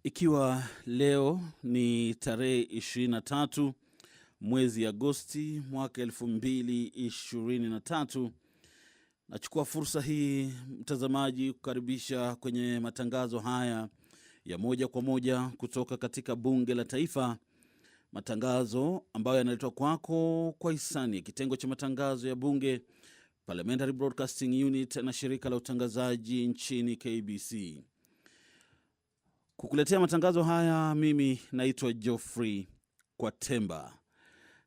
Ikiwa leo ni tarehe 23 mwezi Agosti mwaka 2023, nachukua fursa hii mtazamaji kukaribisha kwenye matangazo haya ya moja kwa moja kutoka katika Bunge la Taifa, matangazo ambayo yanaletwa kwako kwa hisani ya kitengo cha matangazo ya Bunge, Parliamentary Broadcasting Unit na shirika la utangazaji nchini KBC. Kukuletea matangazo haya mimi naitwa Geoffrey Kwatemba.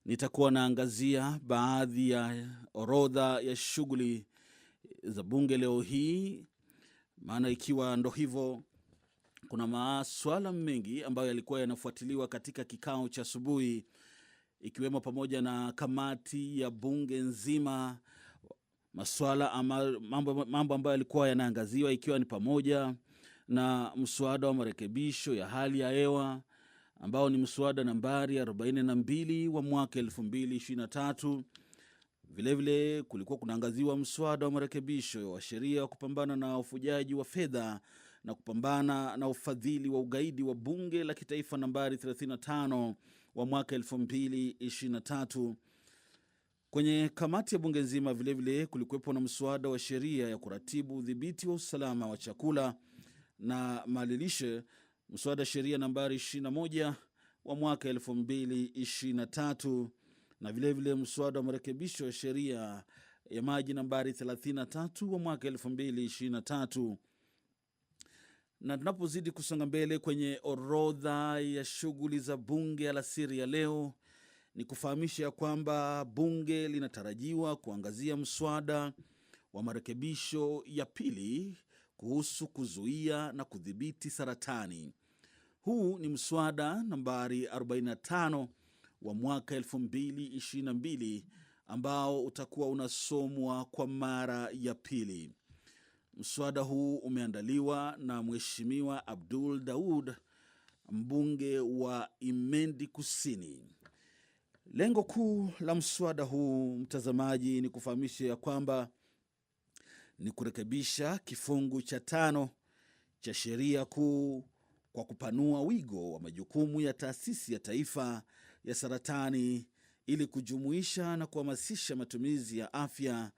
Nitakuwa naangazia baadhi ya orodha ya shughuli za bunge leo hii, maana ikiwa ndo hivyo kuna masuala mengi ambayo yalikuwa yanafuatiliwa katika kikao cha asubuhi, ikiwemo pamoja na kamati ya bunge nzima, masuala mambo ambayo yalikuwa yanaangaziwa ikiwa ni pamoja na mswada wa marekebisho ya hali ya hewa ambao ni mswada nambari 42 wa mwaka 2023. Vilevile kulikuwa kunaangaziwa mswada wa marekebisho wa sheria wa kupambana na ufujaji wa fedha na kupambana na ufadhili wa ugaidi wa bunge la kitaifa nambari 35 wa mwaka 2023. Kwenye kamati ya bunge nzima vilevile kulikuwepo na mswada wa sheria ya kuratibu udhibiti wa usalama wa chakula na malilishe, mswada sheria nambari 21 wa mwaka 2023, na vilevile mswada wa marekebisho ya sheria ya maji nambari 33 wa mwaka 2023. Na tunapozidi kusonga mbele kwenye orodha ya shughuli za bunge alasiri ya leo, ni kufahamisha ya kwamba bunge linatarajiwa kuangazia mswada wa marekebisho ya pili kuhusu kuzuia na kudhibiti saratani. Huu ni mswada nambari 45 wa mwaka 2022 ambao utakuwa unasomwa kwa mara ya pili. Mswada huu umeandaliwa na Mheshimiwa Abdul Daud, mbunge wa Imendi Kusini. Lengo kuu la mswada huu mtazamaji ni kufahamisha ya kwamba ni kurekebisha kifungu cha 5 cha sheria kuu kwa kupanua wigo wa majukumu ya taasisi ya taifa ya saratani ili kujumuisha na kuhamasisha matumizi ya afya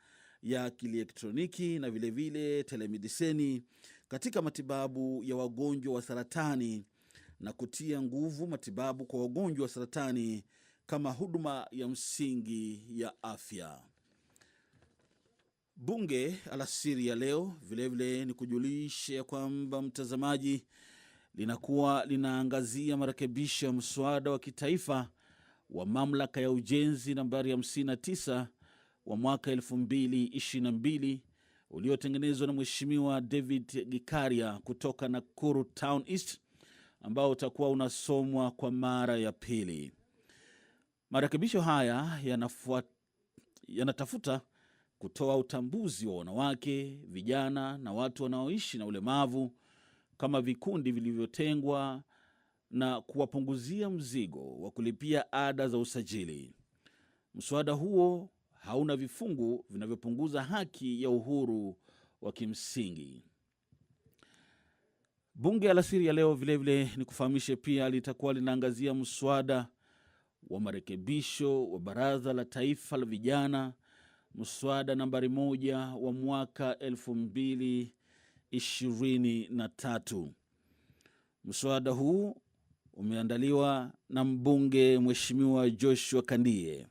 ya kielektroniki na vilevile telemedicine katika matibabu ya wagonjwa wa saratani na kutia nguvu matibabu kwa wagonjwa wa saratani kama huduma ya msingi ya afya. Bunge alasiri ya leo vilevile ni kujulisha kwamba mtazamaji linakuwa linaangazia marekebisho ya mswada wa kitaifa wa mamlaka ya ujenzi nambari 59 wa mwaka 2022 uliotengenezwa na Mheshimiwa David Gikaria kutoka Nakuru Town East, ambao utakuwa unasomwa kwa mara ya pili. Marekebisho haya yanatafuta kutoa utambuzi wa wanawake, vijana na watu wanaoishi na ulemavu kama vikundi vilivyotengwa na kuwapunguzia mzigo wa kulipia ada za usajili. Mswada huo hauna vifungu vinavyopunguza haki ya uhuru wa kimsingi. Bunge alasiri ya leo vilevile ni kufahamishe pia litakuwa linaangazia mswada wa marekebisho wa Baraza la Taifa la Vijana, mswada nambari 1 wa mwaka 2023. Mswada huu umeandaliwa na mbunge Mheshimiwa Joshua Kandie.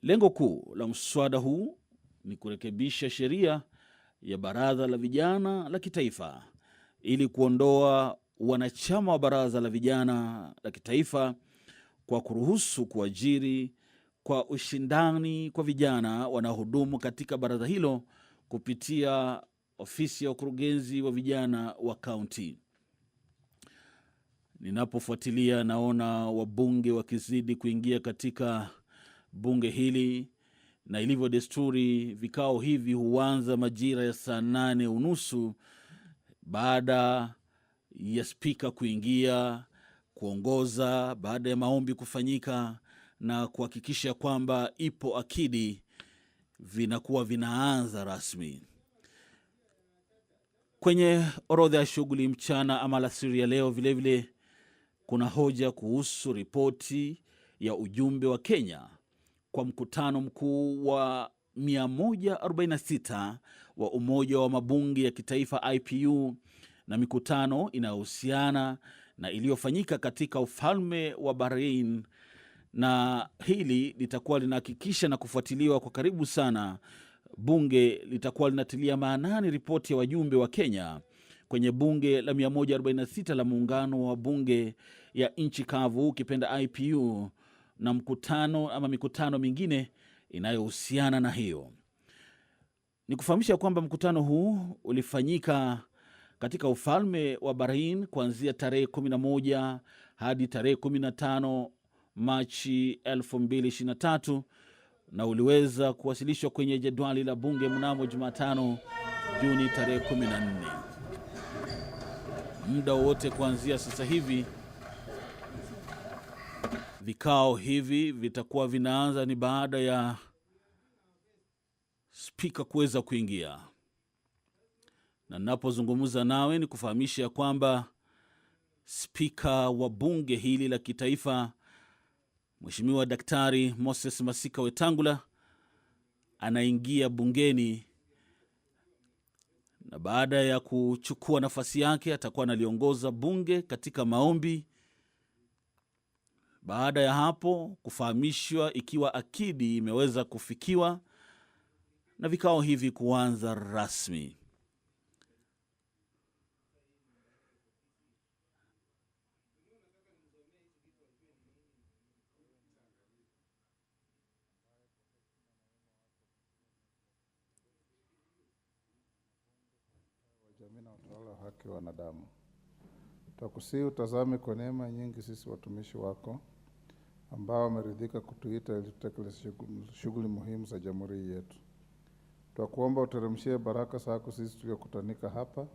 Lengo kuu la mswada huu ni kurekebisha sheria ya Baraza la Vijana la Kitaifa ili kuondoa wanachama wa Baraza la Vijana la Kitaifa kwa kuruhusu kuajiri kwa ushindani kwa vijana wanaohudumu katika baraza hilo kupitia ofisi ya ukurugenzi wa vijana wa kaunti. Ninapofuatilia naona wabunge wakizidi kuingia katika bunge hili, na ilivyo desturi vikao hivi huanza majira ya saa 8:30 baada ya spika kuingia kuongoza, baada ya maombi kufanyika na kuhakikisha kwamba ipo akidi, vinakuwa vinaanza rasmi. Kwenye orodha ya shughuli mchana ama alasiri ya leo vilevile kuna hoja kuhusu ripoti ya ujumbe wa Kenya kwa mkutano mkuu wa 146 wa Umoja wa Mabunge ya Kitaifa IPU na mikutano inayohusiana na iliyofanyika katika ufalme wa Bahrain, na hili litakuwa linahakikisha na kufuatiliwa kwa karibu sana. Bunge litakuwa linatilia maanani ripoti ya wajumbe wa Kenya kwenye bunge la 146 la muungano wa bunge ya nchi kavu ukipenda IPU na mikutano mingine inayohusiana na hiyo. Ni kufahamisha kwamba mkutano huu ulifanyika katika ufalme wa Bahrain kuanzia tarehe 11 hadi tarehe 15 Machi 2023 na uliweza kuwasilishwa kwenye jedwali la bunge mnamo Jumatano Juni tarehe 14. Muda wote kuanzia sasa hivi vikao hivi vitakuwa vinaanza ni baada ya spika kuweza kuingia. Na ninapozungumza nawe ni kufahamisha kwamba spika wa bunge hili la kitaifa Mheshimiwa Daktari Moses Masika Wetangula anaingia bungeni, na baada ya kuchukua nafasi yake atakuwa analiongoza bunge katika maombi. Baada ya hapo kufahamishwa ikiwa akidi imeweza kufikiwa na vikao hivi kuanza rasmi. Jamii na utawala wa haki wa wanadamu. Tutakusihi utazame kwa neema nyingi sisi watumishi wako ambao wameridhika kutuita ili tutekeleze shughuli muhimu za jamhuri yetu. Tutakuomba uteremshie baraka zako sisi tuliokutanika hapa,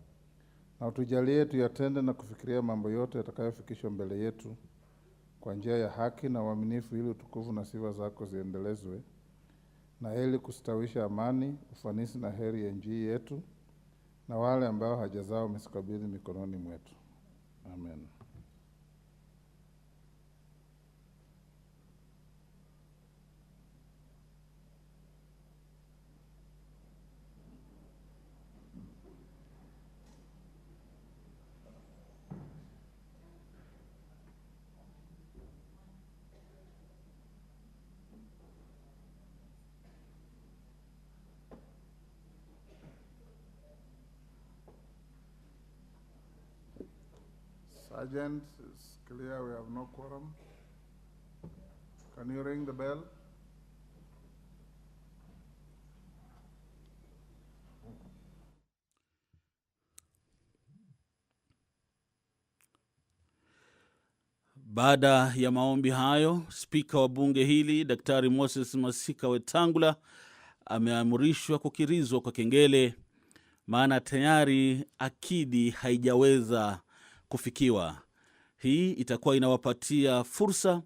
na utujalie tuyatende na kufikiria mambo yote yatakayofikishwa mbele yetu kwa njia ya haki na uaminifu, ili utukufu na sifa zako ziendelezwe, na ili kustawisha amani, ufanisi na heri ya nchi yetu na wale ambao haja zao umesikabidhi mikononi mwetu. Amen. Sergeant, it's clear we have no quorum. Can you ring the bell? Baada ya maombi hayo, spika wa bunge hili Daktari Moses Masika Wetangula ameamrishwa kukirizwa kwa kengele, maana tayari akidi haijaweza kufikiwa. Hii itakuwa inawapatia fursa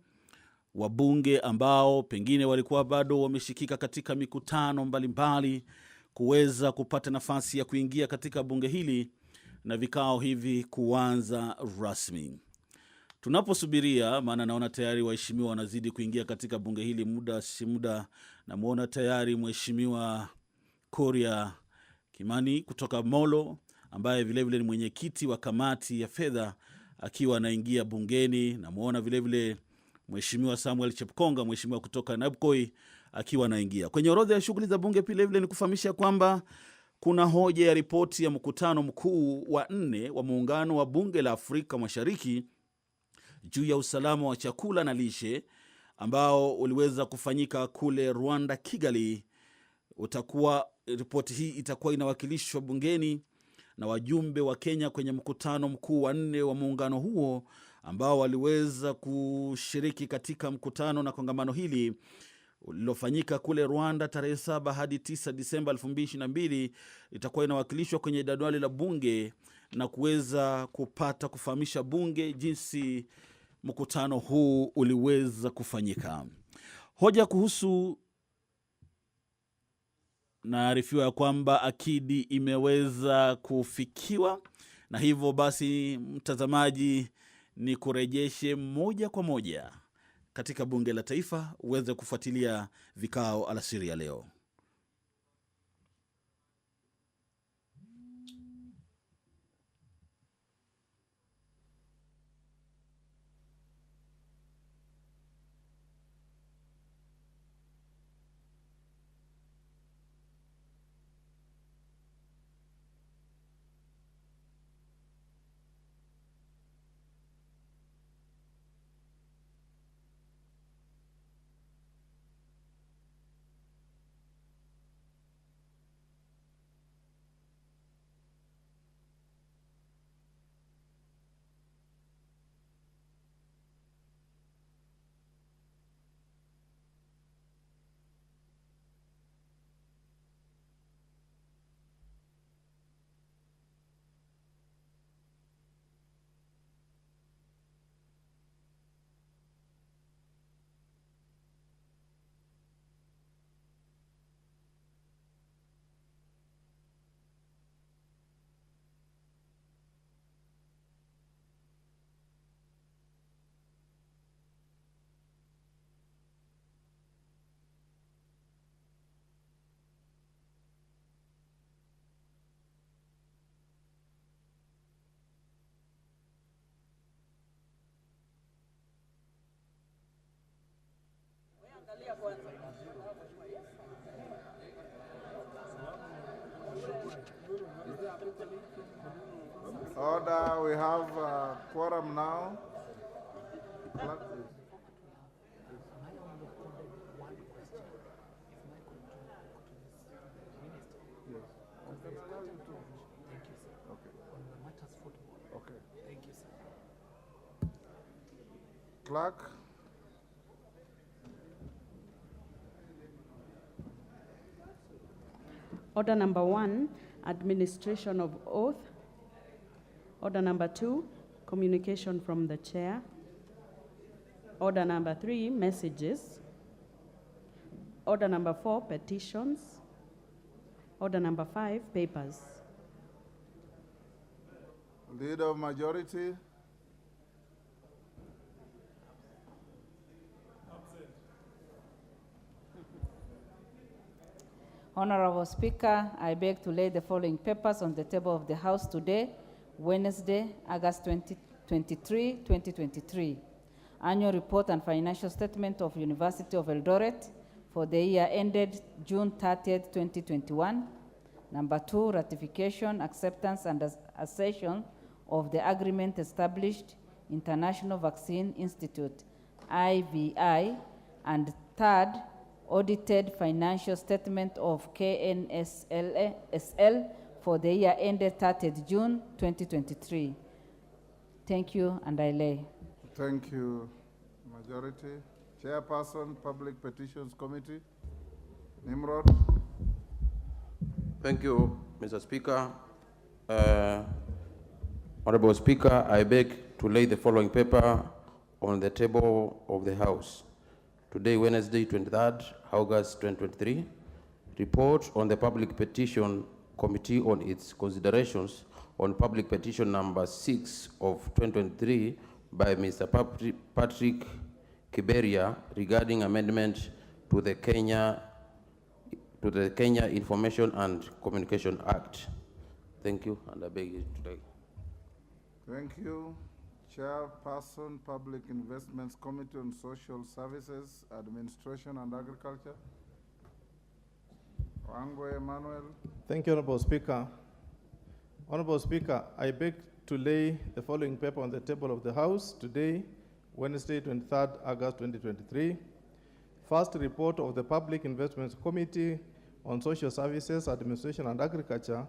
wabunge ambao pengine walikuwa bado wameshikika katika mikutano mbalimbali kuweza kupata nafasi ya kuingia katika bunge hili na vikao hivi kuanza rasmi. Tunaposubiria, maana naona tayari waheshimiwa wanazidi kuingia katika bunge hili muda si muda, na muona tayari Mheshimiwa Kuria Kimani kutoka Molo ambaye vilevile ni mwenyekiti wa kamati ya fedha akiwa anaingia bungeni, na muona vilevile Mheshimiwa Samuel Chepkonga, mheshimiwa kutoka Nabkoi akiwa anaingia. Kwenye orodha ya shughuli za bunge vilevile ni kufahamisha kwamba kuna hoja ya ripoti ya mkutano mkuu wa 4 wa muungano wa bunge la Afrika Mashariki juu ya usalama wa chakula na lishe ambao uliweza kufanyika kule Rwanda, Kigali. Ripoti hii itakuwa inawakilishwa bungeni na wajumbe wa Kenya kwenye mkutano mkuu wa 4 wa muungano huo ambao waliweza kushiriki katika mkutano na kongamano hili lilofanyika kule Rwanda tarehe 7 hadi 9 Disemba 2022. Itakuwa inawakilishwa kwenye jadwali la bunge na kuweza kupata kufahamisha bunge jinsi mkutano huu uliweza kufanyika. Hoja kuhusu Naarifiwa ya kwamba akidi imeweza kufikiwa, na hivyo basi, mtazamaji, ni kurejeshe moja kwa moja katika bunge la taifa uweze kufuatilia vikao alasiri ya leo. Order, we have quorum now. Okay. Thank you, sir. Clerk. Order number 1, administration of oath. Order number 2, communication from the chair. Order number 3, messages. Order number 4, petitions. Order number 5, papers. Leader of majority. Honorable Speaker, I beg to lay the following papers on the table of the House today, Wednesday, August 23, 2023. Annual report and financial statement of University of Eldoret for the year ended June 30th, 2021. Number 2, ratification, acceptance, and accession of the agreement established International Vaccine Institute, IVI. And third, audited financial statement of KNSL for the year ended 30th June 2023. Thank you, and I lay. Thank you, majority. Chairperson, Public Petitions Committee, Nimrod. Thank you, Mr. Speaker. Honorable Speaker, I beg to lay the following paper on the table of the House. Today, Wednesday, 23rd August 2023, report on the Public Petition Committee on its considerations on Public Petition number 6 of 2023 by Mr. Patrick Kiberia regarding amendment to the Kenya Information and Communication Act. Thank you, and I beg you today. Thank you. Chairperson, Public Investments Committee on Social Services, Administration and Agriculture, Wangwe Emmanuel. Thank you, Honorable Speaker. Honorable Speaker, I beg to lay the following paper on the table of the House today, Wednesday, 23rd August 2023. First, report of the Public Investments Committee on Social Services, Administration and Agriculture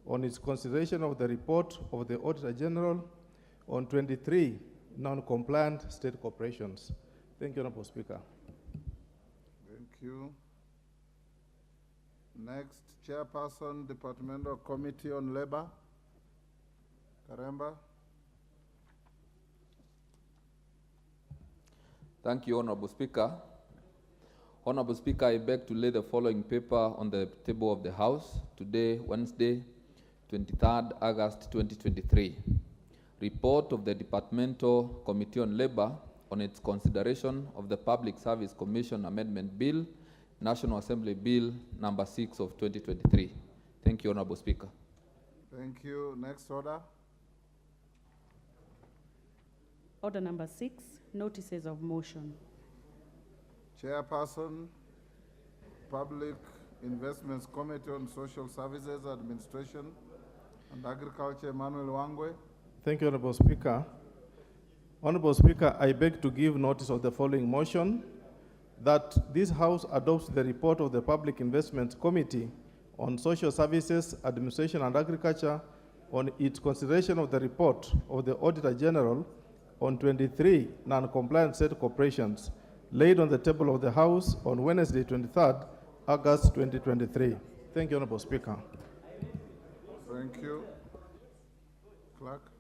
on its consideration of the report of the Auditor General on 23 non-compliant state corporations. Thank you, Honorable Speaker. Thank you. Next, Chairperson, Departmental Committee on Labor, Karemba. Thank you, Honorable Speaker. Honorable Speaker, I beg to lay the following paper on the table of the House today, Wednesday, 23rd August 2023. Report of the Departmental Committee on Labor on its consideration of the Public Service Commission Amendment Bill, National Assembly Bill number 6 of 2023. Thank you, Honorable Speaker. Thank you. Next order. Order number 6, notices of motion. Chairperson, Public Investments Committee on Social Services Administration and Agriculture, Emmanuel Wangwe. Thank you, Honorable Speaker. Honorable Speaker, I beg to give notice of the following motion, that this House adopts the report of the Public Investments Committee on Social Services, Administration and Agriculture on its consideration of the report of the Auditor General on 23 non-compliant state corporations laid on the table of the House on Wednesday, 23rd August 2023. Thank you, Honorable Speaker. Thank you. Clerk,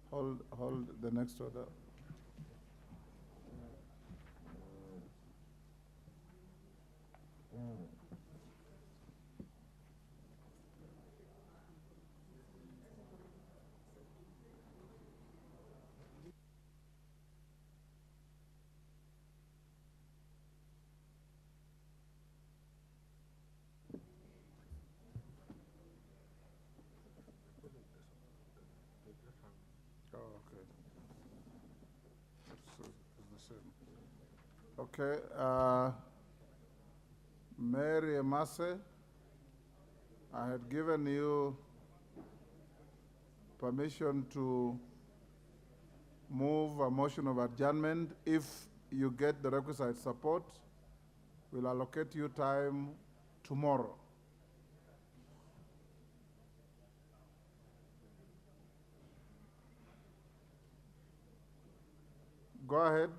hold the next order. Oh, okay. So it's the same. Okay. Mary Emase, I had given you permission to move a motion of adjournment. If you get the requisite support, we'll allocate you time tomorrow. Go ahead.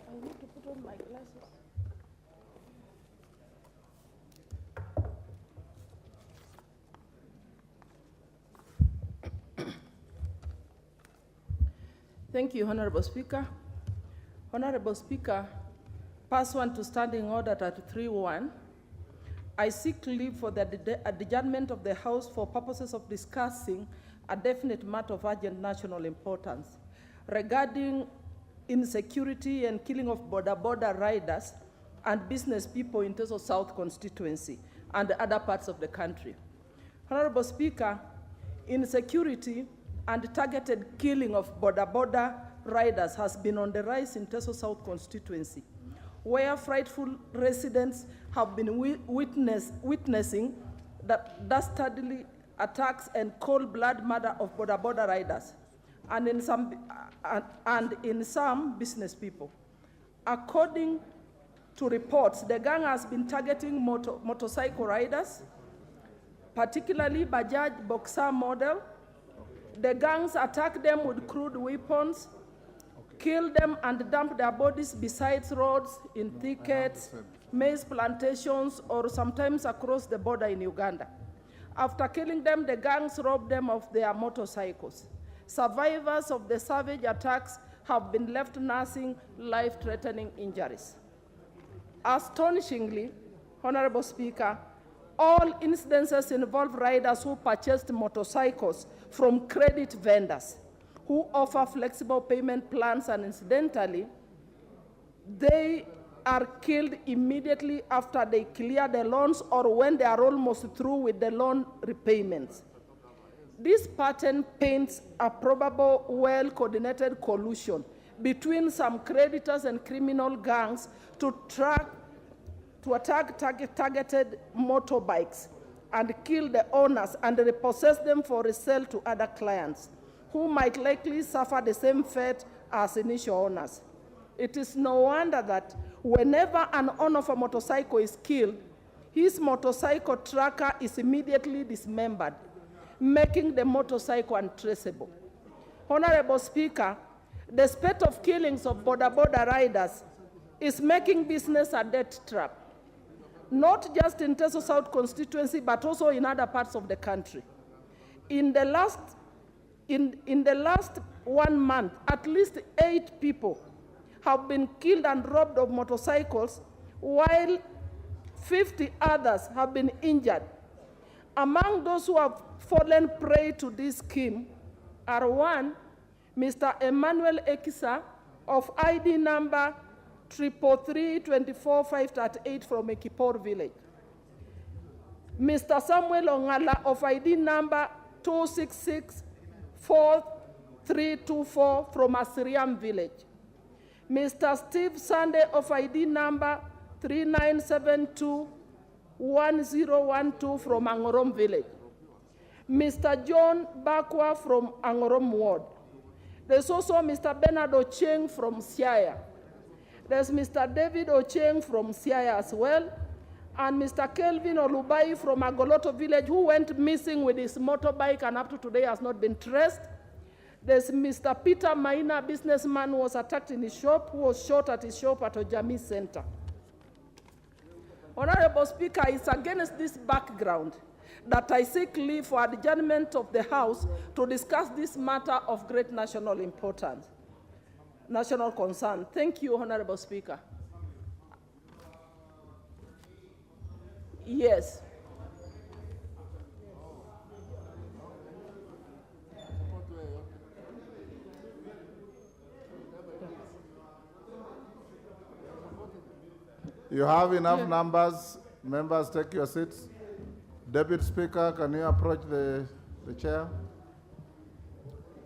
I need to put on my glasses. Thank you, Honorable Speaker. Honorable Speaker, pursuant to Standing Order 33-1, I seek leave for the adjournment of the House for purposes of discussing a definite matter of urgent national importance regarding insecurity and killing of border riders and business people in Teso South constituency and other parts of the country. Honorable Speaker, insecurity and targeted killing of border riders has been on the rise in Teso South constituency, where frightful residents have been witnessing that dastardly attacks and cold-blood murder of border riders, and in some business people. According to reports, the gang has been targeting motorcycle riders, particularly Bajaj Boxer model. The gangs attack them with crude weapons, kill them and dump their bodies beside roads, in thickets, maize plantations, or sometimes across the border in Uganda. After killing them, the gangs rob them of their motorcycles. Survivors of the savage attacks have been left nursing life-threatening injuries. Astonishingly, Honorable Speaker, all incidences involve riders who purchased motorcycles from credit vendors who offer flexible payment plans, and incidentally, they are killed immediately after they clear the loans or when they are almost through with the loan repayments. This pattern paints a probable, well-coordinated collusion between some creditors and criminal gangs to attack targeted motorbikes and kill the owners and repossess them for resale to other clients, who might likely suffer the same fate as initial owners. It is no wonder that whenever an owner of a motorcycle is killed, his motorcycle tracker is immediately dismembered, making the motorcycle untraceable. Honorable Speaker, the spate of killings of border riders is making business a debt trap. not just in Teso South constituency, but also in other parts of the country. In the last 1 month, at least 8 people have been killed and robbed of motorcycles, while 50 others have been injured. Among those who have fallen prey to this scheme are one, Mr. Emmanuel Ekisa of ID number 333-24538 from Ekipor village. Mr. Samuel Ongala of ID number 2664324 from Asiriam village. Mr. Steve Sunday of ID number 39721012 from Angorom village. Mr. John Bakwa from Angorom ward. There's also Mr. Bernard Ocheng from Siaya. There's Mr. David Ocheng from Siaya as well, and Mr. Kelvin Olubai from Agoloto village, who went missing with his motorbike and up to today has not been traced. There's Mr. Peter Maina, businessman who was attacked in his shop, who was shot at his shop at Ojami Center. Honorable Speaker, it's against this background that I seek leave for adjournment of the House to discuss this matter of great national importance, national concern. Thank you, Honorable Speaker. Yes. You have enough numbers. Members, take your seats. Deputy Speaker, can you approach the chair?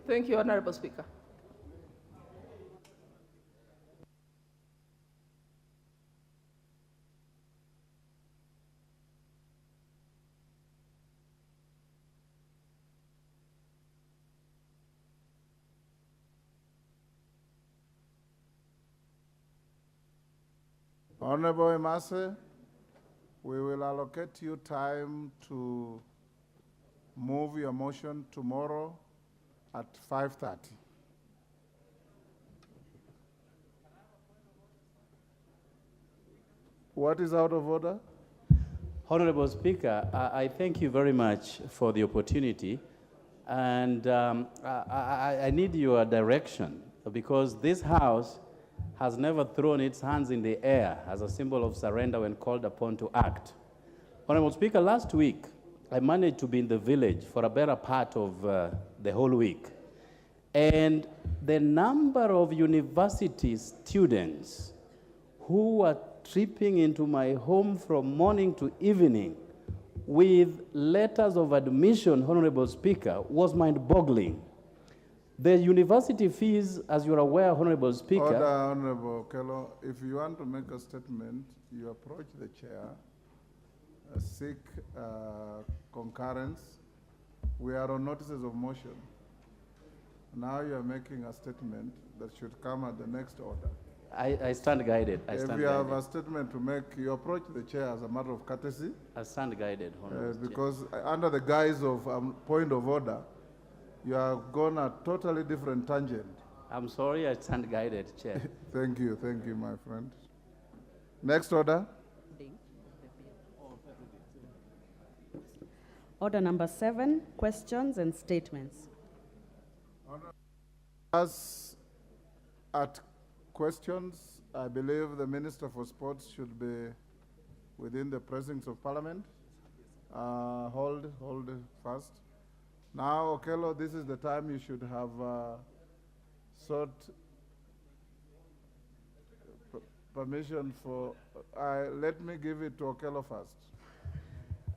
Thank you, Honorable Speaker. Honorable Emase, we will allocate you time to move your motion tomorrow at 5:30. What is out of order? Honorable Speaker, I thank you very much for the opportunity, and I need your direction, because this House has never thrown its hands in the air as a symbol of surrender when called upon to act. Honorable Speaker, last week, I managed to be in the village for a better part of the whole week. And the number of university students who were tripping into my home from morning to evening with letters of admission, Honorable Speaker, was mind-boggling. The university fees, as you're aware, Honorable Speaker— Order, Honorable Kello. If you want to make a statement, you approach the chair, seek concurrence. We are on notices of motion. Now you are making a statement that should come at the next order. I stand guided. If you have a statement to make, you approach the chair as a matter of courtesy. I stand guided, Honorable because under the guise of point of order, you have gone a totally different tangent. I'm sorry, I stand guided, Chair. Thank you, my friend. Next order. Order number 7, questions and statements. As at questions, I believe the Minister for Sports should be within the precincts of Parliament. Hold fast. Now, Okello, this is the time you should have sought permission for. Let me give it to Okello first.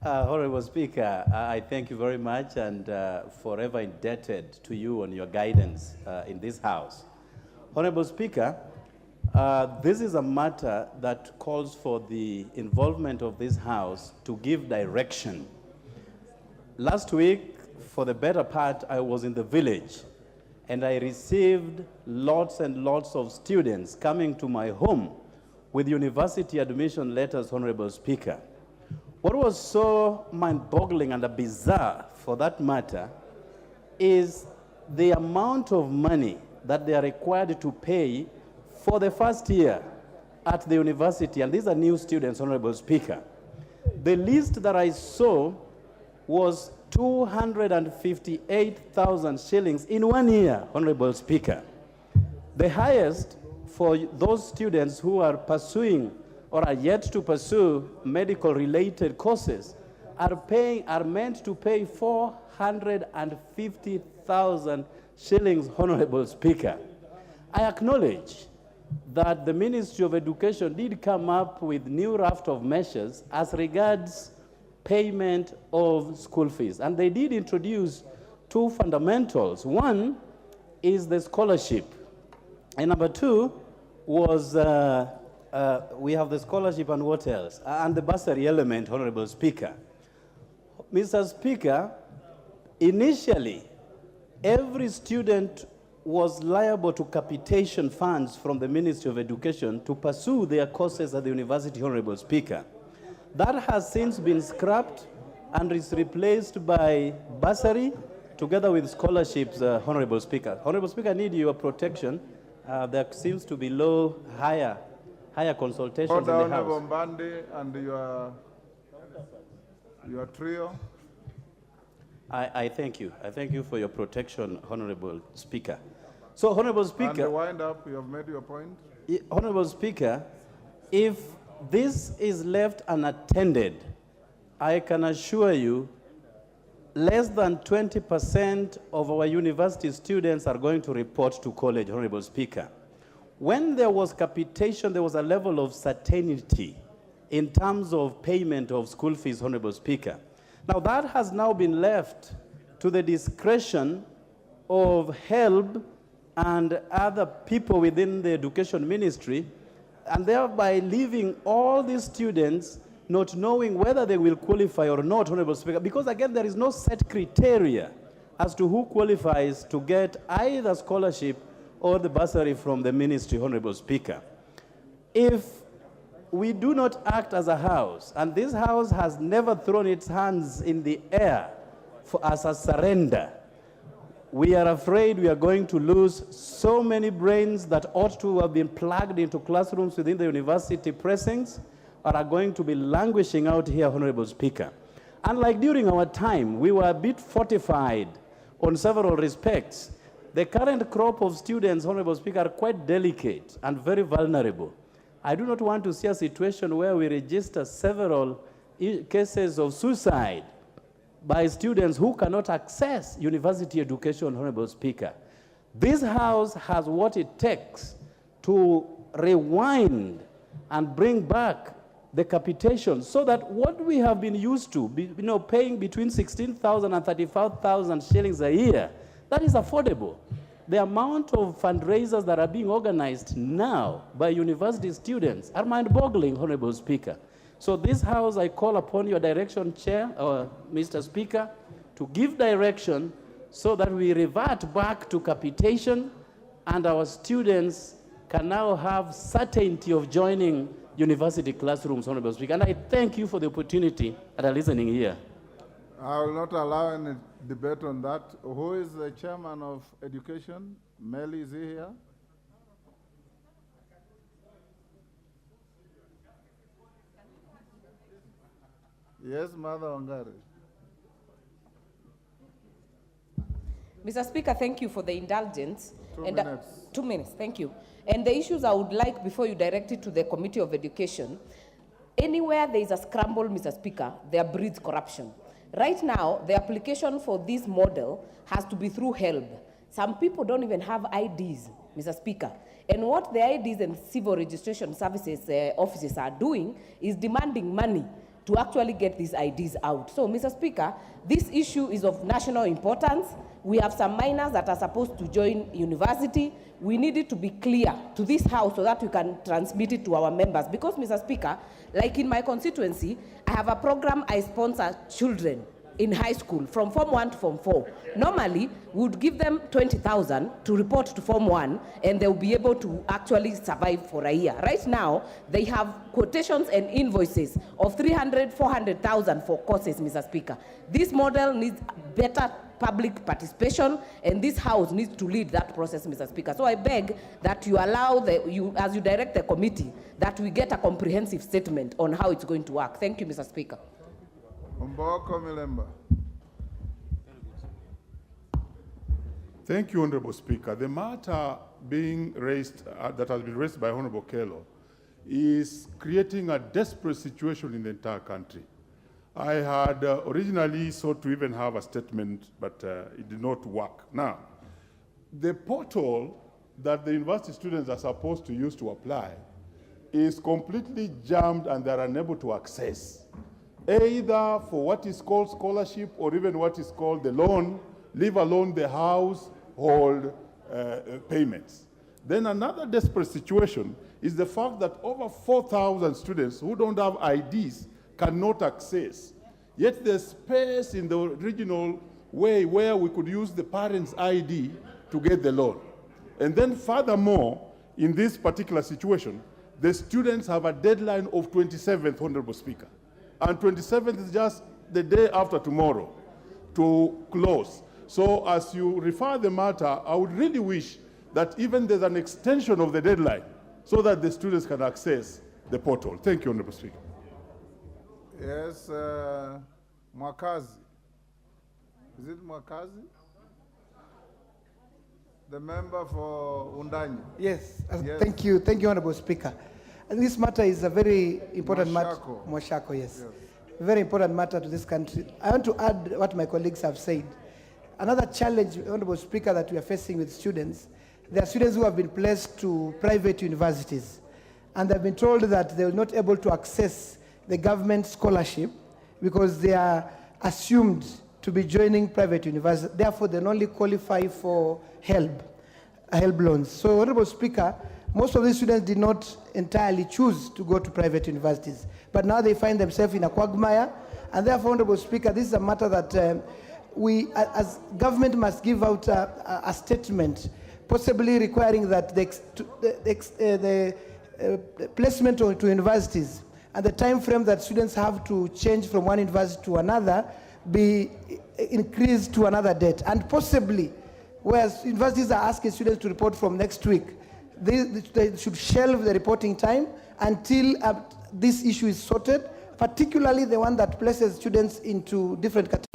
Honorable Speaker, I thank you very much, and forever indebted to you on your guidance in this House. Honorable Speaker, this is a matter that calls for the involvement of this House to give direction. Last week, for the better part, I was in the village, and I received lots and lots of students coming to my home with university admission letters, Honorable Speaker. What was so mind-boggling and bizarre, for that matter, is the amount of money that they are required to pay for the first year at the university, and these are new students, Honorable Speaker. The list that I saw was 258,000 shillings in 1 year, Honorable Speaker. The highest for those students who are pursuing or are yet to pursue medical-related courses are meant to pay 450,000 shillings, Honorable Speaker. I acknowledge that the Ministry of Education did come up with new raft of measures as regards payment of school fees. And they did introduce two fundamentals. One is the scholarship. And number two was, we have the scholarship and what else? And the bursary element, Honorable Speaker. Mr. Speaker, initially, every student was liable to capitation funds from the Ministry of Education to pursue their courses at the university, Honorable Speaker. That has since been scrapped and is replaced by bursary together with scholarships, Honorable Speaker. Honorable Speaker, I need your protection. There seems to be higher consultations in the House. Honorable Mbandi and your trio. I thank you. I thank you for your protection, Honorable Speaker. So, Honorable Speaker. And wind up, you have made your point. Honorable Speaker, if this is left unattended, I can assure you less than 20% of our university students are going to report to college, Honorable Speaker. When there was capitation, there was a level of certainty in terms of payment of school fees, Honorable Speaker. Now that has now been left to the discretion of HELB and other people within the education ministry, and thereby leaving all these students not knowing whether they will qualify or not, Honorable Speaker, because again, there is no set criteria as to who qualifies to get either scholarship or the bursary from the ministry, Honorable Speaker. If we do not act as a house, and this house has never thrown its hands in the air as a surrender, we are afraid we are going to lose so many brains that ought to have been plugged into classrooms within the university precincts are going to be languishing out here, Honorable Speaker. Unlike during our time, we were a bit fortified on several respects. The current crop of students, Honorable Speaker, are quite delicate and very vulnerable. I do not want to see a situation where we register several cases of suicide by students who cannot access university education, Honorable Speaker. This House has what it takes to rewind and bring back the capitation so that what we have been used to, paying between 16,000 and 35,000 shillings a year, that is affordable. The amount of fundraisers that are being organized now by university students are mind-boggling, Honorable Speaker. So this House, I call upon your direction, Chair, or Mr. Speaker, to give direction so that we revert back to capitation and our students can now have certainty of joining university classrooms, Honorable Speaker. And I thank you for the opportunity that are listening here. I will not allow any debate on that. Who is the chairman of education? Meli, is he here? Yes, Mother Wangari. Mr. Speaker, thank you for the indulgence. 2 minutes. 2 minutes, thank you. And the issues I would like, before you direct it to the Committee of Education, anywhere there is a scramble, Mr. Speaker, there breeds corruption. Right now, the application for this model has to be through HELB. Some people don't even have IDs, Mr. Speaker. And what the IDs and civil registration services offices are doing is demanding money to actually get these IDs out. So, Mr. Speaker, this issue is of national importance. We have some minors that are supposed to join university. We need it to be clear to this House so that we can transmit it to our members. Because, Mr. Speaker, like in my constituency, I have a program I sponsor children in high school from Form 1 to Form 4. Normally, we would give them 20,000 to report to Form 1 and they'll be able to actually survive for a year. Right now, they have quotations and invoices of 300,000, 400,000 for courses, Mr. Speaker. This model needs better public participation, and this House needs to lead that process, Mr. Speaker. So I beg that you allow, as you direct the committee, that we get a comprehensive statement on how it's going to work. Thank you, Mr. Speaker. Mboko Milemba. Thank you, Honorable Speaker. The matter being raised, that has been raised by Honorable Kello, is creating a desperate situation in the entire country. I had originally sought to even have a statement, but it did not work. Now, the portal that the university students are supposed to use to apply is completely jammed and they're unable to access, either for what is called scholarship or even what is called the loan, leave alone the household payments. Then another desperate situation is the fact that over 4,000 students who don't have IDs cannot access. Yet there's space in the original way where we could use the parent's ID to get the loan. And then furthermore, in this particular situation, the students have a deadline of 27th, Honorable Speaker. And 27th is just the day after tomorrow to close. So as you refer the matter, I would really wish that even there's an extension of the deadline so that the students can access the portal. Thank you, Honorable Speaker. Yes, Mwakazi. Is it Mwakazi? The member for Undanyi. Yes, Yes. Thank you, Honorable Speaker. And this matter is a very important matter. Mwashako, yes. Very important matter to this country. I want to add what my colleagues have said. Another challenge, Honorable Speaker, that we are facing with students, there are students who have been placed to private universities, and they've been told that they will not able to access the government scholarship because they are assumed to be joining private universities. Therefore, they only qualify for HELB loans. So, Honorable Speaker, most of these students did not entirely choose to go to private universities, but now they find themselves in a quagmire, and therefore, Honorable Speaker, this is a matter that we, as government, must give out a statement, possibly requiring that the placement to universities and the time frame that students have to change from one university to another be increased to another date, and possibly, whereas universities are asking students to report from next week, they should shelve the reporting time until this issue is sorted, particularly the one that places students into different categories.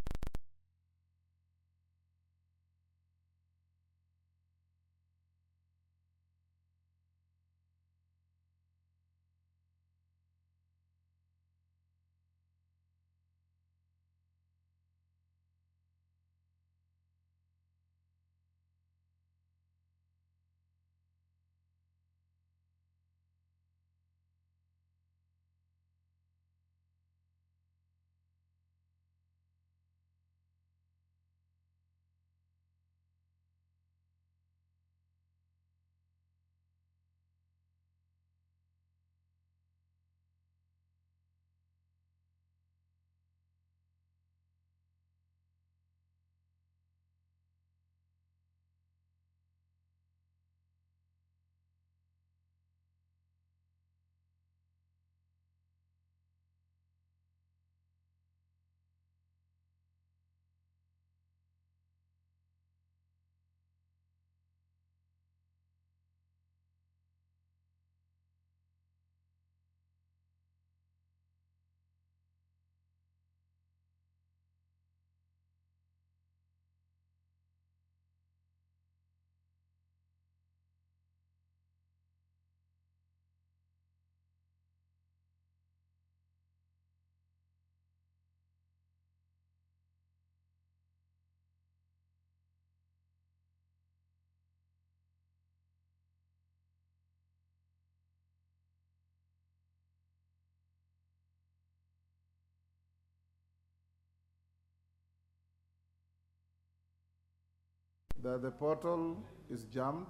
That the portal is jammed.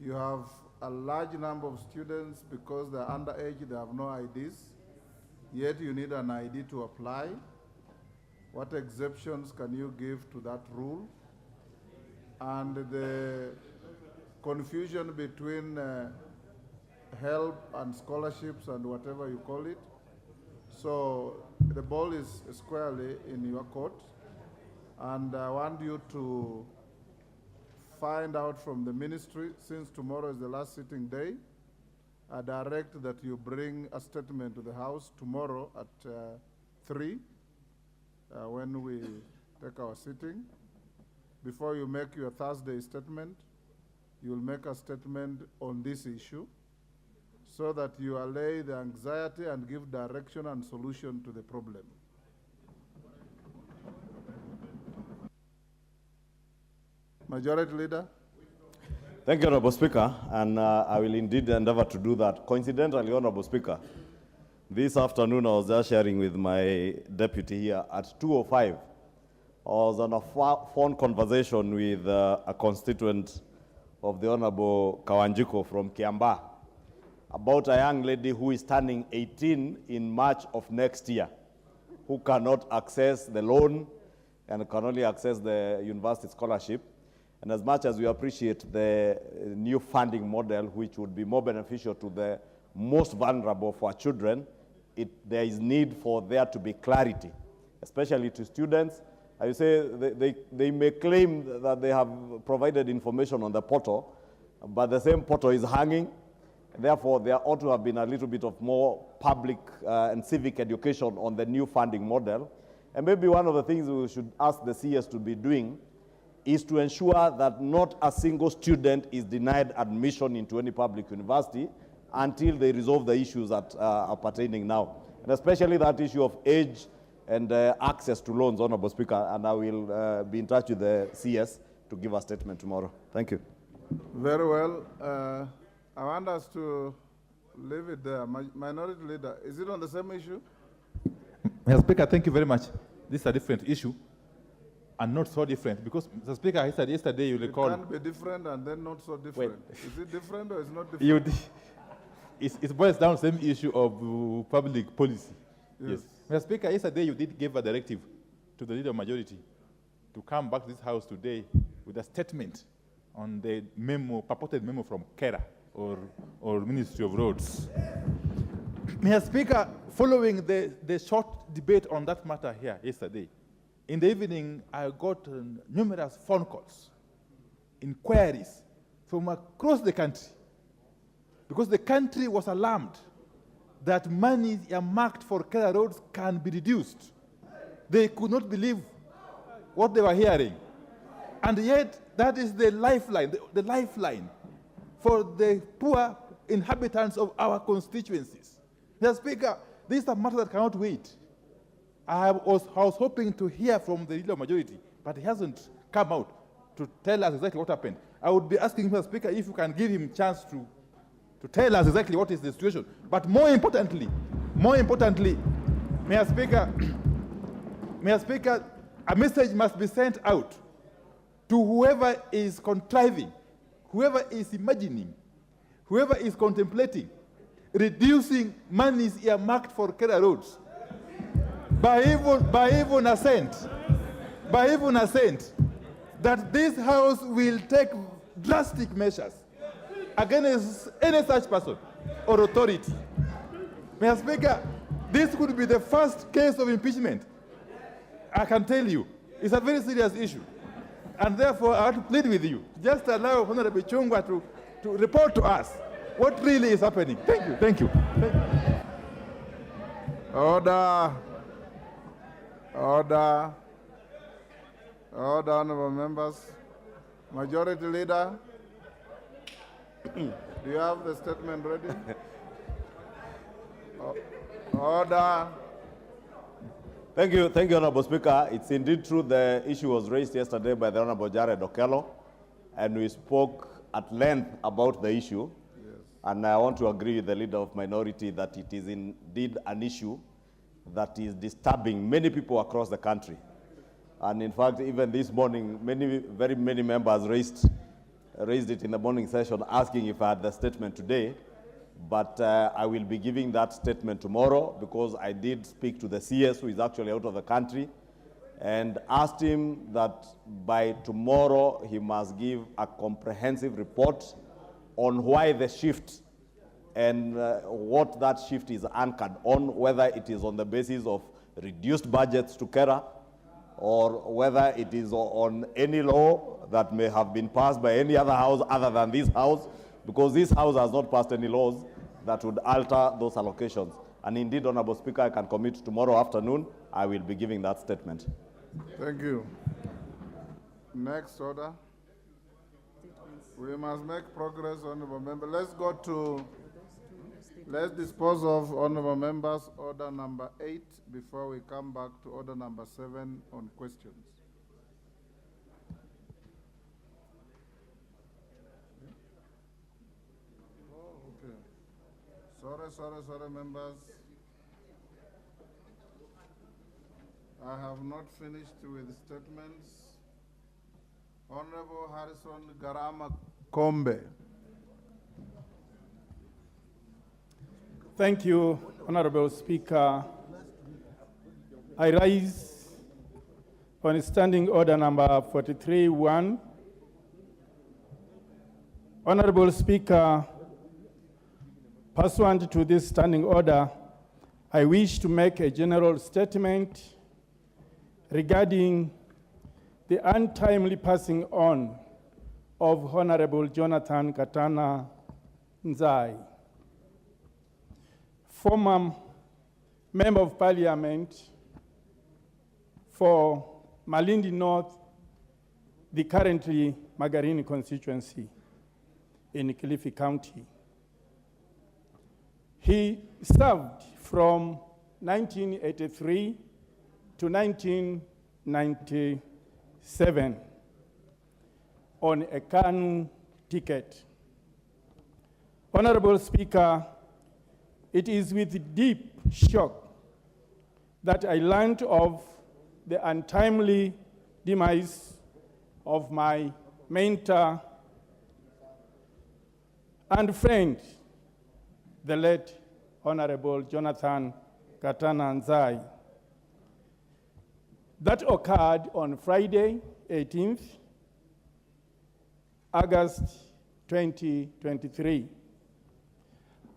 You have a large number of students because they're underage, they have no IDs, yet you need an ID to apply. What exceptions can you give to that rule? And the confusion between help and scholarships and whatever you call it. So the ball is squarely in your court. And I want you to find out from the ministry, since tomorrow is the last sitting day, I direct that you bring a statement to the House tomorrow at 3 when we take our sitting. Before you make your Thursday statement, you'll make a statement on this issue so that you allay the anxiety and give direction and solution to the problem. Majority Leader. Thank you, Honorable Speaker, and I will indeed endeavor to do that. Coincidentally, Honorable Speaker, this afternoon I was just sharing with my deputy here at 2:05. I was on a phone conversation with a constituent of the Honorable Kawanjiko from Kiambaa about a young lady who is turning 18 in March of next year, who cannot access the loan and can only access the university scholarship. And as much as we appreciate the new funding model, which would be more beneficial to the most vulnerable for our children, there is need for there to be clarity, especially to students. I say they may claim that they have provided information on the portal, but the same portal is hanging. Therefore, there ought to have been a little bit of more public and civic education on the new funding model. And maybe one of the things we should ask the CS to be doing is to ensure that not a single student is denied admission into any public university until they resolve the issues that are pertaining now, and especially that issue of age and access to loans, Honorable Speaker, and I will be in touch with the CS to give a statement tomorrow. Thank you. Very well. I want us to leave it there. Minority Leader, is it on the same issue? Mr. Speaker, thank you very much. This is a different issue, and not so different, because, Mr. Speaker, I said yesterday you recall... It can be different and then not so different. Wait. Is it different or is it not different? It boils down to the same issue of public policy. Yes. Mr. Speaker, yesterday you did give a directive to the leader of majority to come back to this House today with a statement on the memo, purported memo from KERA, or Ministry of Roads. Mr. Speaker, following the short debate on that matter here yesterday, in the evening I got numerous phone calls, inquiries from across the country, because the country was alarmed that money earmarked for KERA roads can be reduced. They could not believe what they were hearing. And yet, that is the lifeline, the lifeline for the poor inhabitants of our constituencies. Mr. Speaker, this is a matter that cannot wait. I was hoping to hear from the leader of majority, but he hasn't come out to tell us exactly what happened. I would be asking Mr. Speaker if you can give him a chance to tell us exactly what is the situation. But more importantly, Mr. Speaker, a message must be sent out to whoever is contriving, whoever is imagining, whoever is contemplating reducing monies earmarked for KERA roads by even assent, that this House will take drastic measures against any such person or authority. Mr. Speaker, this could be the first case of impeachment. I can tell you, it's a very serious issue. And therefore, I want to plead with you, just allow Honorable Chungwa to report to us what really is happening. Thank you, thank you. Order, honorable members. Majority Leader, do you have the statement ready? Order. Thank you, Honorable Speaker. It's indeed true the issue was raised yesterday by the Honorable Jared Okello, and we spoke at length about the issue. Yes. And I want to agree with the leader of minority that it is indeed an issue that is disturbing many people across the country. And in fact, even this morning, very many members raised it in the morning session asking if I had the statement today. But I will be giving that statement tomorrow, because I did speak to the CS, who is actually out of the country, and asked him that by tomorrow he must give a comprehensive report on why the shift and what that shift is anchored on, whether it is on the basis of reduced budgets to KERA, or whether it is on any law that may have been passed by any other house other than this house, because this house has not passed any laws that would alter those allocations. And indeed, Honorable Speaker, I can commit tomorrow afternoon, I will be giving that statement. Thank you. Next order. We must make progress, Honorable Member. Let's dispose of Honorable Members order number 8 before we come back to order number 7 on questions. Sorry, members. I have not finished with statements. Honorable Harrison Garama Kombe. Thank you, Honorable Speaker. I rise on standing order number 43-1. Honorable Speaker, pursuant to this standing order, I wish to make a general statement regarding the untimely passing on of Honorable Jonathan Katana Nzai, former Member of Parliament for Malindi North, the currently Magarini constituency in Kilifi County. He served from 1983 to 1997 on a KANU ticket. Honorable Speaker, it is with deep shock that I learned of the untimely demise of my mentor and friend, the late Honorable Jonathan Katana Nzai. That occurred on Friday, 18th August 2023.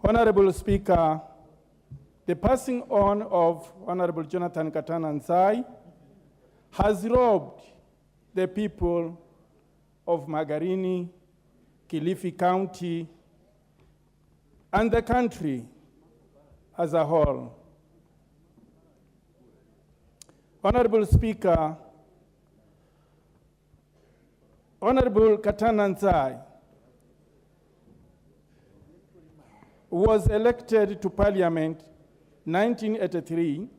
Honorable Speaker, the passing on of Honorable Jonathan Katana Nzai has robbed the people of Magarini, Kilifi County, and the country as a whole. Honorable Speaker, Honorable Katana Nzai was elected to Parliament 1983,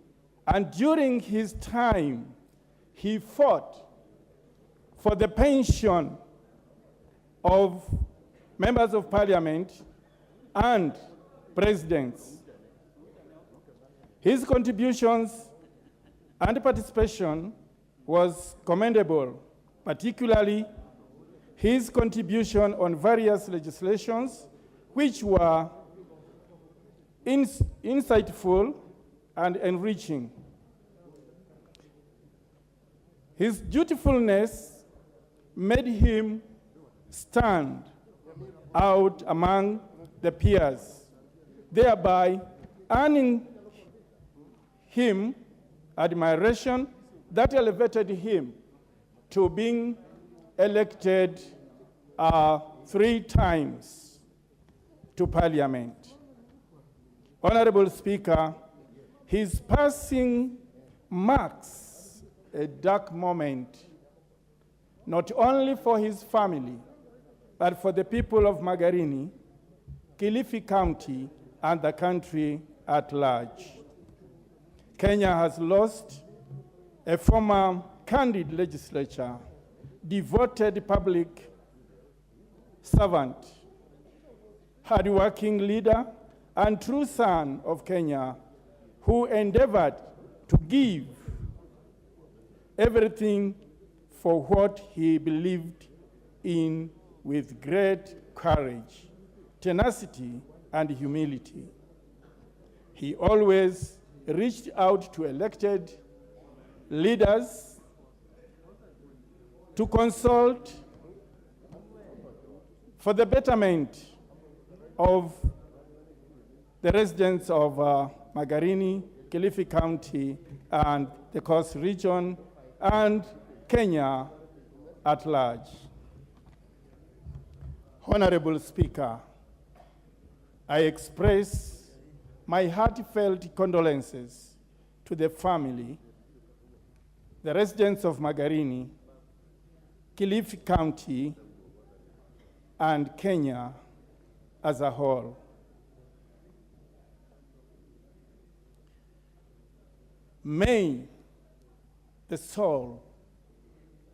and during his time, he fought for the pension of members of Parliament and presidents. His contributions and participation was commendable, particularly his contribution on various legislations which were insightful and enriching. His dutifulness made him stand out among the peers, thereby earning him admiration that elevated him to being elected 3 times to Parliament. Honorable Speaker, his passing marks a dark moment, not only for his family, but for the people of Magarini, Kilifi County, and the country at large. Kenya has lost a former candid legislature, devoted public servant, hardworking leader, and true son of Kenya, who endeavored to give everything for what he believed in with great courage, tenacity, and humility. He always reached out to elected leaders to consult for the betterment of the residents of Magarini, Kilifi County, and the Coast Region, and Kenya at large. Honorable Speaker, I express my heartfelt condolences to the family, the residents of Magarini, Kilifi County, and Kenya as a whole. May the soul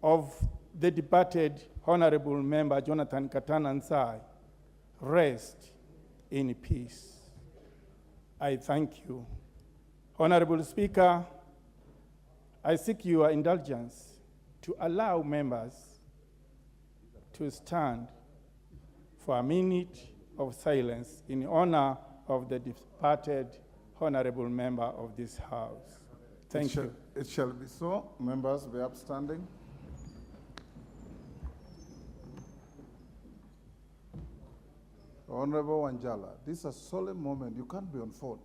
of the departed Honorable Member Jonathan Katana rest in peace. I thank you. Honorable Speaker, I seek your indulgence to allow members to stand for a minute of silence in honor of the departed honorable member of this House. Thank you. It shall be so. Members be upstanding. Honorable Wanjala, this is a solemn moment. You can't be on phone.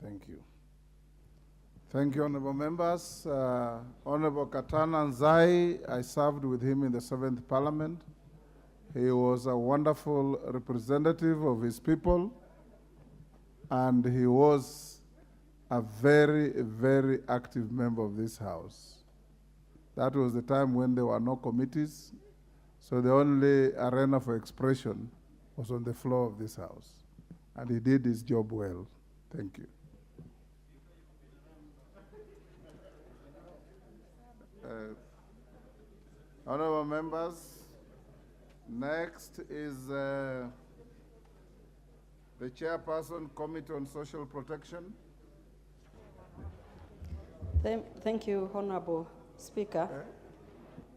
Thank you. Thank you, honorable members. Honorable Katana Nzai, I served with him in the 7th Parliament. He was a wonderful representative of his people, and he was a very, very active member of this House. That was the time when there were no committees, so the only arena for expression was on the floor of this House. And he did his job well. Thank you. Honorable members, next is the Chairperson, Committee on Social Protection. Thank you, Honorable Speaker.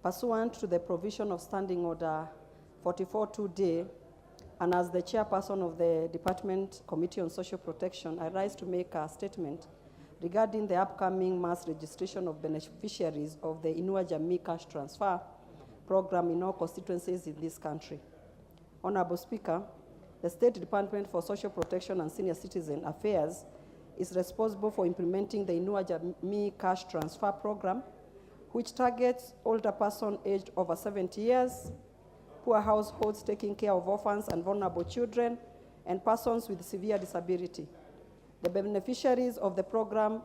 Pursuant to the provision of Standing Order 44-2D, and as the Chairperson of the Department Committee on Social Protection, I rise to make a statement regarding the upcoming mass registration of beneficiaries of the Inua Jamii Cash Transfer Program in all constituencies in this country. Honorable Speaker, the State Department for Social Protection and Senior Citizen Affairs is responsible for implementing the Inua Jamii Cash Transfer Program, which targets older persons aged over 70 years, poor households taking care of orphans and vulnerable children, and persons with severe disability. The beneficiaries of the program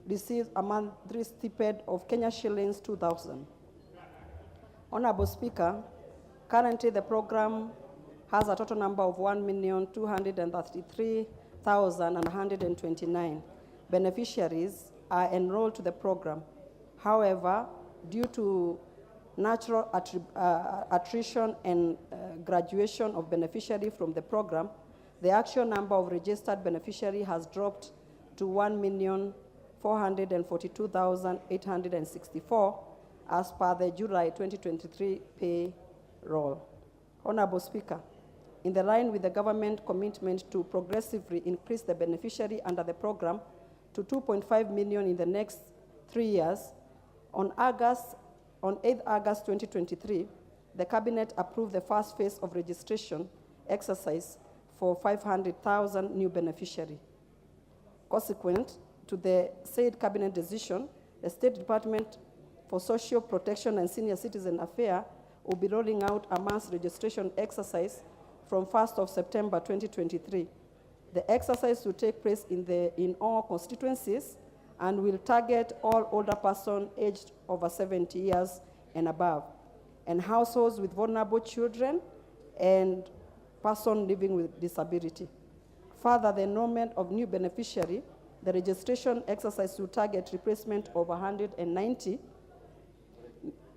receive a monthly stipend of Kenya shillings 2,000. Honorable Speaker, currently the program has a total number of 1,233,129 beneficiaries are enrolled to the program. However, due to natural attrition and graduation of beneficiaries from the program, the actual number of registered beneficiaries has dropped to 1,442,864 as per the July 2023 payroll. Honorable Speaker, in the line with the government commitment to progressively increase the beneficiary under the program to 2.5 million in the next 3 years, on 8 August 2023, the Cabinet approved the first phase of registration exercise for 500,000 new beneficiaries. Consequent to the said Cabinet decision, the State Department for Social Protection and Senior Citizen Affairs will be rolling out a mass registration exercise from 1st of September 2023. The exercise will take place in all constituencies and will target all older persons aged over 70 years and above, and households with vulnerable children and persons living with disability. Further, the enrollment of new beneficiaries, the registration exercise will target replacement of 190,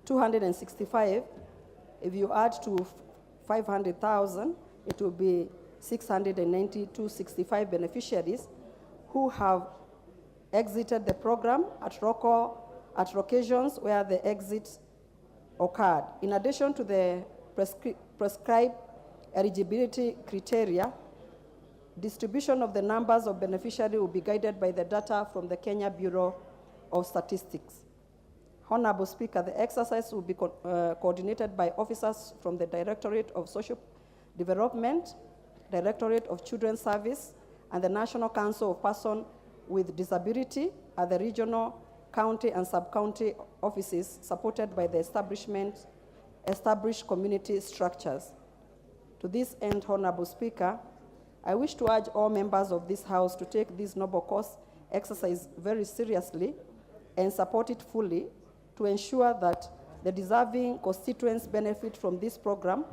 265. If you add to 500,000, it will be 690 to 65 beneficiaries who have exited the program at occasions where the exit occurred. In addition to the prescribed eligibility criteria, Distribution of the numbers of beneficiaries will be guided by the data from the Kenya Bureau of Statistics. Honorable Speaker, the exercise will be coordinated by officers from the Directorate of Social Development, Directorate of Children's Service, and the National Council of Persons with Disability at the regional, county, and sub-county offices, supported by the established community structures. To this end, Honorable Speaker, I wish to urge all members of this House to take this noble cause exercise very seriously and support it fully to ensure that the deserving constituents benefit from this program,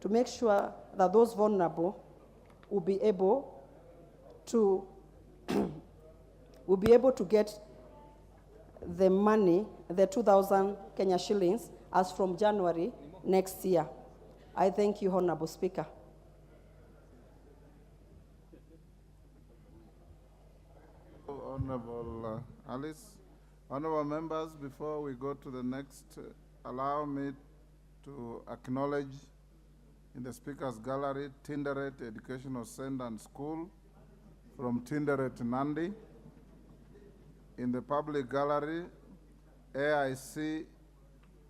to make sure that those vulnerable will be able to get the money, the 2,000 Kenya shillings, as from January next year. I thank you, Honorable Speaker. Honorable Alice. Honorable members, before we go to the next, allow me to acknowledge in the Speaker's Gallery, Tinderet Educational Center and School from Tinderet Nandi. In the public gallery, AIC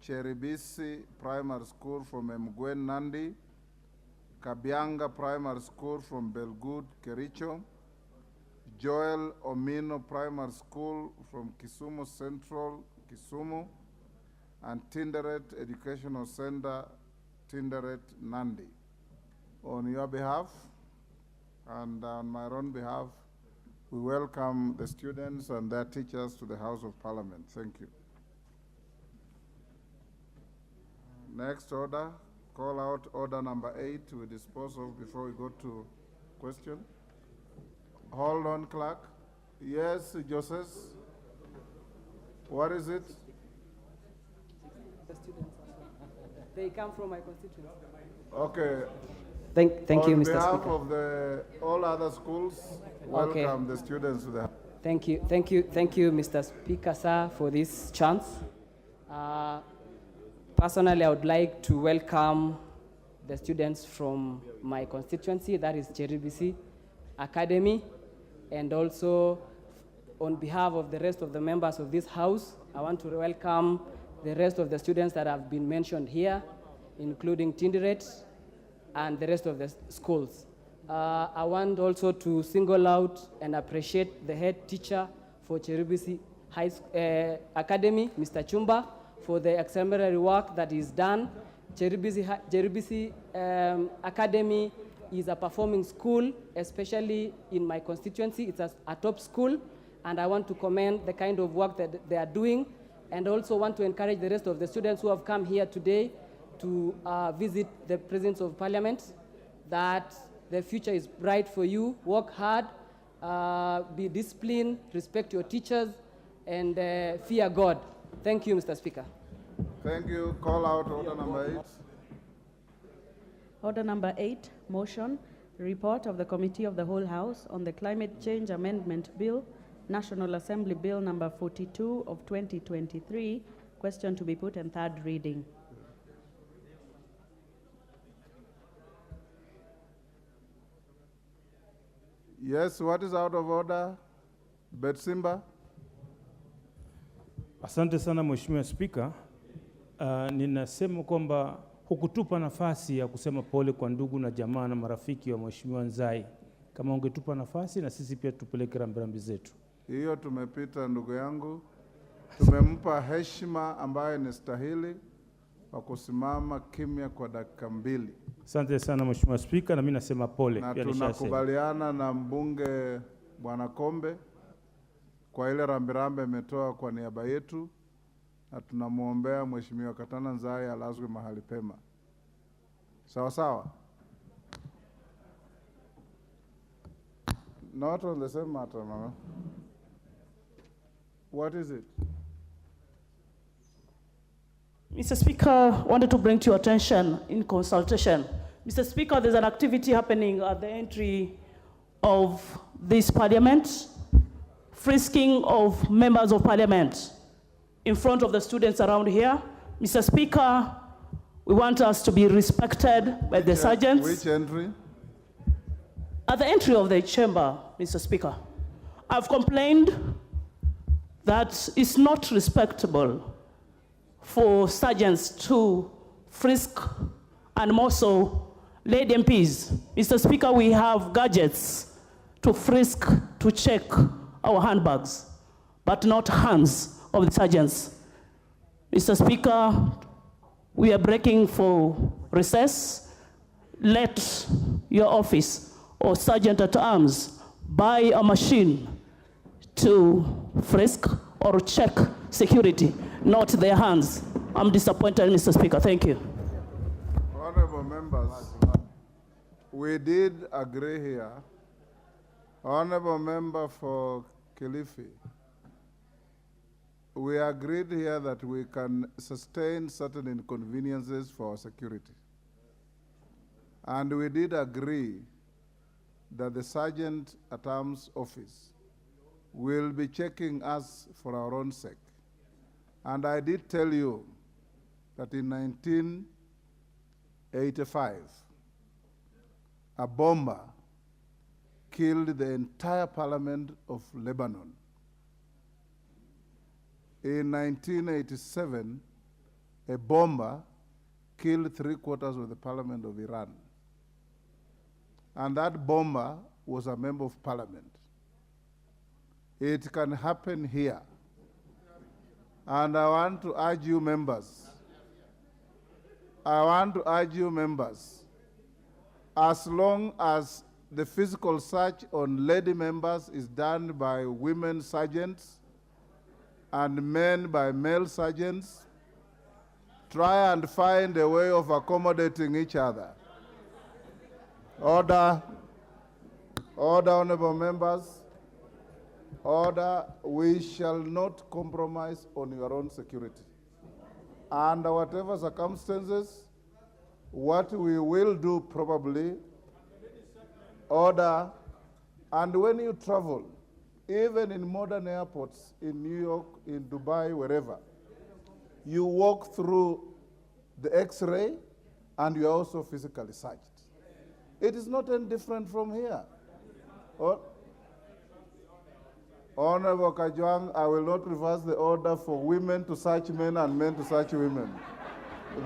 Cheribisi Primary School from Mgwen Nandi, Kabianga Primary School from Belgood, Kericho, Joel Omino Primary School from Kisumu Central, Kisumu, and Tinderet Educational Center, Tinderet Nandi. On your behalf and on my own behalf, we welcome the students and their teachers to the House of Parliament. Thank you. Next order, call out order number 8 we dispose of before we go to question. Hold on, clerk. Yes, Joseph. What is it? The students. They come from my constituency. Okay. Thank you, Mr. Speaker. On behalf of all other schools, welcome the students to the. Thank you, Mr. Speaker, sir, for this chance. Personally, I would like to welcome the students from my constituency, that is Cheribisi Academy, and also on behalf of the rest of the members of this House, I want to welcome the rest of the students that have been mentioned here, including Tinderet and the rest of the schools. I want also to single out and appreciate the head teacher for Cheribisi Academy, Mr. Chumba, for the exemplary work that is done. Cheribisi Academy is a performing school, especially in my constituency. It's a top school, and I want to commend the kind of work that they are doing, and also want to encourage the rest of the students who have come here today to visit the presence of Parliament, that the future is bright for you. Work hard, be disciplined, respect your teachers, and fear God. Thank you, Mr. Speaker. Thank you. Call out order number 8. Order number 8, motion, report of the Committee of the Whole House on the Climate Change Amendment Bill, National Assembly Bill number 42 of 2023, question to be put in third reading. Yes, what is out of order? Betsimba? Asante sana Mheshimiwa Spika. Ninasema kwamba hukutupa nafasi ya kusema pole kwa ndugu na jamaa na marafiki wa Mheshimiwa Nzai. Kama ungetupa nafasi na sisi pia tupeleke rambirambi zetu. Hiyo tumepita ndugu yangu. Tumempa heshima ambaye ni stahili wa kusimama kimya kwa dakika 2. Asante sana Mheshimiwa Spika, na mimi nasema pole. Na tunakubaliana na mbunge Bwana Kombe kwa ile rambirambi ametoa kwa niaba yetu, na tunamuombea Mheshimiwa Katana Nzai alazwe mahali pema. Sawa sawa? Not on the same matter, mama. What is it? Mr. Speaker, wanted to bring to your attention in consultation. Mr. Speaker, there's an activity happening at the entry of this parliament, frisking of members of parliament in front of the students around here. Mr. Speaker, we want us to be respected by the sergeants. Which entry? At the entry of the chamber, Mr. Speaker, I've complained that it's not respectable for sergeants to frisk and more so lady MPs. Mr. Speaker, we have gadgets to frisk, to check our handbags, but not hands of the sergeants. Mr. Speaker, we are breaking for recess. Let your office or sergeant at arms buy a machine to frisk or check security, not their hands. I'm disappointed, Mr. Speaker. Thank you. Honorable members, we did agree here. Honorable member for Kilifi, we agreed here that we can sustain certain inconveniences for our security. And we did agree that the Sergeant at Arms office will be checking us for our own sake. And I did tell you that in 1985, a bomber killed the entire parliament of Lebanon. In 1987, a bomber killed 3/4 of the parliament of Iran. And that bomber was a member of parliament. It can happen here. And I want to urge you members, as long as the physical search on lady members is done by women sergeants and men by male sergeants, try and find a way of accommodating each other. Order, honorable members, order. We shall not compromise on your own security. Under whatever circumstances, what we will do probably, order, and when you travel, even in modern airports, in New York, in Dubai, wherever, you walk through the X-ray and you are also physically searched. It is not any different from here. Honorable Kajwang, I will not reverse the order for women to search men and men to search women.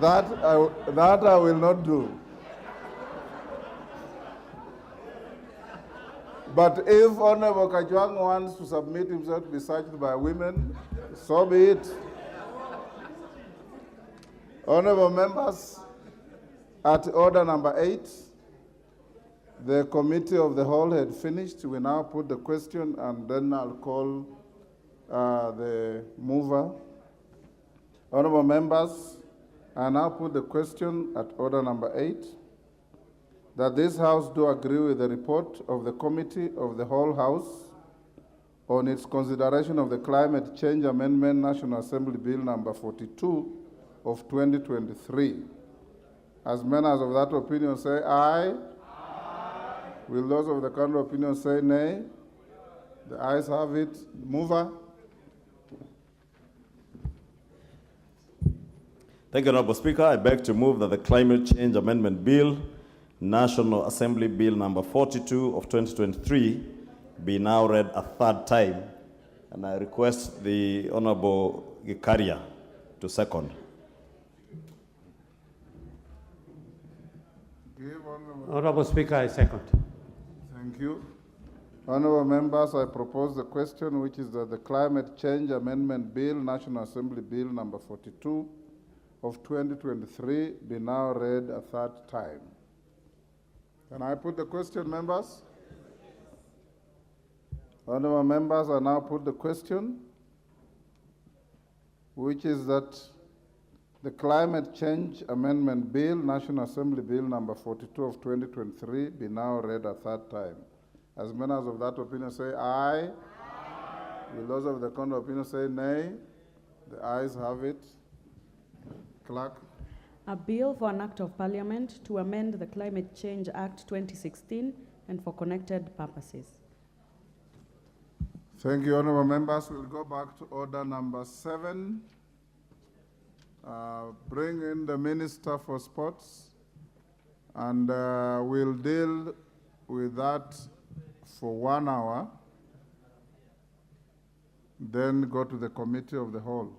That I will not do. But if Honorable Kajwang wants to submit himself to be searched by women, so be it. Honorable members, at order number 8, the committee of the whole had finished. We now put the question and then I'll call the mover. Honorable members, I now put the question at order number 8, that this House do agree with the report of the Committee of the whole House on its consideration of the Climate Change Amendment National Assembly Bill number 42 of 2023. As members of that opinion say aye. Will those of the contrary opinion say nay? The ayes have it. Mover. Thank you, Honorable Speaker. I beg to move that the Climate Change Amendment Bill, National Assembly Bill number 42 of 2023, be now read a third time. And I request the Honorable Gikaria to second. Honorable Speaker, I second. Thank you. Honorable members, I propose the question, which is that the Climate Change Amendment Bill, National Assembly Bill number 42 of 2023, be now read a third time. Can I put the question, members? Honorable members, I now put the question, which is that the Climate Change Amendment Bill, National Assembly Bill number 42 of 2023, be now read a third time. As members of that opinion say aye. Will those of the contrary opinion say nay? The ayes have it. Clerk. A bill for an act of parliament to amend the Climate Change Act 2016 and for connected purposes. Thank you, honorable members. We'll go back to order number 7. Bring in the Minister for Sports, and we'll deal with that for 1 hour, then go to the committee of the whole.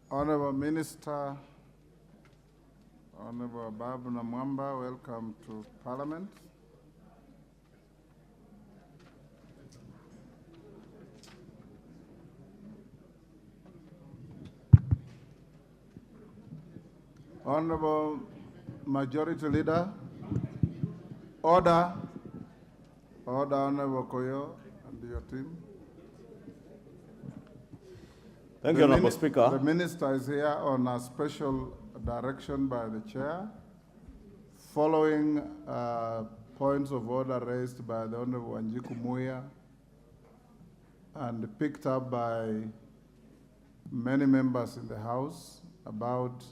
Honorable Minister, Honorable Babu Namwamba, welcome to Parliament. Honorable Majority Leader, order, Honorable Koyo and your team. Thank you, Honorable Speaker. The Minister is here on a special direction by the Chair, following points of order raised by the Honorable Wanjiku Muya and picked up by many members in the House about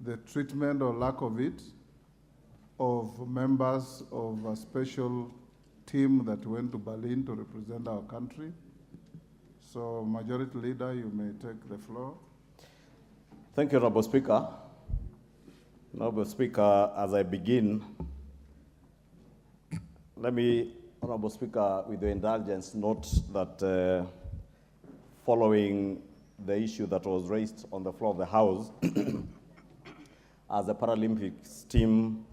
the treatment or lack of it of members of a special team that went to Berlin to represent our country. So, Majority Leader, you may take the floor. Thank you, Honorable Speaker. Honorable Speaker, as I begin, let me, Honorable Speaker, with your indulgence, note that following the issue that was raised on the floor of the House, as the Paralympics team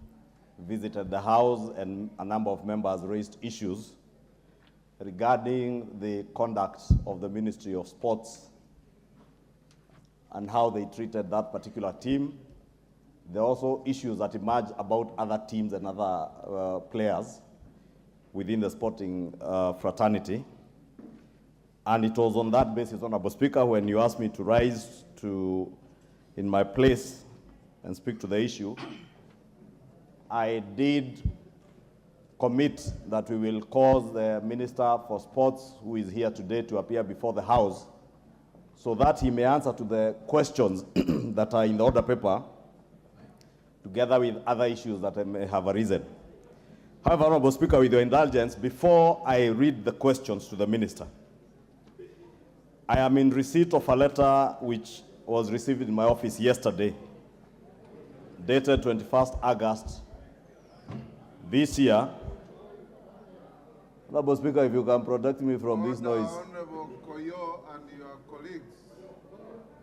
visited the House and a number of members raised issues regarding the conduct of the Ministry of Sports and how they treated that particular team. There are also issues that emerge about other teams and other players within the sporting fraternity. And it was on that basis, Honorable Speaker, when you asked me to rise in my place and speak to the issue, I did commit that we will cause the Minister for Sports, who is here today, to appear before the House so that he may answer to the questions that are in the order paper, together with other issues that may have arisen. However, Honorable Speaker, with your indulgence, before I read the questions to the Minister, I am in receipt of a letter which was received in my office yesterday, dated 21st August this year. Honorable Speaker, if you can protect me from this noise. Honorable Koyo and your colleagues.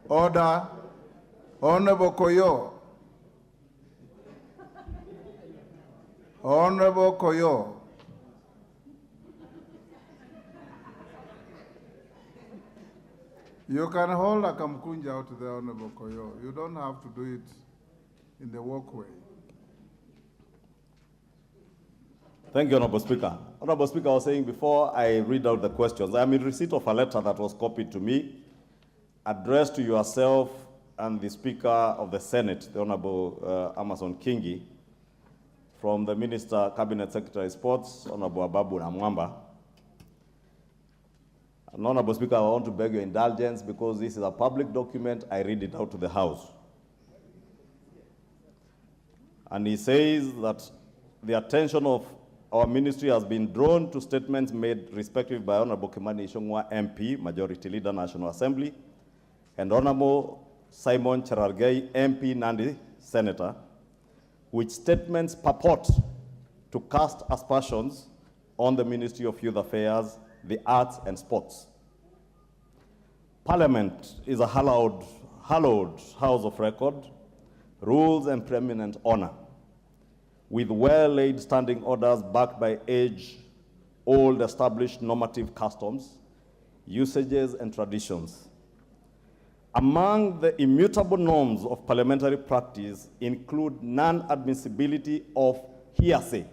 Order. Honorable Koyo. Honorable Koyo. You can hold a kamkunja out there, Honorable Koyo. You don't have to do it in the walkway. Thank you, Honorable Speaker. Honorable Speaker, I was saying before I read out the questions, I am in receipt of a letter that was copied to me, addressed to yourself and the Speaker of the Senate, the Honorable Amason Kingi, from the Minister, Cabinet Secretary of Sports, Honorable Babu Namwamba. And Honorable Speaker, I want to beg your indulgence because this is a public document. I read it out to the House. And he says that the attention of our ministry has been drawn to statements made respectively by Honorable Kimani Ichung'wah MP, Majority Leader, National Assembly, and Honorable Simon Cherargei MP, Nandi, Senator, which statements purport to cast aspersions on the Ministry of Youth Affairs, the Arts and Sports. Parliament is a hallowed hallowed house of record, rules and preeminent honor, with well-laid standing orders backed by age-old established normative customs, usages, and traditions. Among the immutable norms of parliamentary practice include non-admissibility of hearsay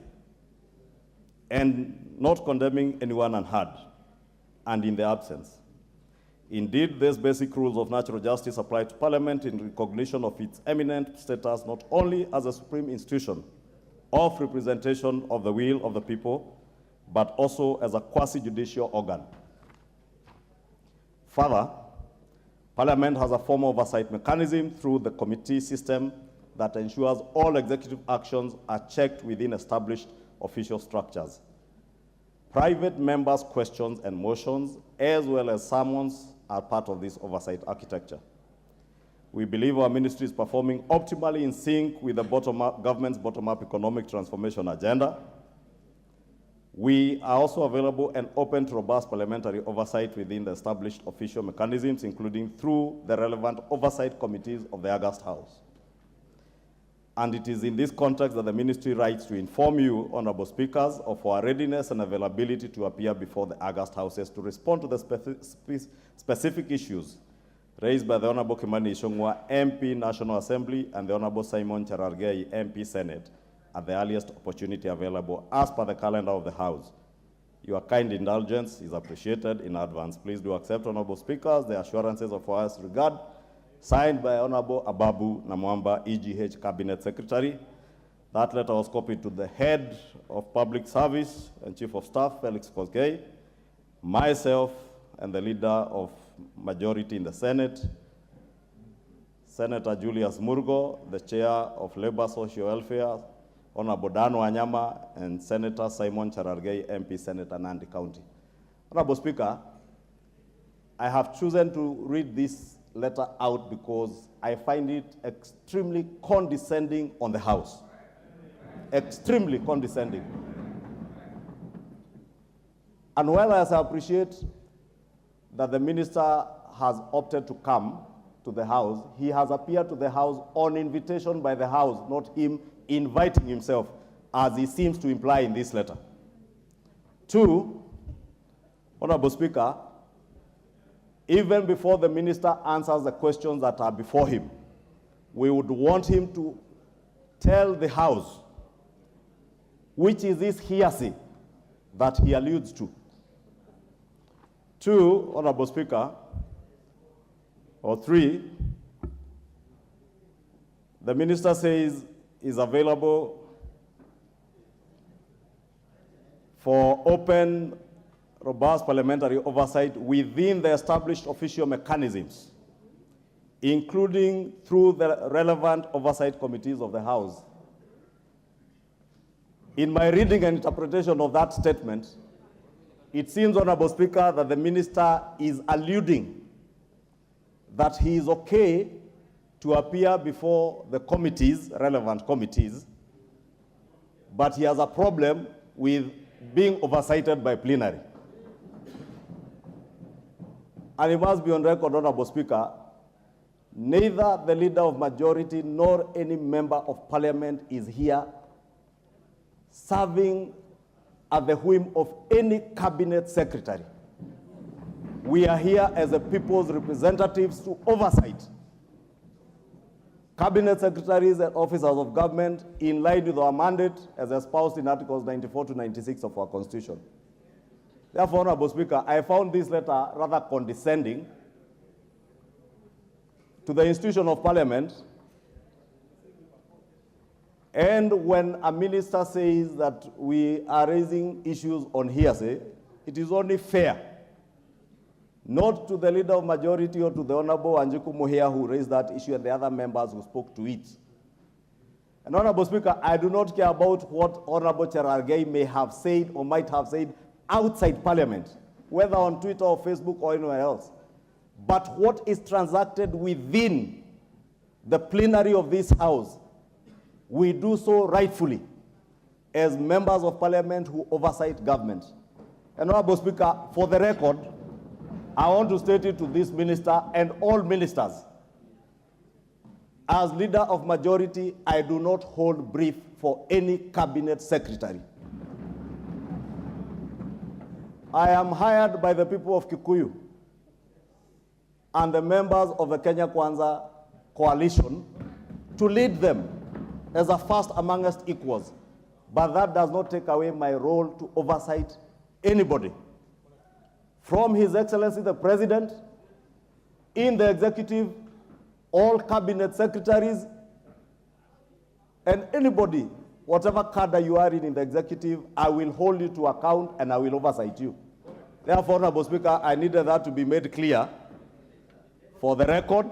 and not condemning anyone unheard and in their absence. Indeed, these basic rules of natural justice apply to Parliament in recognition of its eminent status not only as a supreme institution of representation of the will of the people, but also as a quasi-judicial organ. Further, Parliament has a formal oversight mechanism through the committee system that ensures all executive actions are checked within established official structures. Private members' questions and motions, as well as summons, are part of this oversight architecture. We believe our ministry is performing optimally in sync with the government's bottom-up economic transformation agenda. We are also available and open to robust parliamentary oversight within the established official mechanisms, including through the relevant oversight committees of the August House. And it is in this context that the ministry writes to inform you, Honorable Speakers, of our readiness and availability to appear before the August Houses to respond to the specific issues raised by the Honorable Kimani Ichung'wah, MP, National Assembly, and the Honorable Simon Cherargei, MP, Senate, at the earliest opportunity available as per the calendar of the House. Your kind indulgence is appreciated in advance. Please do accept, Honorable Speakers, the assurances of our regard, signed by Honorable Ababu Namwamba, EGH Cabinet Secretary. That letter was copied to the Head of Public Service and Chief of Staff, Felix Koskei, myself, and the Leader of Majority in the Senate, Senator Julius Murgo, the Chair of Labor Social Welfare, Honorable Dan Wanyama, and Senator Simon Cherargei, MP, Senator Nandi County. Honorable Speaker, I have chosen to read this letter out because I find it extremely condescending on the House. Extremely condescending. And while I appreciate that the minister has opted to come to the House, he has appeared to the House on invitation by the House, not him inviting himself, as he seems to imply in this letter. Two, Honorable Speaker, even before the minister answers the questions that are before him, we would want him to tell the House which is this hearsay that he alludes to. Two, Honorable Speaker, or three, the minister says is available for open, robust parliamentary oversight within the established official mechanisms, including through the relevant oversight committees of the House. In my reading and interpretation of that statement, it seems, Honorable Speaker, that the minister is alluding that he is okay to appear before the committees, relevant committees, but he has a problem with being oversighted by plenary. And it must be on record, Honorable Speaker, neither the Leader of Majority nor any member of Parliament is here serving at the whim of any cabinet secretary. We are here as the people's representatives to oversight cabinet secretaries and officers of government in line with our mandate as espoused in Articles 94 to 96 of our Constitution. Therefore, Honorable Speaker, I found this letter rather condescending to the institution of Parliament. And when a minister says that we are raising issues on hearsay, it is only fair, not to the Leader of Majority or to the Honorable Wanjiku Muhia who raised that issue and the other members who spoke to it. And Honorable Speaker, I do not care about what Honorable Cherargei may have said or might have said outside Parliament, whether on Twitter or Facebook or anywhere else. But what is transacted within the plenary of this House, we do so rightfully as members of Parliament who oversight government. And Honorable Speaker, for the record, I want to state it to this minister and all ministers As leader of majority, I do not hold brief for any cabinet secretary. I am hired by the people of Kikuyu and the members of the Kenya Kwanza coalition to lead them as a first amongst equals. But that does not take away my role to oversight anybody. From His Excellency the President, in the executive, all cabinet secretaries, and anybody, whatever cadre you are in the executive, I will hold you to account and I will oversight you. Therefore, Honorable Speaker, I needed that to be made clear for the record,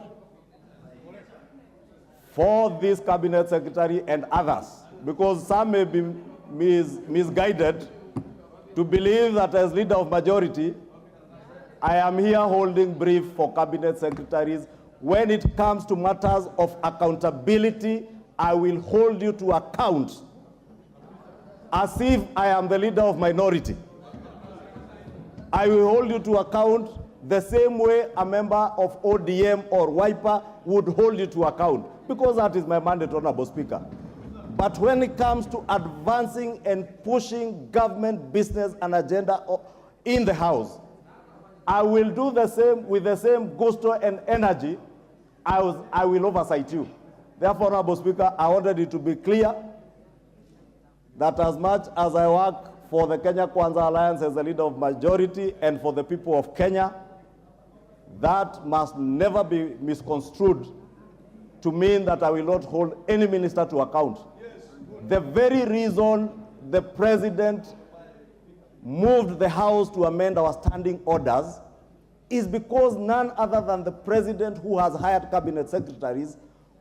for this cabinet secretary and others, because some may be misguided to believe that as leader of majority, I am here holding brief for cabinet secretaries. When it comes to matters of accountability, I will hold you to account as if I am the leader of minority. I will hold you to account the same way a member of ODM or WIPA would hold you to account, because that is my mandate, Honorable Speaker. But when it comes to advancing and pushing government business and agenda in the House, I will do the same with the same gusto and energy. I will oversight you. Therefore, Honorable Speaker, I wanted it to be clear that as much as I work for the Kenya Kwanza Alliance as the leader of majority and for the people of Kenya, that must never be misconstrued to mean that I will not hold any minister to account. The very reason the President moved the House to amend our standing orders is because none other than the President, who has hired cabinet secretaries,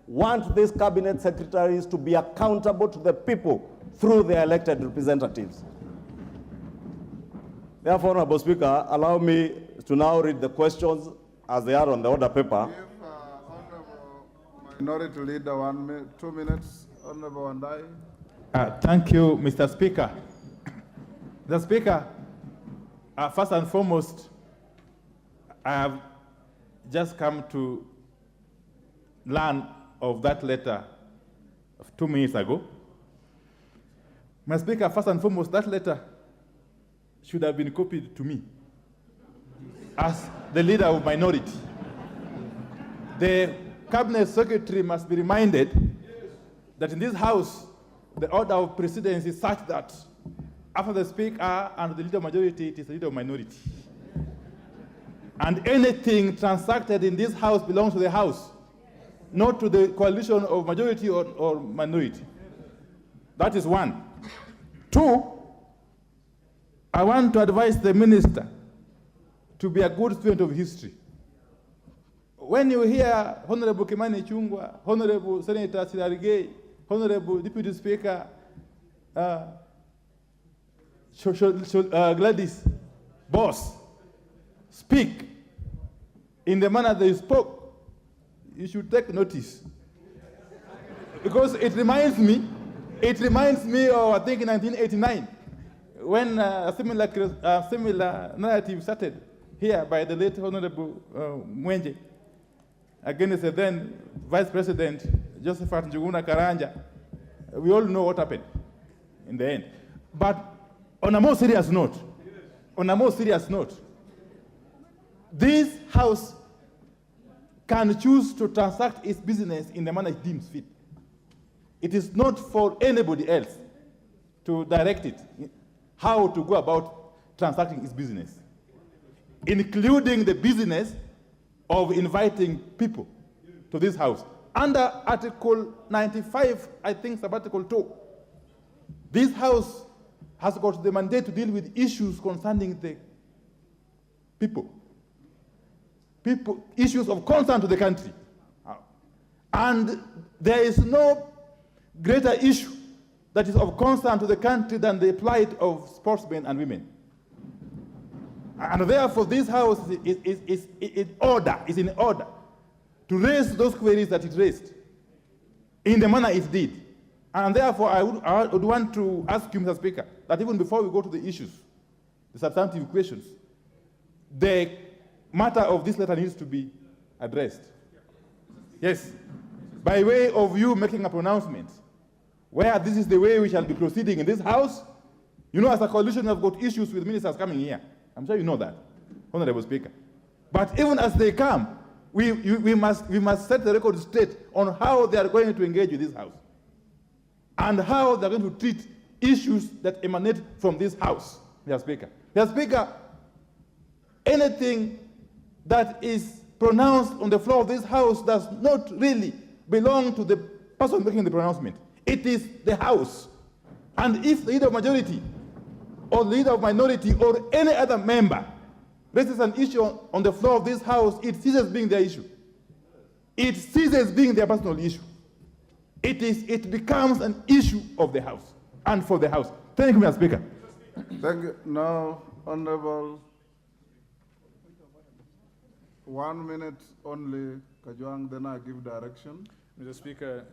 want these cabinet secretaries to be accountable to the people through their elected representatives. Therefore, Honorable Speaker, allow me to now read the questions as they are on the order paper. Give Honorable Minority Leader 2 minutes. Honorable Wandai. Thank you, Mr. Speaker. Mr. Speaker, first and foremost, I have just come to learn of that letter of 2 minutes ago. Mr. Speaker, first and foremost, that letter should have been copied to me as the leader of minority. The cabinet secretary must be reminded that in this House, the order of precedence is such that after the Speaker and the leader of majority, it is the leader of minority. And anything transacted in this House belongs to the House, not to the coalition of majority or minority. That is one. Two, I want to advise the minister to be a good student of history. When you hear Honorable Kimani Chungwa, Honorable Senator Silarigei, Honorable Deputy Speaker Gladys Boss speak in the manner they spoke, you should take notice. Because it reminds me of, I think, in 1989, when a similar narrative started here by the late Honorable Mwenje against the then Vice President Josephat Njuguna Karanja. We all know what happened in the end. But on a more serious note, this House can choose to transact its business in the manner it deems fit. It is not for anybody else to direct it how to go about transacting its business, including the business of inviting people to this House. Under Article 95, I think, sub-Article 2, this House has got the mandate to deal with issues concerning the people, issues of concern to the country. And there is no greater issue that is of concern to the country than the plight of sportsmen and women. And therefore, this House is in order to raise those queries that it raised in the manner it did. And therefore, I would want to ask you, Mr. Speaker, that even before we go to the issues, the substantive questions, the matter of this letter needs to be addressed. Yes. by way of you making a pronouncement, where this is the way we shall be proceeding in this house. You know, as a coalition, we have got issues with ministers coming here. I'm sure you know that, Honorable Speaker. But even as they come, we must set the record straight on how they are going to engage with this house and how they're going to treat issues that emanate from this house, Mr. Speaker. Mr. Speaker, anything that is pronounced on the floor of this house does not really belong to the person making the pronouncement. It is the house. And if the leader of majority or the leader of minority or any other member raises an issue on the floor of this house, it ceases being their issue. It ceases being their personal issue. It becomes an issue of the house and for the house. Thank you, Mr. Speaker. Thank you. Now, Honorable, 1 minute only, Kajwang, then I give direction. Mr. Speaker,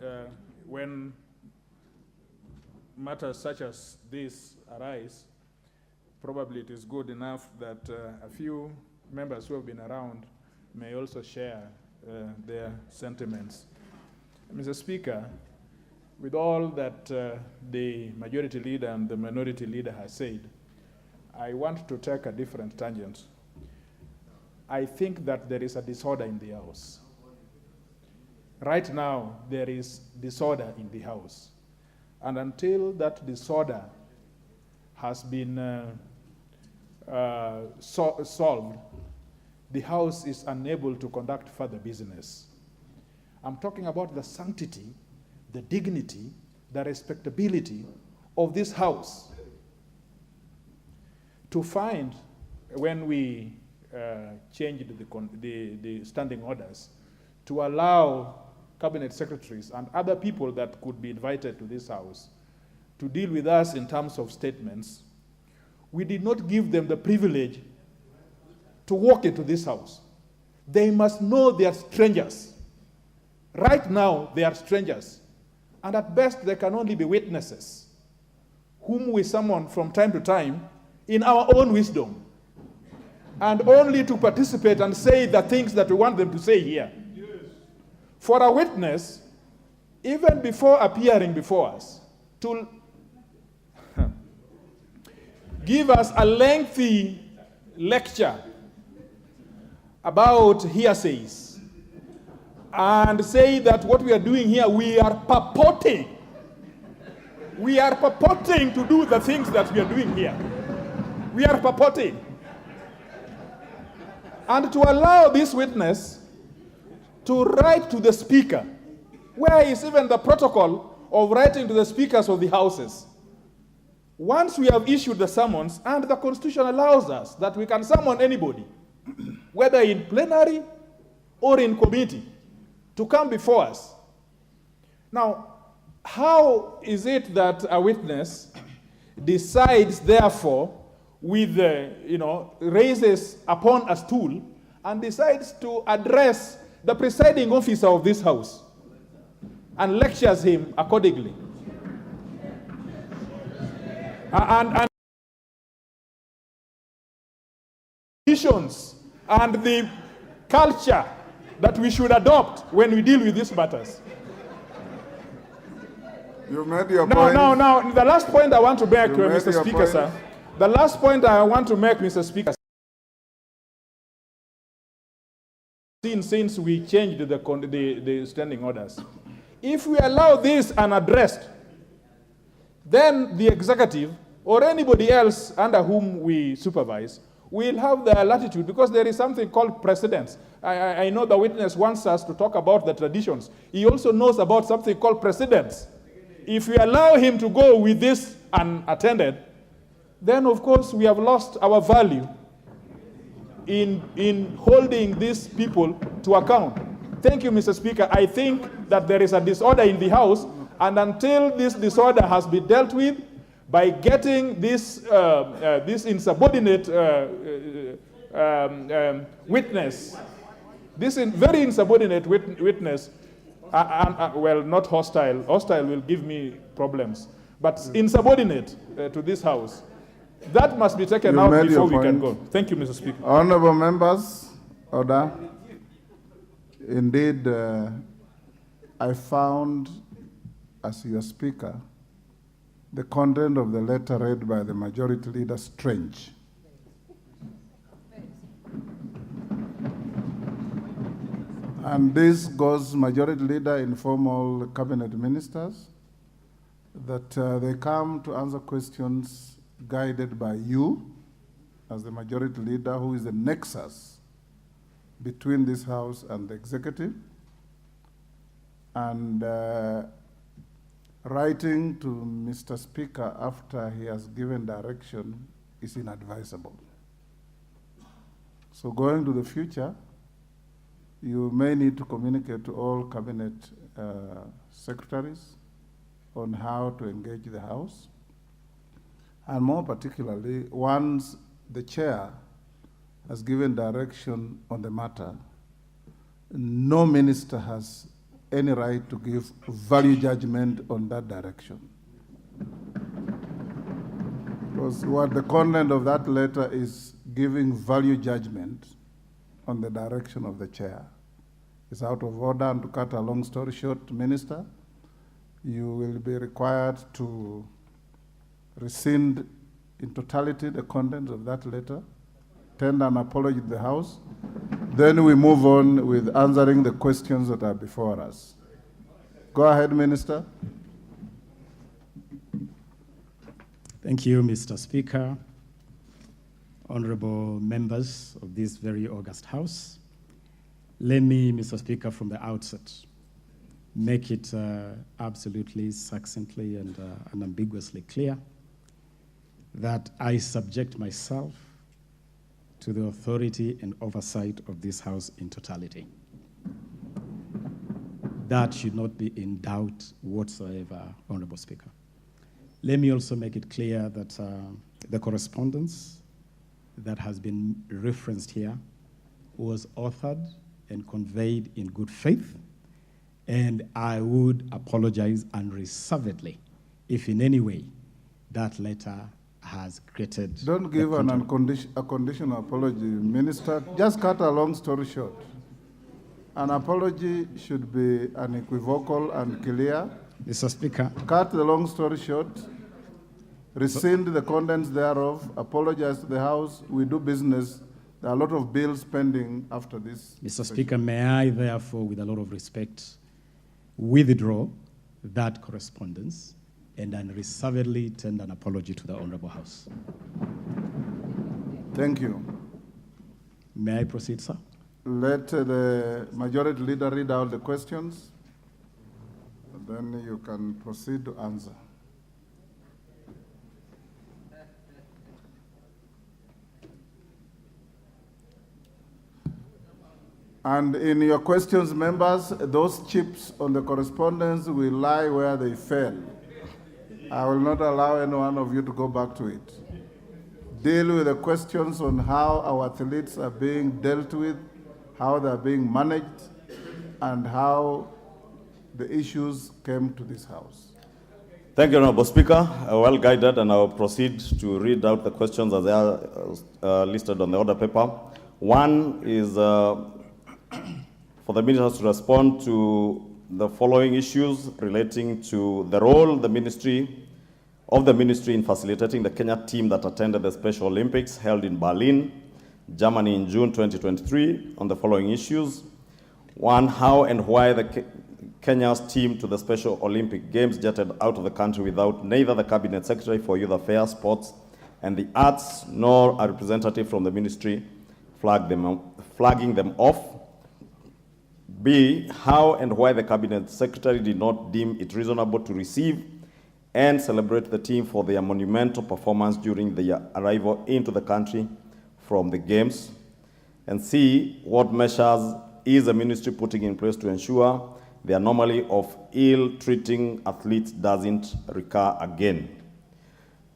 when matters such as this arise, probably it is good enough that a few members who have been around may also share their sentiments. Mr. Speaker, with all that the majority leader and the minority leader has said, I want to take a different tangent. I think that there is a disorder in the house. Right now, there is disorder in the house. And until that disorder has been solved, the house is unable to conduct further business. I'm talking about the sanctity, the dignity, the respectability of this house. To find, when we changed the standing orders, to allow cabinet secretaries and other people that could be invited to this house to deal with us in terms of statements, we did not give them the privilege to walk into this house. They must know they are strangers. Right now, they are strangers. And at best, they can only be witnesses, whom we summon from time to time in our own wisdom, and only to participate and say the things that we want them to say here. Yes. For a witness, even before appearing before us, to give us a lengthy lecture about hearsays and say that what we are doing here, we are purporting. We are purporting to do the things that we are doing here. We are purporting. And to allow this witness to write to the speaker, where is even the protocol of writing to the speakers of the houses? Once we have issued the summons, and the Constitution allows us that we can summon anybody, whether in plenary or in committee, to come before us. Now, how is it that a witness decides, therefore, with, raises upon a stool and decides to address the presiding officer of this house and lectures him accordingly? And visions and the culture that we should adopt when we deal with these matters. You made your point. Now, the last point I want to make, Mr. Speaker, sir. The last point I want to make, Mr. Speaker, since we changed the standing orders, if we allow this unaddressed, then the executive or anybody else under whom we supervise will have the latitude, because there is something called precedents. I know the witness wants us to talk about the traditions. He also knows about something called precedents. If we allow him to go with this unattended, then of course we have lost our value in holding these people to account. Thank you, Mr. Speaker. I think that there is a disorder in the House, and until this disorder has been dealt with by getting this insubordinate witness, this very insubordinate witness, well, not hostile. Hostile will give me problems, but insubordinate to this House. That must be taken out before we can go. Thank you, Mr. Speaker. Honorable members, order. Indeed, I found, as your speaker, the content of the letter read by the majority leader strange. And this goes, majority leader, inform all cabinet ministers that they come to answer questions guided by you as the majority leader, who is the nexus between this House and the executive. And writing to Mr. Speaker after he has given direction is inadvisable. So going to the future, you may need to communicate to all cabinet secretaries on how to engage the House. And more particularly, once the chair has given direction on the matter, no minister has any right to give value judgment on that direction. Because what the content of that letter is giving value judgment on the direction of the chair is out of order. And to cut a long story short, Minister, you will be required to rescind in totality the contents of that letter, tender an apology to the House, then we move on with answering the questions that are before us. Go ahead, Minister. Thank you, Mr. Speaker, honorable members of this very august House. Let me, Mr. Speaker, from the outset, make it absolutely succinctly and unambiguously clear that I subject myself to the authority and oversight of this House in totality. That should not be in doubt whatsoever, Honorable Speaker. Let me also make it clear that the correspondence that has been referenced here was authored and conveyed in good faith, and I would apologize unreservedly if in any way that letter has created... Don't give a conditional apology, Minister. Just cut a long story short. An apology should be unequivocal and clear. Mr. Speaker. Cut the long story short. Rescind the contents thereof. Apologize to the House. We do business. There are a lot of bills pending after this. Mr. Speaker, may I therefore, with a lot of respect, withdraw that correspondence and unreservedly tender an apology to the Honorable House. Thank you. May I proceed, sir? Let the majority leader read out the questions, and then you can proceed to answer. And in your questions, members, those chips on the correspondence will lie where they fell. I will not allow any one of you to go back to it. Deal with the questions on how our athletes are being dealt with, how they're being managed, and how the issues came to this House. Thank you, Honorable Speaker. Well guided, and I will proceed to read out the questions as they are listed on the order paper. One is for the ministers to respond to the following issues relating to the role of the ministry in facilitating the Kenya team that attended the Special Olympics held in Berlin, Germany in June 2023 on the following issues. One, how and why the Kenya's team to the Special Olympic Games jetted out of the country without neither the Cabinet Secretary for Youth Affairs, Sports and the Arts, nor a representative from the ministry flagging them off. B, how and why the Cabinet Secretary did not deem it reasonable to receive and celebrate the team for their monumental performance during their arrival into the country from the Games. And C, what measures is the ministry putting in place to ensure the anomaly of ill-treating athletes doesn't recur again?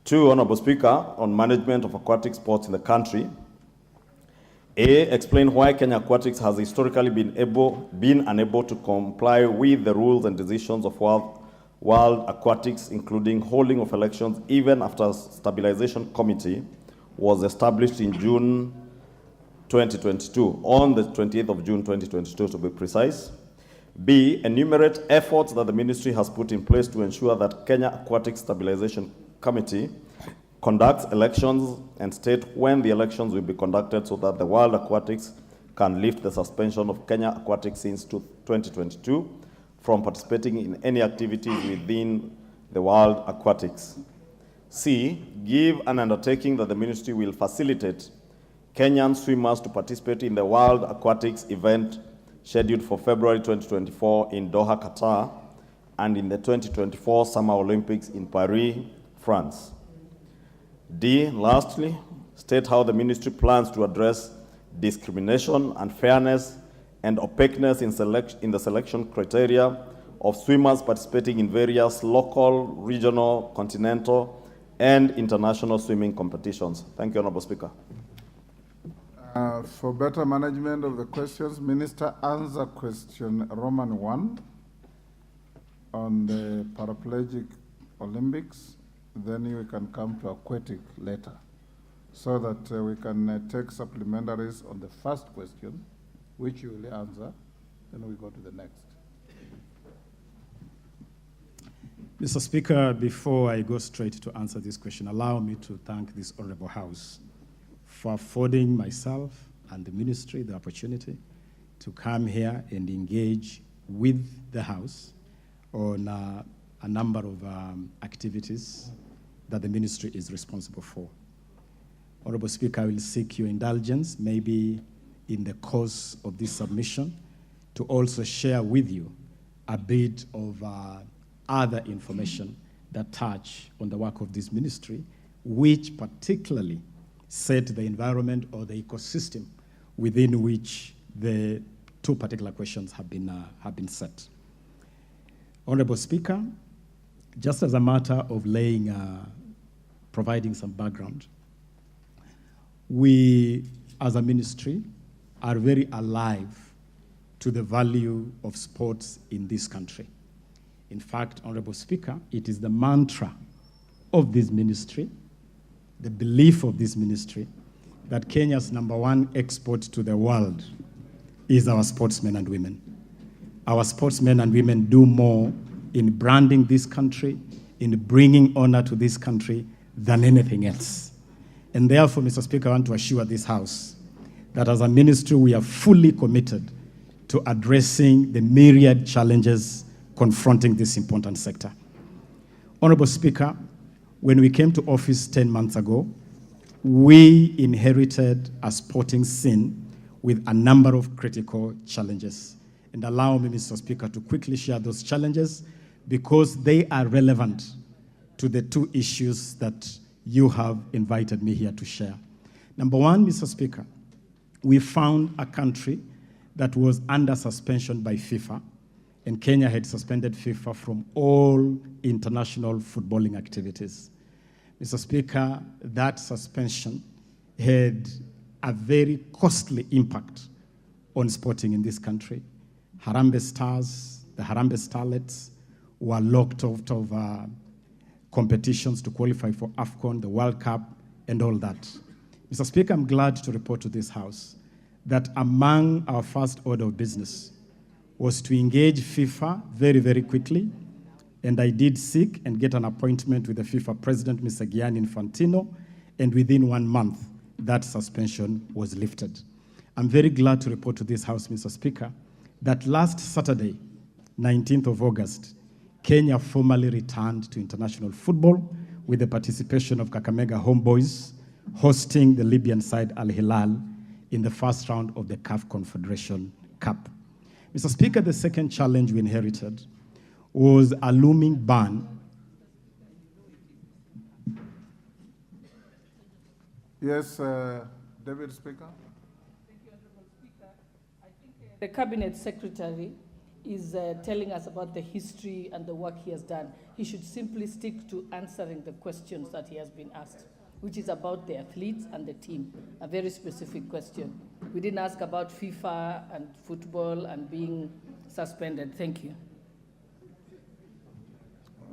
2, Honorable Speaker, on management of aquatic sports in the country. A, explain why Kenya Aquatics has historically been unable to comply with the rules and decisions of World Aquatics, including holding of elections even after a stabilization committee was established in June 2022, on the 28th of June 2022 to be precise. B, enumerate efforts that the ministry has put in place to ensure that Kenya Aquatic Stabilization Committee conducts elections and state when the elections will be conducted so that the World Aquatics can lift the suspension of Kenya Aquatics since 2022 from participating in any activities within the World Aquatics. C, give an undertaking that the ministry will facilitate Kenyan swimmers to participate in the World Aquatics event scheduled for February 2024 in Doha, Qatar, and in the 2024 Summer Olympics in Paris, France. D, lastly, state how the ministry plans to address discrimination, unfairness, and opaqueness in the selection criteria of swimmers participating in various local, regional, continental, and international swimming competitions. Thank you, Honorable Speaker. For better management of the questions, Minister, answer question Roman 1 on the paraplegic Olympics. Then you can come to aquatic later, so that we can take supplementaries on the first question, which you will answer, then we go to the next. Mr. Speaker, before I go straight to answer this question, allow me to thank this Honorable House for affording myself and the ministry the opportunity to come here and engage with the House on a number of activities that the ministry is responsible for. Honorable Speaker, I will seek your indulgence, maybe in the course of this submission, to also share with you a bit of other information that touch on the work of this ministry, which particularly set the environment or the ecosystem within which the two particular questions have been set. Honorable Speaker, just as a matter of providing some background, we, as a ministry, are very alive to the value of sports in this country. In fact, Honorable Speaker, it is the mantra of this ministry, the belief of this ministry, that Kenya's #1 export to the world is our sportsmen and women. Our sportsmen and women do more in branding this country, in bringing honor to this country than anything else. And therefore, Mr. Speaker, I want to assure this House that as a ministry, we are fully committed to addressing the myriad challenges confronting this important sector. Honorable Speaker, when we came to office 10 months ago, we inherited a sporting scene with a number of critical challenges. And allow me, Mr. Speaker, to quickly share those challenges because they are relevant to the two issues that you have invited me here to share. Number one, Mr. Speaker, we found a country that was under suspension by FIFA, and Kenya had suspended FIFA from all international footballing activities. Mr. Speaker, that suspension had a very costly impact on sporting in this country. Harambee Stars, the Harambee Starlets, were locked out of competitions to qualify for AFCON, the World Cup, and all that. Mr. Speaker, I'm glad to report to this House that among our first order of business was to engage FIFA very, very quickly, and I did seek and get an appointment with the FIFA president, Mr. Gianni Infantino, and within 1 month, that suspension was lifted. I'm very glad to report to this House, Mr. Speaker, that last Saturday, 19th of August, Kenya formally returned to international football with the participation of Kakamega Homeboys hosting the Libyan side Al Hilal in the first round of the CAF Confederation Cup. Mr. Speaker, the second challenge we inherited was a looming ban. Yes, David Speaker. Thank you, Honorable Speaker. I think the Cabinet Secretary is telling us about the history and the work he has done. He should simply stick to answering the questions that he has been asked, which is about the athletes and the team, a very specific question. We didn't ask about FIFA and football and being suspended. Thank you.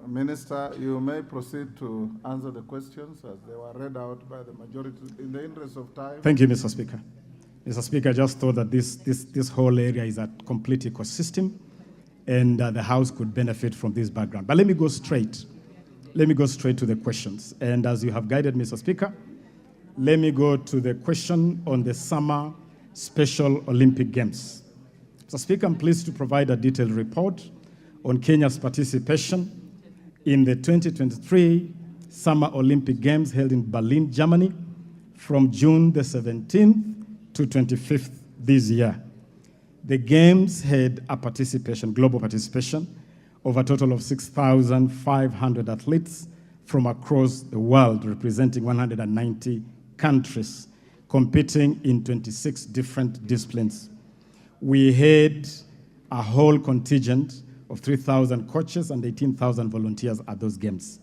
Minister, you may proceed to answer the questions as they were read out by the majority in the interest of time. Thank you, Mr. Speaker. Mr. Speaker, I just thought that this whole area is a complete ecosystem and the House could benefit from this background. But let me go straight. Let me go straight to the questions. And as you have guided, Mr. Speaker, let me go to the question on the Summer Special Olympic Games. Mr. Speaker, I'm pleased to provide a detailed report on Kenya's participation in the 2023 Summer Olympic Games held in Berlin, Germany, from June the 17th to 25th this year. The Games had a participation, global participation, of a total of 6,500 athletes from across the world, representing 190 countries, competing in 26 different disciplines. We had a whole contingent of 3,000 coaches and 18,000 volunteers at those games.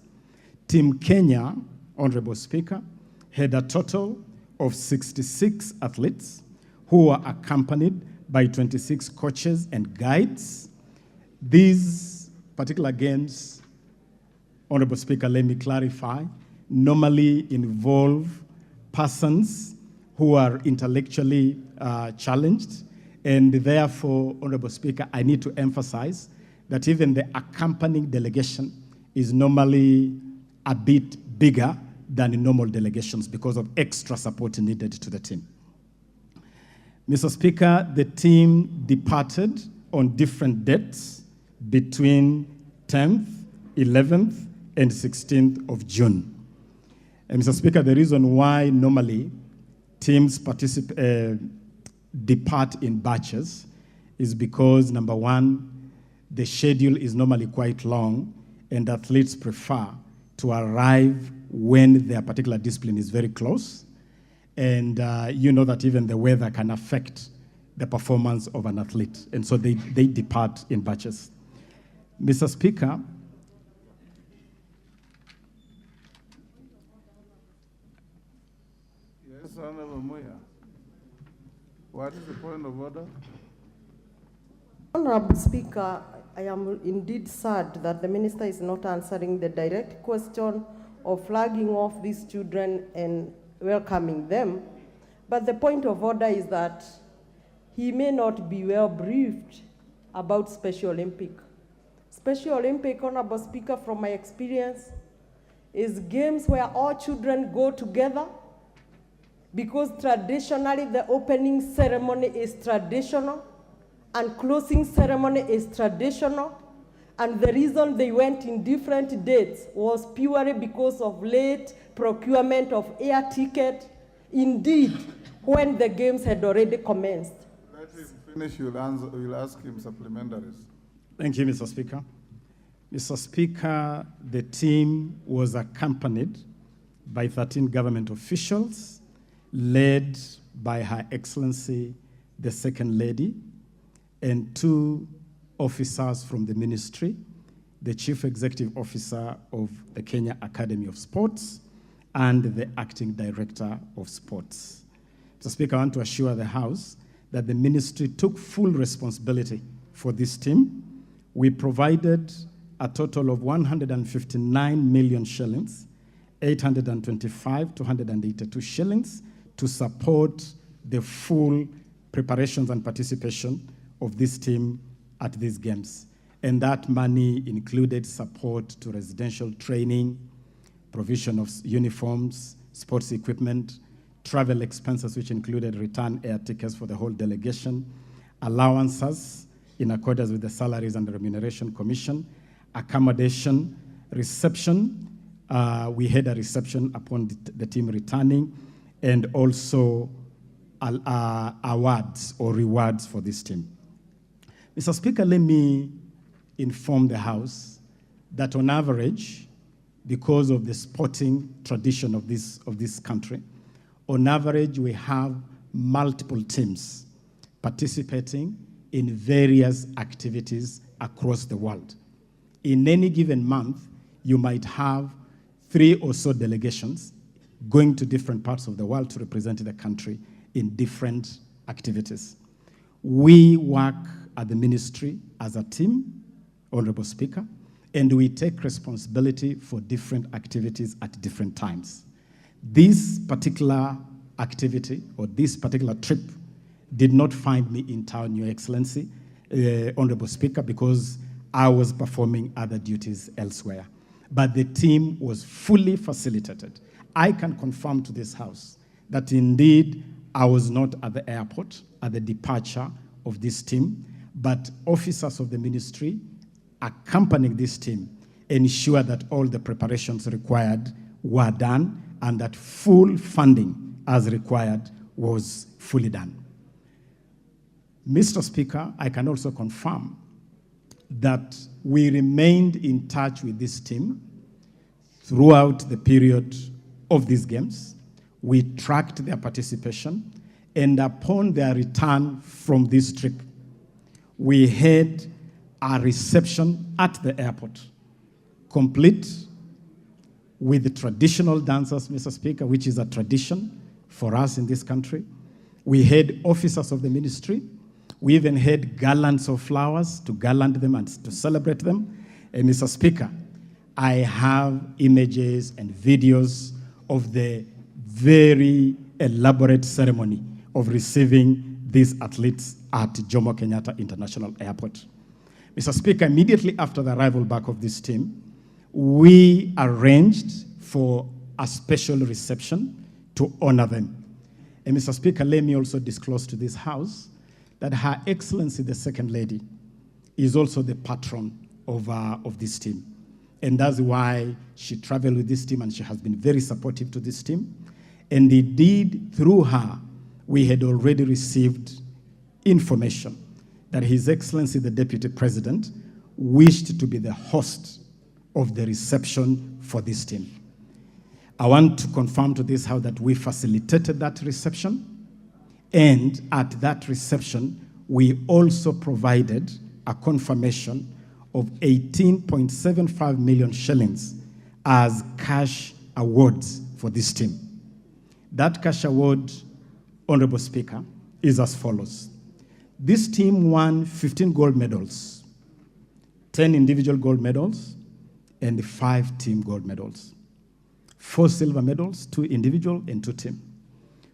Team Kenya, Honorable Speaker, had a total of 66 athletes who were accompanied by 26 coaches and guides. These particular games, Honorable Speaker, let me clarify, normally involve persons who are intellectually challenged, and therefore, Honorable Speaker, I need to emphasize that even the accompanying delegation is normally a bit bigger than in normal delegations because of extra support needed to the team. Mr. Speaker, the team departed on different dates between 10th, 11th, and 16th of June. And Mr. Speaker, the reason why normally teams depart in batches is because, number one, the schedule is normally quite long, and athletes prefer to arrive when their particular discipline is very close. And you know that even the weather can affect the performance of an athlete. And so they depart in batches. Mr. Speaker, Yes, Honorable Muya. What is the point of order? Honorable Speaker, I am indeed sad that the Minister is not answering the direct question of flagging off these children and welcoming them. But the point of order is that he may not be well briefed about Special Olympic. Special Olympic, Honorable Speaker, from my experience, is games where all children go together, because traditionally the opening ceremony is traditional and closing ceremony is traditional. And the reason they went in different dates was purely because of late procurement of air ticket. Indeed, when the games had already commenced. Let him finish, you'll ask him supplementaries. Thank you, Mr. Speaker. Mr. Speaker, the team was accompanied by 13 government officials, led by Her Excellency, the Second Lady, and 2 officers from the ministry, the Chief Executive Officer of the Kenya Academy of Sports, and the Acting Director of Sports. Mr. Speaker, I want to assure the House that the ministry took full responsibility for this team. We provided a total of 159 million shillings, 825,282 shillings to support the full preparations and participation of this team at these games. And that money included support to residential training, provision of uniforms, sports equipment, travel expenses, which included return air tickets for the whole delegation, allowances in accordance with the Salaries and Remuneration Commission, accommodation, reception. We had a reception upon the team returning, and also awards or rewards for this team. Mr. Speaker, let me inform the House that on average, because of the sporting tradition of this country, on average, we have multiple teams participating in various activities across the world. In any given month, you might have 3 or so delegations going to different parts of the world to represent the country in different activities. We work at the ministry as a team, Honorable Speaker, and we take responsibility for different activities at different times. This particular activity or this particular trip did not find me in town, Your Excellency, Honorable Speaker, because I was performing other duties elsewhere. But the team was fully facilitated. I can confirm to this House that indeed I was not at the airport at the departure of this team, but officers of the ministry accompanying this team ensure that all the preparations required were done and that full funding as required was fully done. Mr. Speaker, I can also confirm that we remained in touch with this team throughout the period of these games. We tracked their participation, and upon their return from this trip, we had a reception at the airport, complete with the traditional dancers, Mr. Speaker, which is a tradition for us in this country. We had officers of the ministry. We even had garlands of flowers to garland them and to celebrate them. And Mr. Speaker, I have images and videos of the very elaborate ceremony of receiving these athletes at Jomo Kenyatta International Airport. Mr. Speaker, immediately after the arrival back of this team, we arranged for a special reception to honor them. And Mr. Speaker, let me also disclose to this House that Her Excellency, the Second Lady, is also the patron of this team. And that's why she traveled with this team and she has been very supportive to this team. And indeed, through her, we had already received information that His Excellency, the Deputy President, wished to be the host of the reception for this team. I want to confirm to this House that we facilitated that reception, and at that reception, we also provided a confirmation of 18.75 million shillings as cash awards for this team. That cash award, Honorable Speaker, is as follows. This team won 15 gold medals, 10 individual gold medals, and 5 team gold medals. 4 silver medals, 2 individual and 2 team.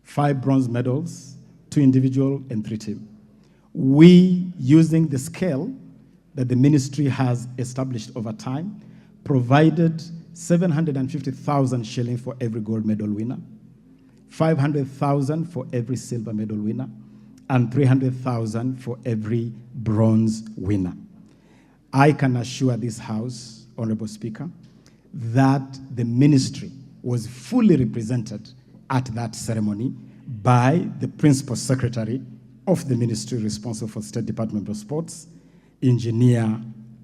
5 bronze medals, 2 individual and 3 team. We, using the scale that the ministry has established over time, provided 750,000 shillings for every gold medal winner, 500,000 for every silver medal winner, and 300,000 for every bronze winner. I can assure this House, Honorable Speaker, that the ministry was fully represented at that ceremony by the Principal Secretary of the ministry responsible for State Department of Sports, Engineer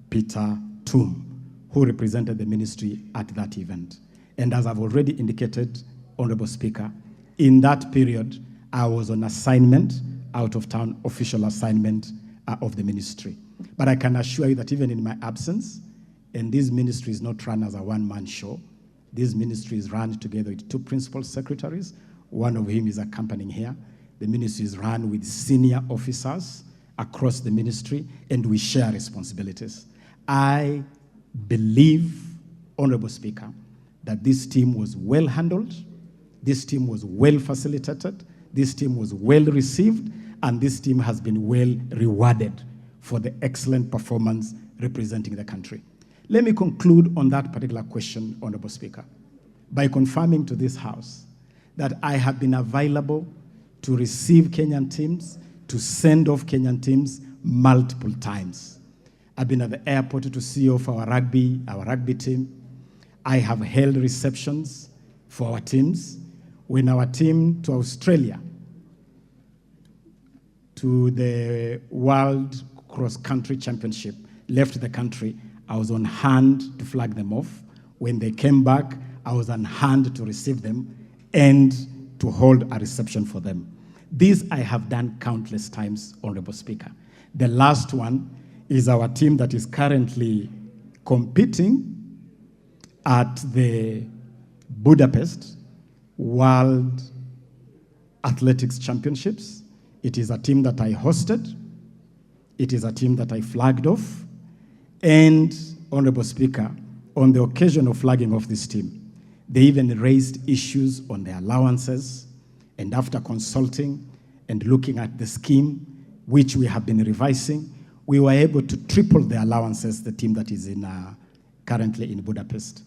Peter Toom, who represented the ministry at that event. And as I've already indicated, Honorable Speaker, in that period, I was on assignment, out of town official assignment of the ministry. But I can assure you that even in my absence, and this ministry is not run as a one-man show, this ministry is run together with 2 principal secretaries. One of him is accompanying here. The ministry is run with senior officers across the ministry, and we share responsibilities. I believe, Honorable Speaker, that this team was well handled, this team was well facilitated, this team was well received, and this team has been well rewarded for the excellent performance representing the country. Let me conclude on that particular question, Honorable Speaker, by confirming to this House that I have been available to receive Kenyan teams, to send off Kenyan teams multiple times. I've been at the airport to see off our rugby team. I have held receptions for our teams. When our team to Australia, to the World Cross Country Championship, left the country, I was on hand to flag them off. When they came back, I was on hand to receive them and to hold a reception for them. This I have done countless times, Honorable Speaker. The last one is our team that is currently competing at the Budapest World Athletics Championships. It is a team that I hosted. It is a team that I flagged off. And, Honorable Speaker, on the occasion of flagging off this team, they even raised issues on their allowances. And after consulting and looking at the scheme, which we have been revising, we were able to triple the allowances, the team that is currently in Budapest.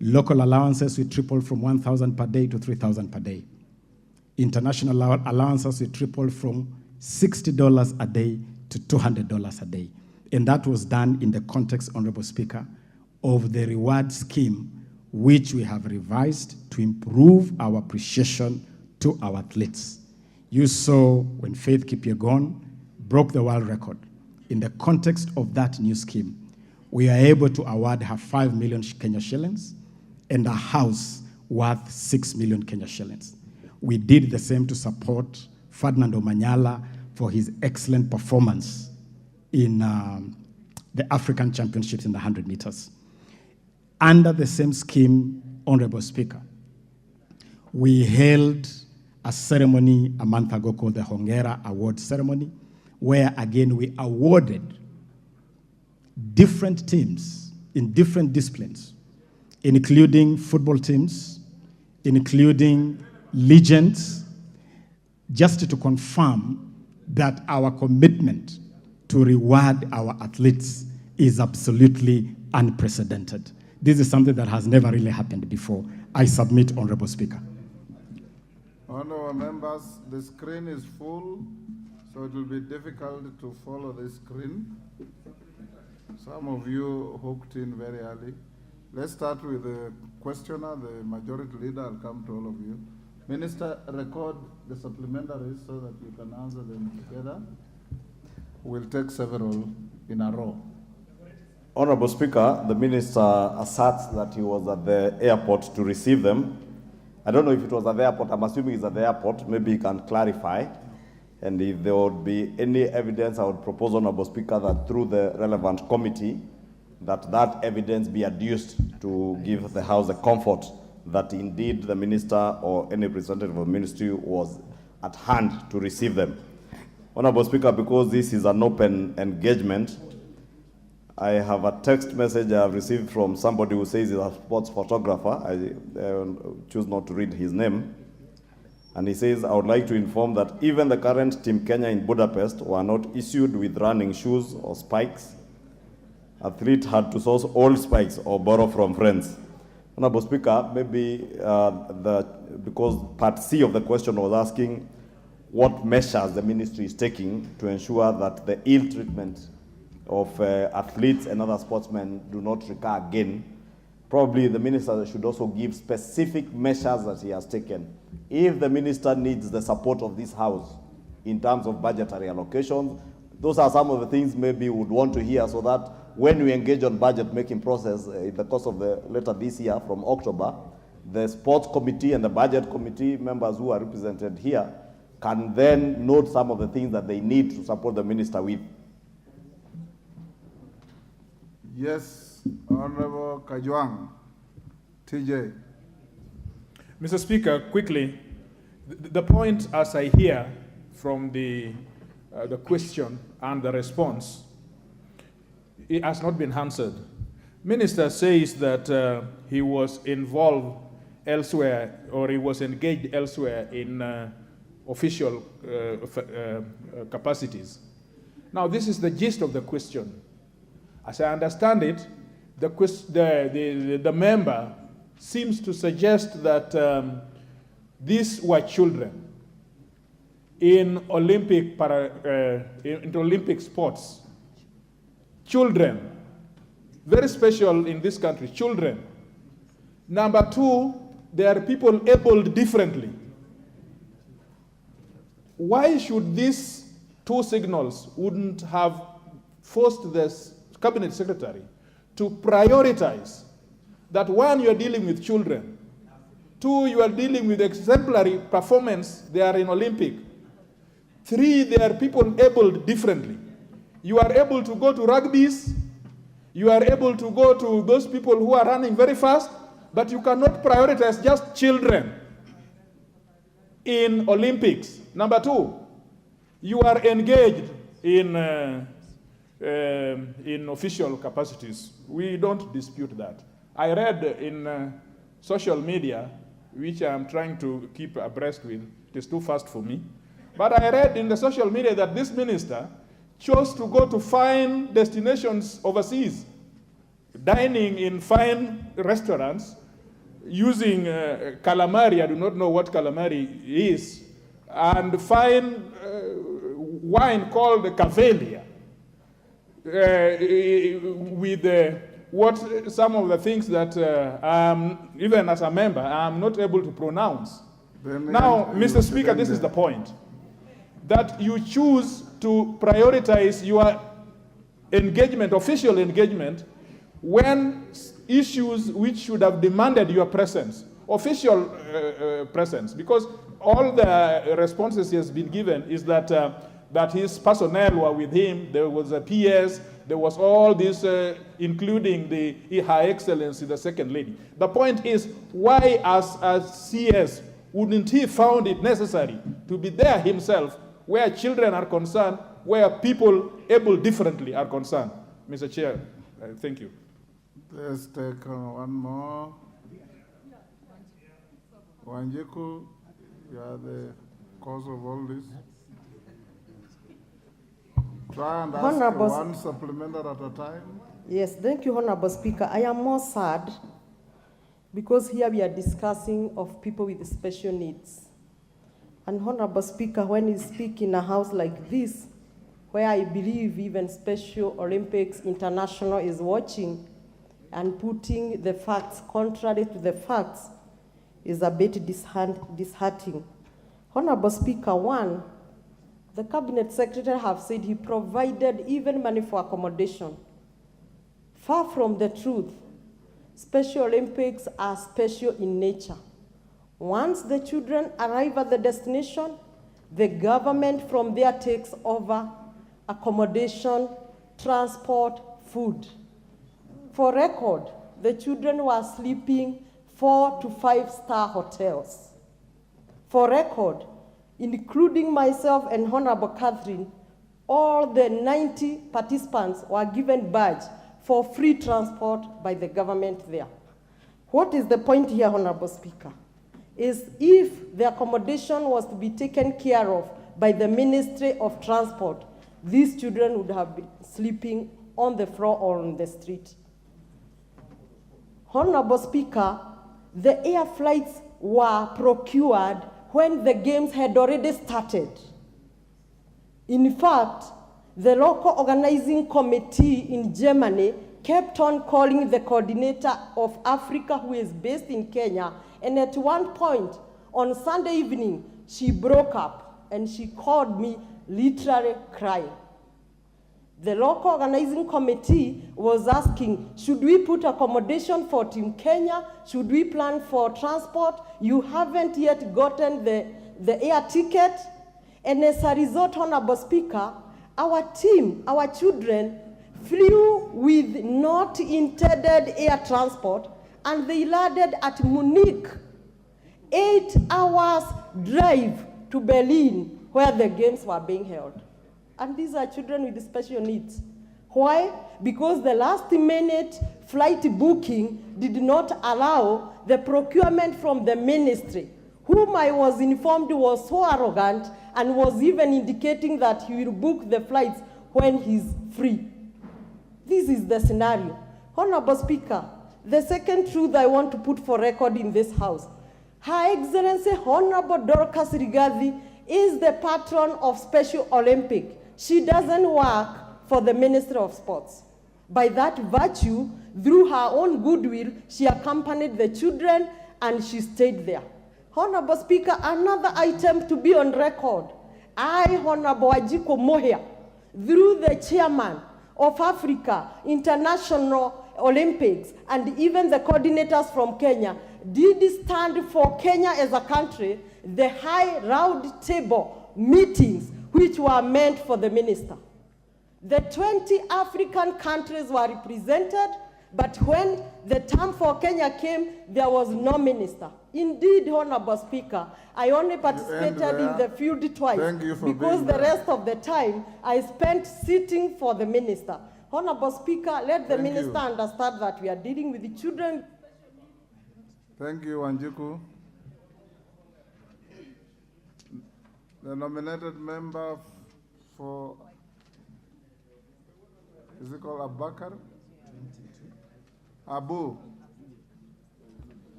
Local allowances, we tripled from 1,000 per day to 3,000 per day. International allowances, we tripled from $60 a day to $200 a day. And that was done in the context, Honorable Speaker, of the reward scheme, which we have revised to improve our appreciation to our athletes. You saw when Faith Kipyegon broke the world record. In the context of that new scheme, we are able to award her 5 million Kenya shillings and a house worth 6 million Kenya shillings. We did the same to support Ferdinand Omanyala for his excellent performance in the African Championships in the 100 meters. Under the same scheme, Honorable Speaker, we held a ceremony a month ago called the Hongera Award Ceremony, where again we awarded different teams in different disciplines, including football teams, including legends, just to confirm that our commitment to reward our athletes is absolutely unprecedented. This is something that has never really happened before. I submit, Honorable Speaker. Honorable members, the screen is full, so it will be difficult to follow the screen. Some of you hooked in very early. Let's start with the questioner, the majority leader. I'll come to all of you. Minister, record the supplementaries so that you can answer them together. We'll take several in a row. Honorable Speaker, the minister asserts that he was at the airport to receive them. I don't know if it was at the airport. I'm assuming it's at the airport. Maybe he can clarify. And if there would be any evidence, I would propose, Honorable Speaker, that through the relevant committee, that evidence be adduced to give the House the comfort that indeed the minister or any representative of the ministry was at hand to receive them. Honorable Speaker, because this is an open engagement, I have a text message I have received from somebody who says he's a sports photographer. I choose not to read his name. And he says, I would like to inform that even the current Team Kenya in Budapest were not issued with running shoes or spikes. Athlete had to source old spikes or borrow from friends. Honorable Speaker, maybe because part C of the question was asking what measures the ministry is taking to ensure that the ill treatment of athletes and other sportsmen do not recur again. Probably the minister should also give specific measures that he has taken. If the minister needs the support of this House in terms of budgetary allocations, those are some of the things maybe we would want to hear so that when we engage on budget making process in the course of the later this year from October, the sports committee and the budget committee members who are represented here can then note some of the things that they need to support the minister with. Yes, Honorable Kajwang, TJ. Mr. Speaker, quickly, the point as I hear from the question and the response, it has not been answered. Minister says that he was involved elsewhere or he was engaged elsewhere in official capacities. Now, this is the gist of the question. As I understand it, the member seems to suggest that these were children in Olympic sports. Children, very special in this country, children. Number two, they are people abled differently. Why should these two signals wouldn't have forced the cabinet secretary to prioritize that one, you are dealing with children. Two, you are dealing with exemplary performance, they are in Olympic. Three, they are people abled differently. You are able to go to rugbies, you are able to go to those people who are running very fast, but you cannot prioritize just children in Olympics. Number two, you are engaged in official capacities. We don't dispute that. I read in social media, which I'm trying to keep abreast with, it is too fast for me, but I read in the social media that this minister chose to go to fine destinations overseas, dining in fine restaurants, using calamari, I do not know what calamari is, and fine wine called Cavelia, with what some of the things that even as a member, I'm not able to pronounce. Now, Mr. Speaker, this is the point, that you choose to prioritize your engagement, official engagement, when issues which should have demanded your presence, official presence, because all the responses he has been given is that that his personnel were with him, there was a PS, there was all this, including Her Excellency, the Second Lady. The point is, why as CS wouldn't he found it necessary to be there himself where children are concerned, where people able differently are concerned? Mr. Chair, thank you. Let's take one more. Wanjiku, you are the cause of all this. Try and ask one supplementary at a time. Yes, thank you, Honorable Speaker. I am more sad because here we are discussing of people with special needs. And Honorable Speaker, when you speak in a house like this, where I believe even Special Olympics International is watching and putting the facts contrary to the facts, is a bit disheartening. Honorable Speaker, one, the Cabinet Secretary have said he provided even money for accommodation. Far from the truth. Special Olympics are special in nature. Once the children arrive at the destination, the government from there takes over accommodation, transport, food. For record, the children were sleeping 4 to 5-star hotels. For record, including myself and Honorable Catherine, all the 90 participants were given badge for free transport by the government there. What is the point here, Honorable Speaker? Is if the accommodation was to be taken care of by the Ministry of Transport, these children would have been sleeping on the floor or on the street. Honorable Speaker, the air flights were procured when the games had already started. In fact, the local organizing committee in Germany kept on calling the coordinator of Africa, who is based in Kenya, and at one point on Sunday evening, she broke up and she called me literally crying. The local organizing committee was asking, should we put accommodation for Team Kenya? Should we plan for transport? You haven't yet gotten the air ticket. And as a result, Honorable Speaker, our team, our children, flew with not intended air transport, and they landed at Munich, 8 hours drive to Berlin, where the games were being held. And these are children with special needs. Why? Because the last-minute flight booking did not allow the procurement from the ministry, whom I was informed was so arrogant and was even indicating that he will book the flights when he's free. This is the scenario. Honorable Speaker, the second truth I want to put for record in this House, Her Excellency Honorable Dorcas Rigathi is the patron of Special Olympic. She doesn't work for the Ministry of Sports. By that virtue, through her own goodwill, she accompanied the children and she stayed there. Honorable Speaker, another item to be on record. I, Honorable Ajiko Mohia, through the chairman of Africa International Olympics and even the coordinators from Kenya, did stand for Kenya as a country, the high round table meetings which were meant for the minister. The 20 African countries were represented, but when the time for Kenya came, there was no minister. Indeed, Honorable Speaker, I only participated in the field twice because the rest of the time I spent sitting for the minister. Honorable Speaker, let the minister understand that we are dealing with the children. Thank you, Wanjiku. The nominated member for called Abubakar. Abu.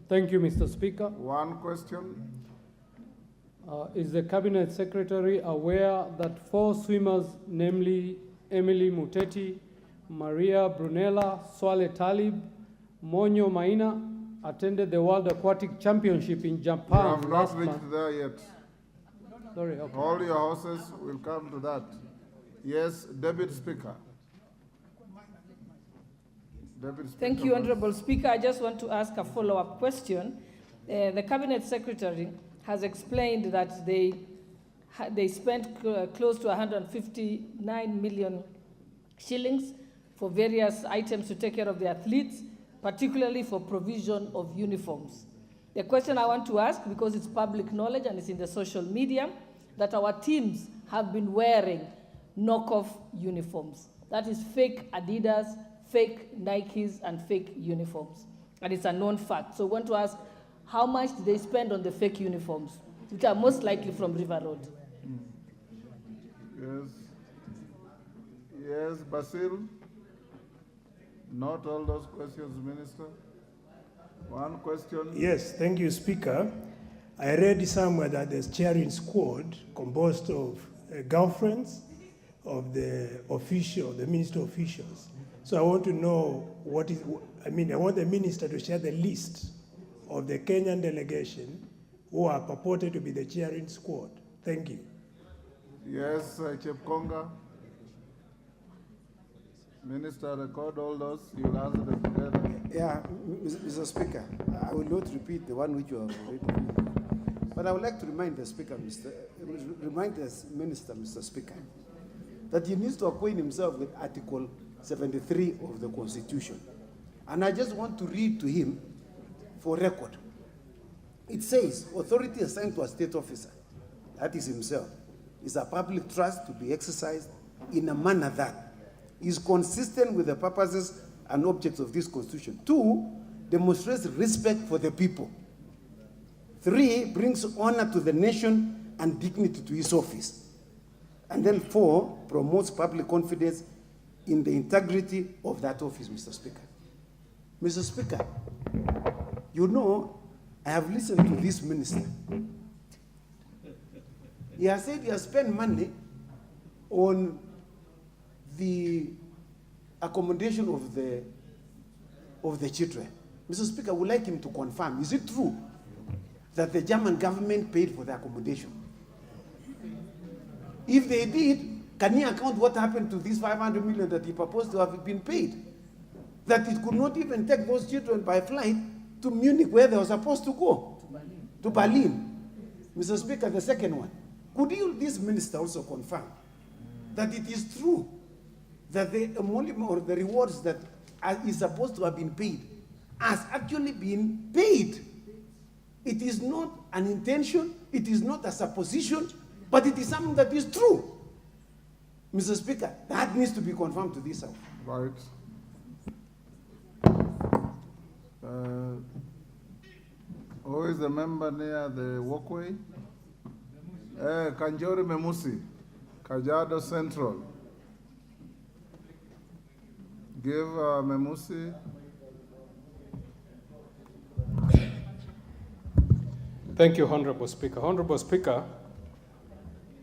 Thank you, Mr. Speaker. One question. Is the Cabinet Secretary aware that 4 swimmers, namely Emily Muteti, Maria Brunella, Swale Talib, Monyo Maina, attended the World Aquatic Championship in Japan We have last not reached month? there yet. Sorry, okay. All your horses will come to that. Yes, Deputy Speaker. Deputy Speaker. Thank you, Honorable Speaker. I just want to ask a follow-up question. The Cabinet Secretary has explained that they spent close to 159 million shillings for various items to take care of the athletes, particularly for provision of uniforms. The question I want to ask, because it's public knowledge and it's in the social media, that our teams have been wearing knockoff uniforms. That is fake Adidas, fake Nikes, and fake uniforms. And it's a known fact. So I want to ask, how much did they spend on the fake uniforms, which are most likely from River Road? Yes. Yes, Basil. Not all those questions, Minister. One question. Yes, thank you, Speaker. I read somewhere that the cheering squad composed of girlfriends of the official, the minister officials. So I want to know I want the minister to share the list of the Kenyan delegation who are purported to be the cheering squad. Thank you. Yes, Chepkonga. Minister, record all those. You'll answer them together. Yeah, Mr. Speaker, I will not repeat the one which you have already read. But I would like to remind the Speaker, remind the Minister, Mr. Speaker, that he needs to acquaint himself with Article 73 of the Constitution. And I just want to read to him for record. It says, authority assigned to a state officer, that is himself, is a public trust to be exercised in a manner that is consistent with the purposes and objects of this Constitution. 2, demonstrates respect for the people. 3, brings honor to the nation and dignity to his office. And then 4, promotes public confidence in the integrity of that office, Mr. Speaker. Mr. Speaker, you know, I have listened to this minister. He has said he has spent money on the accommodation of the children. Mr. Speaker, I would like him to confirm, is it true that the German government paid for the accommodation? If they did, can he account what happened to this 500 million that he proposed to have been paid? That it could not even take those children by flight to Munich, where they were supposed to go. To Berlin. Mr. Speaker, the second one. Could you, this minister, also confirm that it is true that the emolument or the rewards that is supposed to have been paid has actually been paid? It is not an intention, it is not a supposition, but it is something that is true. Mr. Speaker, that needs to be confirmed to this House. Right. Who is the member near the walkway? Kanjori Memusi, Kajiado Central. Give Memusi. Thank you, Honorable Speaker. Honorable Speaker,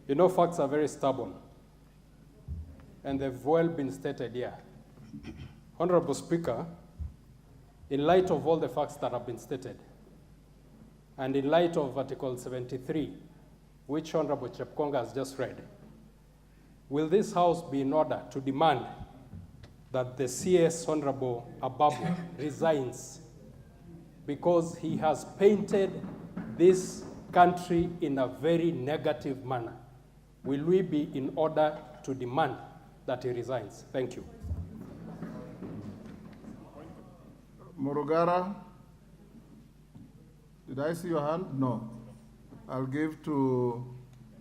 you know facts are very stubborn, and they've well been stated here. Honorable Speaker, in light of all the facts that have been stated, and in light of Article 73, which Honorable Chepkonga has just read, will this House be in order to demand that the CS Honorable Ababu resigns because he has painted this country in a very negative manner? Will we be in order to demand that he resigns? Thank you. Murugara, did I see your hand? No. I'll give to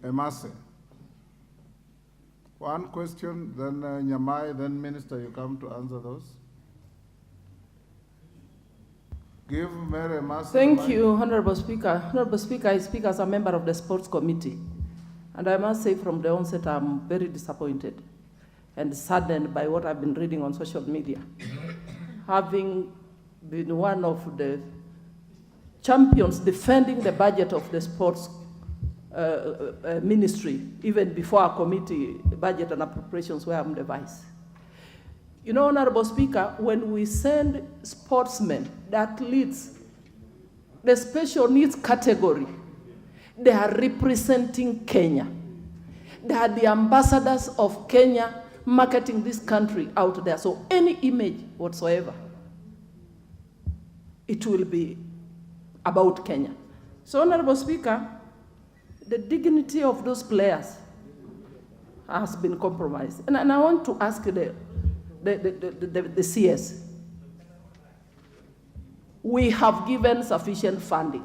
Emase. One question, then Nyamai, then Minister, you come to answer those. Give Mary Emase. Thank you, Honorable Speaker. Honorable Speaker, I speak as a member of the Sports Committee. And I must say from the onset, I'm very disappointed. and saddened by what I've been reading on social media. Having been one of the champions defending the budget of the sports ministry, even before our committee budget and appropriations where I'm the vice. You know, Honorable Speaker, when we send sportsmen, the athletes, the special needs category, they are representing Kenya. They are the ambassadors of Kenya marketing this country out there. So any image whatsoever, it will be about Kenya. So, Honorable Speaker, the dignity of those players has been compromised. And I want to ask the CS. We have given sufficient funding,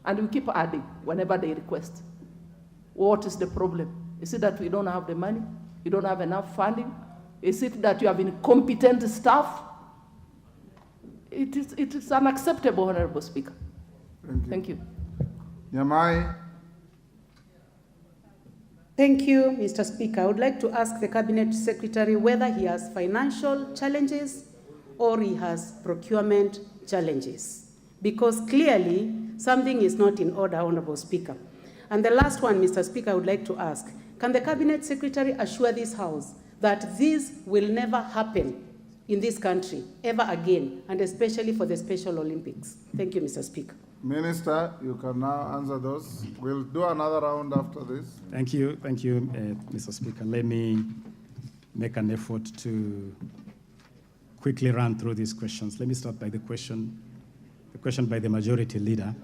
and we keep adding whenever they request. What is the problem? Is it that we don't have the money? You don't have enough funding? Is it that you have incompetent staff? It is unacceptable, Honorable Speaker. Thank you. Nyamai. Thank you, Mr. Speaker. I would like to ask the Cabinet Secretary whether he has financial challenges or he has procurement challenges, because clearly something is not in order, Honorable Speaker. And the last one, Mr. Speaker, I would like to ask, can the Cabinet Secretary assure this House that this will never happen in this country ever again, and especially for the Special Olympics? Thank you, Mr. Speaker. Minister, you can now answer those. We'll do another round after this. Thank you, Mr. Speaker. Let me make an effort to quickly run through these questions. Let me start by the question by the Majority Leader.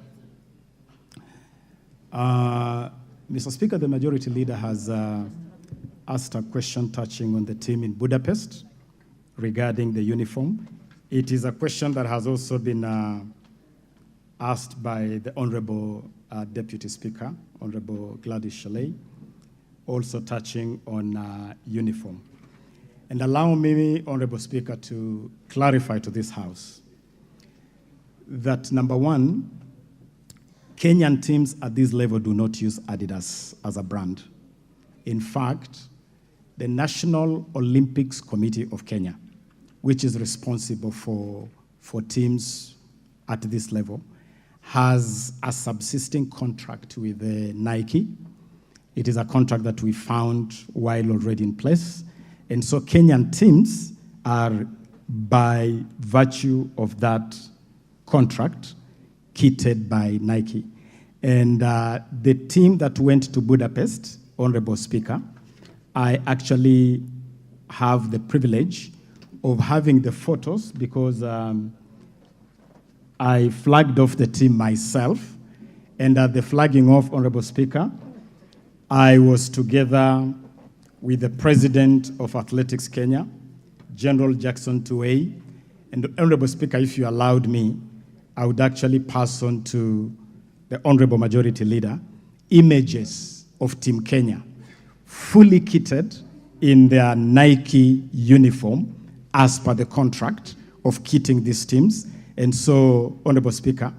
Mr. Speaker, the Majority Leader has asked a question touching on the team in Budapest regarding the uniform. It is a question that has also been asked by the Honorable Deputy Speaker, Honorable Gladys Shelley, also touching on uniform. And allow me, Honorable Speaker, to clarify to this House that, number one, Kenyan teams at this level do not use Adidas as a brand. In fact, the National Olympics Committee of Kenya, which is responsible for teams at this level, has a subsisting contract with Nike. It is a contract that we found while already in place. And so Kenyan teams are, by virtue of that contract, kitted by Nike. And the team that went to Budapest, Honorable Speaker, I actually have the privilege of having the photos because I flagged off the team myself. And at the flagging off, Honorable Speaker, I was together with the President of Athletics Kenya, General Jackson Tuwei. And Honorable Speaker, if you allowed me, I would actually pass on to the Honorable Majority Leader images of Team Kenya fully kitted in their Nike uniform as per the contract of kitting these teams. And so, Honorable Speaker,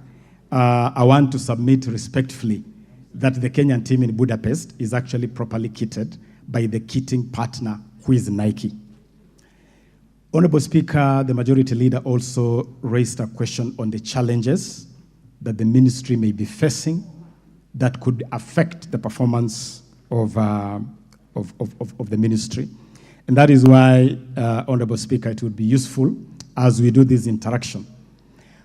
I want to submit respectfully that the Kenyan team in Budapest is actually properly kitted by the kitting partner, who is Nike. Honorable Speaker, the Majority Leader also raised a question on the challenges that the ministry may be facing that could affect the performance of the ministry. And that is why, Honorable Speaker, it would be useful as we do this interaction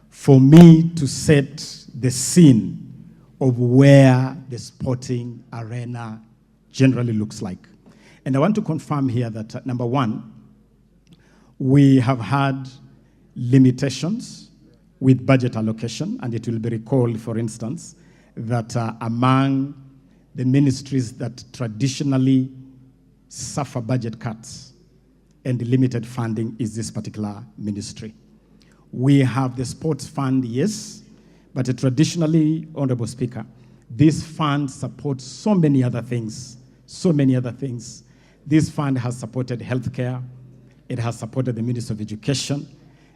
for me to set the scene of where the sporting arena generally looks like. And I want to confirm here that, number one, we have had limitations with budget allocation, and it will be recalled, for instance, that among the ministries that traditionally suffer budget cuts and limited funding is this particular ministry. We have the sports fund, yes, but traditionally, Honorable Speaker, this fund supports so many other things, This fund has supported healthcare, it has supported the Ministry of Education,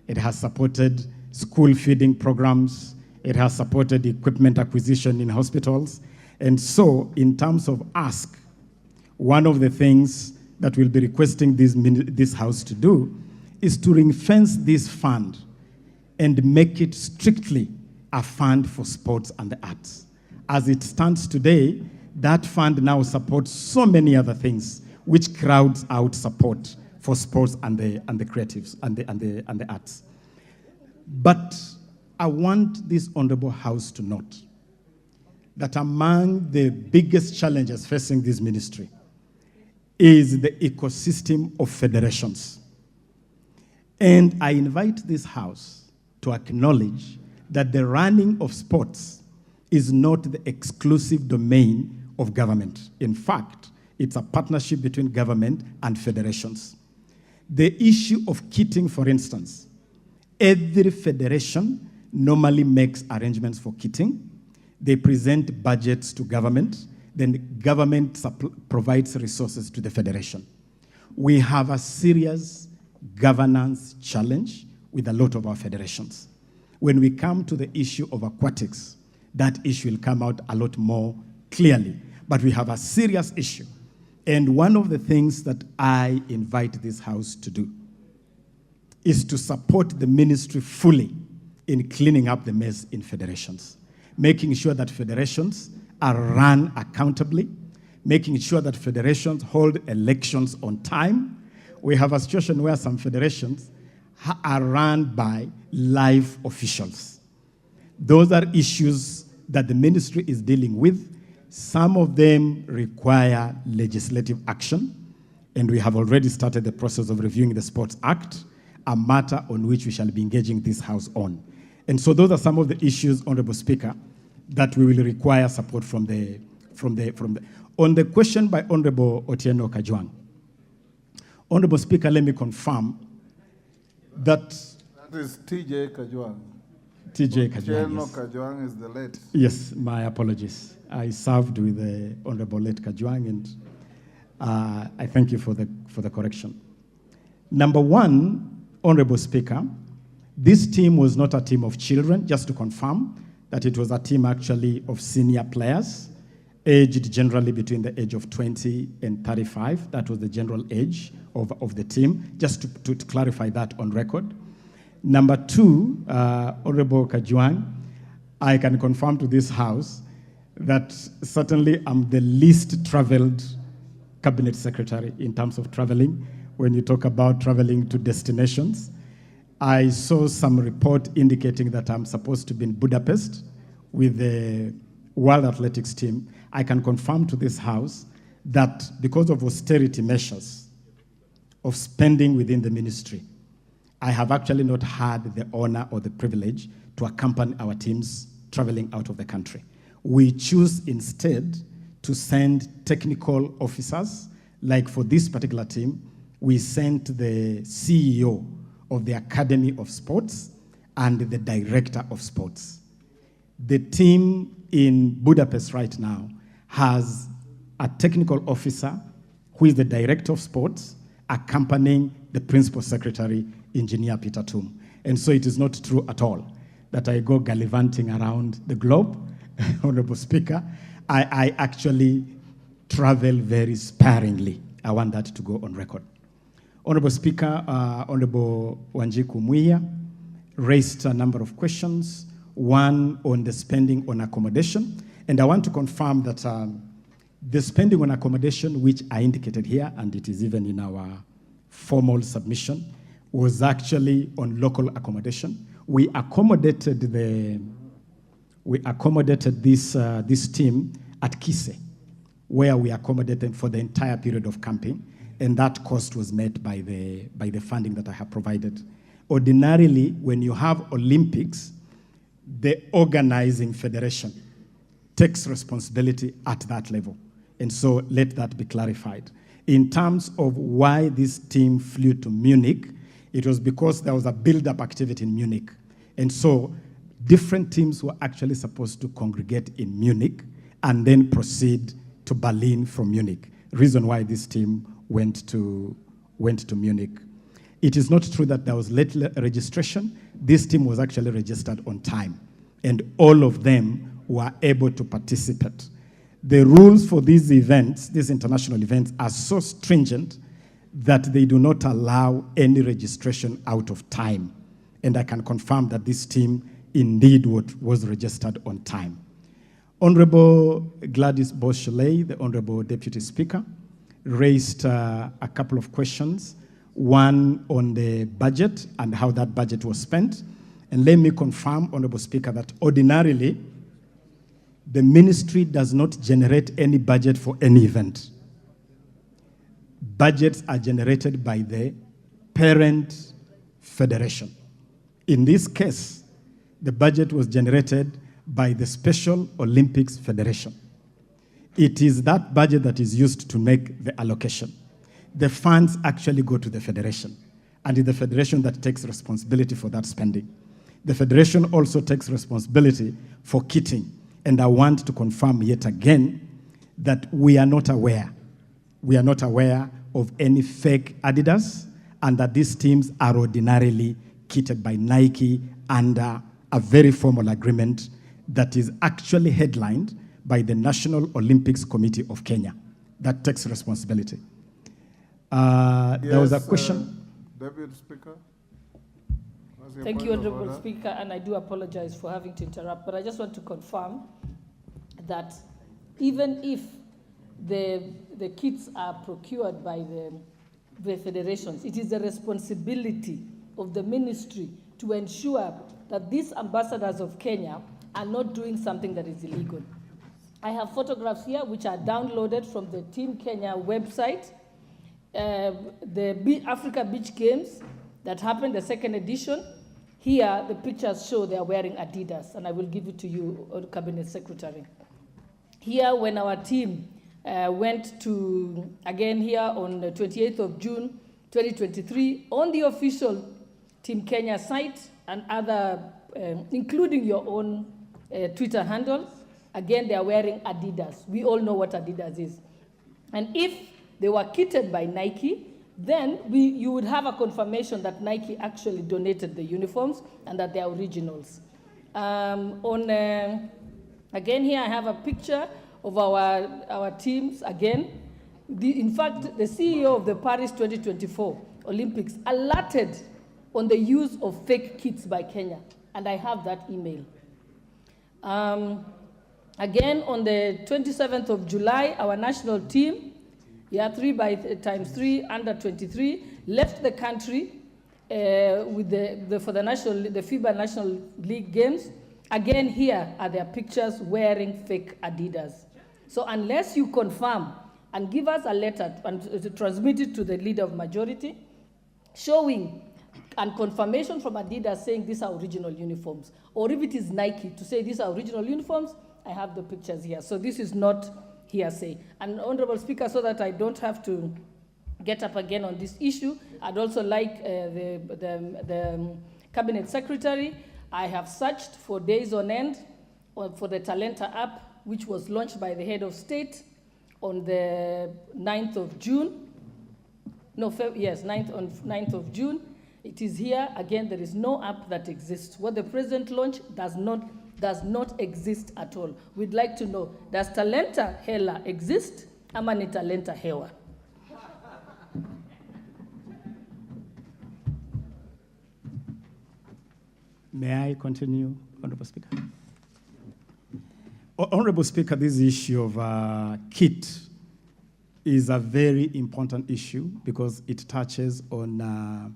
it has supported school feeding programs, it has supported equipment acquisition in hospitals. And so, in terms of ask, one of the things that we'll be requesting this House to do is to ring-fence this fund and make it strictly a fund for sports and the arts. As it stands today, that fund now supports so many other things which crowds out support for sports and the creatives and the arts. But I want this Honorable House to note that among the biggest challenges facing this ministry is the ecosystem of federations. And I invite this House to acknowledge that the running of sports is not the exclusive domain of government. In fact, it's a partnership between government and federations. The issue of kitting, for instance, every federation normally makes arrangements for kitting. They present budgets to government, then the government provides resources to the federation. We have a serious governance challenge with a lot of our federations. When we come to the issue of aquatics, that issue will come out a lot more clearly. But we have a serious issue. And one of the things that I invite this House to do is to support the ministry fully in cleaning up the mess in federations, making sure that federations are run accountably, making sure that federations hold elections on time. We have a situation where some federations are run by live officials. Those are issues that the ministry is dealing with. Some of them require legislative action, and we have already started the process of reviewing the Sports Act, a matter on which we shall be engaging this House on. And so those are some of the issues, Honorable Speaker, that we will require support from the. On the question by Honorable Otieno Kajwang, Honorable Speaker, let me confirm that. That is T.J. Kajwang. T.J. Kajwang, Otieno yes. Kajwang is the late. Yes, my apologies. I served with the Honorable late Kajwang, and I thank you for the correction. Number one, Honorable Speaker, this team was not a team of children, just to confirm that it was a team actually of senior players, aged generally between the age of 20 and 35. That was the general age of the team, just to clarify that on record. Number two, Honorable Kajwang, I can confirm to this House that certainly I'm the least traveled cabinet secretary in terms of traveling. When you talk about traveling to destinations, I saw some report indicating that I'm supposed to be in Budapest with the World Athletics team. I can confirm to this House that because of austerity measures of spending within the ministry, I have actually not had the honor or the privilege to accompany our teams traveling out of the country. We choose instead to send technical officers, like for this particular team, we sent the CEO of the Academy of Sports and the Director of Sports. The team in Budapest right now has a technical officer who is the Director of Sports accompanying the Principal Secretary, Engineer Peter Tum. And so it is not true at all that I go gallivanting around the globe, Honorable Speaker. I actually travel very sparingly. I want that to go on record. Honorable Speaker, Honorable Wanjiku Muia raised a number of questions, one on the spending on accommodation. And I want to confirm that the spending on accommodation, which I indicated here, and it is even in our formal submission, was actually on local accommodation. We accommodated this team at Kise, where we accommodated them for the entire period of camping, and that cost was met by the funding that I have provided. Ordinarily, when you have Olympics, the organizing federation takes responsibility at that level. And so let that be clarified. In terms of why this team flew to Munich, it was because there was a build-up activity in Munich. And so different teams were actually supposed to congregate in Munich and then proceed to Berlin from Munich. Reason why this team went to Munich. It is not true that there was late registration. This team was actually registered on time, and all of them were able to participate. The rules for these events, these international events, are so stringent that they do not allow any registration out of time. And I can confirm that this team indeed was registered on time. Honorable Gladys Boscheley, the Honorable Deputy Speaker, raised a couple of questions, one on the budget and how that budget was spent. And let me confirm, Honorable Speaker, that ordinarily, the ministry does not generate any budget for any event. Budgets are generated by the parent federation. In this case, the budget was generated by the Special Olympics Federation. It is that budget that is used to make the allocation. The funds actually go to the federation, and it's the federation that takes responsibility for that spending. The federation also takes responsibility for kitting, and I want to confirm yet again that we are not aware of any fake Adidas, and that these teams are ordinarily kitted by Nike under a very formal agreement that is actually headlined by the National Olympics Committee of Kenya. That takes responsibility. There was a question. Deputy Speaker. Thank you, Honorable Speaker, and I do apologize for having to interrupt, but I just want to confirm that even if the kits are procured by the federations, it is the responsibility of the ministry to ensure that these ambassadors of Kenya are not doing something that is illegal. I have photographs here which are downloaded from the Team Kenya website. The Africa Beach Games that happened, the second edition, here the pictures show they are wearing Adidas, and I will give it to you, Cabinet Secretary. Here, when our team went to, again here on the 28th of June, 2023, on the official Team Kenya site and other, including your own Twitter handle, again, they are wearing Adidas. We all know what Adidas is. And if they were kitted by Nike, then you would have a confirmation that Nike actually donated the uniforms and that they are originals. Again, here I have a picture of our teams again. In fact, the CEO of the Paris 2024 Olympics alerted on the use of fake kits by Kenya, and I have that email. Again, on the 27th of July, our national team, 3x3 under 23, left the country for the FIBA National League Games. Again, here are their pictures wearing fake Adidas. So unless you confirm and give us a letter and transmit it to the leader of majority, showing and confirmation from Adidas saying these are original uniforms, or if it is Nike to say these are original uniforms, I have the pictures here. So this is not hearsay. And Honorable Speaker, so that I don't have to get up again on this issue, I'd also like the Cabinet Secretary, I have searched for days on end for the Talenta app, which was launched by the head of state on the 9th of June. No, yes, 9th of June. It is here. Again, there is no app that exists. What the president launched does not exist at all. We'd like to know, does Talenta Hela exist? Ama ni Talenta Hewa? May I continue, Honorable Speaker? Honorable Speaker, this issue of kit is a very important issue because it touches on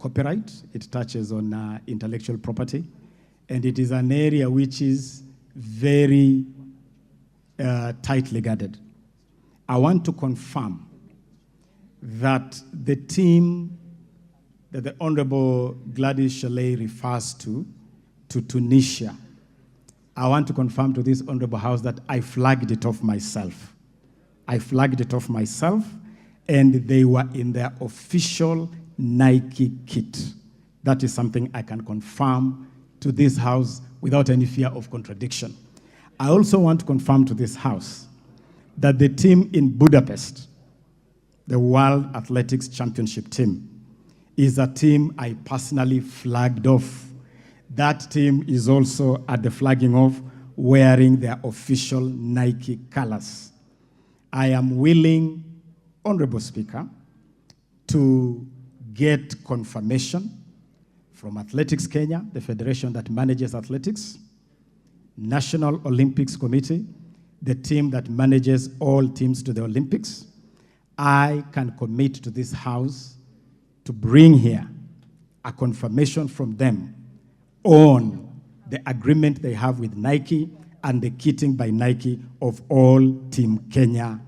copyright, it touches on intellectual property, and it is an area which is very tightly guarded. I want to confirm that the team that the Honorable Gladys Chalet refers to Tunisia, I want to confirm to this Honorable House that I flagged it off myself. I flagged it off myself, and they were in their official Nike kit. That is something I can confirm to this House without any fear of contradiction. I also want to confirm to this House that the team in Budapest, the World Athletics Championship team, is a team I personally flagged off. That team is also at the flagging off wearing their official Nike colors. I am willing, Honorable Speaker, to get confirmation from Athletics Kenya, the federation that manages athletics, National Olympics Committee, the team that manages all teams to the Olympics. I can commit to this House to bring here a confirmation from them on the agreement they have with Nike and the kitting by Nike of all Team Kenya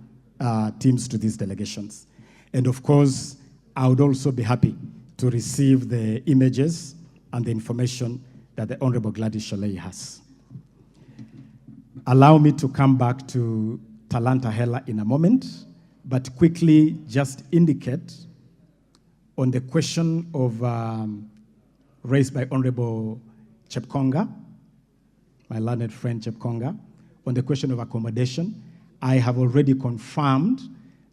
teams to these delegations. And of course, I would also be happy to receive the images and the information that the Honorable Gladys Sholei has. Allow me to come back to Talanta Hela in a moment, but quickly just indicate on the question of raised by Honorable Chepkonga, my learned friend Chepkonga, on the question of accommodation. I have already confirmed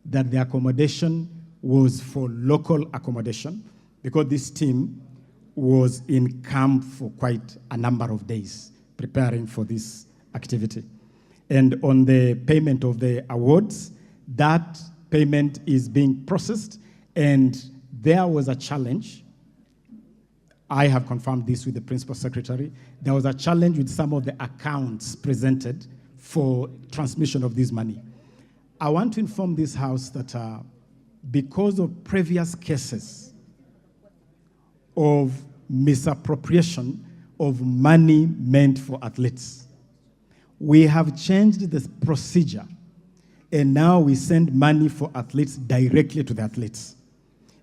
that the accommodation was for local accommodation because this team was in camp for quite a number of days preparing for this activity. And on the payment of the awards, that payment is being processed, and there was a challenge. I have confirmed this with the Principal Secretary. There was a challenge with some of the accounts presented for transmission of this money. I want to inform this House that because of previous cases of misappropriation of money meant for athletes, we have changed the procedure, and now we send money for athletes directly to the athletes.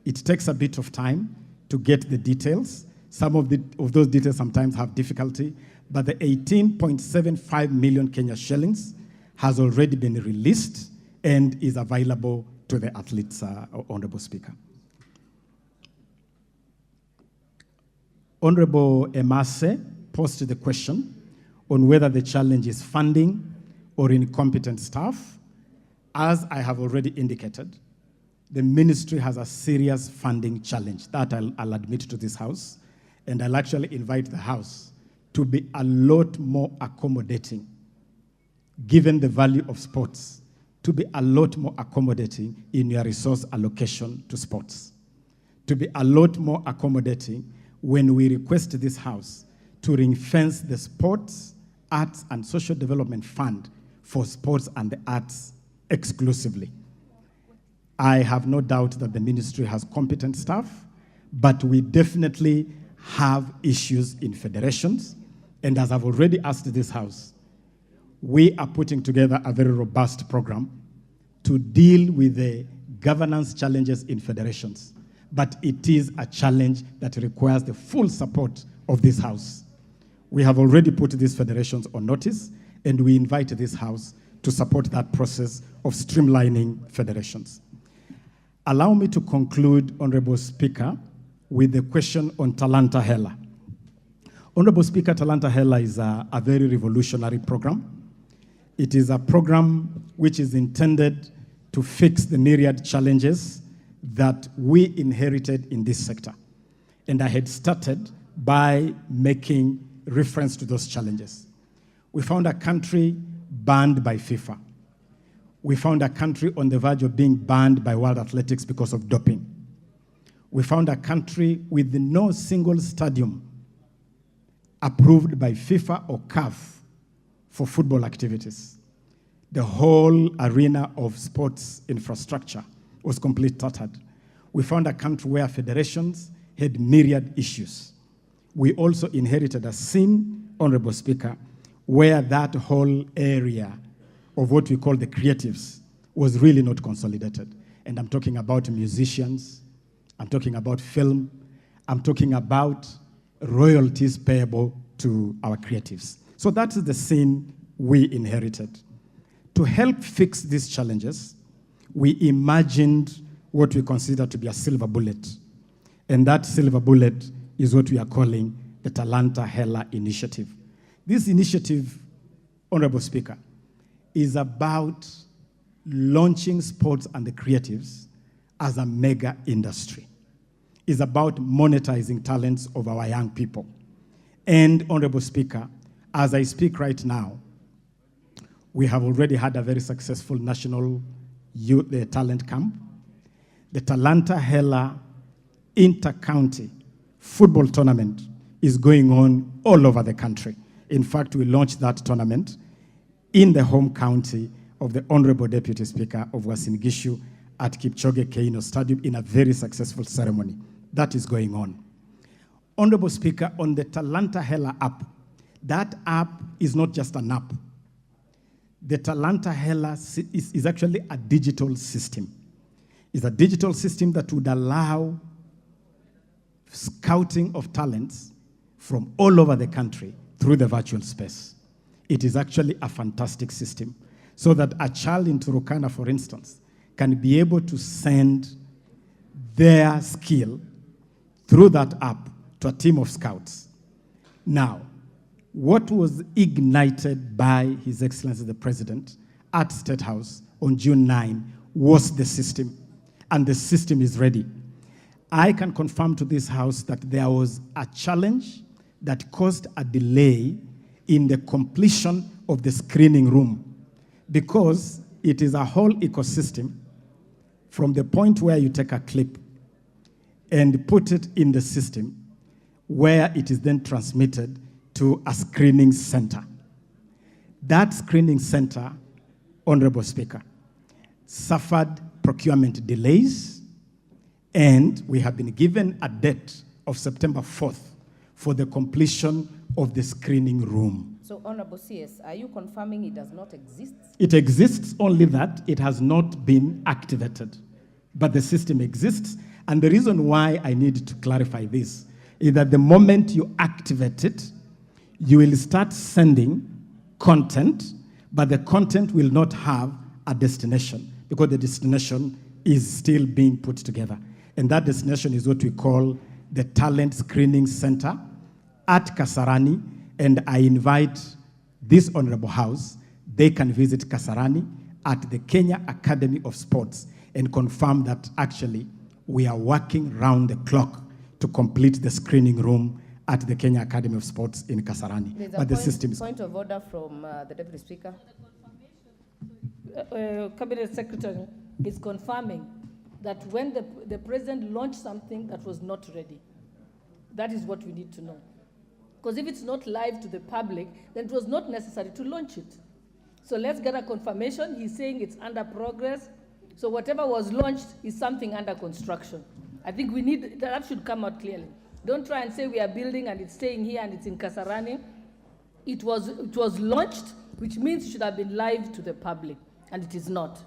It takes a bit of time to get the details. Some of those details sometimes have difficulty, but the 18.75 million Kenya shillings has already been released and is available to the athletes, Honorable Speaker. Honorable Emase posed the question on whether the challenge is funding or incompetent staff. As I have already indicated, the ministry has a serious funding challenge. That I'll admit to this House, and I'll actually invite the House to be a lot more accommodating, given the value of sports, to be a lot more accommodating in your resource allocation to sports, to be a lot more accommodating when we request this House to ring-fence the Sports, Arts and Social Development Fund for sports and the arts exclusively. I have no doubt that the ministry has competent staff, but we definitely have issues in federations. And as I've already asked this House, we are putting together a very robust program to deal with the governance challenges in federations. But it is a challenge that requires the full support of this House. We have already put these federations on notice, and we invite this House to support that process of streamlining federations. Allow me to conclude, Honorable Speaker, with the question on Talanta Hela. Honorable Speaker, Talanta Hela is a very revolutionary program. It is a program which is intended to fix the myriad challenges that we inherited in this sector. And I had started by making reference to those challenges. We found a country banned by FIFA. We found a country on the verge of being banned by World Athletics because of doping. We found a country with no single stadium approved by FIFA or CAF for football activities. The whole arena of sports infrastructure was completely tattered. We found a country where federations had myriad issues. We also inherited a scene, Honorable Speaker, where that whole area of what we call the creatives was really not consolidated. And I'm talking about musicians, I'm talking about film, I'm talking about royalties payable to our creatives. So that's the scene we inherited. To help fix these challenges, we imagined what we consider to be a silver bullet. And that silver bullet is what we are calling the Talanta Hela Initiative. This initiative, Honorable Speaker, is about launching sports and the creatives as a mega industry. It's about monetizing talents of our young people. And, Honorable Speaker, As I speak right now, we have already had a very successful national youth talent camp. The Talanta Hela Inter-County Football Tournament is going on all over the country. In fact, we launched that tournament in the home county of the Honorable Deputy Speaker of Uasin Gishu at Kipchoge Keino Stadium in a very successful ceremony. That is going on. Honorable Speaker, on the Talanta Hela app, that app is not just an app. The Talanta Hela is actually a digital system. It's a digital system that would allow scouting of talents from all over the country through the virtual space. It is actually a fantastic system, so that a child in Turkana, for instance, can be able to send their skill through that app to a team of scouts. Now, what was ignited by His Excellency the President at State House on June 9 was the system, and the system is ready. I can confirm to this House that there was a challenge that caused a delay in the completion of the screening room, because it is a whole ecosystem from the point where you take a clip and put it in the system, where it is then transmitted to a screening center. That screening center, Honorable Speaker, suffered procurement delays, and we have been given a date of September 4th for the completion of the screening room. So, Honorable CS, are you confirming it does not exist? It exists, only that it has not been activated. But the system exists, and the reason why I need to clarify this is that the moment you activate it, you will start sending content, but the content will not have a destination, because the destination is still being put together. And that destination is what we call the Talent Screening Center at Kasarani, and I invite this Honorable House, they can visit Kasarani at the Kenya Academy of Sports and confirm that actually we are working round the clock to complete the screening room at the Kenya Academy of Sports in Kasarani. There's But the system is... point of order from the Deputy Speaker. Cabinet Secretary is confirming that when the President launched something that was not ready. That is what we need to know. Because if it's not live to the public, then it was not necessary to launch it. So let's get a confirmation. He's saying it's under progress. So whatever was launched is something under construction. I think we need, that should come out clearly. Don't try and say we are building and it's staying here and it's in Kasarani. It was launched, which means it should have been live to the public, and it is not.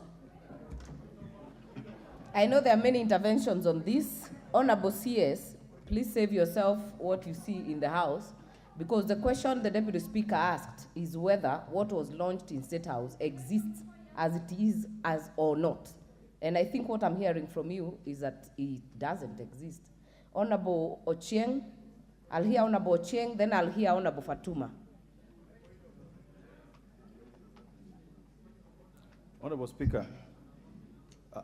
I know there are many interventions on this. Honorable CS, please save yourself what you see in the House, because the question the Deputy Speaker asked is whether what was launched in State House exists as it is as or not. And I think what I'm hearing from you is that it doesn't exist. Honorable Ochieng, I'll hear Honorable Ochieng, then I'll hear Honorable Fatuma. Honorable Speaker,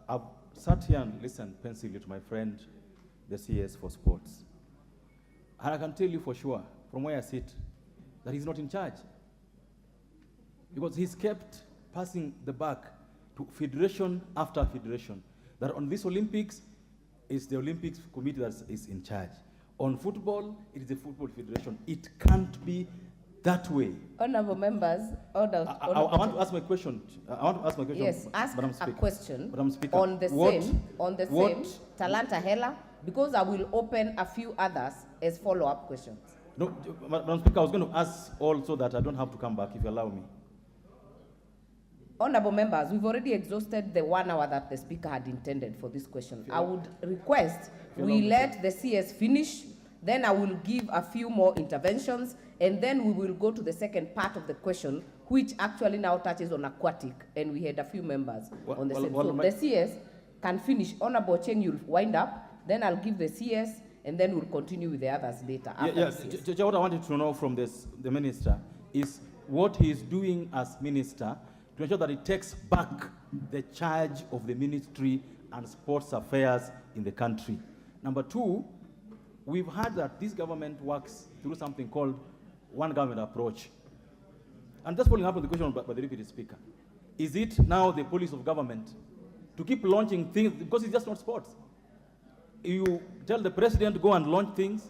I've sat here and listened pensively to my friend, the CS for Sports. And I can tell you for sure, from where I sit, that he's not in charge. Because he's kept passing the buck to federation after federation. That on this Olympics, it's the Olympics committee that is in charge. On football, it is the Football Federation. It can't be that way. Honorable members, I want to ask my question. Yes, ask a question Madam Speaker. on the same Talanta Hela, because I will open a few others as follow-up questions. No, Madam Speaker, I was going to ask also that I don't have to come back, if you allow me. Honorable members, we've already exhausted the 1 hour that the Speaker had intended for this question. I would request we let the CS finish, then I will give a few more interventions, and then we will go to the second part of the question, which actually now touches on aquatic, and we had a few members on the same. So the CS can finish. Honorable Cheng, you'll wind up, then I'll give the CS, and then we'll continue with the others later. What I wanted to know from the minister is what he is doing as minister to ensure that he takes back the charge of the ministry and sports affairs in the country. Number two, we've heard that this government works through something called one government approach. And just following up on the question by the Deputy Speaker, is it now the policy of government to keep launching things, because it's just not sports? You tell the president to go and launch things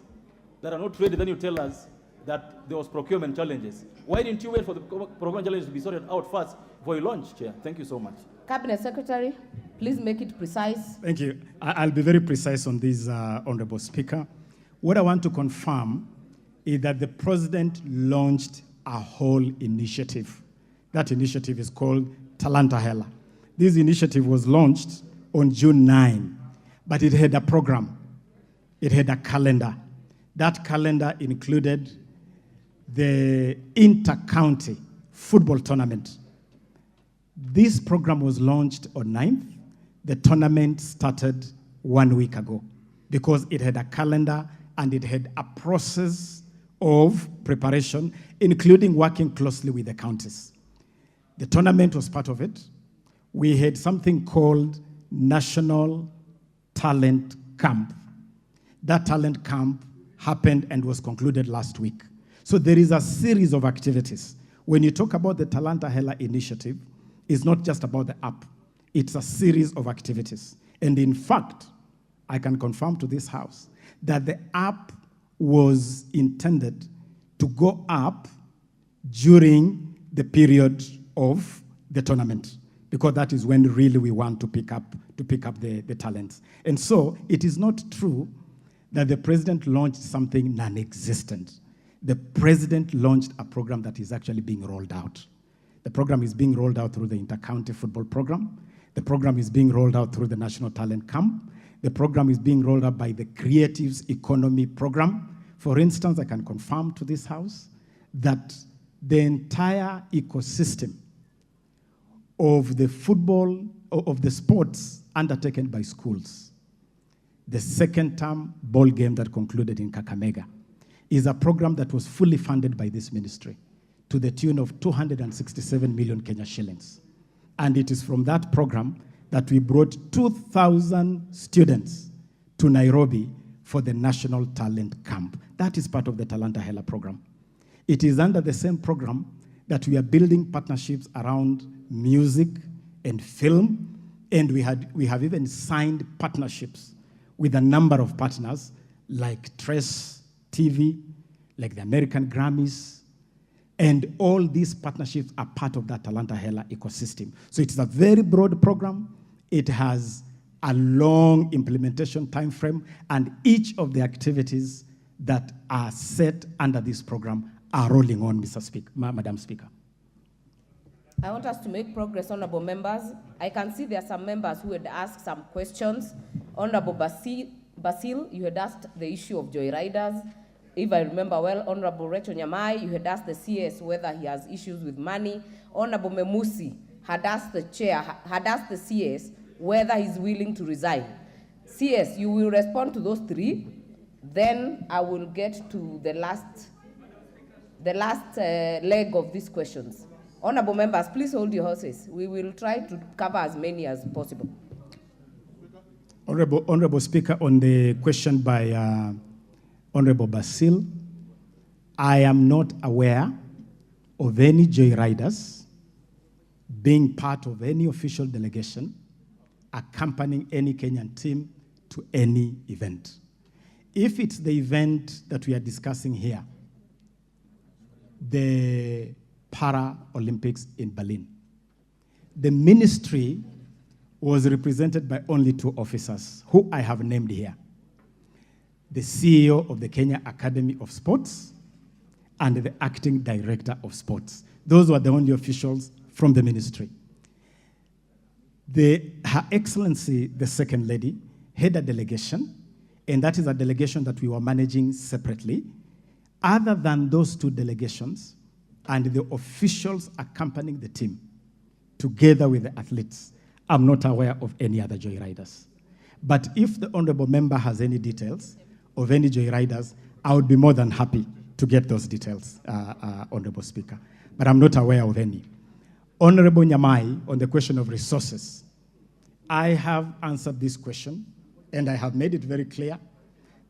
that are not ready, then you tell us that there was procurement challenges. Why didn't you wait for the procurement challenges to be sorted out first before you launch, Chair? Thank you so much. Cabinet Secretary, please make it precise. Thank you. I'll be very precise on this, Honorable Speaker. What I want to confirm is that the President launched a whole initiative. That initiative is called Talanta Hela. This initiative was launched on June 9, but it had a program. It had a calendar. That calendar included the inter-county football tournament. This program was launched on 9th. The tournament started 1 week ago because it had a calendar and it had a process of preparation, including working closely with the counties. The tournament was part of it. We had something called National Talent Camp. That talent camp happened and was concluded last week. So there is a series of activities. When you talk about the Talanta Hela initiative, it's not just about the app. It's a series of activities. And in fact, I can confirm to this House that the app was intended to go up during the period of the tournament, because that is when really we want to pick up the talents. And so it is not true that the President launched something non-existent. The President launched a program that is actually being rolled out. The program is being rolled out through the Inter-County Football Program. The program is being rolled out through the National Talent Camp. The program is being rolled out by the Creatives Economy Program. For instance, I can confirm to this House that the entire ecosystem of the football, of the sports undertaken by schools, the second term ball game that concluded in Kakamega, is a program that was fully funded by this ministry to the tune of 267 million Kenya shillings. And it is from that program that we brought 2,000 students to Nairobi for the National Talent Camp. That is part of the Talanta Hela program. It is under the same program that we are building partnerships around music and film, and we have even signed partnerships with a number of partners like Trace TV, like the American Grammys, and all these partnerships are part of that Talanta Hela ecosystem. So it's a very broad program. It has a long implementation time frame, and each of the activities that are set under this program are rolling on, Mr. Speaker, Madam Speaker. I want us to make progress, honorable members. I can see there are some members who had asked some questions. Honorable Basil, you had asked the issue of joyriders. If I remember well, Honorable Rachel Nyamai, you had asked the CS whether he has issues with money. Honorable Memusi had asked the CS whether he's willing to resign. CS, you will respond to those three. Then I will get to the last leg of these questions. Honorable members, please hold your horses. We will try to cover as many as possible. Honorable Speaker, on the question by Honorable Basil, I am not aware of any joyriders being part of any official delegation accompanying any Kenyan team to any event. If it's the event that we are discussing here, the Para-Olympics in Berlin, the ministry was represented by only two officers who I have named here: the CEO of the Kenya Academy of Sports and the acting director of sports. Those were the only officials from the ministry. Her Excellency, the Second Lady, had a delegation, and that is a delegation that we were managing separately. Other than those two delegations and the officials accompanying the team, together with the athletes, I'm not aware of any other joyriders. But if the honorable member has any details of any joyriders, I would be more than happy to get those details, Honorable Speaker. But I'm not aware of any. Honorable Nyamai, on the question of resources, I have answered this question, and I have made it very clear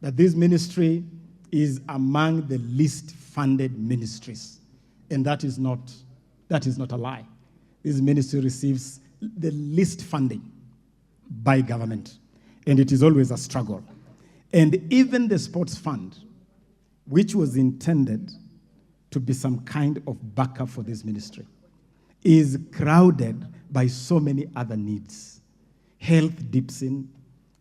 that this ministry is among the least funded ministries, and that is not That is not a lie. This ministry receives the least funding by government, and it is always a struggle. And even the sports fund, which was intended to be some kind of backup for this ministry, is crowded by so many other needs. Health dips in,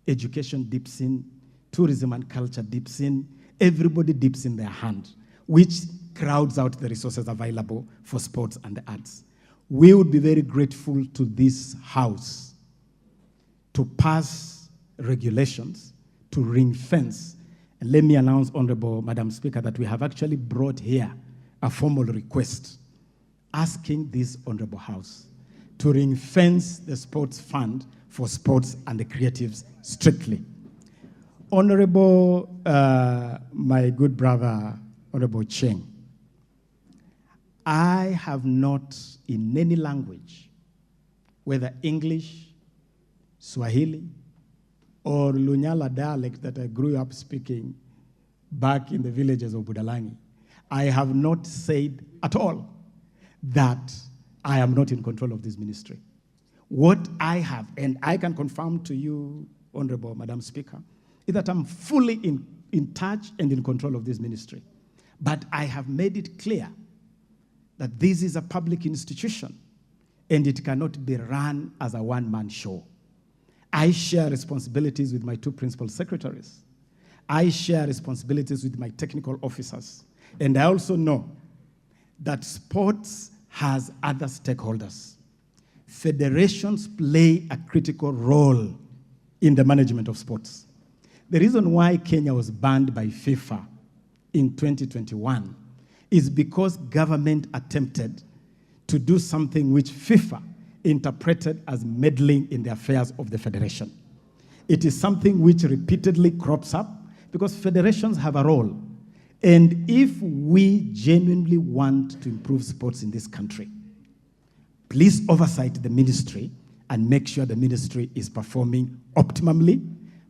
education dips in, tourism and culture dips in, everybody dips in their hand, which crowds out the resources available for sports and the arts. We would be very grateful to this House to pass regulations to ring fence. And let me announce, Honorable Madam Speaker, that we have actually brought here a formal request asking this Honorable House to ring fence the sports fund for sports and the creatives strictly. Honorable, my good brother, Honorable Cheng, I have not in any language, whether English, Swahili, or Lunyala dialect that I grew up speaking back in the villages of Budalangi, I have not said at all that I am not in control of this ministry. What I have, and I can confirm to you, Honorable Madam Speaker, is that I'm fully in touch and in control of this ministry. But I have made it clear that this is a public institution and it cannot be run as a one-man show. I share responsibilities with my two principal secretaries. I share responsibilities with my technical officers. And I also know that sports has other stakeholders. Federations play a critical role in the management of sports. The reason why Kenya was banned by FIFA in 2021 is because government attempted to do something which FIFA interpreted as meddling in the affairs of the federation. It is something which repeatedly crops up because federations have a role. And if we genuinely want to improve sports in this country, please oversight the ministry and make sure the ministry is performing optimally,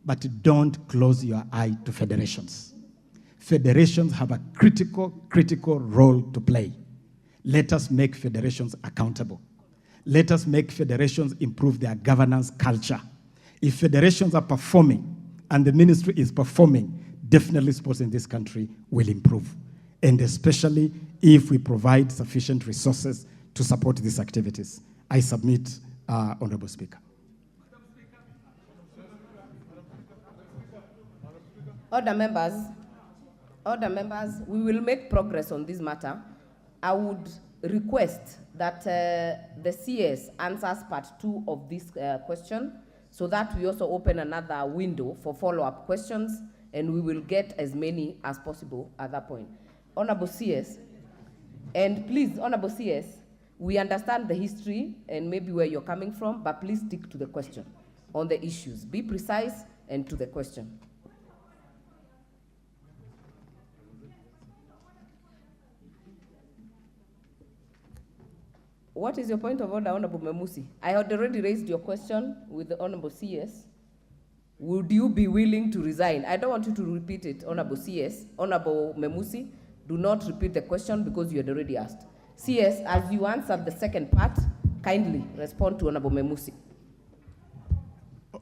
but don't close your eye to federations. Federations have a critical role to play. Let us make federations accountable. Let us make federations improve their governance culture. If federations are performing and the ministry is performing, definitely sports in this country will improve. And especially if we provide sufficient resources to support these activities. I submit, Honorable Speaker. Other members, we will make progress on this matter. I would request that the CS answers part 2 of this question so that we also open another window for follow-up questions and we will get as many as possible at that point. Honorable CS, and please, Honorable CS, we understand the history and maybe where you're coming from, but please stick to the question on the issues. Be precise and to the question. What is your point of order, Honorable Memusi? I had already raised your question with the Honorable CS. Would you be willing to resign? I don't want you to repeat it, Honorable CS. Honorable Memusi, do not repeat the question because you had already asked. CS, as you answered the second part, kindly respond to Honorable Memusi.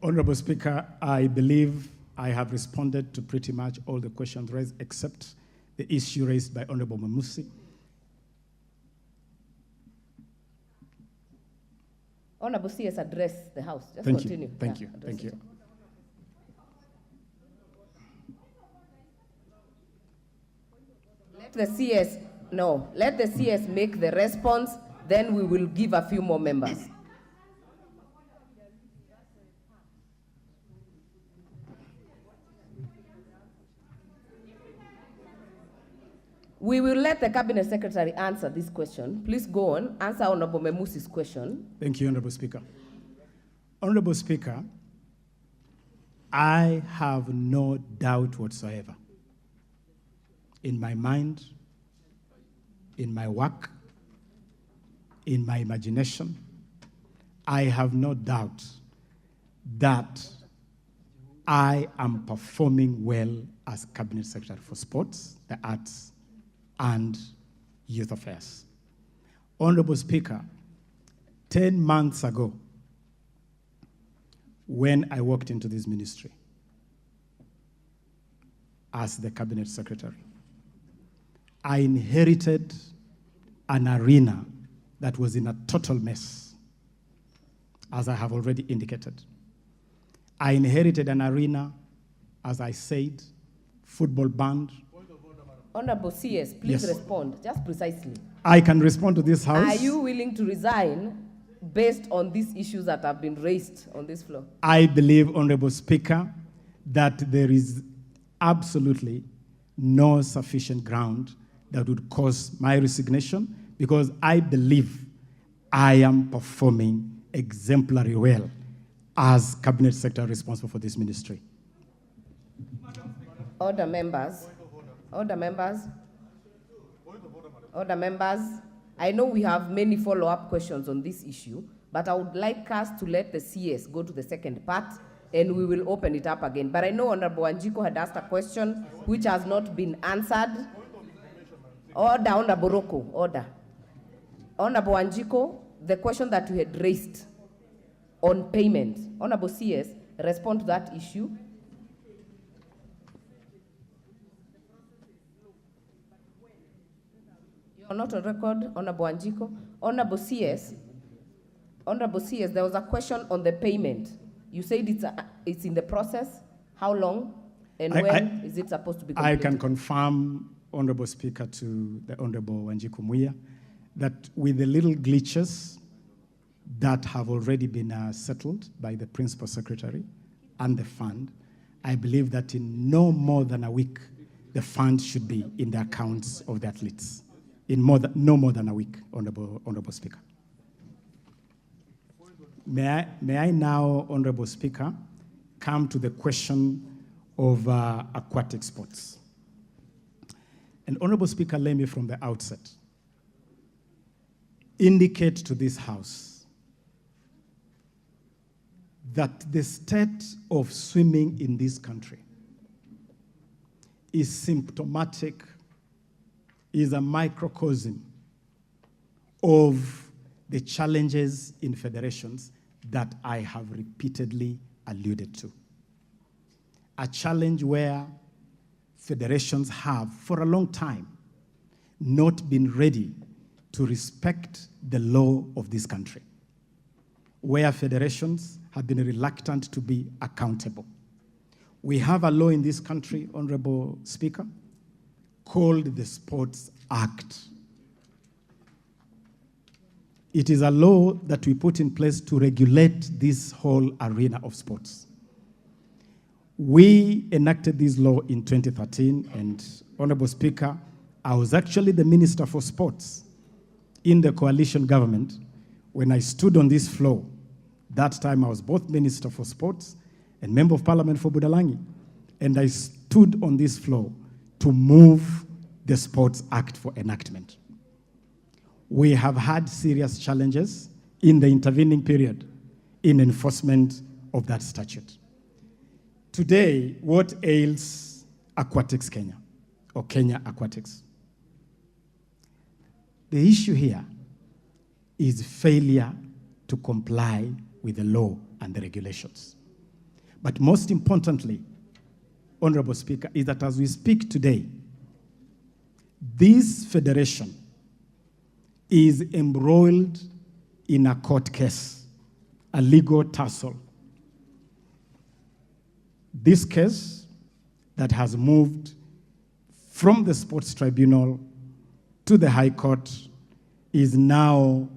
Honorable Speaker, I believe I have responded to pretty much all the questions raised except the issue raised by Honorable Memusi. Honorable CS, address the House. Just Thank continue. You. Thank you. Thank you. Let the CS make the response, then we will give a few more members. We will let the Cabinet Secretary answer this question. Please go on, answer Honorable Memusi's question. Thank you, Honorable Speaker. Honorable Speaker, I have no doubt whatsoever in my mind, in my work, in my imagination, I have no doubt that I am performing well as Cabinet Secretary for Sports, the Arts, and Youth Affairs. Honorable Speaker, 10 months ago, when I walked into this ministry as the Cabinet Secretary, I inherited an arena that was in a total mess, as I have already indicated. I inherited an arena, as I said, football banned. Honorable CS, please Yes. respond, just precisely. I can respond to this House. Are you willing to resign based on these issues that have been raised on this floor? I believe, Honorable Speaker, that there is absolutely no sufficient ground that would cause my resignation, because I believe I am performing exemplary well as Cabinet Secretary responsible for this ministry. Order, members. Order, members. Order, members. I know we have many follow-up questions on this issue, but I would like us to let the CS go to the second part, and we will open it up again. But I know Honorable Wanjiko had asked a question which has not been answered. Order, Honorable Roko, order. Honorable Wanjiko, the question that you had raised on payment. Honorable CS, respond to that issue. You're not on record, Honorable Wanjiko. Honorable CS, there was a question on the payment. You said it's in the process. How long and when is it supposed to be completed? I can confirm, Honorable Speaker, to the Honorable Wanjiko Muya, that with the little glitches that have already been settled by the Principal Secretary and the fund, I believe that in no more than a week, the fund should be in the accounts of the athletes. In no more than a week, Honorable Speaker. May I now, Honorable Speaker, come to the question of aquatic sports? And Honorable Speaker, let me from the outset indicate to this House that the state of swimming in this country is symptomatic, is a microcosm of the challenges in federations that I have repeatedly alluded to. A challenge where federations have, for a long time, not been ready to respect the law of this country, where federations have been reluctant to be accountable. We have a law in this country, Honorable Speaker, called the Sports Act. It is a law that we put in place to regulate this whole arena of sports. We enacted this law in 2013, and Honorable Speaker, I was actually the Minister for Sports in the coalition government when I stood on this floor. That time I was both Minister for Sports and Member of Parliament for Budalangi, and I stood on this floor to move the Sports Act for enactment. We have had serious challenges in the intervening period in enforcement of that statute. Today, what ails Aquatics Kenya, or Kenya Aquatics? The issue here is failure to comply with the law and the regulations. But most importantly, Honorable Speaker, is that as we speak today, this federation is embroiled in a court case, a legal tussle. This case that has moved from the Sports Tribunal to the High Court is now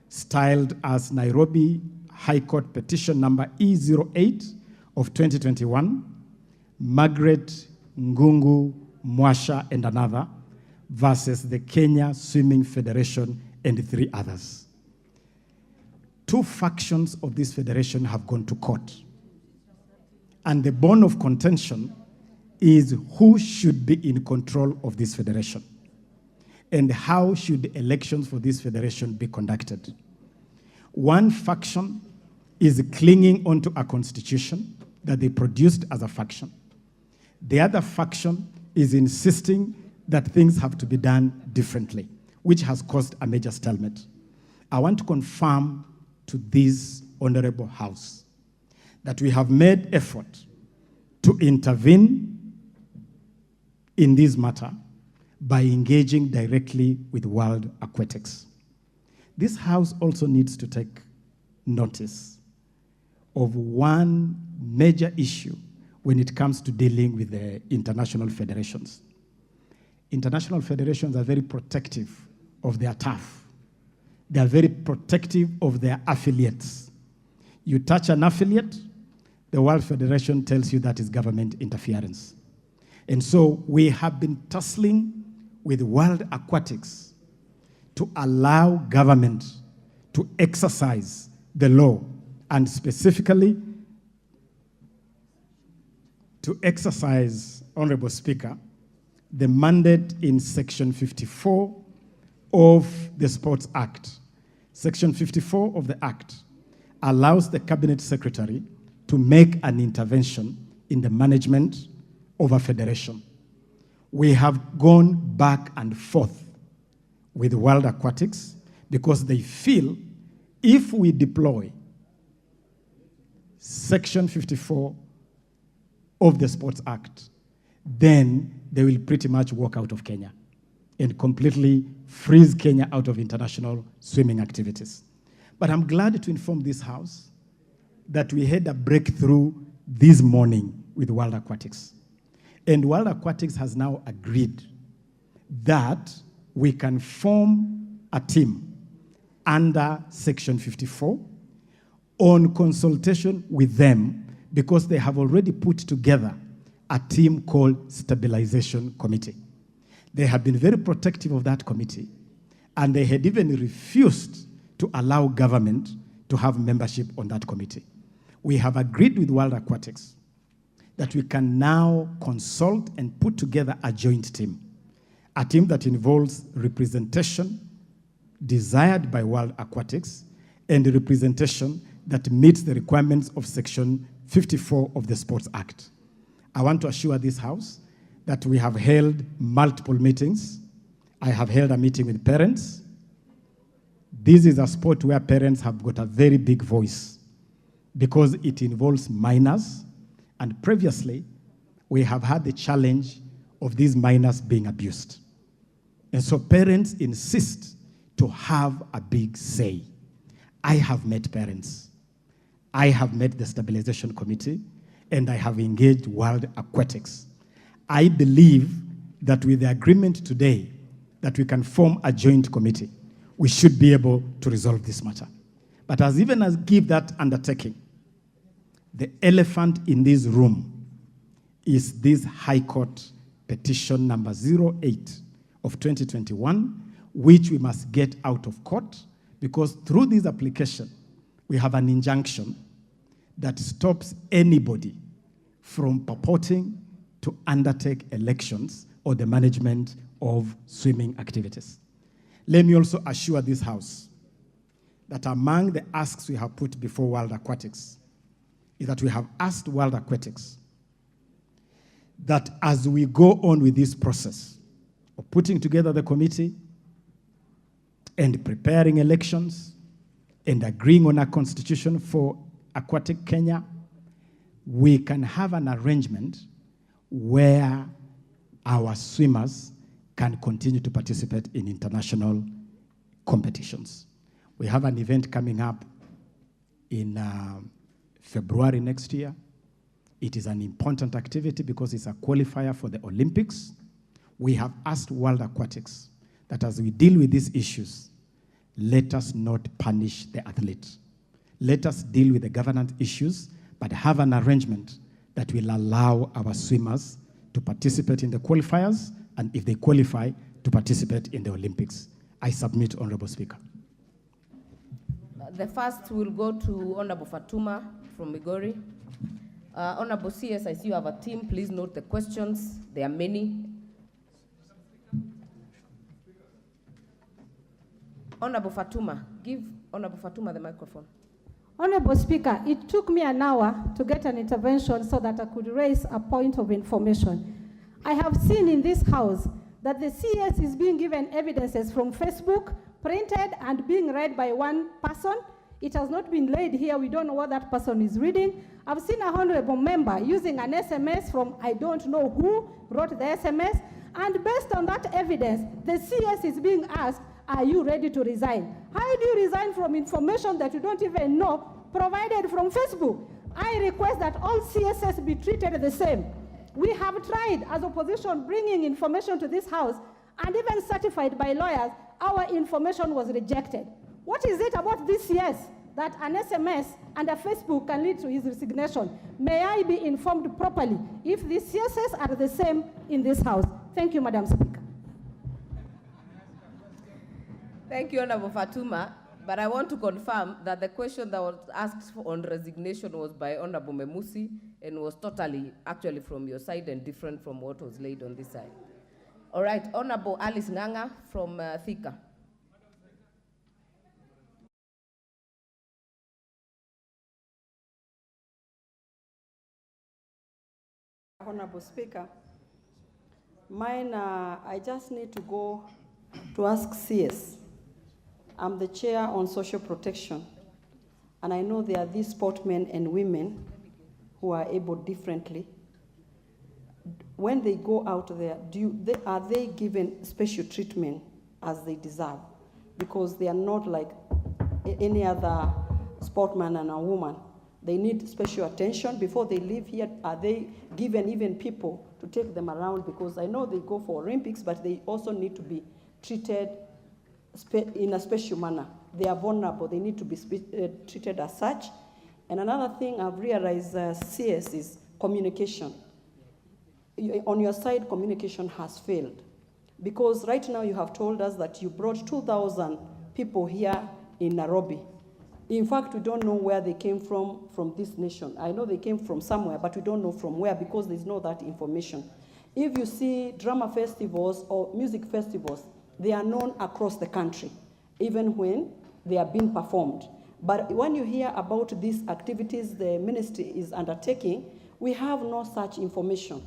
styled as Nairobi High Court Petition number E08 of 2021, Margaret Ngungu Mwasha and another, versus the Kenya Swimming Federation and 3 others. 2 factions of this federation have gone to court. And the bone of contention is who should be in control of this federation and how should elections for this federation be conducted. One faction is clinging onto a constitution that they produced as a faction. The other faction is insisting that things have to be done differently, which has caused a major stalemate. I want to confirm to this honorable House that we have made effort to intervene in this matter by engaging directly with World Aquatics. This House also needs to take notice of one major issue when it comes to dealing with the international federations. International federations are very protective of their turf. They are very protective of their affiliates. You touch an affiliate, the World Federation tells you that is government interference. And so we have been tussling with World Aquatics to allow government to exercise the law, and specifically to exercise, Honorable Speaker, the mandate in Section 54 of the Sports Act. Section 54 of the Act allows the Cabinet Secretary to make an intervention in the management of a federation. We have gone back and forth with World Aquatics because they feel if we deploy Section 54 of the Sports Act, then they will pretty much walk out of Kenya and completely freeze Kenya out of international swimming activities. But I'm glad to inform this House that we had a breakthrough this morning with World Aquatics. And World Aquatics has now agreed that we can form a team under Section 54 on consultation with them, because they have already put together a team called Stabilization Committee. They have been very protective of that committee, and they had even refused to allow government to have membership on that committee. We have agreed with World Aquatics that we can now consult and put together a joint team, a team that involves representation desired by World Aquatics and representation that meets the requirements of Section 54 of the Sports Act. I want to assure this House that we have held multiple meetings. I have held a meeting with parents. This is a sport where parents have got a very big voice because it involves minors, and previously we have had the challenge of these minors being abused. And so parents insist to have a big say. I have met parents. I have met the Stabilization Committee, and I have engaged World Aquatics. I believe that with the agreement today that we can form a joint committee, we should be able to resolve this matter. But as even as give that undertaking, the elephant in this room is this High Court petition number 08 of 2021, which we must get out of court, because through this application, we have an injunction that stops anybody from purporting to undertake elections or the management of swimming activities. Let me also assure this House that among the asks we have put before World Aquatics is that we have asked World Aquatics that as we go on with this process of putting together the committee and preparing elections and agreeing on a constitution for Aquatic Kenya, we can have an arrangement where our swimmers can continue to participate in international competitions. We have an event coming up in February next year. It is an important activity because it's a qualifier for the Olympics. We have asked World Aquatics that as we deal with these issues, let us not punish the athletes. Let us deal with the governance issues, but have an arrangement that will allow our swimmers to participate in the qualifiers, and if they qualify, to participate in the Olympics. I submit, Honorable Speaker. The first will go to Honorable Fatuma from Migori. Honorable CS, I see you have a team. Please note the questions. There are many. Honorable Fatuma, give Honorable Fatuma the microphone. Honorable Speaker, it took me an hour to get an intervention so that I could raise a point of information. I have seen in this House that the CS is being given evidences from Facebook, printed and being read by one person. It has not been laid here. We don't know what that person is reading. I've seen a honorable member using an SMS from I don't know who wrote the SMS. And based on that evidence, the CS is being asked, are you ready to resign? How do you resign from information that you don't even know provided from Facebook? I request that all CSS be treated the same. We have tried as opposition bringing information to this house and even certified by lawyers, our information was rejected. What is it about this CS that an SMS and a Facebook can lead to his resignation? May I be informed properly if the CSS are the same in this house? Thank you, Madam Speaker. Thank you, Honorable Fatuma. But I want to confirm that the question that was asked on resignation was by Honorable Memusi and was totally actually from your side and different from what was laid on this side. All right, Honorable Alice Nganga from Thika. Honorable Speaker, mine, I just need to go to ask CS. I'm the chair on social protection, and I know there are these sportmen and women who are able differently. When they go out there, are they given special treatment as they deserve? Because they are not like any other sportman and a woman. They need special attention before they leave here. Are they given even people to take them around? Because I know they go for Olympics, but they also need to be treated in a special manner. They are vulnerable. They need to be treated as such. And another thing I've realized, CS, is communication. On your side, communication has failed. Because right now you have told us that you brought 2,000 people here in Nairobi. In fact, we don't know where they came from this nation. I know they came from somewhere, but we don't know from where because there's no that information. If you see drama festivals or music festivals, they are known across the country, even when they are being performed. But when you hear about these activities the ministry is undertaking, we have no such information.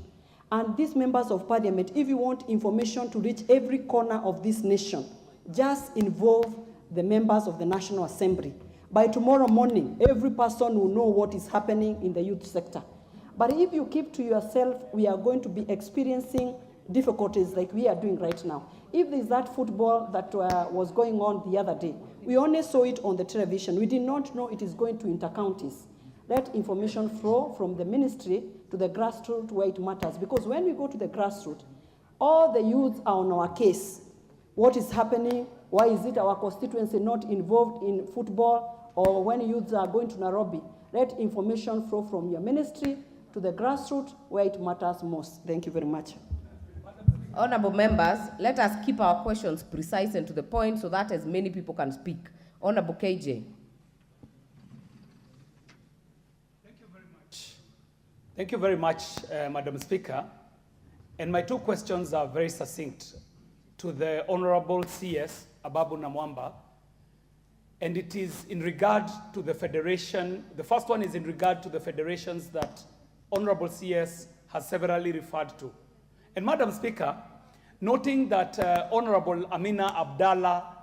And these members of parliament, if you want information to reach every corner of this nation, just involve the members of the National Assembly. By tomorrow morning, every person will know what is happening in the youth sector. But if you keep to yourself, we are going to be experiencing difficulties like we are doing right now. If there's that football that was going on the other day, we only saw it on the television. We did not know it is going to inter-counties. Let information flow from the ministry to the grassroots where it matters. Because when we go to the grassroots, all the youths are on our case. What is happening? Why is it our constituency not involved in football? Or when youths are going to Nairobi, let information flow from your ministry to the grassroots where it matters most. Thank you very much. Honorable members, let us keep our questions precise and to the point so that as many people can speak. Honorable KJ. Thank you very much, Madam Speaker. And my two questions are very succinct to the Honorable CS Ababu Namwamba. And it is in regard to the federation. The first one is in regard to the federations that Honorable CS has severally referred to. And Madam Speaker, noting that Honorable Amina Abdallah,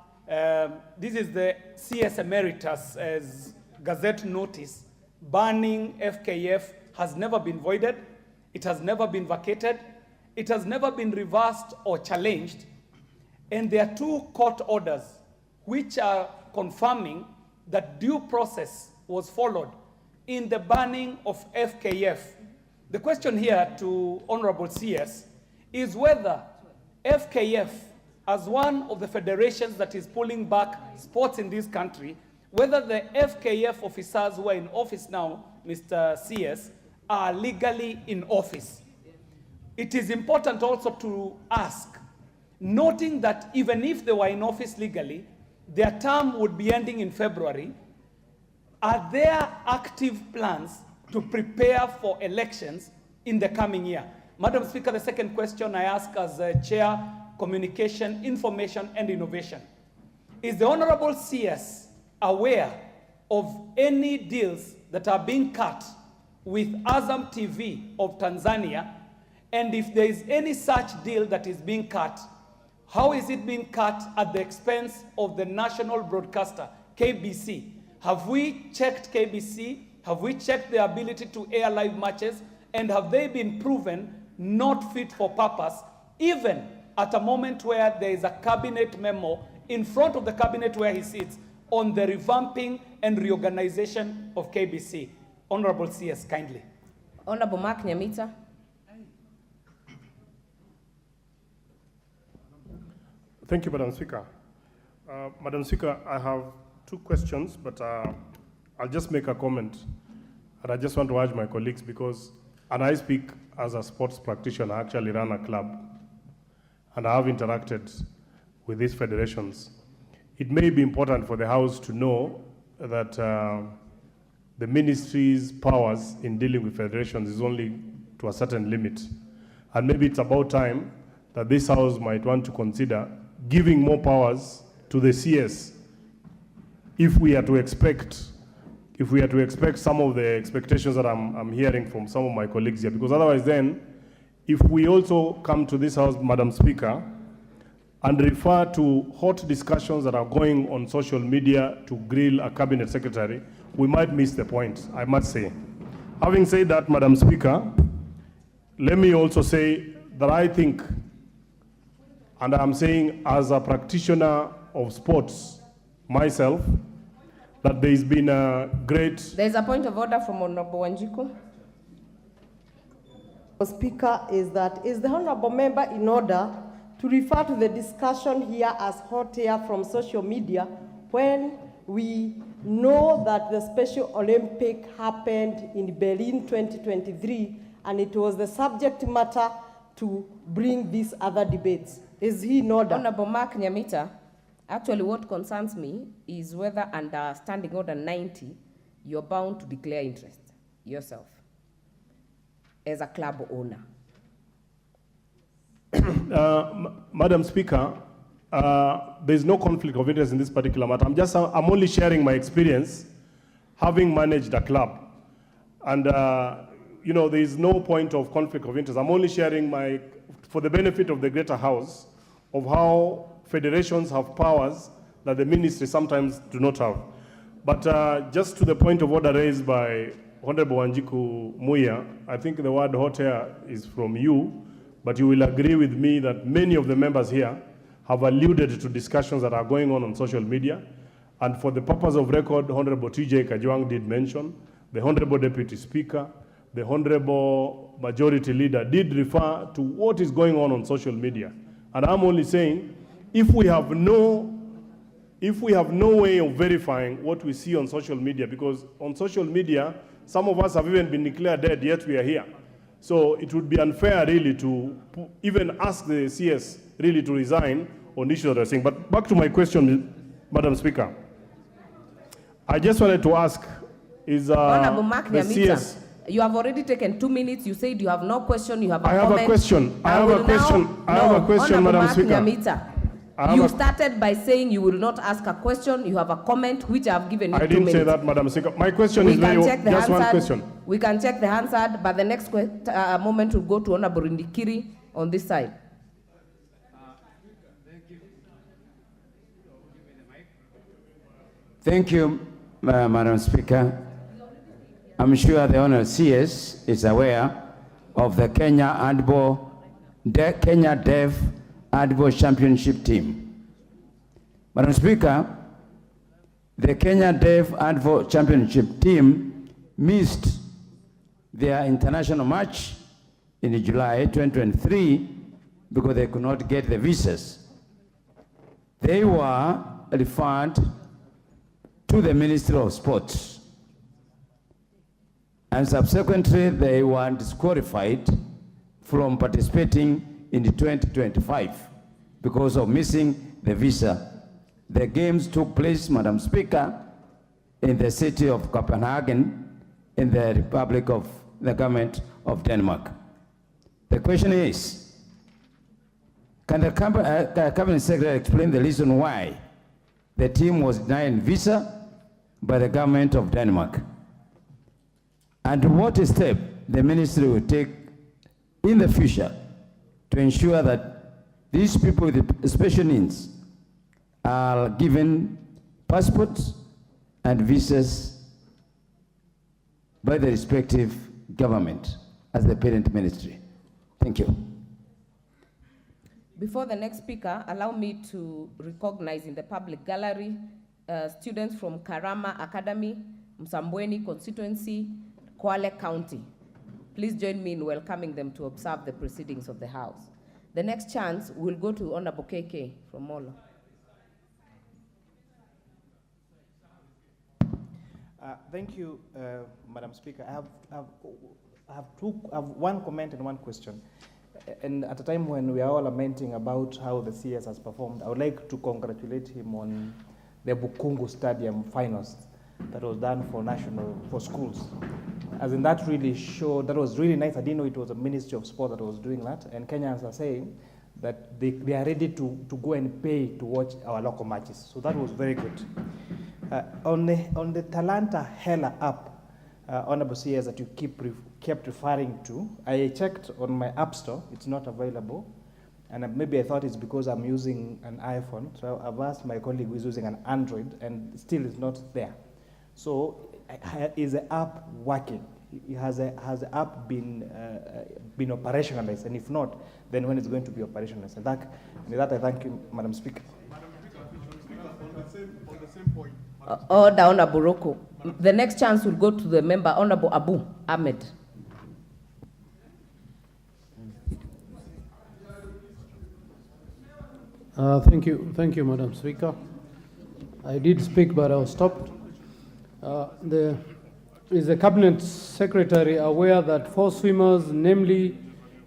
this is the CS Emeritus as Gazette notice, banning FKF has never been voided, it has never been vacated, it has never been reversed or challenged, and there are two court orders which are confirming that due process was followed in the banning of FKF. The question here to Honorable CS is whether FKF, as one of the federations that is pulling back sports in this country, whether the FKF officers who are in office now, Mr. CS, are legally in office. It is important also to ask, noting that even if they were in office legally, their term would be ending in February, are there active plans to prepare for elections in the coming year? Madam Speaker, the second question I ask as Chair, Communication, Information and Innovation. Is the Honorable CS aware of any deals that are being cut with Azam TV of Tanzania? And if there is any such deal that is being cut, how is it being cut at the expense of the national broadcaster, KBC? Have we checked KBC? Have we checked their ability to air live matches? And have they been proven not fit for purpose, even at a moment where there is a cabinet memo in front of the cabinet where he sits on the revamping and reorganization of KBC? Honorable CS, kindly. Honorable Mark Nyamita. Thank you, Madam Speaker. Madam Speaker, I have two questions, but I'll just make a comment. And I just want to urge my colleagues because, and I speak as a sports practitioner, I actually run a club, and I have interacted with these federations. It may be important for the House to know that the ministry's powers in dealing with federations is only to a certain limit. And maybe it's about time that this House might want to consider giving more powers to the CS if we are to expect some of the expectations that I'm hearing from some of my colleagues here. Because otherwise then, if we also come to this House, Madam Speaker, and refer to hot discussions that are going on social media to grill a cabinet secretary, we might miss the point, I must say. Having said that, Madam Speaker, let me also say that I think, and I'm saying as a practitioner of sports myself, that there's been a great... There's a point of order from Honorable Wanjiku. Speaker, is the honorable member in order to refer to the discussion here as hot air from social media when we know that the Special Olympic happened in Berlin 2023 and it was the subject matter to bring these other debates. Is he in order? Honorable Mark Nyamita, actually what concerns me is whether under Standing Order 90, you're bound to declare interest yourself as a club owner. Madam Speaker, there's no conflict of interest in this particular matter. I'm only sharing my experience having managed a club. And, there is no point of conflict of interest. I'm only sharing for the benefit of the greater House, of how federations have powers that the ministry sometimes do not have. But just to the point of order raised by Honorable Wanjiku Muya, I think the word hot air is from you, but you will agree with me that many of the members here have alluded to discussions that are going on social media. And for the purpose of record, Honorable TJ Kajwang did mention, the Honorable Deputy Speaker, the Honorable Majority Leader did refer to what is going on social media. And I'm only saying, if we have no way of verifying what we see on social media, because on social media, some of us have even been declared dead, yet we are here. So it would be unfair really to even ask the CS really to resign on issues that are saying. But back to my question, Madam Speaker. I just wanted to ask, is Honorable Mark the Nyamita, CS... You have already taken 2 minutes. You said you have no question, you have a comment. I have a question, Madam Speaker. Nyamita, you started by saying you will not ask a question. You have a comment, which I have given you 2 minutes. I didn't say that, Madam Speaker. My question is just one question. We can check the answer, but the next moment will go to Honorable Indikiri on this side. Thank you, Madam Speaker. I'm sure the Honourable CS is aware of the Kenya Deaf Handball Championship team. Madam Speaker, the Kenya Deaf Handball Championship team missed their international match in July 2023 because they could not get the visas. They were referred to the Ministry of Sports. And subsequently, they were disqualified from participating in the 2025 because of missing the visa. The games took place, Madam Speaker, in the city of Copenhagen, in the government of Denmark. The question is, can the Cabinet Secretary explain the reason why the team was denied visa by the government of Denmark? And what step the ministry will take in the future to ensure that These people with special needs are given passports and visas by the respective government as the parent ministry. Thank you. Before the next speaker, allow me to recognize in the public gallery students from Karama Academy, Msambweni constituency, Kwale County. Please join me in welcoming them to observe the proceedings of the House. The next chance will go to Honorable KK from Molo. Thank you, Madam Speaker. I have one comment and one question. And at a time when we are all lamenting about how the CS has performed, I would like to congratulate him on the Bukungu Stadium finals that was done for schools. As in that really showed, that was really nice. I didn't know it was a Ministry of Sport that was doing that. And Kenyans are saying that they are ready to go and pay to watch our local matches. So that was very good. On the Talanta Hela app, Honorable CS, that you kept referring to, I checked on my app store, it's not available. And maybe I thought it's because I'm using an iPhone. So I've asked my colleague who's using an Android, and still it's not there. So is the app working? Has the app been operationalized? And if not, then when it's going to be operationalized? And that I thank you, Madam Speaker. On the same point. Order, Honorable Roko. The next chance will go to the member, Honorable Abu Ahmed. Thank you, Madam Speaker. I did speak, but I was stopped. Is the Cabinet Secretary aware that 4 swimmers, namely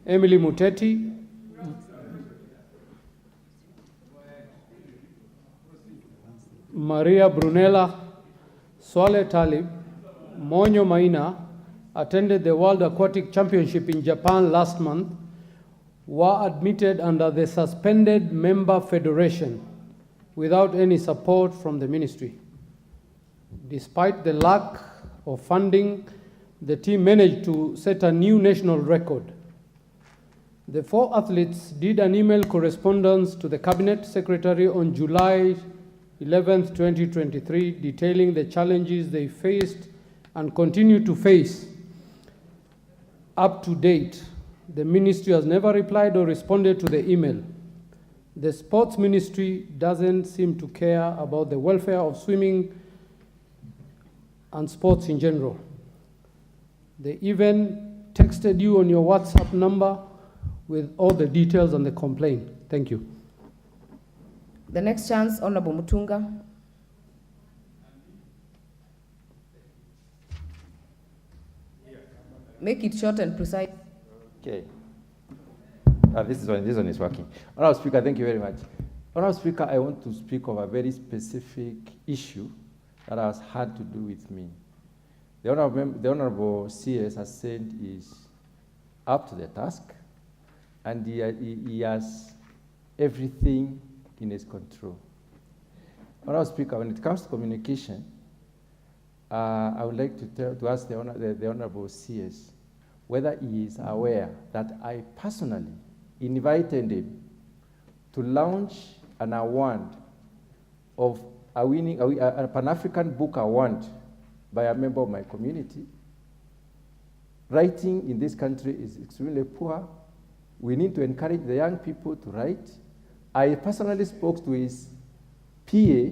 Emily Muteti, Maria Brunella, Swale Talib, Monyo Maina, attended the World Aquatic Championship in Japan last month, were admitted under the suspended member federation without any support from the ministry? Despite the lack of funding, the team managed to set a new national record. The 4 athletes did an email correspondence to the Cabinet Secretary on July 11th, 2023, detailing the challenges they faced and continue to face. Up to date, the ministry has never replied or responded to the email. The sports ministry doesn't seem to care about the welfare of swimming and sports in general. They even texted you on your WhatsApp number with all the details on the complaint. Thank you. The next chance, Honorable Mutunga. Make it short and precise. Okay. This one is working. Honorable Speaker, thank you very much. Honorable Speaker, I want to speak of a very specific issue that has had to do with me. The Honorable CS has said is up to the task, and he has everything in his control. Honorable Speaker, when it comes to communication, I would like to ask the Honorable CS whether he is aware that I personally invited him to launch an award of a Pan-African Book Award by a member of my community. Writing in this country is extremely poor. We need to encourage the young people to write. I personally spoke to his PA.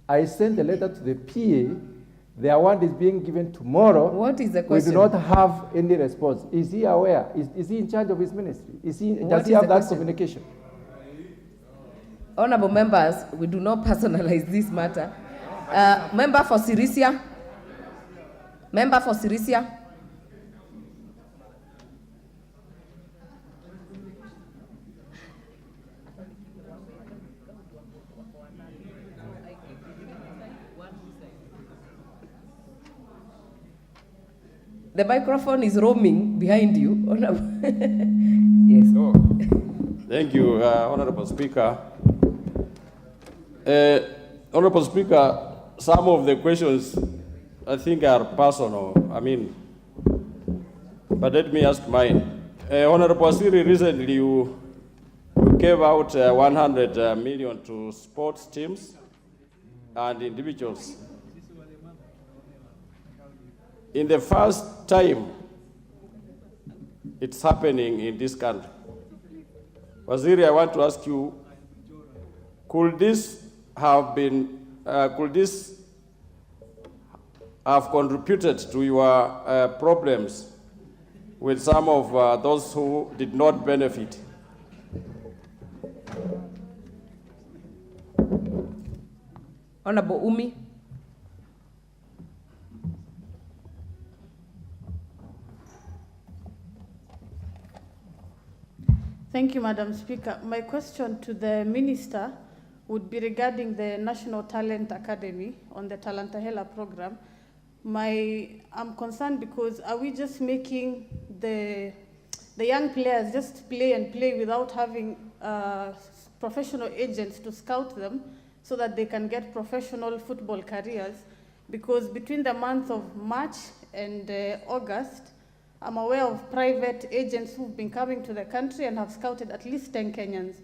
I sent a letter to the PA. The award is being given tomorrow. What is the question? We do not have any response. Is he aware? Is he in charge of his ministry? Does he have that communication? Honorable members, we do not personalize this matter. Member for Sirisia. Member for Sirisia. The microphone is roaming behind you. Yes. Oh. Thank you, Honorable Speaker. Honorable Speaker, some of the questions I think are personal. but let me ask mine. Honorable Asiri, recently you gave out 100 million to sports teams and individuals. In the first time it's happening in this country, Waziri, I want to ask you, could this have contributed to your problems with some of those who did not benefit? Honorable Umi. Thank you, Madam Speaker. My question to the Minister would be regarding the National Talent Academy on the Talantahela program. I'm concerned because are we just making the young players just play and play without having professional agents to scout them so that they can get professional football careers? Because between the month of March and August, I'm aware of private agents who've been coming to the country and have scouted at least 10 Kenyans.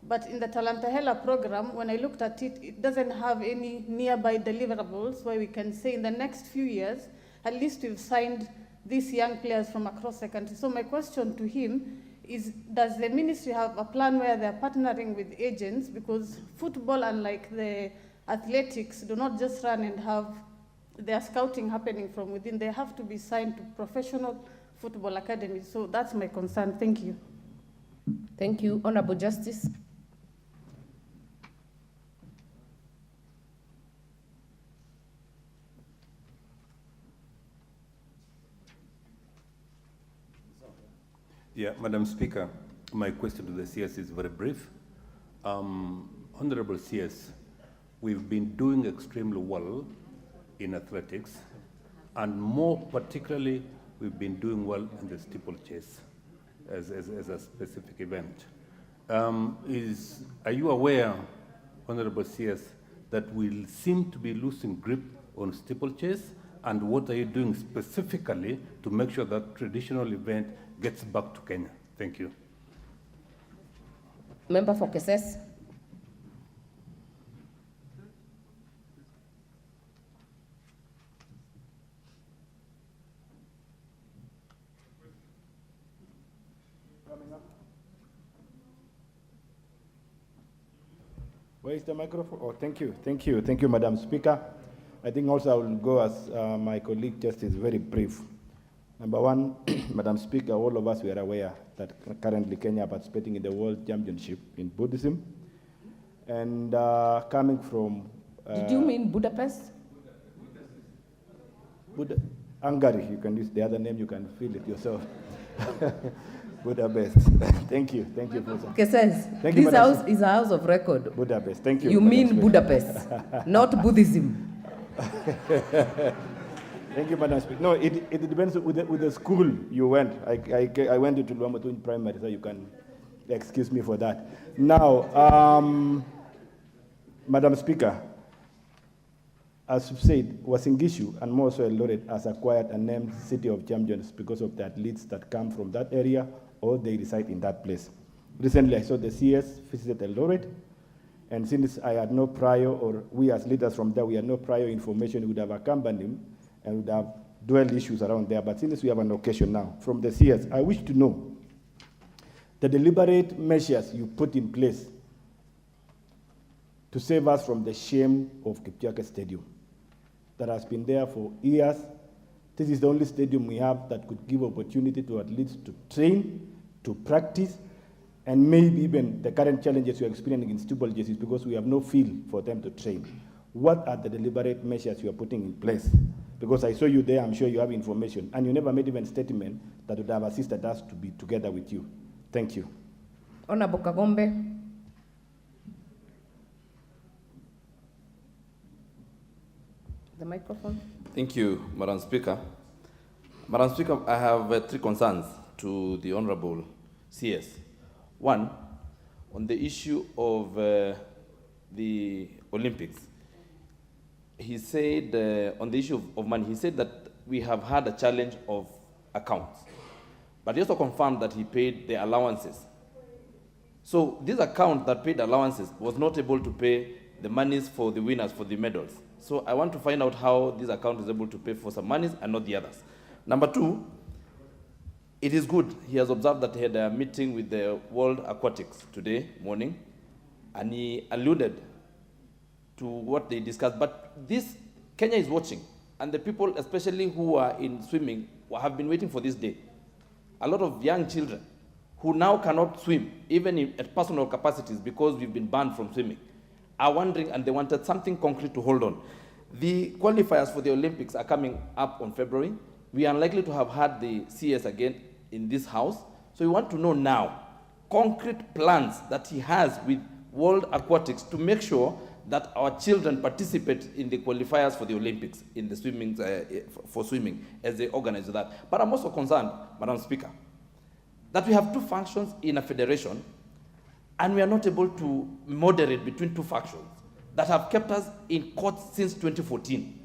But in the Talantahela program, when I looked at it, it doesn't have any nearby deliverables where we can say in the next few years, at least we've signed these young players from across the country. So my question to him is, does the ministry have a plan where they're partnering with agents? Because football, unlike the athletics, do not just run and have their scouting happening from within. They have to be signed to professional football academies. So that's my concern. Thank you. Thank you. Honorable Justice. Yeah, Madam Speaker, my question to the CS is very brief. Honorable CS, we've been doing extremely well in athletics, and more particularly, we've been doing well in the steeplechase as a specific event. Are you aware, Honorable CS, that we seem to be losing grip on steeplechase, and what are you doing specifically to make sure that traditional event gets back to Kenya? Thank you. Member for Keses. Where is the microphone? Oh, thank you, Madam Speaker. I think also I will go as my colleague Justice, very brief. Number one, Madam Speaker, all of us were aware that currently Kenya participating in the World Championship in Buddhism. And coming from... Did you mean Budapest? Hungary, you can use the other name, you can feel it yourself. Budapest. Thank you, Professor. Keses, Thank you, this house is a house of record. Budapest, thank you. You mean Budapest, not Buddhism. Thank you, Madam Speaker. No, it depends with the school you went. I went to Luamatu Primary, so you can excuse me for that. Now, Madam Speaker, as you said, Wasingishu and more so Eldoret has acquired a named City of Champions because of the athletes that come from that area or they reside in that place. Recently, I saw the CS visited Eldoret, and since I had no prior, or we as leaders from there, we had no prior information, we would have accompanied him and would have dwelled issues around there. But since we have an occasion now, from the CS, I wish to know the deliberate measures you put in place to save us from the shame of Kipchoge Stadium that has been there for years. This is the only stadium we have that could give opportunity to athletes to train, to practice, and maybe even the current challenges we are experiencing in steeplechase is because we have no field for them to train. What are the deliberate measures you are putting in place? Because I saw you there, I'm sure you have information, and you never made even a statement that would have assisted us to be together with you. Thank you. Honorable Kagombe. The microphone. Thank you, Madam Speaker. Madam Speaker, I have 3 concerns to the Honorable CS. One, on the issue of the Olympics. He said, on the issue of money, he said that we have had a challenge of accounts. But he also confirmed that he paid the allowances So this account that paid allowances was not able to pay the monies for the winners for the medals. So I want to find out how this account is able to pay for some monies and not the others. Number two, it is good. He has observed that he had a meeting with the World Aquatics today morning, and he alluded to what they discussed. But this, Kenya is watching, and the people, especially who are in swimming, have been waiting for this day. A lot of young children who now cannot swim, even at personal capacities because we've been banned from swimming, are wondering, and they wanted something concrete to hold on. The qualifiers for the Olympics are coming up on February. We are unlikely to have had the CS again in this house. So we want to know now concrete plans that he has with World Aquatics to make sure that our children participate in the qualifiers for the Olympics, in the swimming, for swimming, as they organize that. But I'm also concerned, Madam Speaker, that we have two functions in a federation, and we are not able to moderate between two factions that have kept us in court since 2014.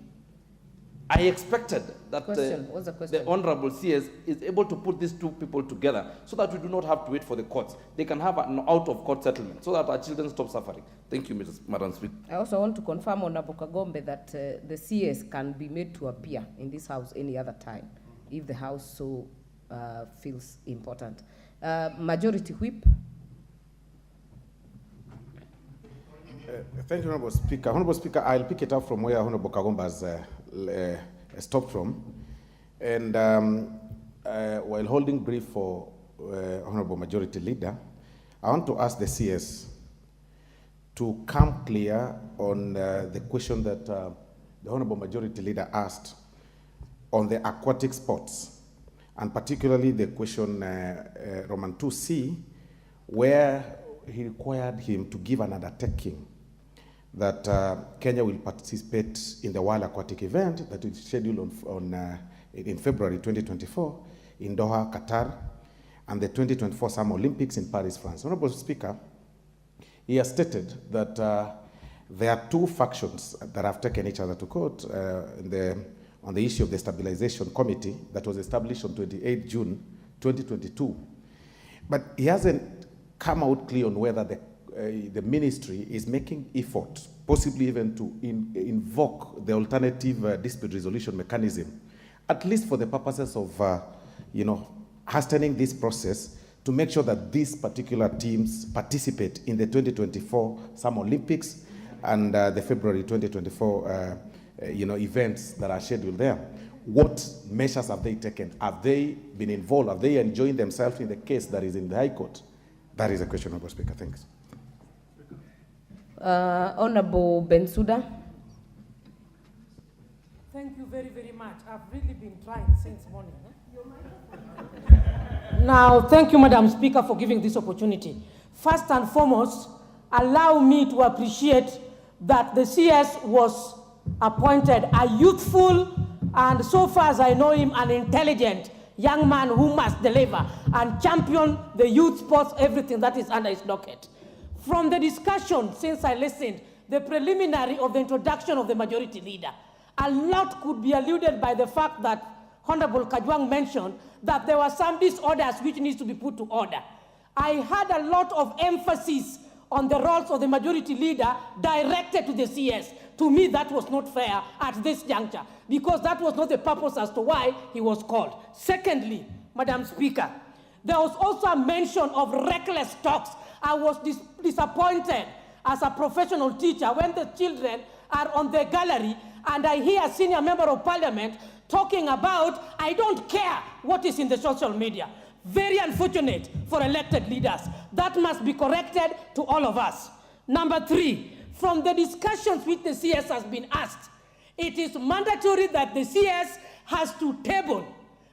I expected that the Honorable CS is able to put these two people together so that we do not have to wait for the courts. They can have an out-of-court settlement so that our children stop suffering. Thank you, Madam Speaker. I also want to confirm, Honorable Kagombe, that the CS can be made to appear in this house any other time if the house so feels important. Majority Whip. Thank you, Honorable Speaker. Honorable Speaker, I'll pick it up from where Honorable Kagomba has stopped from. And while holding brief for Honorable Majority Leader, I want to ask the CS to come clear on the question that the Honorable Majority Leader asked on the aquatic sports, and particularly the question Roman 2C, where he required him to give an undertaking that Kenya will participate in the World Aquatic event that is scheduled in February 2024 in Doha, Qatar, and the 2024 Summer Olympics in Paris, France. Honorable Speaker, he has stated that there are two factions that have taken each other to court on the issue of the Stabilization Committee that was established on 28 June 2022. But he hasn't come out clear on whether the ministry is making effort, possibly even to invoke the alternative dispute resolution mechanism, at least for the purposes of, hastening this process to make sure that these particular teams participate in the 2024 Summer Olympics and the February 2024, events that are scheduled there. What measures have they taken? Have they been involved? Have they enjoyed themselves in the case that is in the High Court? That is a question, Honorable Speaker. Thanks. Honorable Bensouda. Thank you very, very much. I've really been trying since morning. Now, thank you, Madam Speaker, for giving this opportunity. First and foremost, allow me to appreciate that the CS was appointed a youthful and, so far as I know him, an intelligent young man who must deliver and champion the youth sports, everything that is under his docket. From the discussion, since I listened, the preliminary of the introduction of the Majority Leader, a lot could be alluded by the fact that Honorable Kajwang mentioned that there were some disorders which needs to be put to order. I had a lot of emphasis on the roles of the Majority Leader directed to the CS. To me, that was not fair at this juncture, because that was not the purpose as to why he was called. Secondly, Madam Speaker, there was also a mention of reckless talks. I was disappointed as a professional teacher when the children are on the gallery and I hear a senior member of parliament talking about, I don't care what is in the social media. Very unfortunate for elected leaders. That must be corrected to all of us. Number three, from the discussions which the CS has been asked, it is mandatory that the CS has to table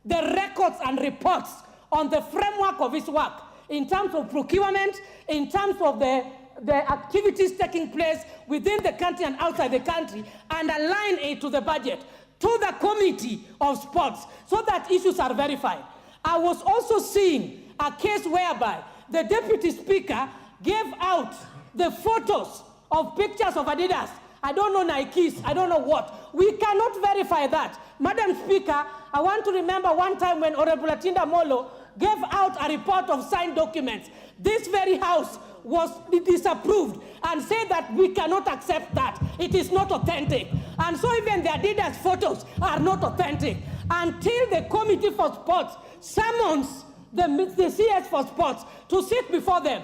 the records and reports on the framework of his work in terms of procurement, in terms of the activities taking place within the country and outside the country, and align it to the budget, to the Committee of Sports, so that issues are verified. I was also seeing a case whereby the Deputy Speaker gave out the photos of pictures of Adidas. I don't know Nikes, I don't know what. We cannot verify that. Madam Speaker, I want to remember one time when Honorable Atinda Molo gave out a report of signed documents. This very house was disapproved and said that we cannot accept that. It is not authentic. And so even the Adidas photos are not authentic. Until the Committee for Sports summons the CS for Sports to sit before them.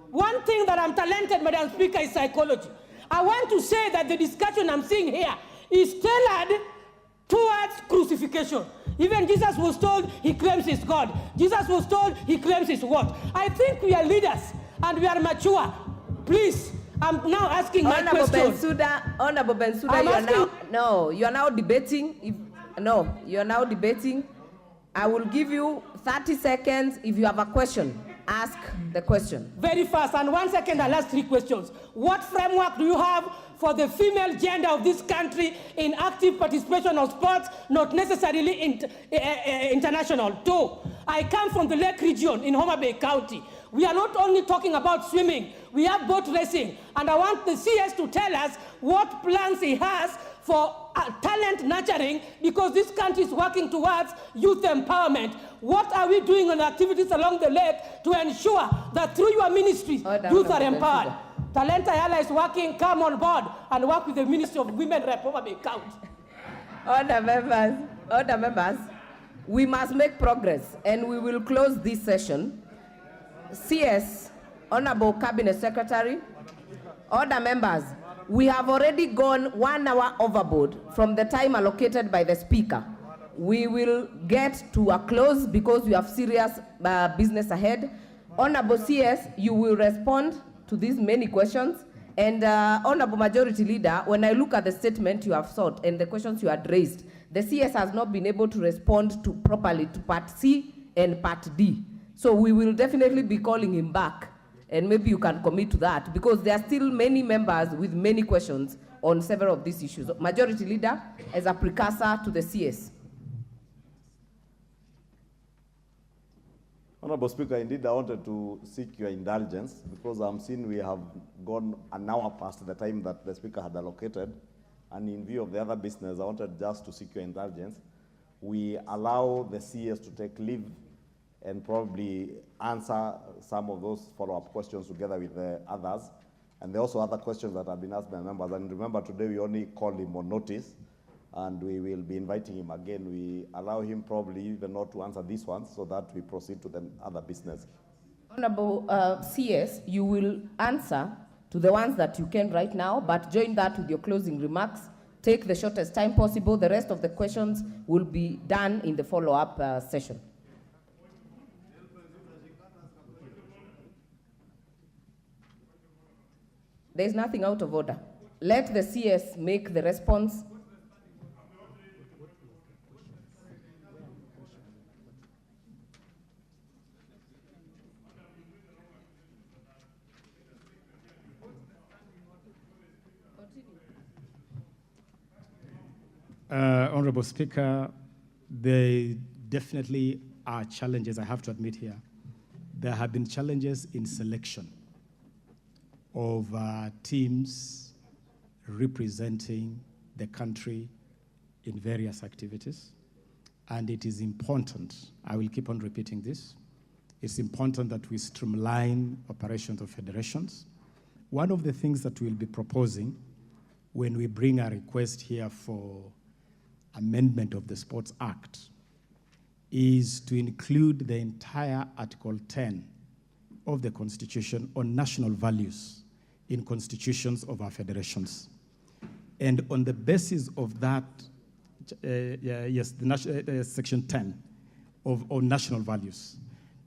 One thing that I'm talented, Madam Speaker, is psychology. I want to say that the discussion I'm seeing here is tailored towards crucifixion. Even Jesus was told he claims he's God. Jesus was told he claims he's what? I think we are leaders and we are mature. Please, I'm now asking my question. Honorable Bensouda, you are now debating. You are now debating. I will give you 30 seconds. If you have a question, ask the question. Very fast, and 1 second, I'll ask 3 questions. What framework do you have for the female gender of this country in active participation of sports, not necessarily international? 2, I come from the Lake region in Homa Bay County. We are not only talking about swimming, we have boat racing, and I want the CS to tell us what plans he has for talent nurturing, because this country is working towards youth empowerment. What are we doing on activities along the lake to ensure that through your ministries, youth are empowered? Talent Ayala is working, come on board and work with the Ministry of Women Rep County. Order members, we must make progress and we will close this session. CS, Honorable Cabinet Secretary, order members, we have already gone 1 hour overboard from the time allocated by the Speaker. We will get to a close because we have serious business ahead. Honorable CS, you will respond to these many questions. And Honorable Majority Leader, when I look at the statement you have sought and the questions you had raised, the CS has not been able to respond properly to Part C and Part D. So we will definitely be calling him back. And maybe you can commit to that, because there are still many members with many questions on several of these issues. Majority Leader, as a precursor to the CS. Honorable Speaker, indeed I wanted to seek your indulgence because I'm seeing we have gone an hour past the time that the Speaker had allocated, and in view of the other business, I wanted just to seek your indulgence. We allow the CS to take leave and probably answer some of those follow-up questions together with the others. And there are also other questions that have been asked by members. And remember, today we only called him on notice, and we will be inviting him again. We allow him probably even not to answer these ones so that we proceed to the other business. Honorable CS, you will answer to the ones that you can right now, but join that with your closing remarks. Take the shortest time possible. The rest of the questions will be done in the follow-up session. There is nothing out of order. Let the CS make the response. Honorable Speaker, there definitely are challenges, I have to admit here. There have been challenges in selection of teams representing the country in various activities. And it is important, I will keep on repeating this, it's important that we streamline operations of federations. One of the things that we'll be proposing when we bring a request here for amendment of the Sports Act is to include the entire Article 10 of the Constitution on national values in constitutions of our federations. And on the basis of that, Section 10 on national values,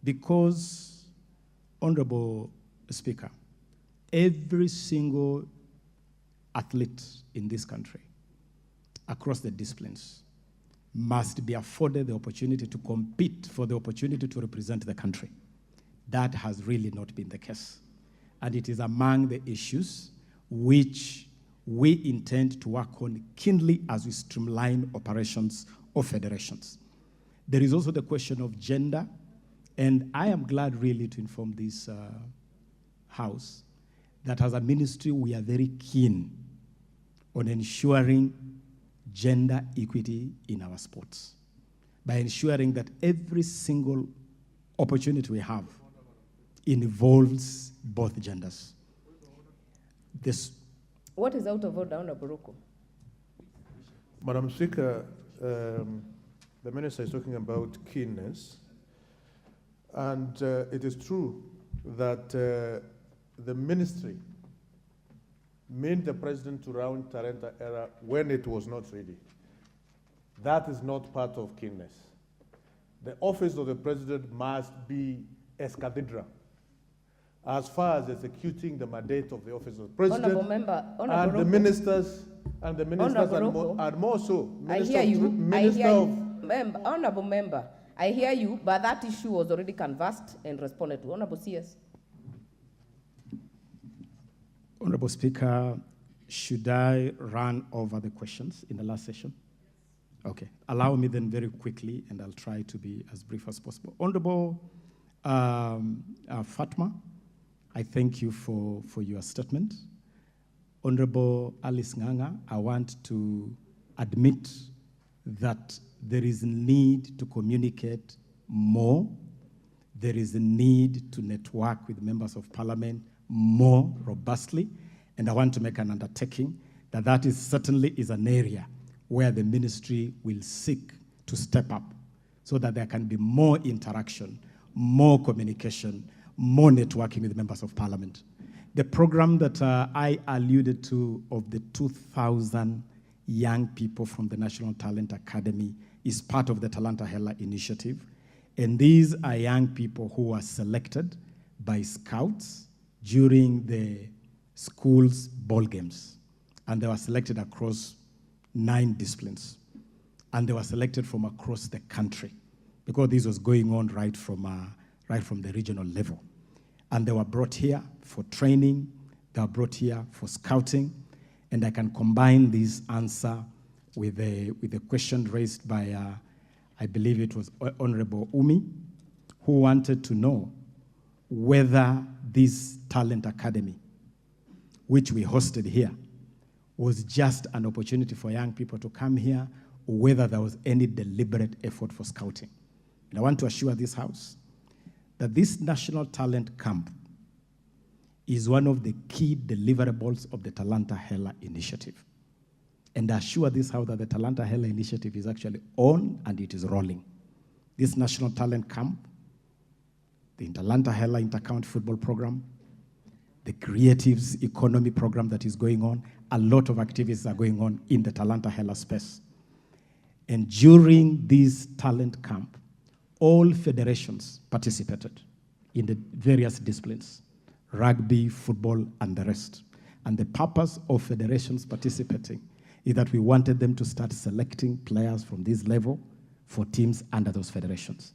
because, Honorable Speaker, every single athlete in this country, across the disciplines, must be afforded the opportunity to compete for the opportunity to represent the country. That has really not been the case. And it is among the issues which we intend to work on keenly as we streamline operations of federations. There is also the question of gender, and I am glad really to inform this House that as a ministry we are very keen on ensuring gender equity in our sports by ensuring that every single opportunity we have involves both genders. This. What is out of order, Honorable Ruku? Madam Speaker, the Minister is talking about keenness. And it is true that the ministry made the president to round Talenta era when it was not ready. That is not part of keenness. The office of the president must be as cathedral as far as executing the mandate of the office of the president. Honorable Member, Honorable and the ministers, and more so. I hear you. Honorable Member, I hear you, but that issue was already canvassed and responded to. Honorable CS. Honorable Speaker, should I run over the questions in the last session? Okay. Allow me then very quickly, and I'll try to be as brief as possible. Honorable Fatma, I thank you for your statement. Honorable Alice Nganga, I want to admit that there is a need to communicate more. There is a need to network with members of parliament more robustly. And I want to make an undertaking that that is certainly is an area where the ministry will seek to step up so that there can be more interaction, more communication, more networking with members of parliament. The program that I alluded to of the 2,000 young people from the National Talent Academy is part of the Talanta Hela initiative. And these are young people who were selected by scouts during the school's ball games. And they were selected across 9 disciplines. And they were selected from across the country because this was going on right from the regional level. And they were brought here for training. They were brought here for scouting. And I can combine this answer with a question raised by, I believe it was Honorable Umi, who wanted to know whether this talent academy, which we hosted here, was just an opportunity for young people to come here, or whether there was any deliberate effort for scouting. And I want to assure this House that this National Talent Camp is one of the key deliverables of the Talanta Hela initiative. And I assure this House that the Talanta Hela initiative is actually on and it is rolling. This National Talent Camp, the Talanta Hela Intercounty Football Program, the Creatives Economy Program that is going on, a lot of activities are going on in the Talanta Hela space. And during this talent camp, all federations participated in the various disciplines, rugby, football, and the rest. And the purpose of federations participating is that we wanted them to start selecting players from this level for teams under those federations.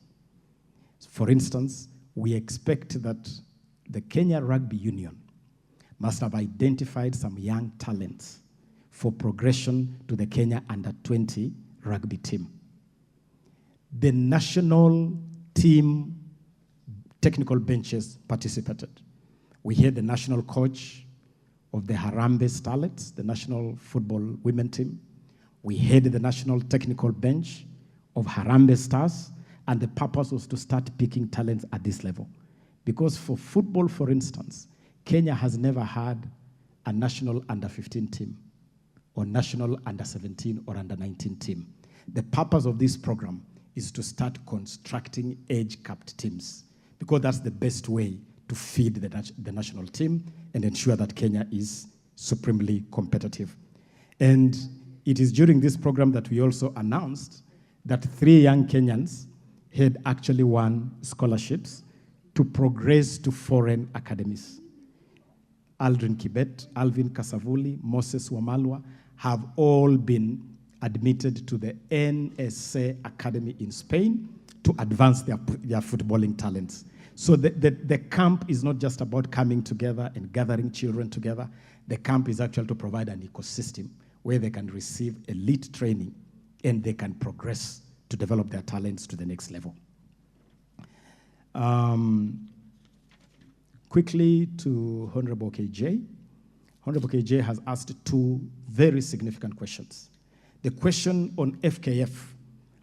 For instance, we expect that the Kenya Rugby Union must have identified some young talents for progression to the Kenya Under-20 rugby team. The national team technical benches participated. We had the national coach of the Harambee Starlets, the national football women team. We had the national technical bench of Harambee Stars, and the purpose was to start picking talents at this level. Because for football, for instance, Kenya has never had a national under-15 team or national under-17 or under-19 team. The purpose of this program is to start constructing age-capped teams because that's the best way to feed the national team and ensure that Kenya is supremely competitive. And it is during this program that we also announced that 3 young Kenyans had actually won scholarships to progress to foreign academies. Aldrin Kibet, Alvin Kasavuli, Moses Wamalwa have all been admitted to the NSA Academy in Spain to advance their footballing talents. So the camp is not just about coming together and gathering children together. The camp is actually to provide an ecosystem where they can receive elite training and they can progress to develop their talents to the next level. Quickly to Honorable KJ. Honorable KJ has asked 2 very significant questions. The question on FKF,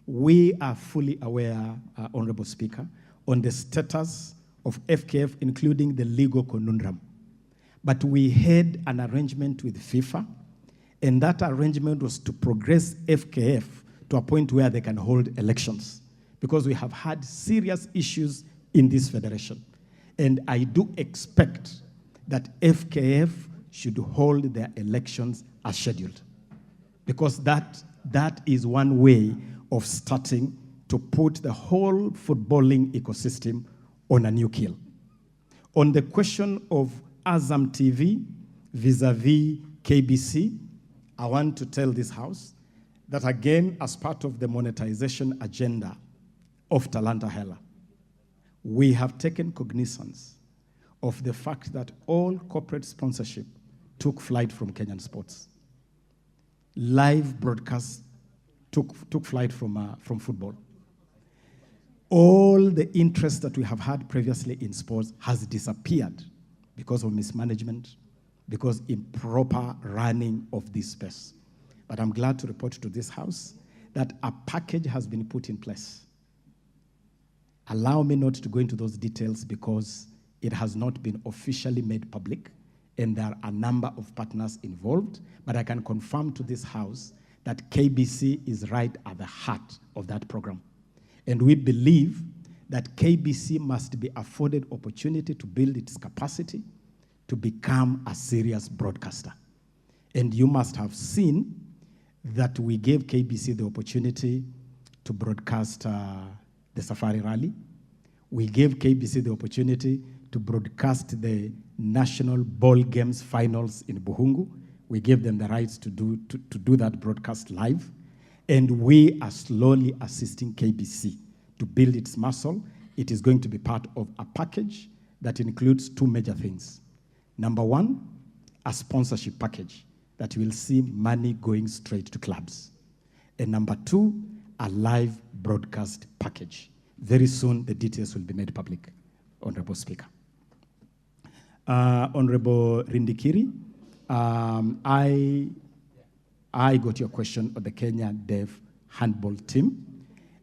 we are fully aware, Honorable Speaker, on the status of FKF, including the legal conundrum. But we had an arrangement with FIFA, and that arrangement was to progress FKF to a point where they can hold elections, because we have had serious issues in this federation. And I do expect that FKF should hold their elections as scheduled, because that is one way of starting to put the whole footballing ecosystem on a new keel. On the question of Azam TV vis-a-vis KBC, I want to tell this House that again, as part of the monetization agenda of Talanta Hela, we have taken cognizance of the fact that all corporate sponsorship took flight from Kenyan sports. Live broadcasts took flight from football. All the interest that we have had previously in sports has disappeared because of mismanagement, because improper running of this space. But I'm glad to report to this House that a package has been put in place. Allow me not to go into those details because it has not been officially made public, and there are a number of partners involved, but I can confirm to this House that KBC is right at the heart of that program. And we believe that KBC must be afforded opportunity to build its capacity to become a serious broadcaster. And you must have seen that we gave KBC the opportunity to broadcast the Safari Rally. We gave KBC the opportunity to broadcast the National Ball Games finals in Buhungu. We gave them the rights to do that broadcast live. And we are slowly assisting KBC to build its muscle. It is going to be part of a package that includes two major things. Number one, a sponsorship package that will see money going straight to clubs. And number two, a live broadcast package. Very soon, the details will be made public, Honorable Speaker. Honorable Rindikiri, I got your question on the Kenya Deaf handball team.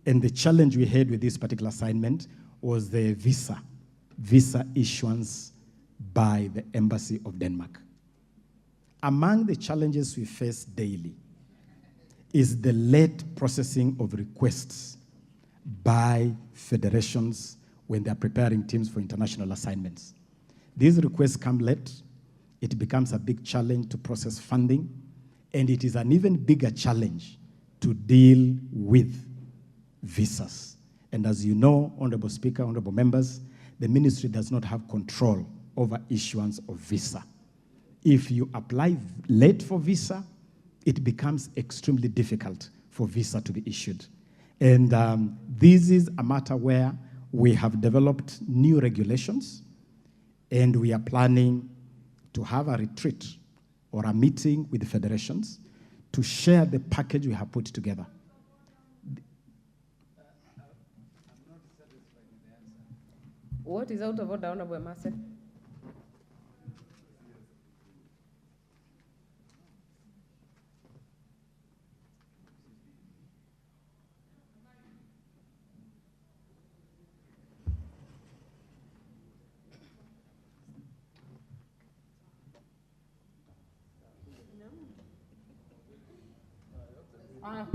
And the challenge we had with this particular assignment was the visa issuance by the Embassy of Denmark. Among the challenges we face daily is the late processing of requests by federations when they're preparing teams for international assignments. These requests come late. It becomes a big challenge to process funding, and it is an even bigger challenge to deal with visas. And as you know, Honorable Speaker, Honorable Members, the ministry does not have control over issuance of visa. If you apply late for visa, it becomes extremely difficult for visa to be issued. And this is a matter where we have developed new regulations, and we are planning to have a retreat or a meeting with the federations to share the package we have put together. What is out of order, Honorable Mase?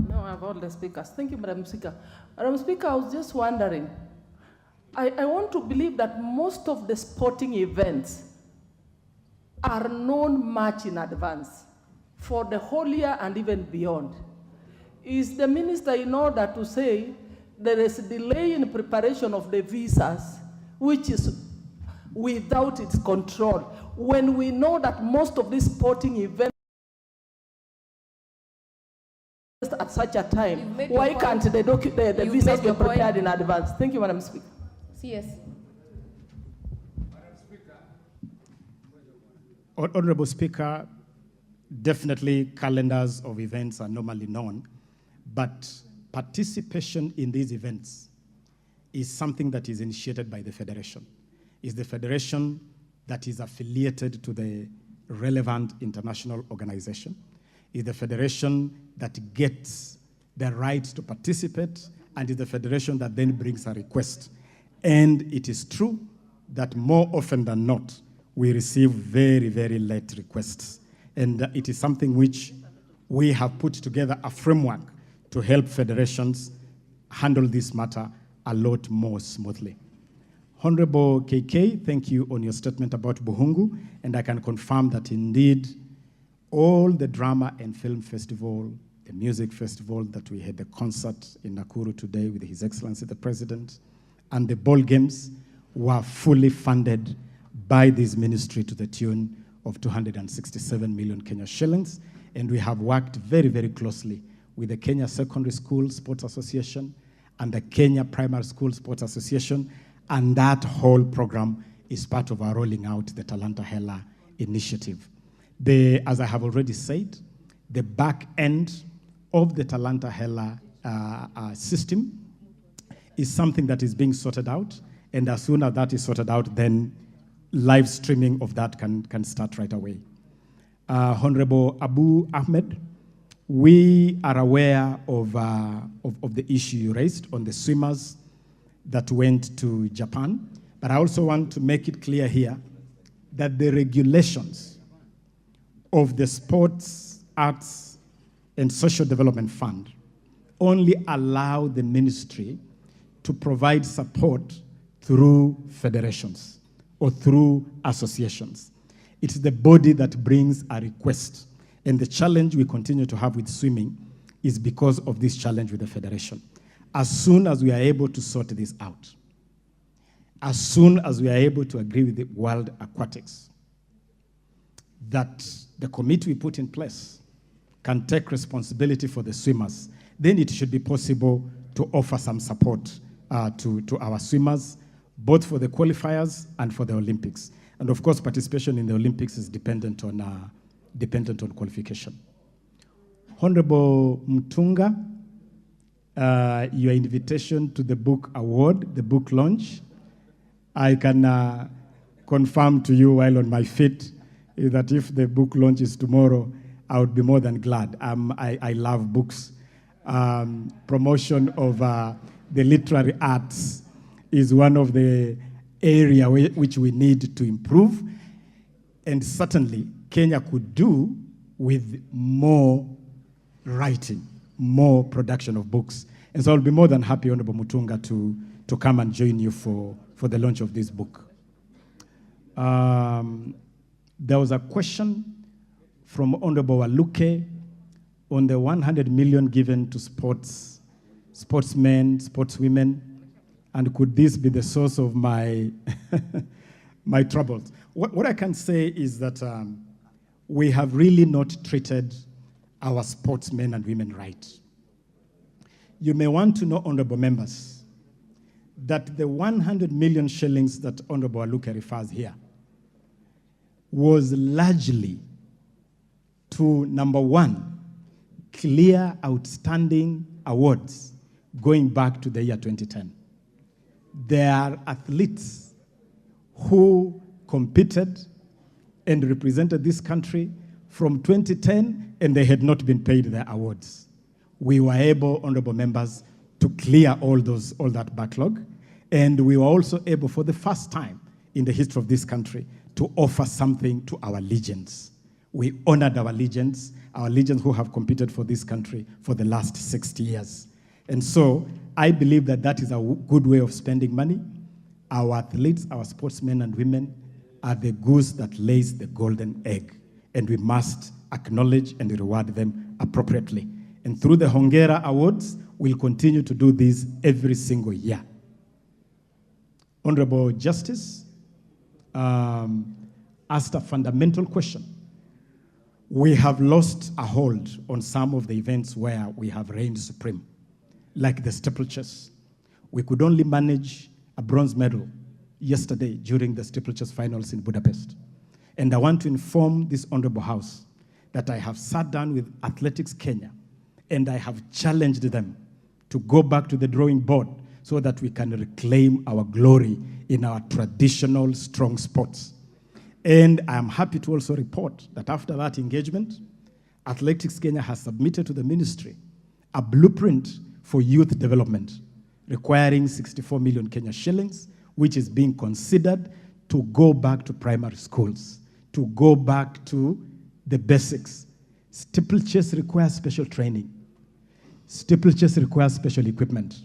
No, I have all the speakers. Thank you, Madam Speaker. Madam Speaker, I was just wondering, I want to believe that most of the sporting events are known much in advance for the whole year and even beyond. Is the minister in order to say there is a delay in preparation of the visas, which is without its control, when we know that most of these sporting events at such a time, why can't the visas be prepared in advance? Thank you, Madam Speaker. Yes. Honorable Speaker, definitely calendars of events are normally known, but participation in these events is something that is initiated by the Federation. It's the Federation that is affiliated to the relevant international organization. It's the Federation that gets the right to participate, and it's the Federation that then brings a request. And it is true that more often than not, we receive very, very late requests. And it is something which we have put together a framework to help federations handle this matter a lot more smoothly. Honorable KK, thank you on your statement about Buhungu, and I can confirm that indeed all the drama and film festival, the music festival that we had, the concert in Nakuru today with His Excellency the President, and the ball games were fully funded by this ministry to the tune of 267 million Kenya shillings. And we have worked very, very closely with the Kenya Secondary School Sports Association and the Kenya Primary School Sports Association. And that whole program is part of our rolling out the Talanta Hela initiative. As I have already said, the back end of the Talanta Hela system is something that is being sorted out. And as soon as that is sorted out, then live streaming of that can start right away. Honorable Abu Ahmed, we are aware of the issue you raised on the swimmers that went to Japan. But I also want to make it clear here that the regulations of the Sports, Arts, and Social Development Fund only allow the ministry to provide support through federations or through associations. It's the body that brings a request. And the challenge we continue to have with swimming is because of this challenge with the federation. As soon as we are able to sort this out, as soon as we are able to agree with the World Aquatics, that the committee we put in place can take responsibility for the swimmers, then it should be possible to offer some support to our swimmers, both for the qualifiers and for the Olympics. And of course, participation in the Olympics is dependent on qualification. Honorable Mtunga, your invitation to the book award, the book launch, I can confirm to you while on my feet that if the book launch is tomorrow, I would be more than glad. I love books. Promotion of the literary arts is one of the areas which we need to improve. And certainly, Kenya could do with more writing, more production of books. And so I'll be more than happy, Honorable Mutunga, to come and join you for the launch of this book. There was a question from Honorable Waluke on the 100 million given to sportsmen, sportswomen, and could this be the source of my my troubles? What I can say is that we have really not treated our sportsmen and women right. You may want to know, honorable members, that the 100 million shillings that Honorable Aluke refers here was largely to, number one, clear outstanding awards going back to the year 2010. There are athletes who competed and represented this country from 2010, and they had not been paid their awards. We were able, honorable members, to clear all that backlog, and we were also able, for the first time in the history of this country, to offer something to our legends. We honored our legends who have competed for this country for the last 60 years. And so I believe that that is a good way of spending money. Our athletes, our sportsmen and women are the goose that lays the golden egg, and we must acknowledge and reward them appropriately. And through the Hongera Awards, we'll continue to do this every single year. Honorable Justice asked a fundamental question. We have lost a hold on some of the events where we have reigned supreme, like the steeplechase. We could only manage a bronze medal yesterday during the steeplechase finals in Budapest. And I want to inform this honorable house that I have sat down with Athletics Kenya and I have challenged them to go back to the drawing board so that we can reclaim our glory in our traditional strong sports. And I am happy to also report that after that engagement, Athletics Kenya has submitted to the ministry a blueprint for youth development, requiring 64 million Kenya shillings, which is being considered to go back to primary schools, to go back to the basics. Steeplechase requires special training. Steeplechase requires special equipment.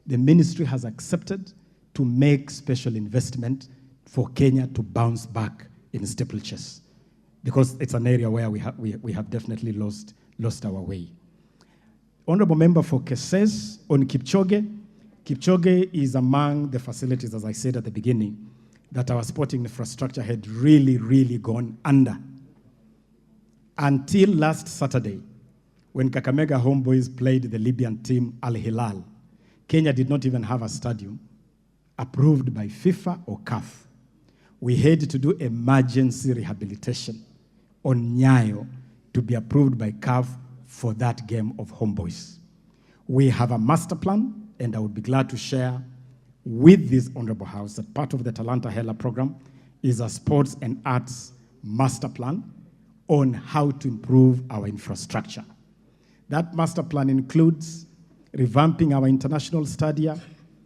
The ministry has accepted to make special investment for Kenya to bounce back in steeplechase, because it's an area where we have definitely lost our way. Honorable Member for Keses on Kipchoge. Kipchoge is among the facilities, as I said at the beginning, that our sporting infrastructure had really gone under. Until last Saturday, when Kakamega Homeboys played the Libyan team Al Hilal, Kenya did not even have a stadium approved by FIFA or CAF. We had to do emergency rehabilitation on Nyayo to be approved by CAF for that game of Homeboys. We have a master plan, and I would be glad to share with this Honorable House that part of the Talanta Hela program is a sports and arts master plan on how to improve our infrastructure. That master plan includes revamping our international stadia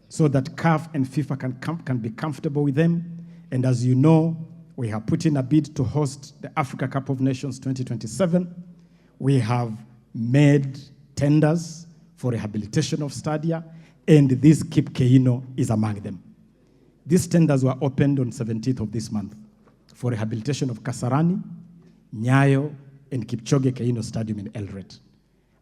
so that CAF and FIFA can be comfortable with them. And as you know, we have put in a bid to host the Africa Cup of Nations 2027. We have made tenders for rehabilitation of stadia, and this Kip Keino is among them. These tenders were opened on 17th of this month for rehabilitation of Kasarani, Nyayo, and Kipchoge Keino Stadium in Eldoret.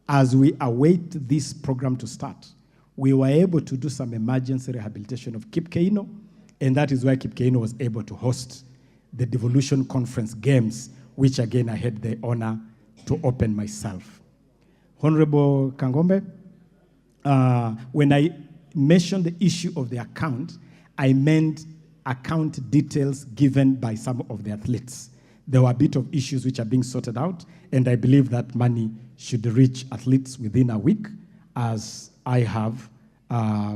As we await this program to start, we were able to do some emergency rehabilitation of Kip Keino, and that is why Kip Keino was able to host the Devolution Conference Games, which again I had the honor to open myself. Honorable Kangombe, when I mentioned the issue of the account, I meant account details given by some of the athletes. There were a bit of issues which are being sorted out, and I believe that money should reach athletes within a week, as I have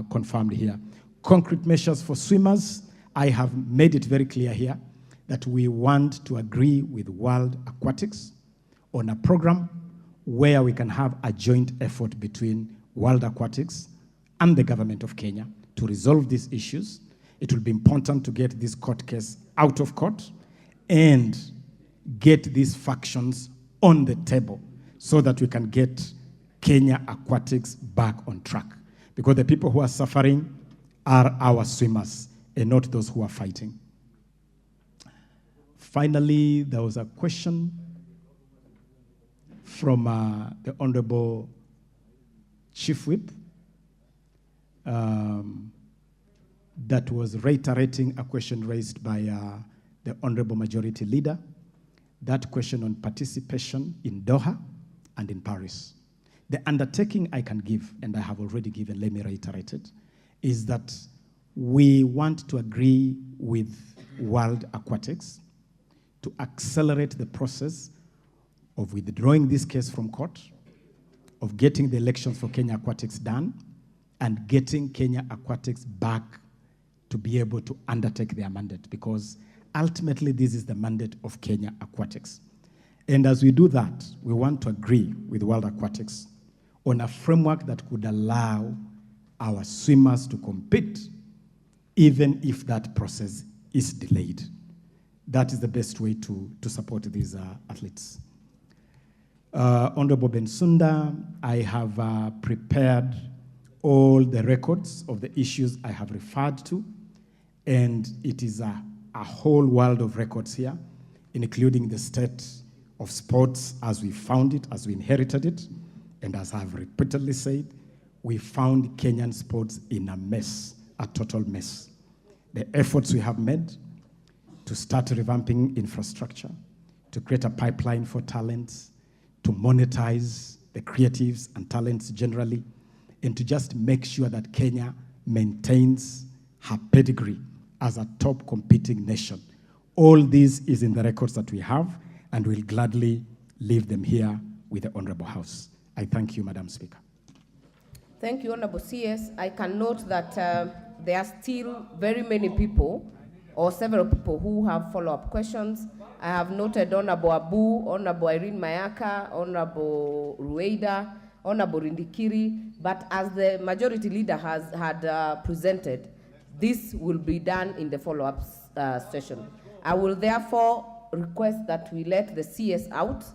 confirmed here. Concrete measures for swimmers, I have made it very clear here that we want to agree with World Aquatics on a program where we can have a joint effort between World Aquatics and the government of Kenya to resolve these issues. It will be important to get this court case out of court and get these factions on the table so that we can get Kenya Aquatics back on track. Because the people who are suffering are our swimmers and not those who are fighting. Finally, there was a question from the Honorable Chief Whip that was reiterating a question raised by the Honorable Majority Leader, that question on participation in Doha and in Paris. The undertaking I can give, and I have already given, let me reiterate it, is that we want to agree with World Aquatics to accelerate the process of withdrawing this case from court, of getting the elections for Kenya Aquatics done, and getting Kenya Aquatics back to be able to undertake their mandate, because ultimately this is the mandate of Kenya Aquatics. And as we do that, we want to agree with World Aquatics on a framework that could allow our swimmers to compete, even if that process is delayed. That is the best way to support these athletes. Honorable Bensunda, I have prepared all the records of the issues I have referred to, and it is a whole world of records here, including the state of sports as we found it, as we inherited it, and as I have repeatedly said, we found Kenyan sports in a mess, a total mess. The efforts we have made to start revamping infrastructure, to create a pipeline for talents, to monetize the creatives and talents generally, and to just make sure that Kenya maintains her pedigree as a top competing nation. All this is in the records that we have, and we'll gladly leave them here with the Honorable House. I thank you, Madam Speaker. Thank you, Honorable CS. I can note that there are still very many people, or several people, who have follow-up questions. I have noted Honorable Abu, Honorable Irene Mayaka, Honorable Rueda, Honorable Rindikiri, but But as the majority leader had presented, this will be done in the follow-up session. I will therefore request that we let the CS out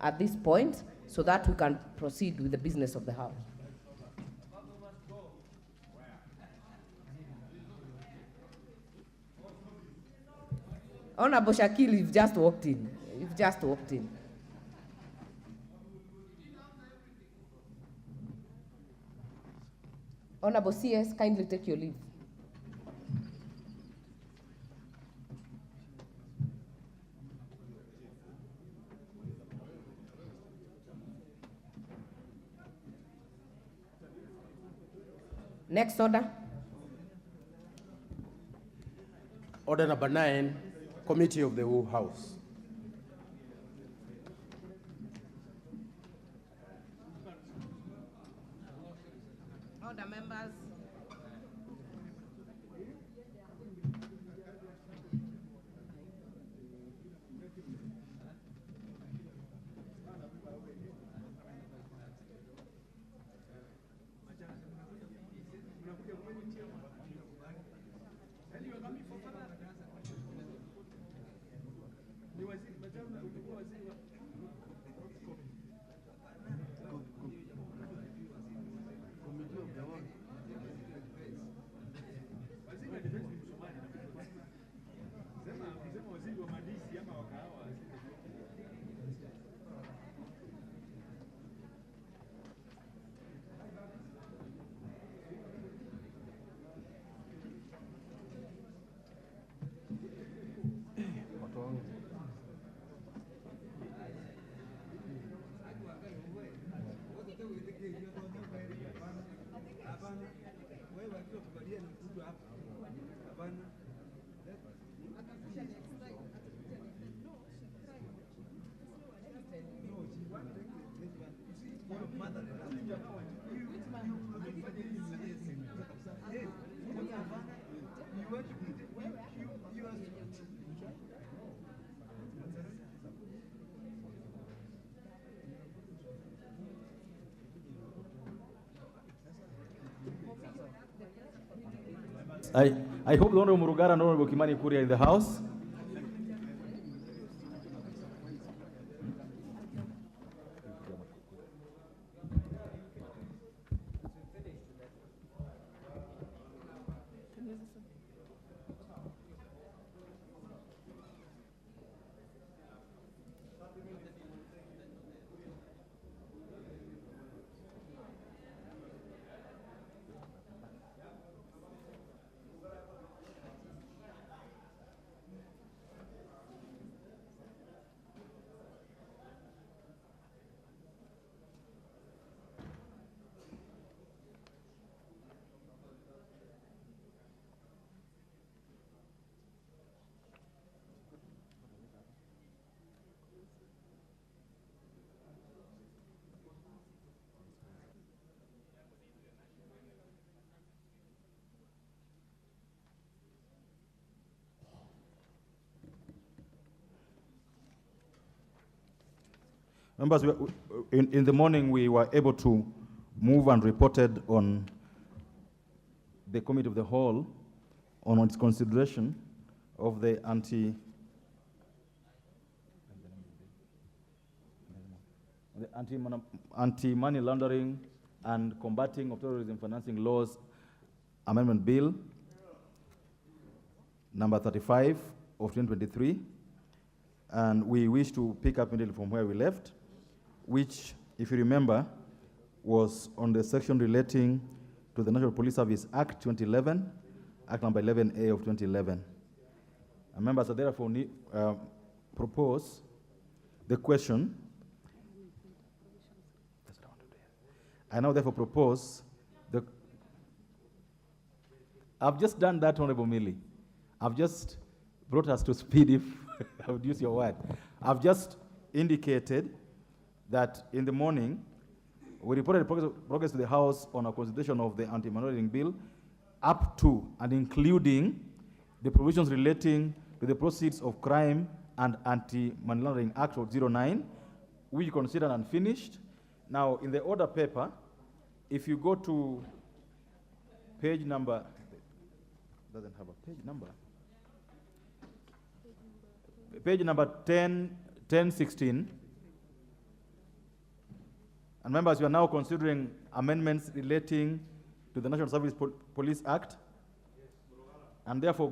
at this point so that we can proceed with the business of the House. Honorable Shakil, you've just walked in. You've just walked in. Honorable CS, kindly take your leave. Next order. Order number 9, Committee of the Whole House. Order, members. I hope the Honorable Murugara and Honorable Kimani Kuri are in the house. Members, in the morning we were able to move and reported on the Committee of the Whole on its consideration of the anti-money laundering and combating of terrorism financing laws amendment bill number 35 of 2023, and we wish to pick up immediately from where we left, which, if you remember, was on the section relating to the National Police Service Act 2011, Act number 11A of 2011. And members, I therefore propose the question. I now therefore propose the. I've just done that, Honorable Millie. I've just brought us to speed, if I would use your word. I've just indicated that in the morning, we reported progress to the House on a consideration of the anti-money laundering bill up to and including the provisions relating to the Proceeds of Crime and Anti-Money Laundering Act of 09, which we considered unfinished. Now, in the order paper, if you go to page number, doesn't have a page number. Page number 1016. And members, we are now considering amendments relating to the National Service Police Act. And therefore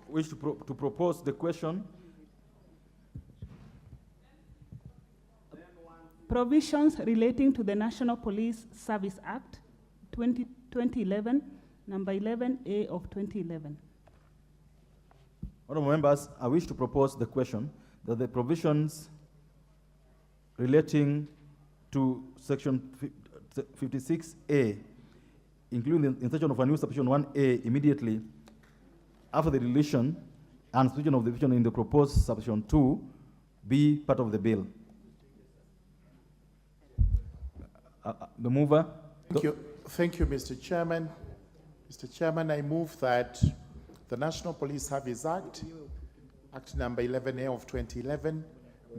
wish to propose the question. Provisions relating to the National Police Service Act 2011, number 11A of 2011. Honorable members, I wish to propose the question that the provisions relating to section 56A, including the insertion of a new subsection 1A immediately after the deletion and substitution of the division in the proposed subsection 2, be part of the bill. The mover. Thank you, Mr. Chairman. Mr. Chairman, I move that the National Police Service Act, Act number 11A of 2011,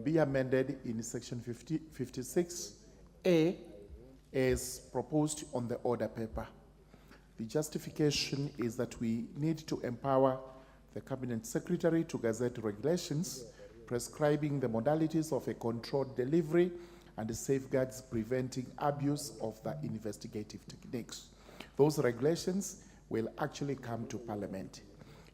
be amended in section 56A as proposed on the order paper. The justification is that we need to empower the Cabinet Secretary to gazette regulations prescribing the modalities of a controlled delivery and the safeguards preventing abuse of the investigative techniques. Those regulations will actually come to Parliament.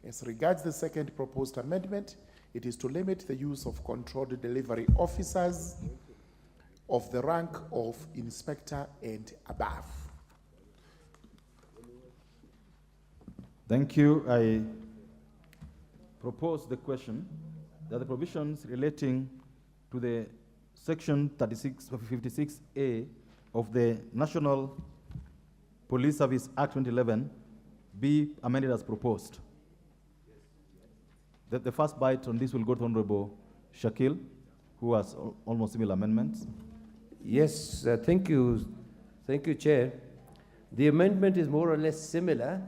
As regards the second proposed amendment, it is to limit the use of controlled delivery officers of the rank of inspector and above. Thank you. I propose the question that the provisions relating to the section 56A of the National Police Service Act 2011 be amended as proposed. The first bite on this will go to Honorable Shakil, who has almost similar amendments. Yes, thank you, Chair. The amendment is more or less similar,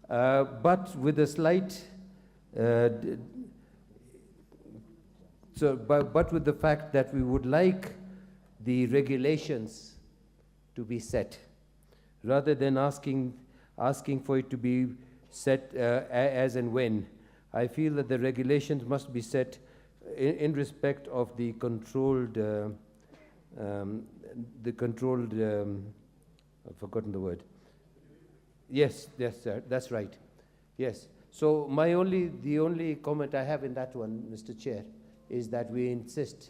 but with a slight, but with the fact that we would like the regulations to be set, rather than asking for it to be set as and when. I feel that the regulations must be set in respect of the controlled, I've forgotten the word. Yes, sir, that's right. Yes. So the only comment I have in that one, Mr. Chair, is that we insert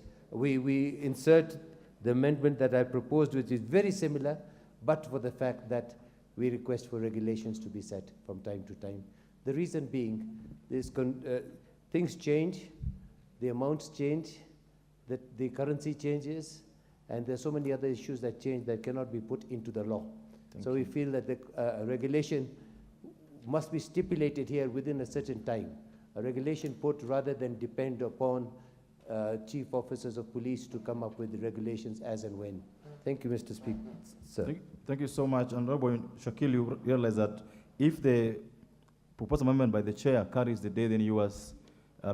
the amendment that I proposed, which is very similar, but for the fact that we request for regulations to be set from time to time. The reason being, things change, the amounts change, the currency changes, and there's so many other issues that change that cannot be put into the law. So we feel that the regulation must be stipulated here within a certain time. A regulation put rather than depend upon chief officers of police to come up with the regulations as and when. Thank you, Mr. Speaker. Sir. Thank you so much. And Honorable Shakil, you realize that if the proposed amendment by the chair carries the day, then yours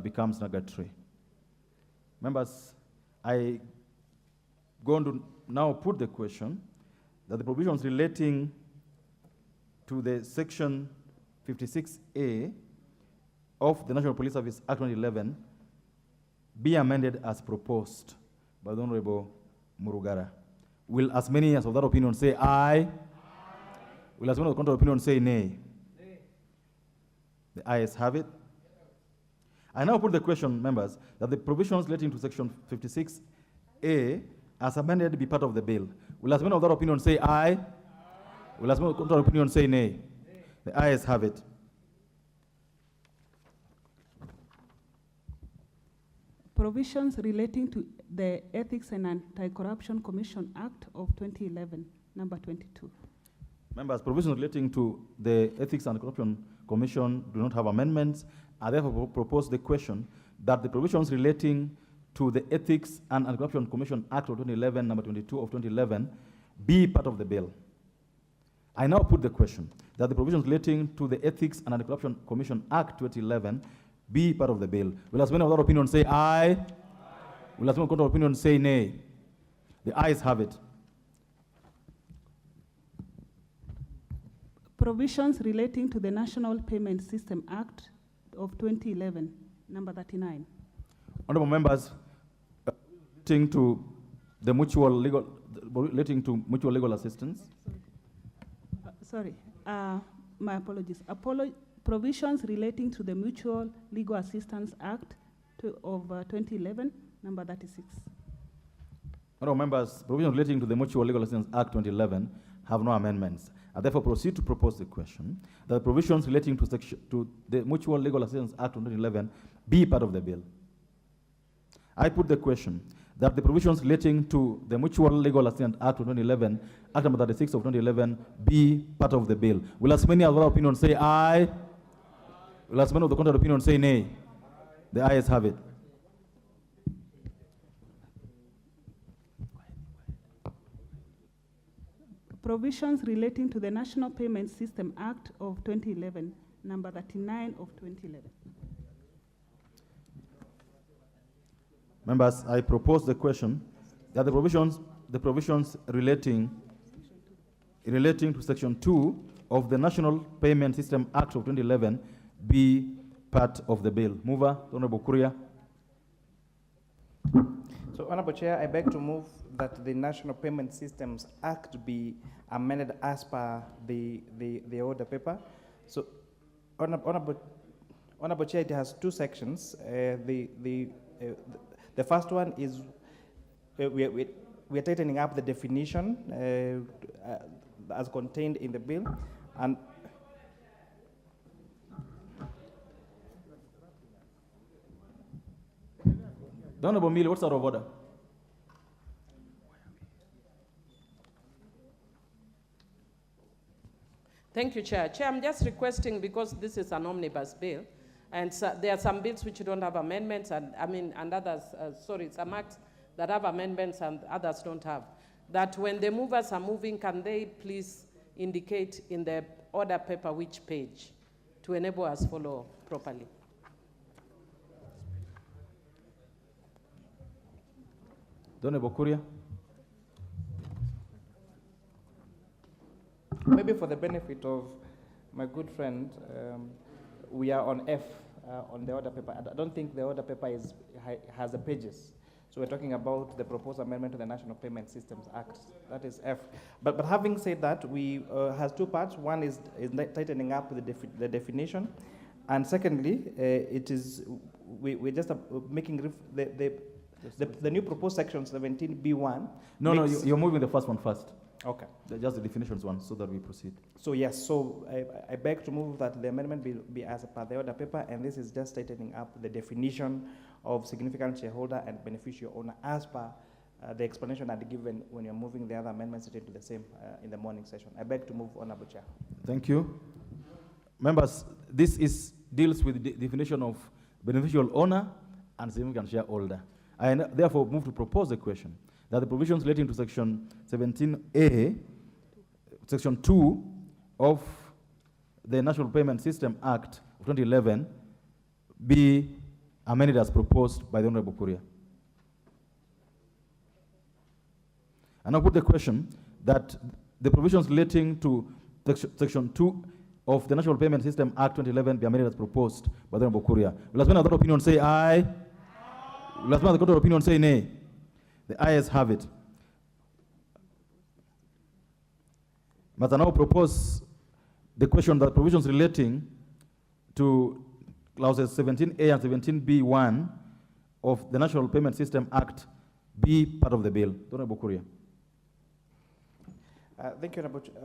becomes nugatory. Members, I going to now put the question that the provisions relating to the section 56A of the National Police Service Act 2011 be amended as proposed by the Honorable Murugara. Will as many as of that opinion say aye? Will as many of the contrary opinion say nay? The ayes have it. I now put the question, members, that the provisions relating to section 56A as amended be part of the bill. Will as many of that opinion say aye? Will as many of the contrary opinion say nay? The ayes have it. Provisions relating to the Ethics and Anti-Corruption Commission Act of 2011, number 22. Members, provisions relating to the Ethics and Corruption Commission do not have amendments. I therefore propose the question that the provisions relating to the Ethics and Anti-Corruption Commission Act of 2011, number 22 of 2011, be part of the bill. I now put the question that the provisions relating to the Ethics and Anti-Corruption Commission Act 2011 be part of the bill. Will as many of that opinion say aye? Will as many of that opinion say nay? The ayes have it. provisions relating to the National Payment System Act of 2011, number 39. Honorable members, relating to the mutual legal assistance. My apologies. Provisions relating to the Mutual Legal Assistance Act of 2011, number 36. Honorable members, provisions relating to the Mutual Legal Assistance Act 2011 have no amendments. I therefore proceed to propose the question that the provisions relating to the Mutual Legal Assistance Act 2011 be part of the bill. I put the question that the provisions relating to the Mutual Legal Assistance Act of 2011, Act number 36 of 2011, be part of the bill. Will as many other opinions say aye? Will as many of the contrary opinions say nay? The ayes have it. Provisions relating to the National Payment System Act of 2011, number 39 of 2011. Members, I propose the question that the provisions relating to Section 2 of the National Payment System Act of 2011 be part of the bill. Mover, Honorable Kuria. So, Honorable Chair, I beg to move that the National Payment Systems Act be amended as per the order paper. So, Honorable Chair, it has two sections. The first one is we are tightening up the definition as contained in the bill, and Honorable Mili, what's out of order? Thank you, Chair. Chair, I'm just requesting, because this is an omnibus bill, and so there are some bills which don't have amendments, and others, some acts that have amendments and others don't have, that when the movers are moving, can they please indicate in the order paper which page to enable us follow properly? Honorable Kuria. Maybe for the benefit of my good friend, we are on F on the order paper. I don't think the order paper has the pages. So we're talking about the proposed amendment to the National Payment Systems Act. That is F. But having said that, we has two parts. One is tightening up the definition, and secondly, we're just making the new proposed section 17B1. No, you're moving the first one first. Okay. Just the definitions one, so that we proceed. So yes, so I beg to move that the amendment be as per the order paper, and this is just tightening up the definition of significant shareholder and beneficial owner as per the explanation I'd given when you're moving the other amendments into the same in the morning session. I beg to move, Honorable Chair. Thank you. Members, this deals with the definition of beneficial owner and significant shareholder. I therefore move to propose the question that the provisions relating to Section 17A, Section 2 of the National Payment System Act of 2011 be amended as proposed by the Honorable Kuria. And I put the question that the provisions relating to Section 2 of the National Payment System Act 2011 be amended as proposed by the Honorable Kuria. Will as many other opinion say aye? Will as many other opinion say nay? The ayes have it. But I now propose the question that provisions relating to clauses 17A and 17B1 of the National Payment System Act be part of the bill. Honorable Kuria. Thank you,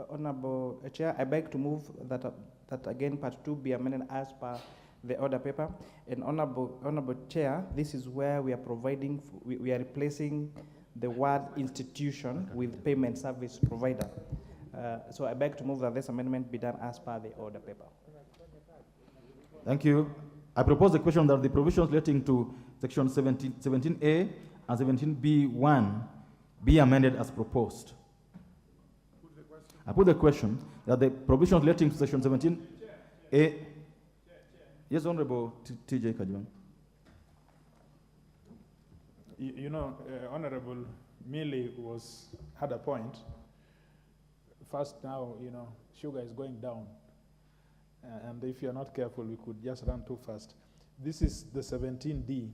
Honorable Chair. I beg to move that again Part 2 be amended as per the order paper. And Honorable Chair, this is where we are providing, we are replacing the word institution with payment service provider. So I beg to move that this amendment be done as per the order paper. Thank you. I propose the question that the provisions relating to Section 17A and 17B1 be amended as proposed. I put the question that the provisions relating to Section 17A. Yes, Honorable T.J. Kajwan. Honorable Mili had a point. fast now, sugar is going down. And if you're not careful, we could just run too fast. This is the 17D.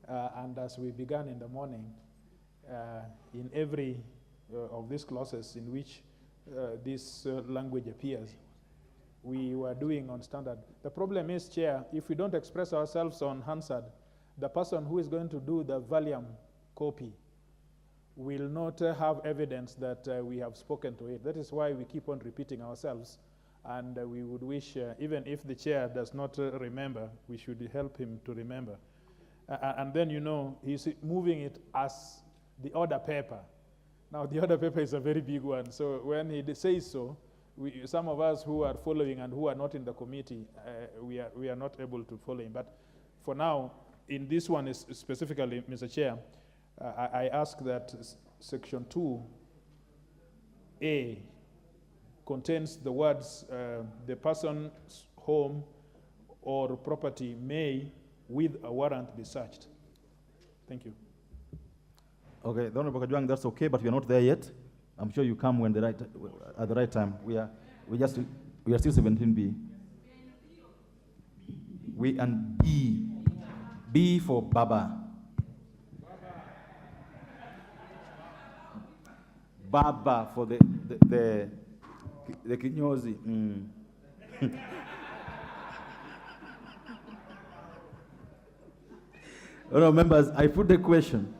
And as we began in the morning, in every of these clauses in which this language appears, we were doing on standard. The problem is, Chair, if we don't express ourselves on Hansard, the person who is going to do the volume copy will not have evidence that we have spoken to it. That is why we keep on repeating ourselves. And we would wish, even if the chair does not remember, we should help him to remember. And then, he's moving it as the order paper. Now, the order paper is a very big one. So when he says so, some of us who are following and who are not in the committee, we are not able to follow him. But for now, in this one specifically, Mr. Chair, I ask that Section 2A contains the words, the person's home or property may, with a warrant, be searched. Thank you. Okay, the Honorable Kajwang, that's okay, but we are not there yet. I'm sure you come when at the right time. We are still 17B. And B for Baba. Baba for the kinyozi. Honourable members, I put the question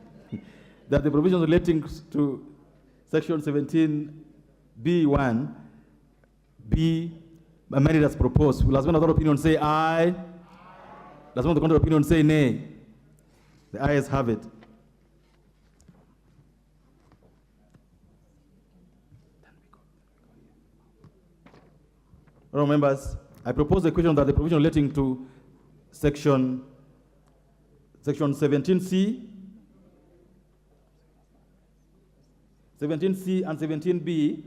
that the provisions relating to Section 17B1 be amended as proposed. Will as one of the opinion say aye? Does one of the opinion say nay? The ayes have it. Honourable members, I propose the question that the provision relating to Section 17C, 17C and 17B,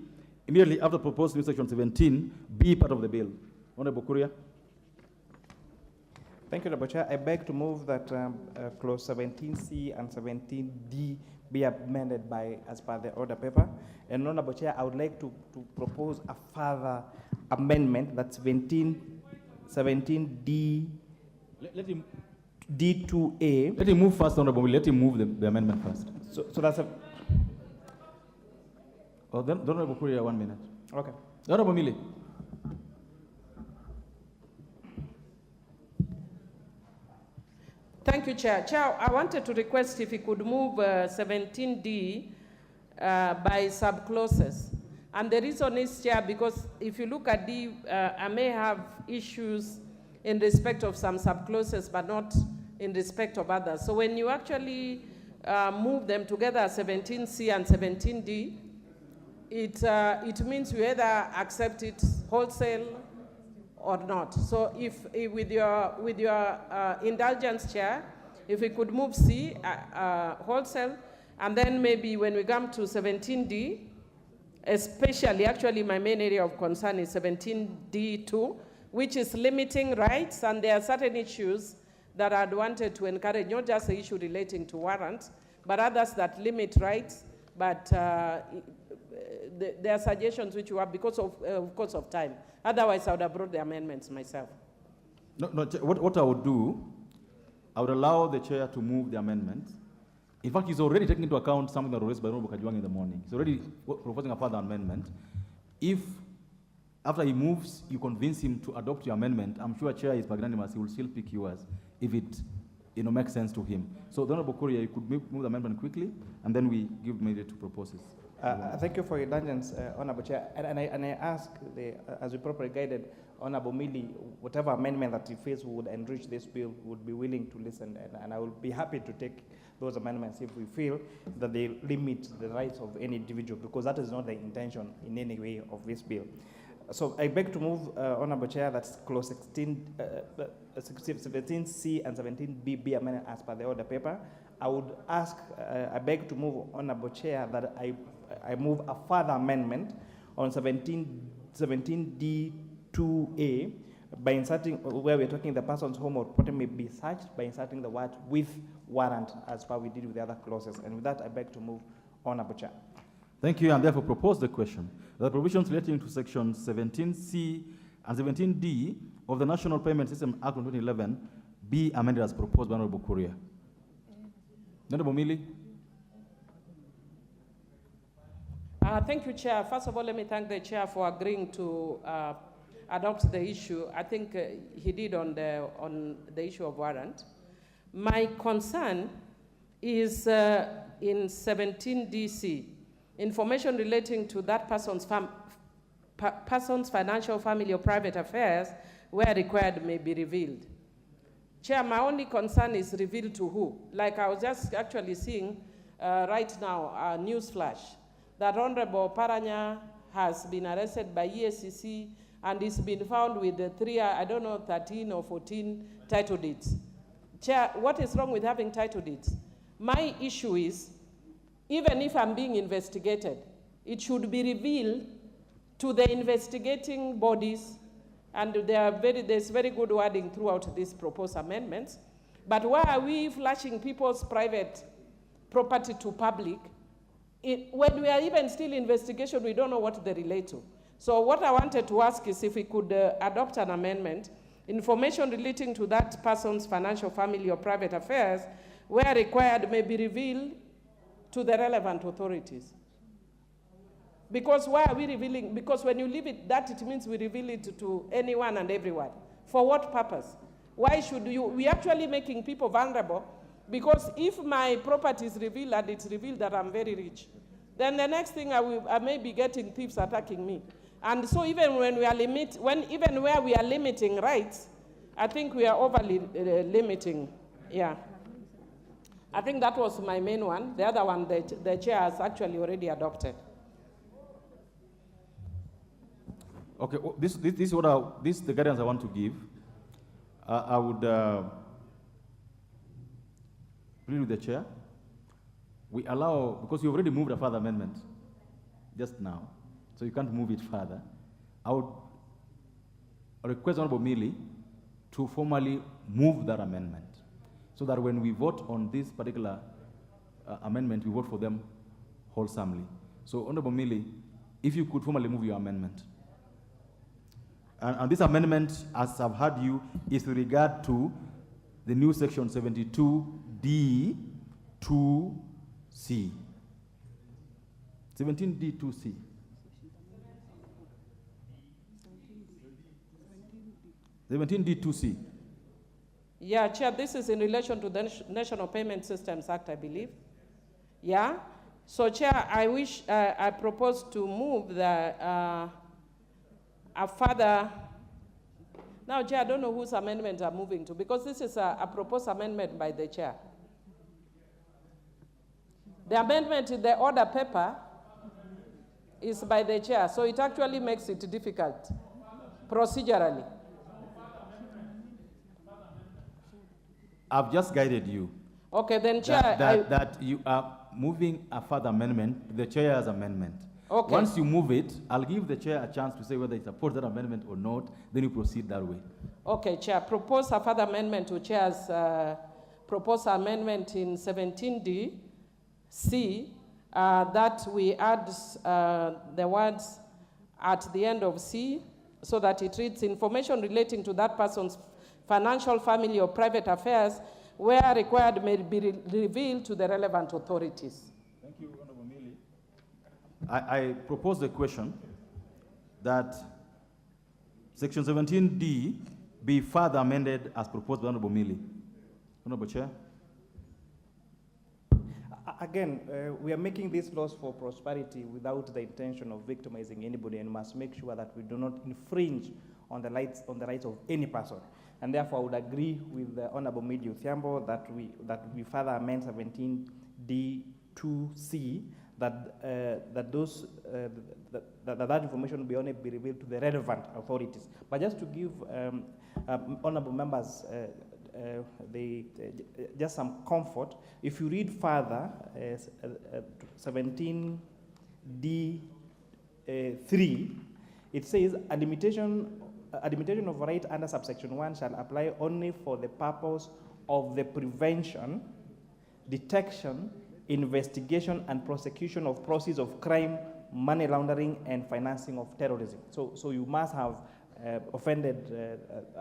immediately after proposed new Section 17, be part of the bill. Honourable Kuria. Thank you, Honourable Chair. I beg to move that clause 17C and 17D be amended as per the order paper. And Honourable Chair, I would like to propose a further amendment, that's 17D. Let him D2A. Let him move first, Honourable. Let him move the amendment first. So that's a. Oh, then Honourable Kuria, 1 minute. Okay. Honourable Mili. Thank you, Chair. Chair, I wanted to request if you could move 17D by subclauses. And the reason is, Chair, because if you look at D, I may have issues in respect of some subclauses, but not in respect of others. So when you actually move them together, 17C and 17D, it means you either accept it wholesale or not. So if with your indulgence, Chair, if we could move C wholesale, and then maybe when we come to 17D, especially, actually my main area of concern is 17D2, which is limiting rights, and there are certain issues that I'd wanted to encourage, not just the issue relating to warrants, but others that limit rights, but there are suggestions which you have because of course of time. Otherwise, I would have brought the amendments myself. No, what I would do, I would allow the chair to move the amendment. In fact, he's already taking into account something that was raised by Honorable Kajwang in the morning. He's already proposing a further amendment. If, after he moves, you convince him to adopt your amendment, I'm sure Chair is magnanimous, he will still pick yours if it makes sense to him. So, Honorable Kuria, you could move the amendment quickly, and then we give media to proposes. Thank you for your indulgence, Honourable Chair. And I ask, as we properly guided, Honourable Mili, whatever amendment that he feels would enrich this bill, would be willing to listen, and I will be happy to take those amendments if we feel that they limit the rights of any individual, because that is not the intention in any way of this bill. So I beg to move, Honourable Chair, that's clause 17C and 17B be amended as per the order paper. I would ask, I beg to move, Honourable Chair, that I move a further amendment on 17D2A by inserting, where we're talking the person's home or property may be searched, by inserting the word with warrant as far we did with the other clauses. And with that, I beg to move, Honourable Chair. Thank you, and therefore propose the question. The provisions relating to Section 17C and 17D of the National Payment System Act of 2011 be amended as proposed by Honorable Kuria. Honorable Mili. Thank you, Chair. First of all, let me thank the Chair for agreeing to adopt the issue. I think he did on the issue of warrant. My concern is in 17DC, information relating to that person's financial, family, or private affairs, where required, may be revealed. Chair, my only concern is revealed to who? Like I was just actually seeing right now a news flash that Honorable Paranya has been arrested by EACC and is been found with 13 or 14 title deeds. Chair, what is wrong with having title deeds? My issue is, even if I'm being investigated, it should be revealed to the investigating bodies, and there's very good wording throughout these proposed amendments. But why are we flashing people's private property to public? When we are even still in investigation, we don't know what they relate to. So what I wanted to ask is if we could adopt an amendment, information relating to that person's financial, family, or private affairs, where required, may be revealed to the relevant authorities. Because why are we revealing? Because when you leave it that, it means we reveal it to anyone and everyone. For what purpose? Why should you? We're actually making people vulnerable, because if my property is revealed and it's revealed that I'm very rich, then the next thing I may be getting thieves attacking me. And so even when we are even where we are limiting rights, I think we are overly limiting. Yeah. I think that was my main one. The other one, the chair has actually already adopted. Okay, this is the guidance I want to give. I would agree with the chair. We allow, because you already moved a further amendment just now, so you can't move it further. I would request Honorable Mili to formally move that amendment, so that when we vote on this particular amendment, we vote for them wholesomely. So Honorable Mili, if you could formally move your amendment. And this amendment, as I've heard you, is with regard to the new section 72D 2C. 17D 2C. D2C. Yeah, Chair, this is in relation to the National Payment Systems Act, I believe. Yeah? So, Chair, I propose to move a further. Now, Chair, I don't know whose amendment I'm moving to, because this is a proposed amendment by the Chair. The amendment in the order paper is by the Chair, so it actually makes it difficult procedurally. I've just guided you. Okay, then, Chair. That you are moving a further amendment, the Chair's amendment. Okay. Once you move it, I'll give the Chair a chance to say whether he supports that amendment or not, then you proceed that way. Okay, Chair. Propose a further amendment to Chair's proposed amendment in 17D C, that we add the words at the end of C, so that it reads information relating to that person's financial, family, or private affairs, where required, may be revealed to the relevant authorities. Thank you, Honorable Mili. I propose the question that Section 17D be further amended as proposed by Honorable Mili. Honorable Chair. Again, we are making these laws for prosperity without the intention of victimizing anybody, and must make sure that we do not infringe on the rights of any person. And therefore, I would agree with the Honorable Mili Uthiambo that we further amend 17D2C that that information will only be revealed to the relevant authorities. But just to give honorable members just some comfort, if you read further 17D3, it says a limitation of right under subsection 1 shall apply only for the purpose of the prevention, detection, investigation and prosecution of proceeds of crime, money laundering, and financing of terrorism. So you must have offended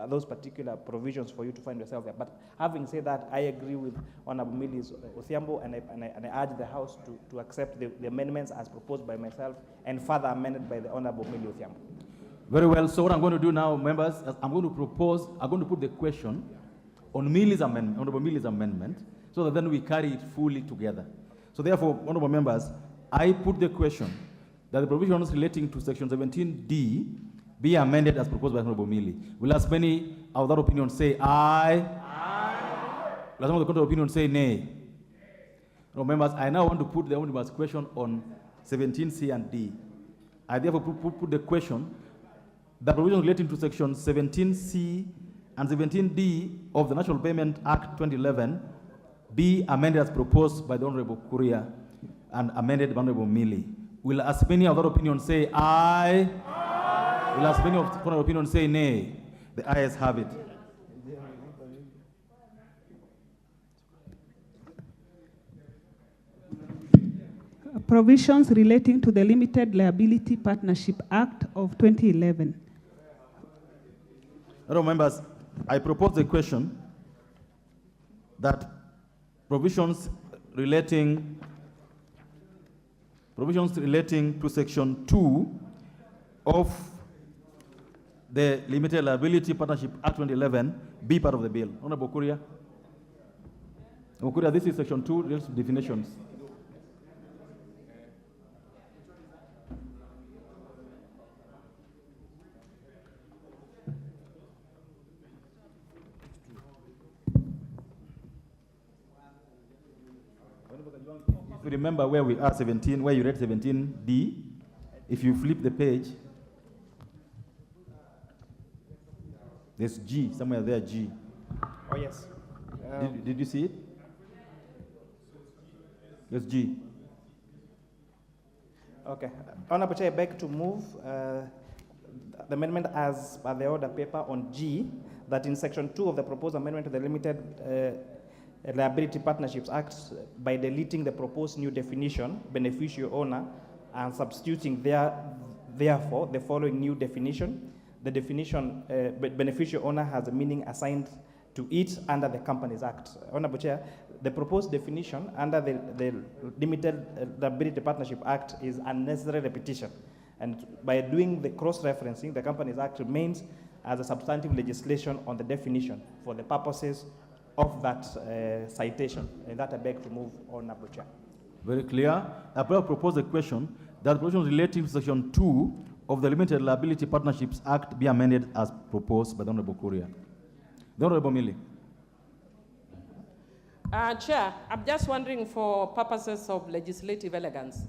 those particular provisions for you to find yourself there. But having said that, I agree with Honorable Millie Othiambo, and I urge the House to accept the amendments as proposed by myself and further amended by the Honorable Millie Othiambo. Very well. So what I'm going to do now, members, I'm going to put the question on Millie's amendment, Honorable Millie's amendment, so that then we carry it fully together. So therefore, honorable members, I put the question that the provisions relating to section 17D be amended as proposed by Honorable Millie. Will as many of that opinion say aye? Aye. Will as many of the contrary opinion say nay? Honorable members, I now want to put the omnibus question on 17C and D. I therefore put the question that provisions relating to section 17C and 17D of the National Payment Act 2011 be amended as proposed by the Honorable Kuria and amended by Honorable Millie. Will as many of that opinion say aye? Aye. Will as many of the opinion say nay? The ayes have it. Provisions relating to the Limited Liability Partnership Act of 2011. Honorable members, I propose the question that provisions relating to section 2 of the Limited Liability Partnership Act 2011 be part of the bill. Honorable Kuria. Honorable Kuria, this is section 2, deals with definitions. If you remember where we are, 17, where you read 17D, if you flip the page, there's G, somewhere there, G. Oh, yes. Did you see it? Yes, G. Okay. Honorable Chair, I beg to move the amendment as per the order paper on G, that in section 2 of the proposed amendment to the Limited Liability Partnerships Act, by deleting the proposed new definition, beneficiary owner, and substituting therefore the following new definition. The definition, beneficiary owner has a meaning assigned to it under the Companies Act. Honorable Chair, the proposed definition under the Limited Liability Partnership Act is unnecessary repetition. And by doing the cross-referencing, the Companies Act remains as a substantive legislation on the definition for the purposes of that citation. And that I beg to move, Honorable Chair. Very clear. I propose the question that provisions relating to section 2 of the Limited Liability Partnerships Act be amended as proposed by the Honorable Kuria. The Honorable Millie. Chair, I'm just wondering, for purposes of legislative elegance,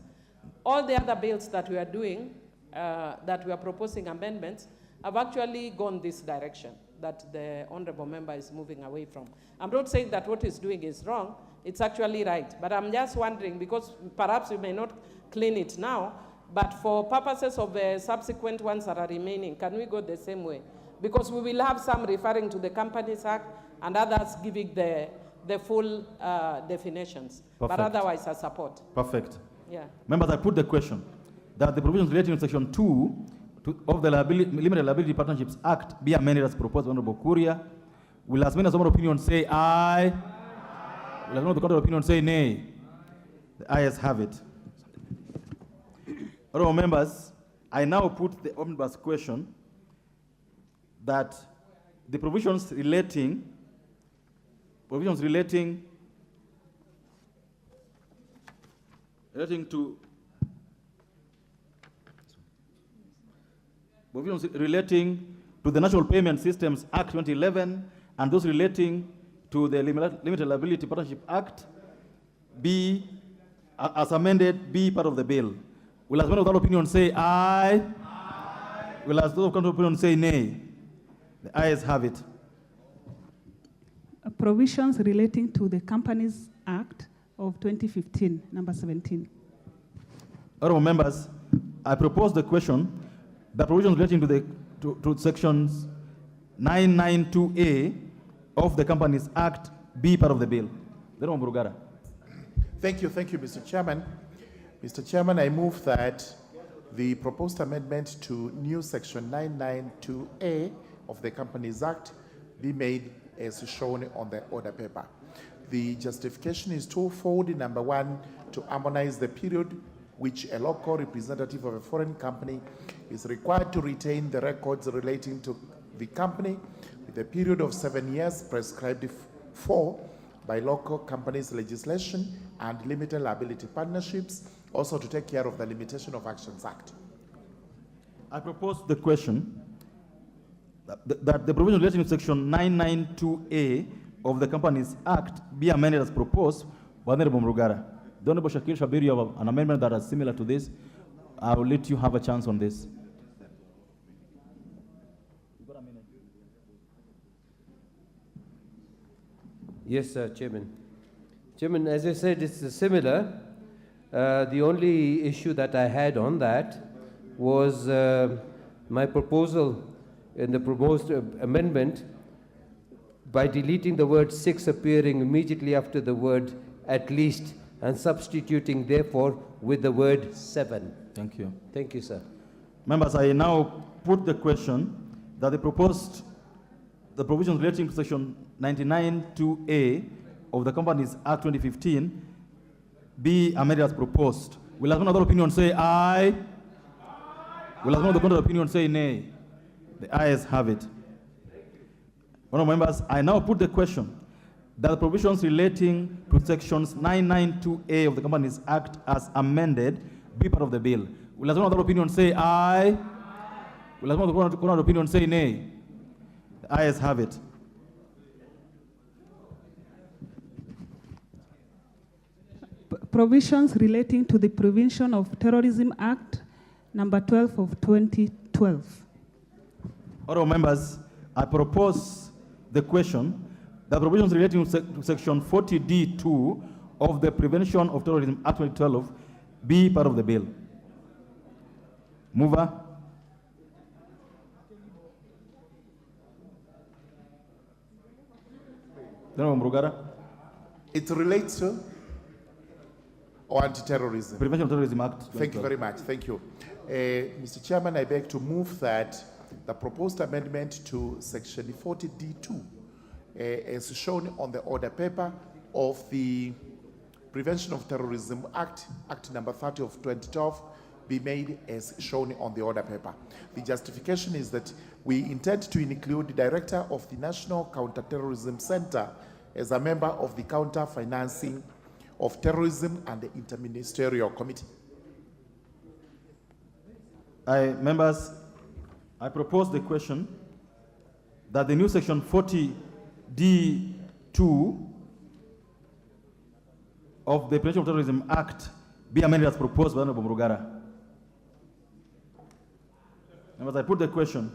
all the other bills that we are doing, that we are proposing amendments, have actually gone this direction that the honorable member is moving away from. I'm not saying that what he's doing is wrong, it's actually right, but I'm just wondering, because perhaps we may not clean it now, but for purposes of the subsequent ones that are remaining, can we go the same way? Because we will have some referring to the Companies Act and others giving the full definitions. Perfect. But otherwise I support. Perfect. Yeah. Members, I put the question that the provisions relating to section 2 of the Limited Liability Partnerships Act be amended as proposed by Honorable Kuria. Will as many as some opinion say aye? Will as many of the contrary opinion say nay? The ayes have it. Honorable members, I now put the omnibus question that the provisions relating to the National Payment Systems Act 2011 and those relating to the Limited Liability Partnership Act be, as amended, be part of the bill. Will as many of that opinion say aye? Aye. Will as those of that opinion say nay? The ayes have it. Provisions relating to the Companies Act of 2015, number 17. Honorable members, I propose the question that provisions relating to sections 992A of the Companies Act be part of the bill. The Honorable Brugara. Thank you, Mr. Chairman. Mr. Chairman, I move that the proposed amendment to new section 992A of the Companies Act be made as shown on the order paper. The justification is twofold. Number one, to harmonize the period which a local representative of a foreign company is required to retain the records relating to the company with a period of 7 years prescribed for by local companies legislation and limited liability partnerships, also to take care of the Limitation of Actions Act. I propose the question that the provision relating to section 992A of the Companies Act be amended as proposed by Honorable Mrugara. The Honorable Shakir Shabir, you have an amendment that is similar to this. I will let you have a chance on this. Yes, Chairman. Chairman, as I said, it's similar. The only issue that I had on that was my proposal in the proposed amendment by deleting the word 6 appearing immediately after the word at least and substituting therefore with the word 7. Thank you. Thank you, sir. Members, I now put the question that the provisions relating to section 992A of the Companies Act 2015 be amended as proposed. Will another opinion say aye? Will another opinion say nay? The ayes have it. Honourable members, I now put the question that the provisions relating to sections 992A of the Companies Act as amended be part of the bill. Will another opinion say aye? Will another opinion say nay? The ayes have it. Provisions relating to the Prevention of Terrorism Act, number 12 of 2012. Honourable members, I propose the question that provisions relating to section 40D2 of the Prevention of Terrorism Act 2012 be part of the bill. Mover. Honourable Mrugara. It relates to or anti-terrorism? Prevention of Terrorism Act 2012. Thank you very much. Thank you. Mr. Chairman, I beg to move that the proposed amendment to section 40D2 as shown on the order paper of the Prevention of Terrorism Act, Act number 30 of 2012, be made as shown on the order paper. The justification is that we intend to include the Director of the National Counter-Terrorism Center as a member of the Counter-Financing of Terrorism and the Interministerial Committee. Members, I propose the question that the new section 40D2 of the Prevention of Terrorism Act be amended as proposed by Honorable Mrugara. Members, I put the question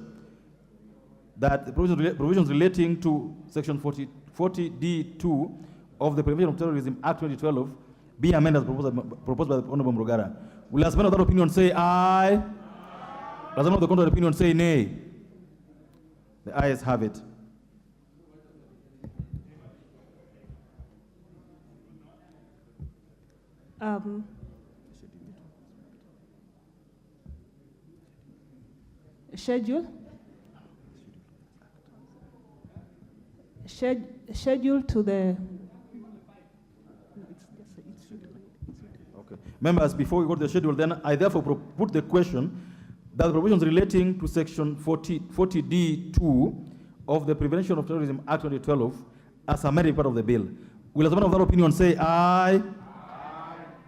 that the provisions relating to section 40D2 of the Prevention of Terrorism Act 2012 be amended as proposed by the Honorable Mrugara. Will as many of that opinion say aye? Does anyone of the contrary opinion say nay? The ayes have it. Schedule to the... Okay. Members, before we go to the schedule, then I therefore put the question that the provisions relating to section 40D2 of the Prevention of Terrorism Act 2012 as amended part of the bill. Will as one of that opinion say aye?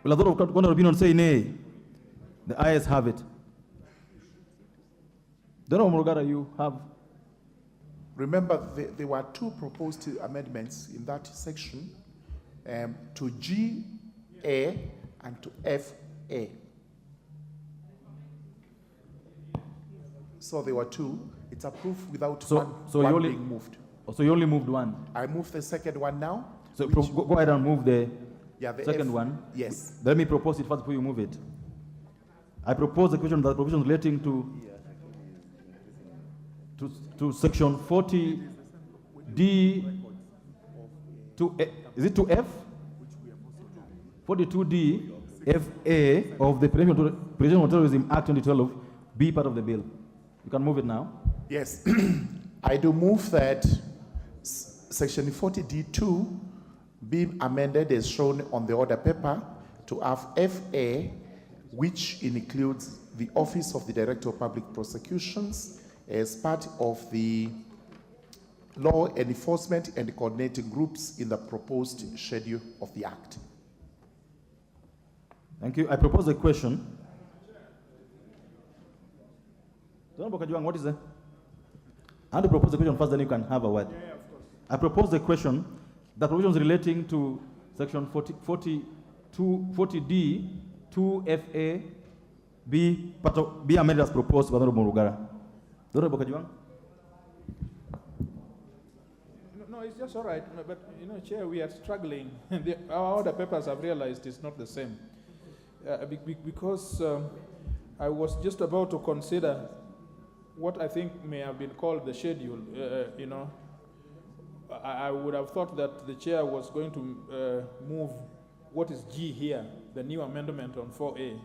Will as one of that opinion say nay? The ayes have it. Honorable Mrugara, you have... Remember, there were two proposed amendments in that section to GA and to FA. So there were two. It's approved without one being moved. So you only moved one? I moved the second one now. So go ahead and move the second one. Yes. Let me propose it first before you move it. I propose the question that provisions relating to section 40D to is it to F? 42D FA of the Prevention of Terrorism Act 2012 be part of the bill. You can move it now. Yes. I do move that section 40D2 be amended as shown on the order paper to have FA, which includes the Office of the Director of Public Prosecutions as part of the law enforcement and coordinating groups in the proposed schedule of the Act. Thank you. I propose a question. What is that? I want to propose a question first, then you can have a word. Yeah, of course. I propose the question that provisions relating to section 40D 2FA be amended as proposed by Honorable Murugara. Honorable Kajuang? No, it's just all right. But, Chair, we are struggling. Our order papers have realized it's not the same. Because I was just about to consider what I think may have been called the schedule. I would have thought that the chair was going to move what is G here, the new amendment on 4A.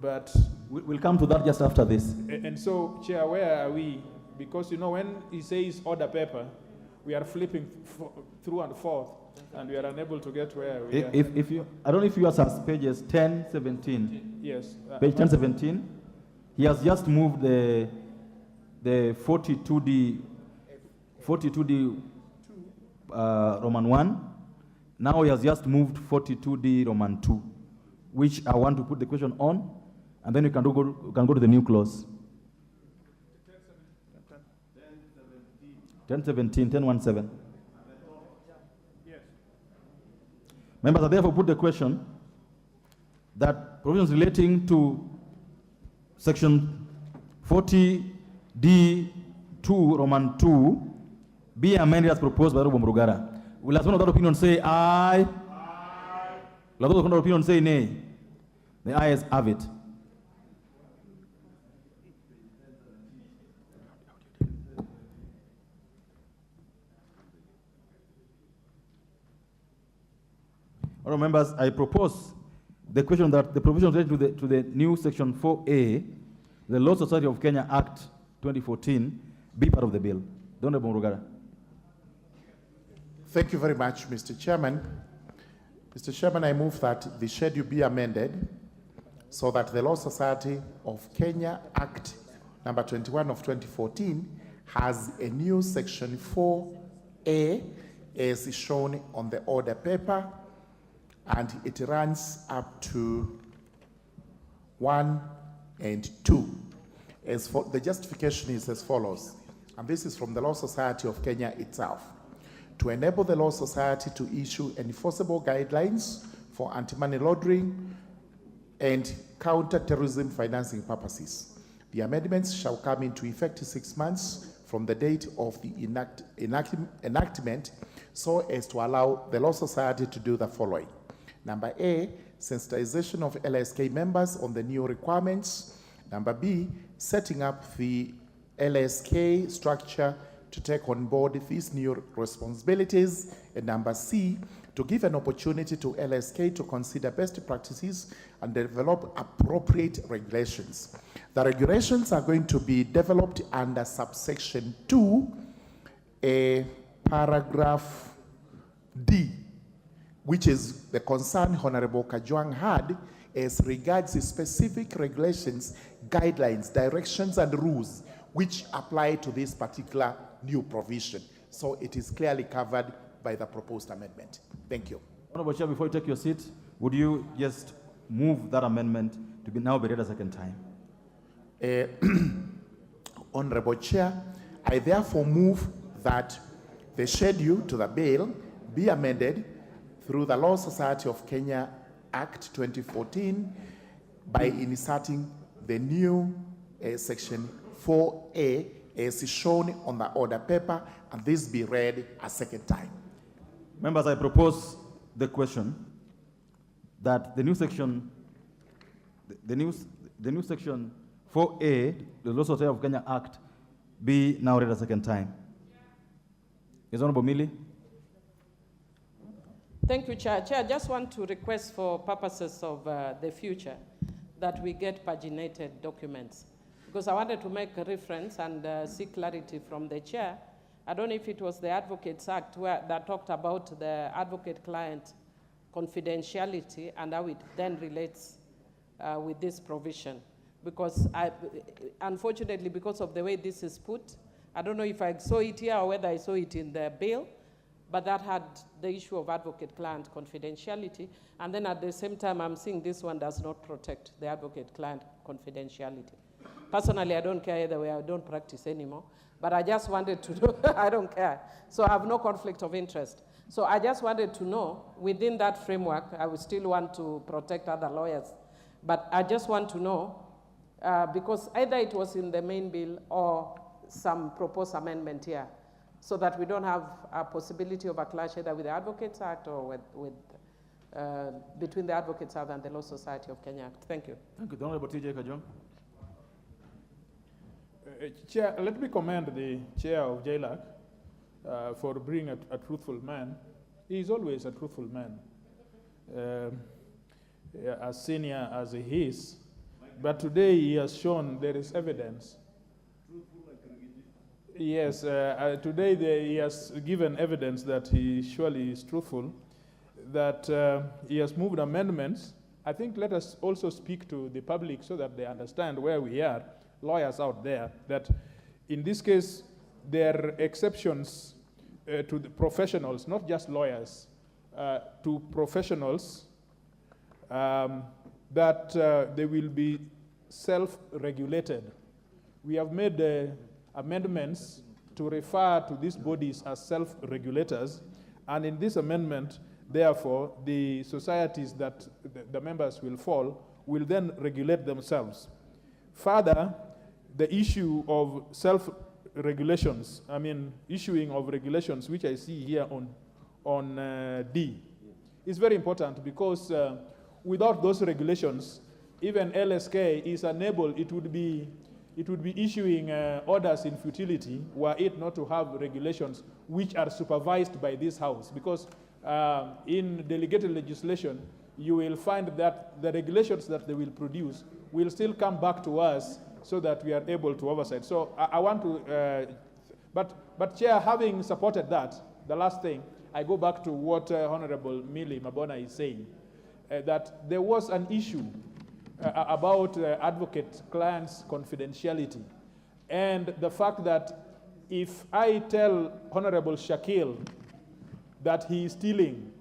But we'll come to that just after this. And so, Chair, where are we? Because when he says order paper, we are flipping through and forth, and we are unable to get where we are. If you, I don't know if you have pages 10, 17. Yes. Page 10, 17. He has just moved the 42D Roman 1. Now he has just moved 42D Roman 2, which I want to put the question on, and then you can go to the new clause. 1017, 1017. Yes. Members, I therefore put the question that provisions relating to section 40D2 Roman 2 be amended as proposed by Honorable Murugara. Will as one of that opinion say aye? Aye. Will those of that opinion say nay? The ayes have it. Honourable members, I propose the question that the provisions related to the new section 4A, the Law Society of Kenya Act 2014, be part of the bill. Honourable Murugara. Thank you very much, Mr. Chairman. Mr. Chairman, I move that the schedule be amended so that the Law Society of Kenya Act number 21 of 2014 has a new section 4A as shown on the order paper, and it runs up to 1 and 2. As for the justification is as follows, and this is from the Law Society of Kenya itself. To enable the Law Society to issue enforceable guidelines for anti-money laundering and counter-terrorism financing purposes. The amendments shall come into effect 6 months from the date of the enactment so as to allow the Law Society to do the following. Number A, sensitization of LSK members on the new requirements. Number B, setting up the LSK structure to take on board these new responsibilities. And number C, to give an opportunity to LSK to consider best practices and develop appropriate regulations. The regulations are going to be developed under subsection 2, paragraph D, which is the concern Honorable Kajuang had as regards the specific regulations, guidelines, directions, and rules which apply to this particular new provision. So it is clearly covered by the proposed amendment. Thank you. Honorable Chair, before you take your seat, would you just move that amendment to be now be read a second time? Honorable Chair, I therefore move that the schedule to the bill be amended through the Law Society of Kenya Act 2014 by inserting the new section 4A as shown on the order paper, and this be read a second time. Members, I propose the question that the new section, the new section 4A, the Law Society of Kenya Act, be now read a second time. Is Honorable Millie? Thank you, Chair. Chair, I just want to request for purposes of the future that we get paginated documents, because I wanted to make a reference and seek clarity from the Chair. I don't know if it was the Advocates Act that talked about the advocate-client confidentiality and how it then relates with this provision. Because unfortunately, because of the way this is put, I don't know if I saw it here or whether I saw it in the bill, but that had the issue of advocate-client confidentiality. And then at the same time, I'm seeing this one does not protect the advocate-client confidentiality. Personally, I don't care either way. I don't practice anymore. But I just wanted to know, I don't care. So I have no conflict of interest. So I just wanted to know, within that framework, I would still want to protect other lawyers. But I just want to know, because either it was in the main bill or some proposed amendment here, so that we don't have a possibility of a clash either with the Advocates Act or between the Advocates Act and the Law Society of Kenya Act. Thank you. Thank you. Honorable TJ Kajong. Chair, let me commend the chair of JLAC for being a truthful man. He is always a truthful man, as senior as he is. But today he has shown there is evidence. Yes, today he has given evidence that he surely is truthful, that he has moved amendments. I think let us also speak to the public so that they understand where we are, lawyers out there, that in this case, there are exceptions to the professionals, not just lawyers, to professionals, that they will be self-regulated. We have made amendments to refer to these bodies as self-regulators, and in this amendment, therefore, the societies that the members will fall will then regulate themselves. Further, the issue of self-regulations, issuing of regulations, which I see here on D, is very important because without those regulations, even LSK is unable, it would be issuing orders in futility were it not to have regulations which are supervised by this House. Because in delegated legislation, you will find that the regulations that they will produce will still come back to us so that we are able to oversight. So I want to, but Chair, having supported that, the last thing, I go back to what Honorable Millie Mabona is saying, that there was an issue about advocate-client's confidentiality, and the fact that if I tell Honorable Shakil that he is stealing,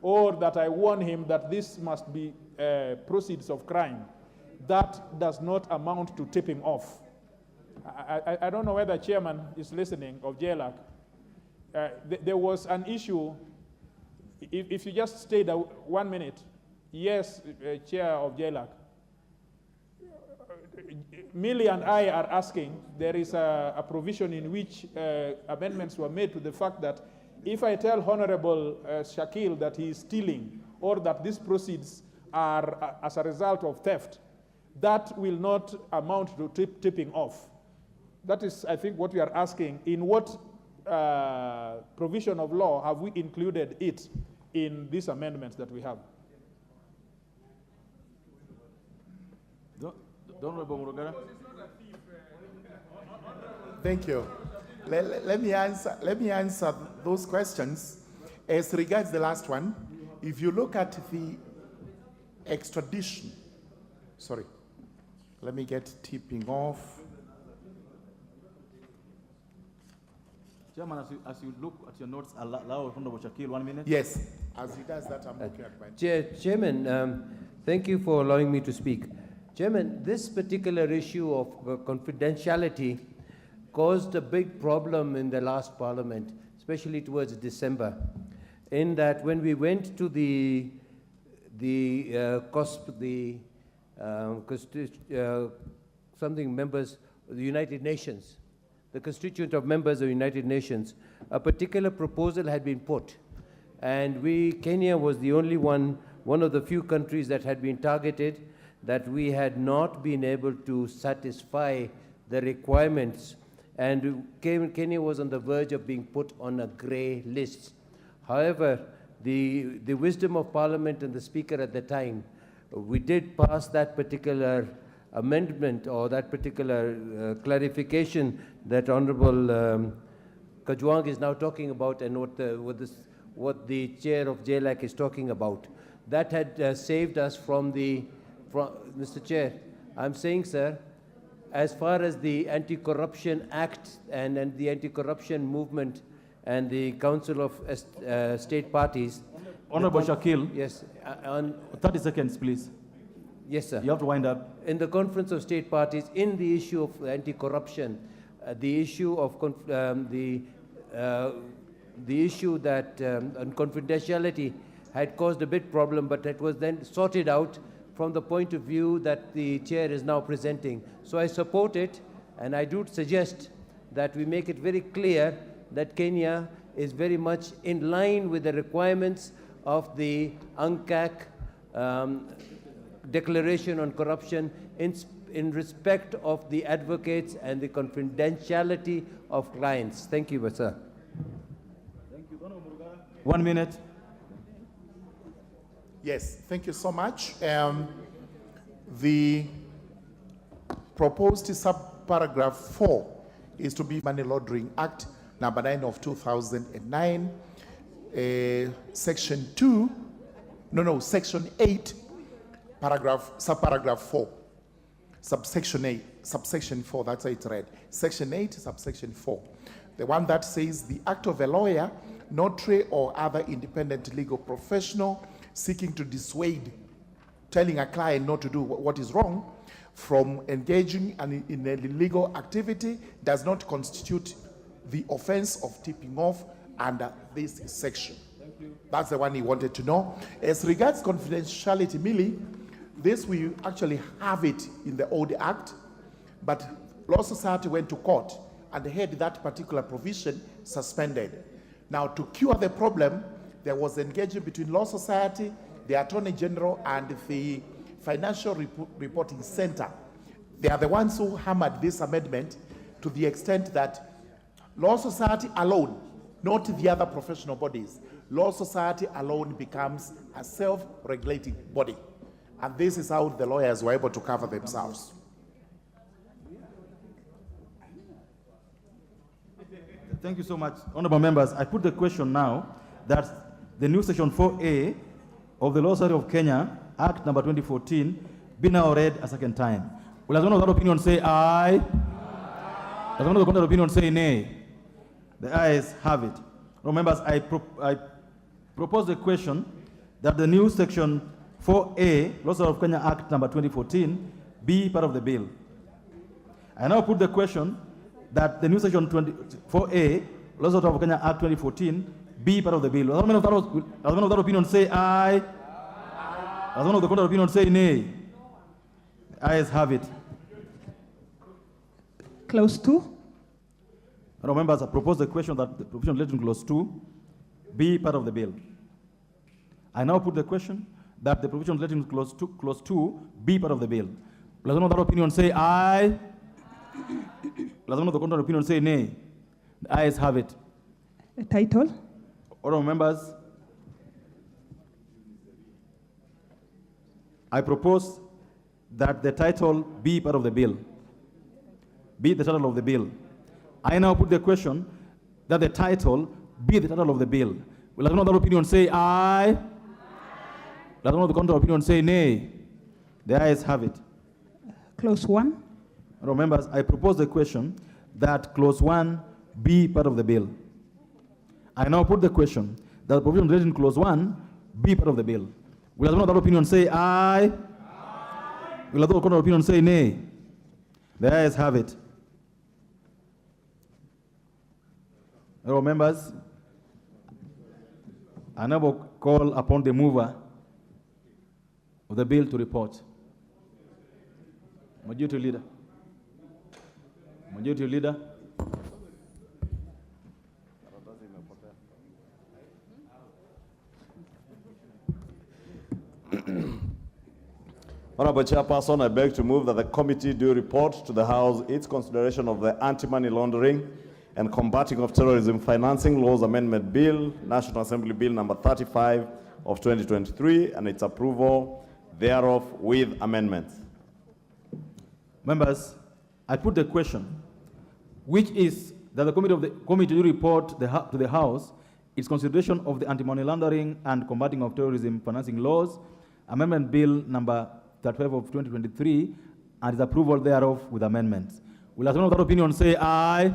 or that I warn him that this must be proceeds of crime, that does not amount to tipping off. I don't know whether Chairman is listening of JLAC. There was an issue, if you just stayed 1 minute. Yes, Chair of JLAC. Millie and I are asking, there is a provision in which amendments were made to the fact that if I tell Honorable Shakil that he is stealing or that these proceeds are as a result of theft, that will not amount to tipping off. That is, I think, what we are asking. In what provision of law have we included it in these amendments that we have? Thank you. Let me answer those questions. As regards the last one, if you look at the extradition, sorry, let me get tipping off. Chairman, as you look at your notes, allow Honorable Shakil 1 minute. Yes, as he does that, I'm looking at my... Chairman, thank you for allowing me to speak. Chairman, this particular issue of confidentiality caused a big problem in the last parliament, especially towards December, in that when we went to the United Nations, the constituent of members of the United Nations, a particular proposal had been put, and Kenya was the only one of the few countries that had been targeted, that we had not been able to satisfy the requirements, and Kenya was on the verge of being put on a grey list. However, the wisdom of Parliament and the Speaker at the time, we did pass that particular amendment or that particular clarification that Honorable Kajwang is now talking about, and what the chair of JLAC is talking about. That had saved us from Mr. Chair, I'm saying, sir, as far as the Anti-Corruption Act and the anti-corruption movement and the Council of State Parties. Honorable Shakil. Yes. 30 seconds, please. Yes, sir. You have to wind up. In the Conference of State Parties, in the issue of anti-corruption, the issue of the issue that on confidentiality had caused a bit problem, but it was then sorted out from the point of view that the chair is now presenting. So I support it, and I do suggest that we make it very clear that Kenya is very much in line with the requirements of the UNCAC declaration on corruption in respect of the advocates and the confidentiality of clients. Thank you, sir. Thank you. 1 minute. Yes, thank you so much. The proposed subparagraph 4 is to be Money Laundering Act number 9 of 2009, section 8, subparagraph 4, subsection 4, that's how it's read. Section 8, subsection 4. The one that says the act of a lawyer, notary, or other independent legal professional seeking to dissuade, telling a client not to do what is wrong, from engaging in a illegal activity does not constitute the offense of tipping off under this section. Thank you. That's the one he wanted to know. As regards confidentiality, Millie, this we actually have it in the old act, but Law Society went to court and had that particular provision suspended. Now, to cure the problem, there was engagement between Law Society, the Attorney General, and the Financial Reporting Center. They are the ones who hammered this amendment to the extent that Law Society alone, not the other professional bodies, Law Society alone becomes a self-regulating body. And this is how the lawyers were able to cover themselves. Thank you so much. Honorable members, I put the question now that the new section 4A of the Law Society of Kenya, Act number 2014, be now read a second time. Will as one of that opinion say aye? As one of the contrary opinion say nay? The ayes have it. Honorable members, I propose the question that the new section 4A, Law Society of Kenya, Act number 2014, be part of the bill. I now put the question that the new section 4A, Law Society of Kenya, Act 2014, be part of the bill. As one of that opinion say aye? As one of the contrary opinion say nay? The ayes have it. Clause 2. Honorable members, I propose the question that the provision relating to clause 2 be part of the bill. I now put the question that the provision relating to clause 2 be part of the bill. Will one of that opinion say aye? Will one of the contrary opinion say nay? The ayes have it. A title. Honorable members, I propose that the title be part of the bill. Be the title of the bill. I now put the question that the title be the title of the bill. Will another opinion say aye? Will another contrary opinion say nay? The ayes have it. Clause 1. Members, I propose the question that clause 1 be part of the bill. I now put the question that the provision relating to clause 1 be part of the bill. Will another opinion say aye? Will another contrary opinion say nay? The ayes have it. Members, I now call upon the mover of the bill to report. Majority Leader. Majority Leader. Honorable Chairperson, I beg to move that the committee do report to the House its consideration of the Anti-Money Laundering and Combating of Terrorism Financing Laws Amendment Bill, National Assembly Bill number 35 of 2023, and its approval thereof with amendments. Members, I put the question, which is that the committee do report to the House its consideration of the Anti-Money Laundering and Combating of Terrorism Financing Laws, Amendment Bill number 35 of 2023, and its approval thereof with amendments. Will as many of that opinion say aye? Aye.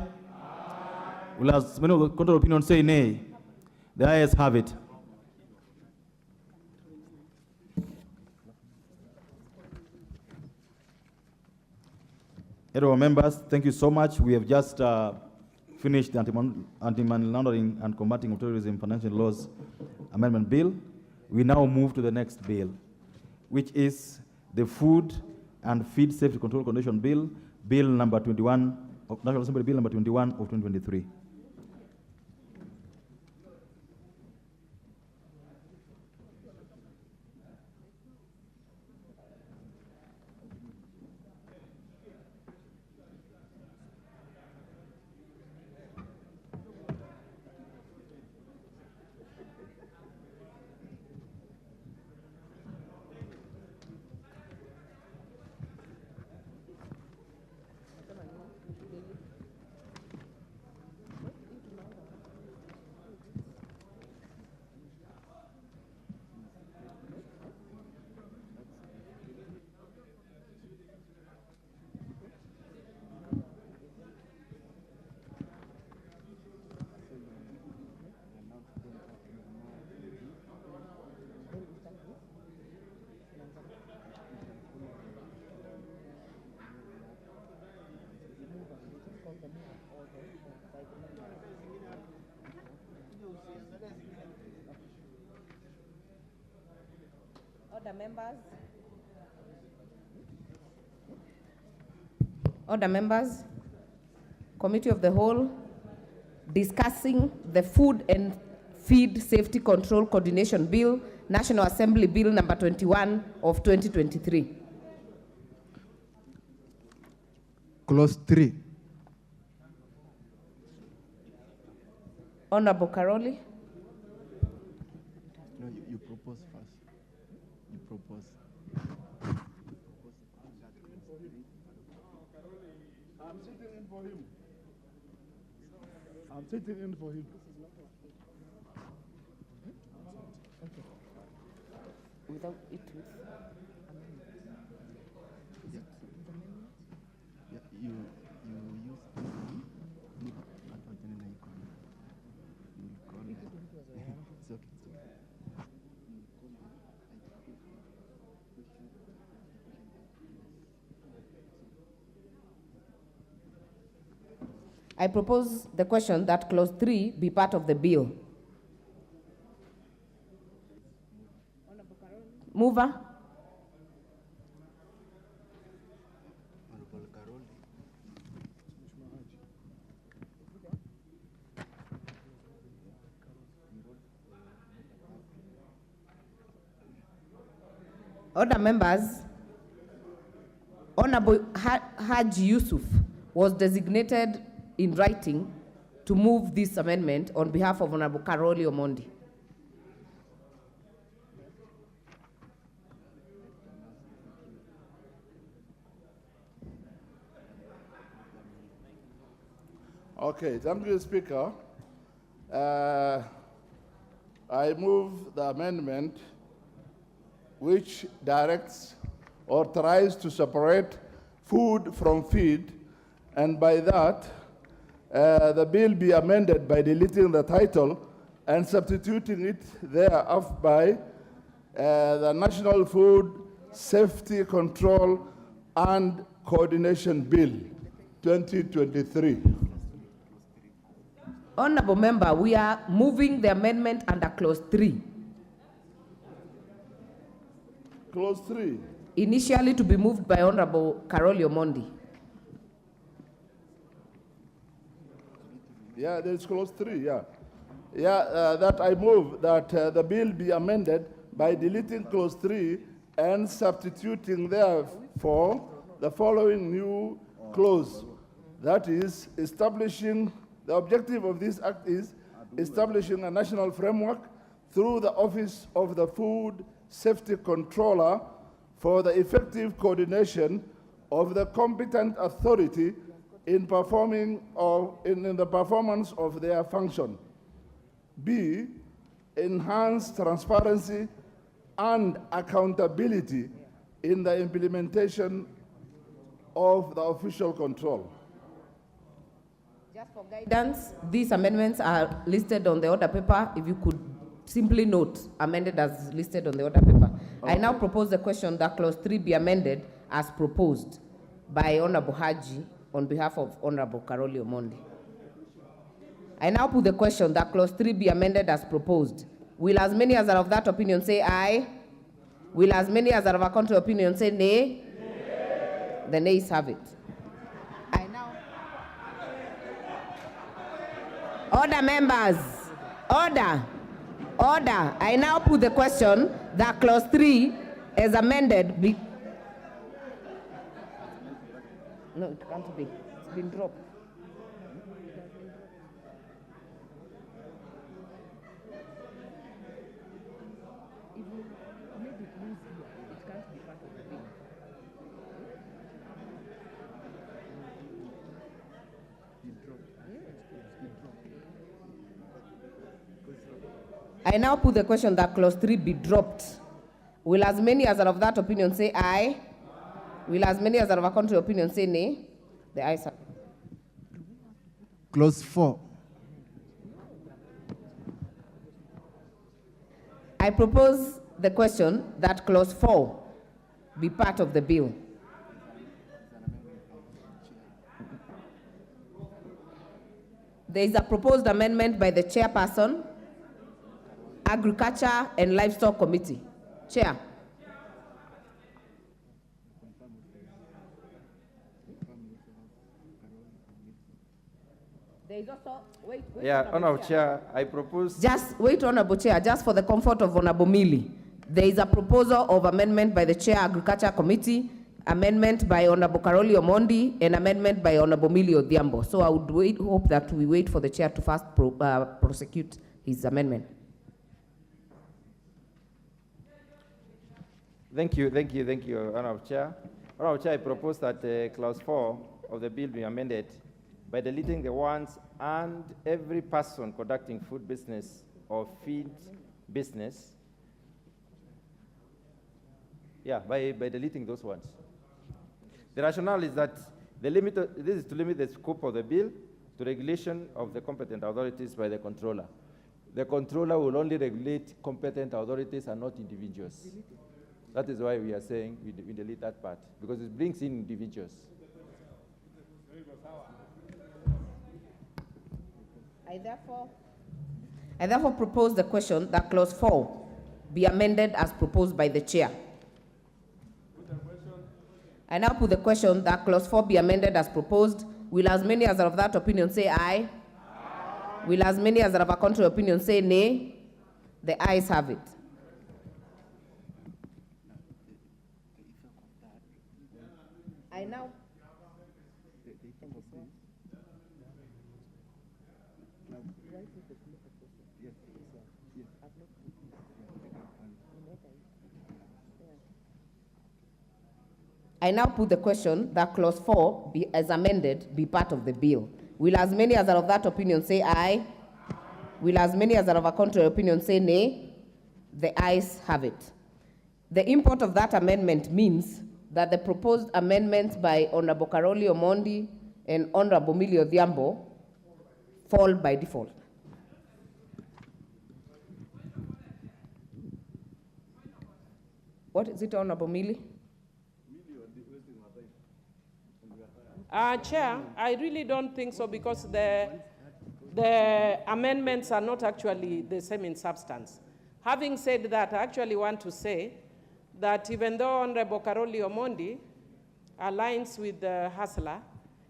Will as many of the contrary opinion say nay? The ayes have it. Hello, members, thank you so much. We have just finished the Anti-Money Laundering and Combating of Terrorism Financial Laws Amendment Bill. We now move to the next bill, which is the Food and Feed Safety Control Condition Bill, Bill number 21, of National Assembly Bill number 21 of 2023. Order members, Committee of the Whole, discussing the Food and Feed Safety Control Coordination Bill, National Assembly Bill number 21 of 2023. Clause 3. Honorable Karoli. No, you propose first. You propose. I'm sitting in for him. I'm sitting in for him. Okay. Without it with you use it's okay. I propose the question that clause 3 be part of the bill. Mover. Order members, Honorable Haji Yusuf was designated in writing to move this amendment on behalf of Honorable Karoli Omondi. Okay, thank you, Speaker. I move the amendment which directs or tries to separate food from feed, and by that, the bill be amended by deleting the title and substituting it thereof by the National Food Safety Control and Coordination Bill 2023. Honorable Member, we are moving the amendment under clause 3. Clause 3. Initially to be moved by Honorable Karoli Omondi. Yeah, there's clause 3, yeah. Yeah, that I move that the bill be amended by deleting clause 3 and substituting therefore the following new clause, that is, establishing The objective of this act is establishing a national framework through the Office of the Food Safety Controller for the effective coordination of the competent authority in performing or in the performance of their function. B, enhance transparency and accountability in the implementation of the official control. Just for guidance, these amendments are listed on the order paper. If you could simply note, amended as listed on the order paper. Okay. I now propose the question that clause 3 be amended as proposed by Honorable Haji on behalf of Honorable Karoli Omondi. I now put the question that clause 3 be amended as proposed. Will as many as are of that opinion say aye? Will as many as are of a contrary opinion say nay? Nay. The nays have it. Order, members. Order. Order. I now put the question that clause 3 is amended. No, it can't be. It's been dropped. If you made it loose here, it can't be part of the bill. I now put the question that clause 3 be dropped. Will as many as are of that opinion say aye? Will as many as are of a contrary opinion say nay? The ayes have. Clause 4. I propose the question that clause 4 be part of the bill. There is a proposed amendment by the chairperson, Agriculture and Livestock Committee. Chair. There is also, wait, Yeah, Honorable Chair, I propose. Just wait, Honorable Chair, just for the comfort of Honorable Mili. There is a proposal of amendment by the Chair Agriculture Committee, amendment by Honorable Karoli Omondi, and amendment by Honorable Mili Odhiambo. So I would hope that we wait for the Chair to first prosecute his amendment. Thank you, Honorable Chair. Honorable Chair, I propose that clause 4 of the bill be amended by deleting the words "and every person conducting food business or feed business." Yeah, by deleting those words. The rationale is that this is to limit the scope of the bill to regulation of the competent authorities by the controller. The controller will only regulate competent authorities and not individuals. That is why we are saying we delete that part, because it brings in individuals. I therefore propose the question that clause 4 be amended as proposed by the Chair. I now put the question that clause 4 be amended as proposed. Will as many as are of that opinion say aye? Aye. Will as many as are of a contrary opinion say nay? The ayes have it. I now. I now put the question that clause 4 be, as amended, be part of the bill. Will as many as are of that opinion say aye? Will as many as are of a contrary opinion say nay? The ayes have it. The import of that amendment means that the proposed amendments by Honorable Karoli Omondi and Honorable Mili Odhiambo fall by default. What is it, Honorable Mili? Chair, I really don't think so, because the amendments are not actually the same in substance. Having said that, I actually want to say that even though Honorable Karoli Omondi aligns with the hustler,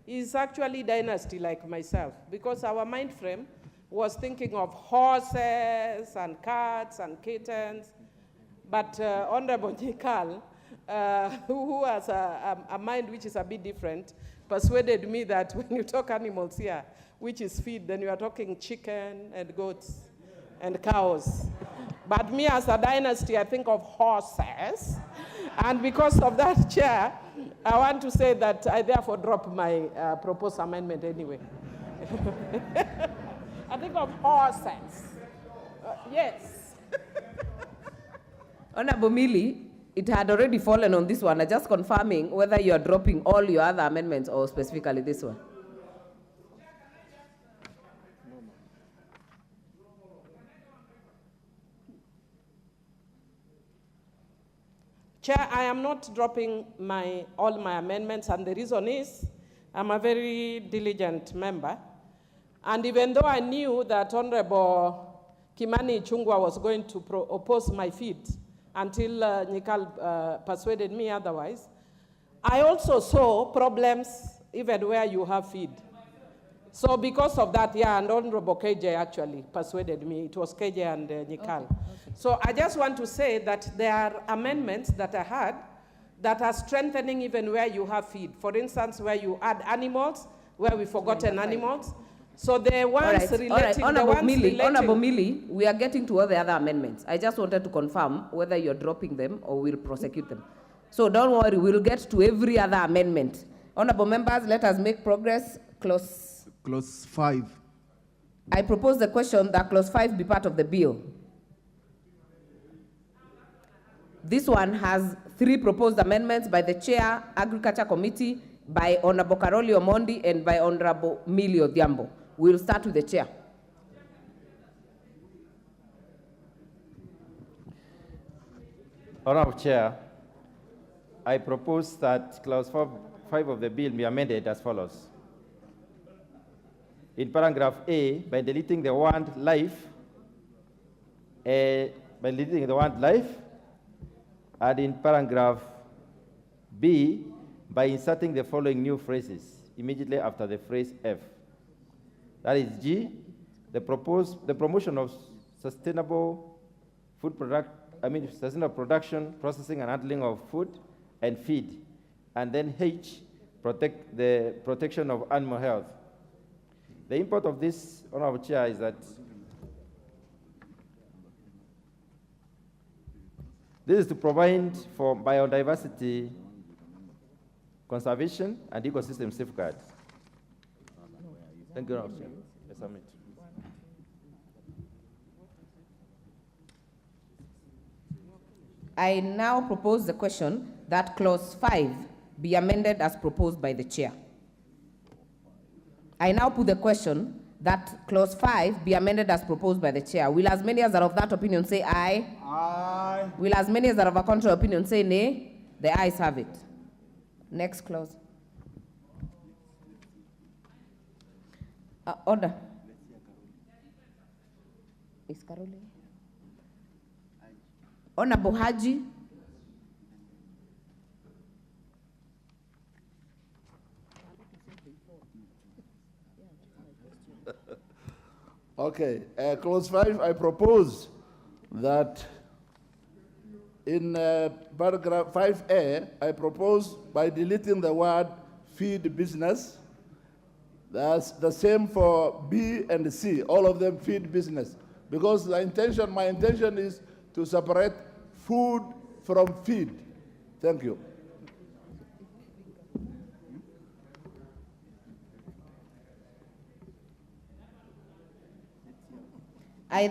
he's actually dynasty like myself, because our mind frame was thinking of horses and cats and kittens. But Honorable Jekal, who has a mind which is a bit different, persuaded me that when you talk animals here, which is feed, then you are talking chicken and goats and cows. But me as a dynasty, I think of horses. And because of that, Chair, I want to say that I therefore drop my proposed amendment anyway. I think of horses. Yes. Honorable Millie, it had already fallen on this one. I'm just confirming whether you are dropping all your other amendments or specifically this one. Chair, I am not dropping all my amendments, and the reason is I'm a very diligent member. And even though I knew that Honorable Kimani Ichung'wah was going to oppose my feed until Nyikal persuaded me otherwise, I also saw problems even where you have feed. So because of that, yeah, and Honorable KJ actually persuaded me. It was KJ and Nyikal. Okay. So I just want to say that there are amendments that I had that are strengthening even where you have feed. For instance, where you add animals, where we've forgotten animals. So the ones relating, Honorable Millie, we are getting to all the other amendments. I just wanted to confirm whether you're dropping them or we'll prosecute them. So don't worry, we'll get to every other amendment. Honorable members, let us make progress. Clause 5. I propose the question that clause 5 be part of the bill. This one has 3 proposed amendments by the Chair, Agriculture Committee, by Honorable Karoli Omondi, and by Honorable Millie Odhiambo. We'll start with the Chair. Honorable Chair, I propose that clause 5 of the bill be amended as follows. In paragraph A, by deleting the word life, and in paragraph B, by inserting the following new phrases immediately after the phrase F. That is G, the promotion of sustainable sustainable production, processing, and handling of food and feed. And then H, the protection of animal health. The import of this, Honorable Chair, is that this is to provide for biodiversity conservation and ecosystem safeguard. Thank you, Honorable Chair. I submit. I now propose the question that clause 5 be amended as proposed by the Chair. I now put the question that clause 5 be amended as proposed by the Chair. Will as many as are of that opinion say aye? Aye. Will as many as are of a contrary opinion say nay? The ayes have it. Next clause. Order. Is Caroline? Honorable Haji. Okay, clause 5, I propose that in paragraph 5A, I propose by deleting the word feed business. That's the same for B and C, all of them feed business. Because my intention is to separate food from feed. Thank you. I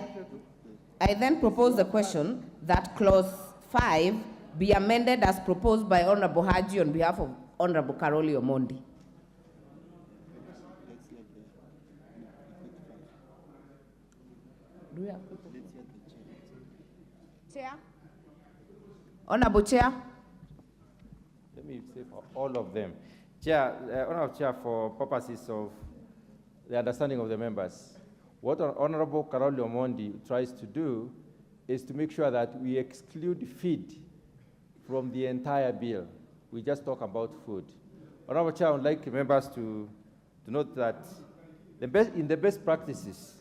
then propose the question that clause 5 be amended as proposed by Honorable Haji on behalf of Honorable Karoli Omondi. Do we have people? Chair? Honorable Chair? Let me say for all of them. Chair, Honorable Chair, for purposes of the understanding of the members, what Honorable Karoli Omondi tries to do is to make sure that we exclude feed from the entire bill. We just talk about food. Honorable Chair, I would like members to note that in the best practices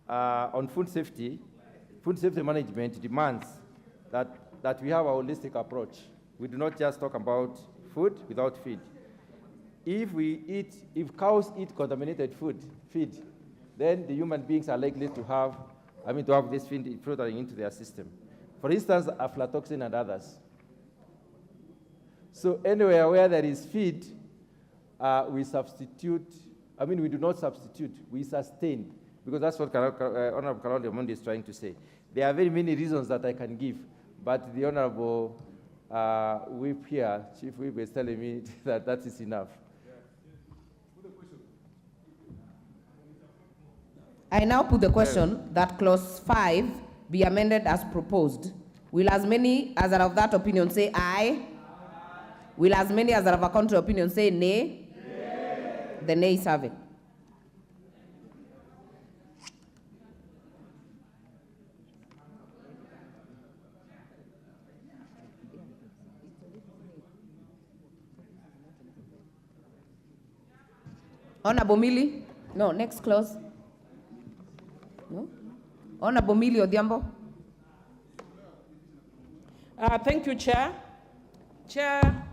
on food safety management demands that we have a holistic approach. We do not just talk about food without feed. if cows eat contaminated feed, then the human beings are likely to have, to have this feed filtering into their system. For instance, aflatoxin and others. So anywhere where there is feed, we substitute, we do not substitute, we sustain, because that's what Honorable Kalonzo Omondi is trying to say. There are very many reasons that I can give, but the Honorable Whip here, Chief Whip, is telling me that that is enough. I now put the question that clause 5 be amended as proposed. Will as many as are of that opinion say aye? Will as many as are of a contrary opinion say nay? The nays have it. Honorable Mili? No, next clause. No? Honorable Mili Odhiambo? Thank you, Chair. Chair,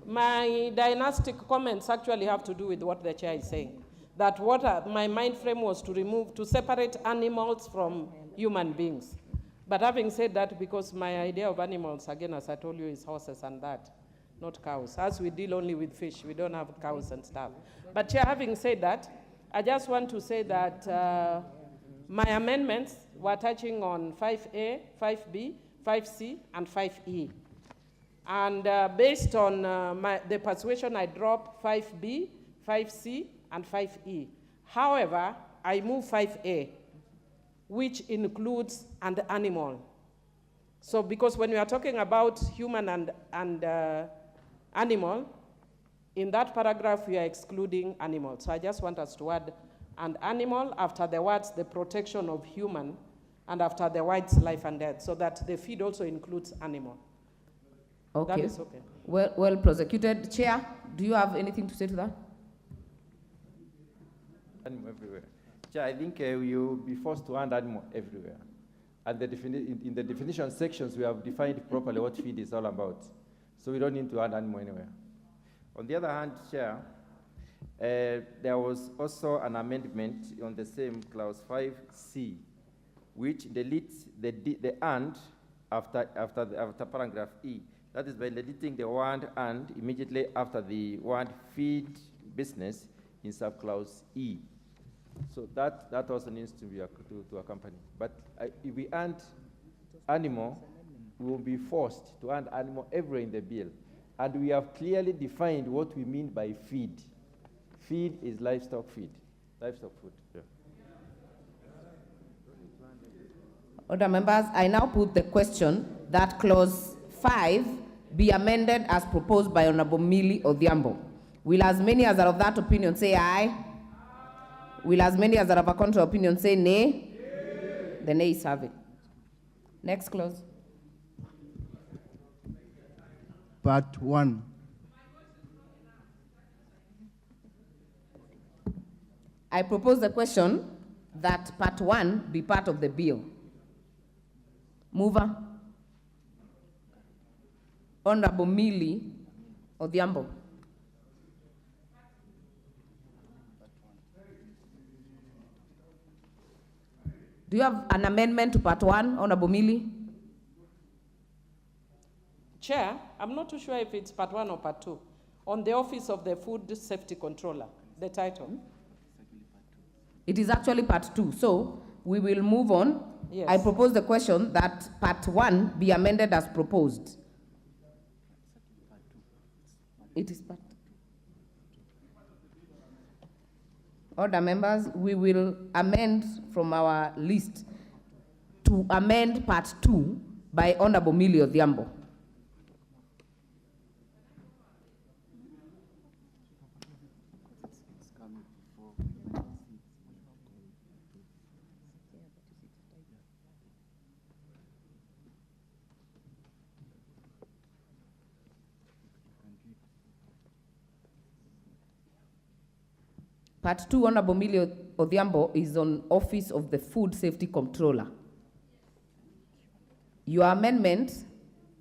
my dynastic comments actually have to do with what the Chair is saying. That my mind frame was to separate animals from human beings. But having said that, because my idea of animals, again, as I told you, is horses and that, not cows. As we deal only with fish, we don't have cows and stuff. But Chair, having said that, I just want to say that my amendments were touching on 5A, 5B, 5C, and 5E. And based on the persuasion, I dropped 5B, 5C, and 5E. However, I move 5A, which includes an animal. So because when we are talking about human and animal, in that paragraph, we are excluding animals. So I just want us to add an animal after the words, the protection of human, and after the words, life and death, so that the feed also includes animal. Okay. That is okay. Well prosecuted. Chair, do you have anything to say to that? Animal everywhere. Chair, I think we will be forced to add animal everywhere. And in the definition sections, we have defined properly what feed is all about. So we don't need to add animal anywhere. On the other hand, Chair, there was also an amendment on the same clause 5C, which deletes the and after paragraph E. That is by deleting the word and immediately after the word feed business in subclause E. So that also needs to be to accompany. But if we add animal, we will be forced to add animal everywhere in the bill. And we have clearly defined what we mean by feed. Feed is livestock feed, livestock food. Yeah. Other members, I now put the question that clause 5 be amended as proposed by Honorable Mili Odhiambo. Will as many as are of that opinion say aye? Will as many as are of a contrary opinion say nay? The nays have it. Next clause. Part 1. I propose the question that part 1 be part of the bill. Mover. Honorable Mili Odhiambo. Do you have an amendment to part 1, Honorable Mili? Chair, I'm not too sure if it's part 1 or part 2. On the Office of the Food Safety Controller, the title. It is actually part 2. So we will move on. Yes. I propose the question that part 1 be amended as proposed. It is part 2. Order members, we will amend from our list to amend part 2 by Honorable Mili Odhiambo. Part 2, Honorable Mili Odhiambo, is on Office of the Food Safety Controller. Your amendment,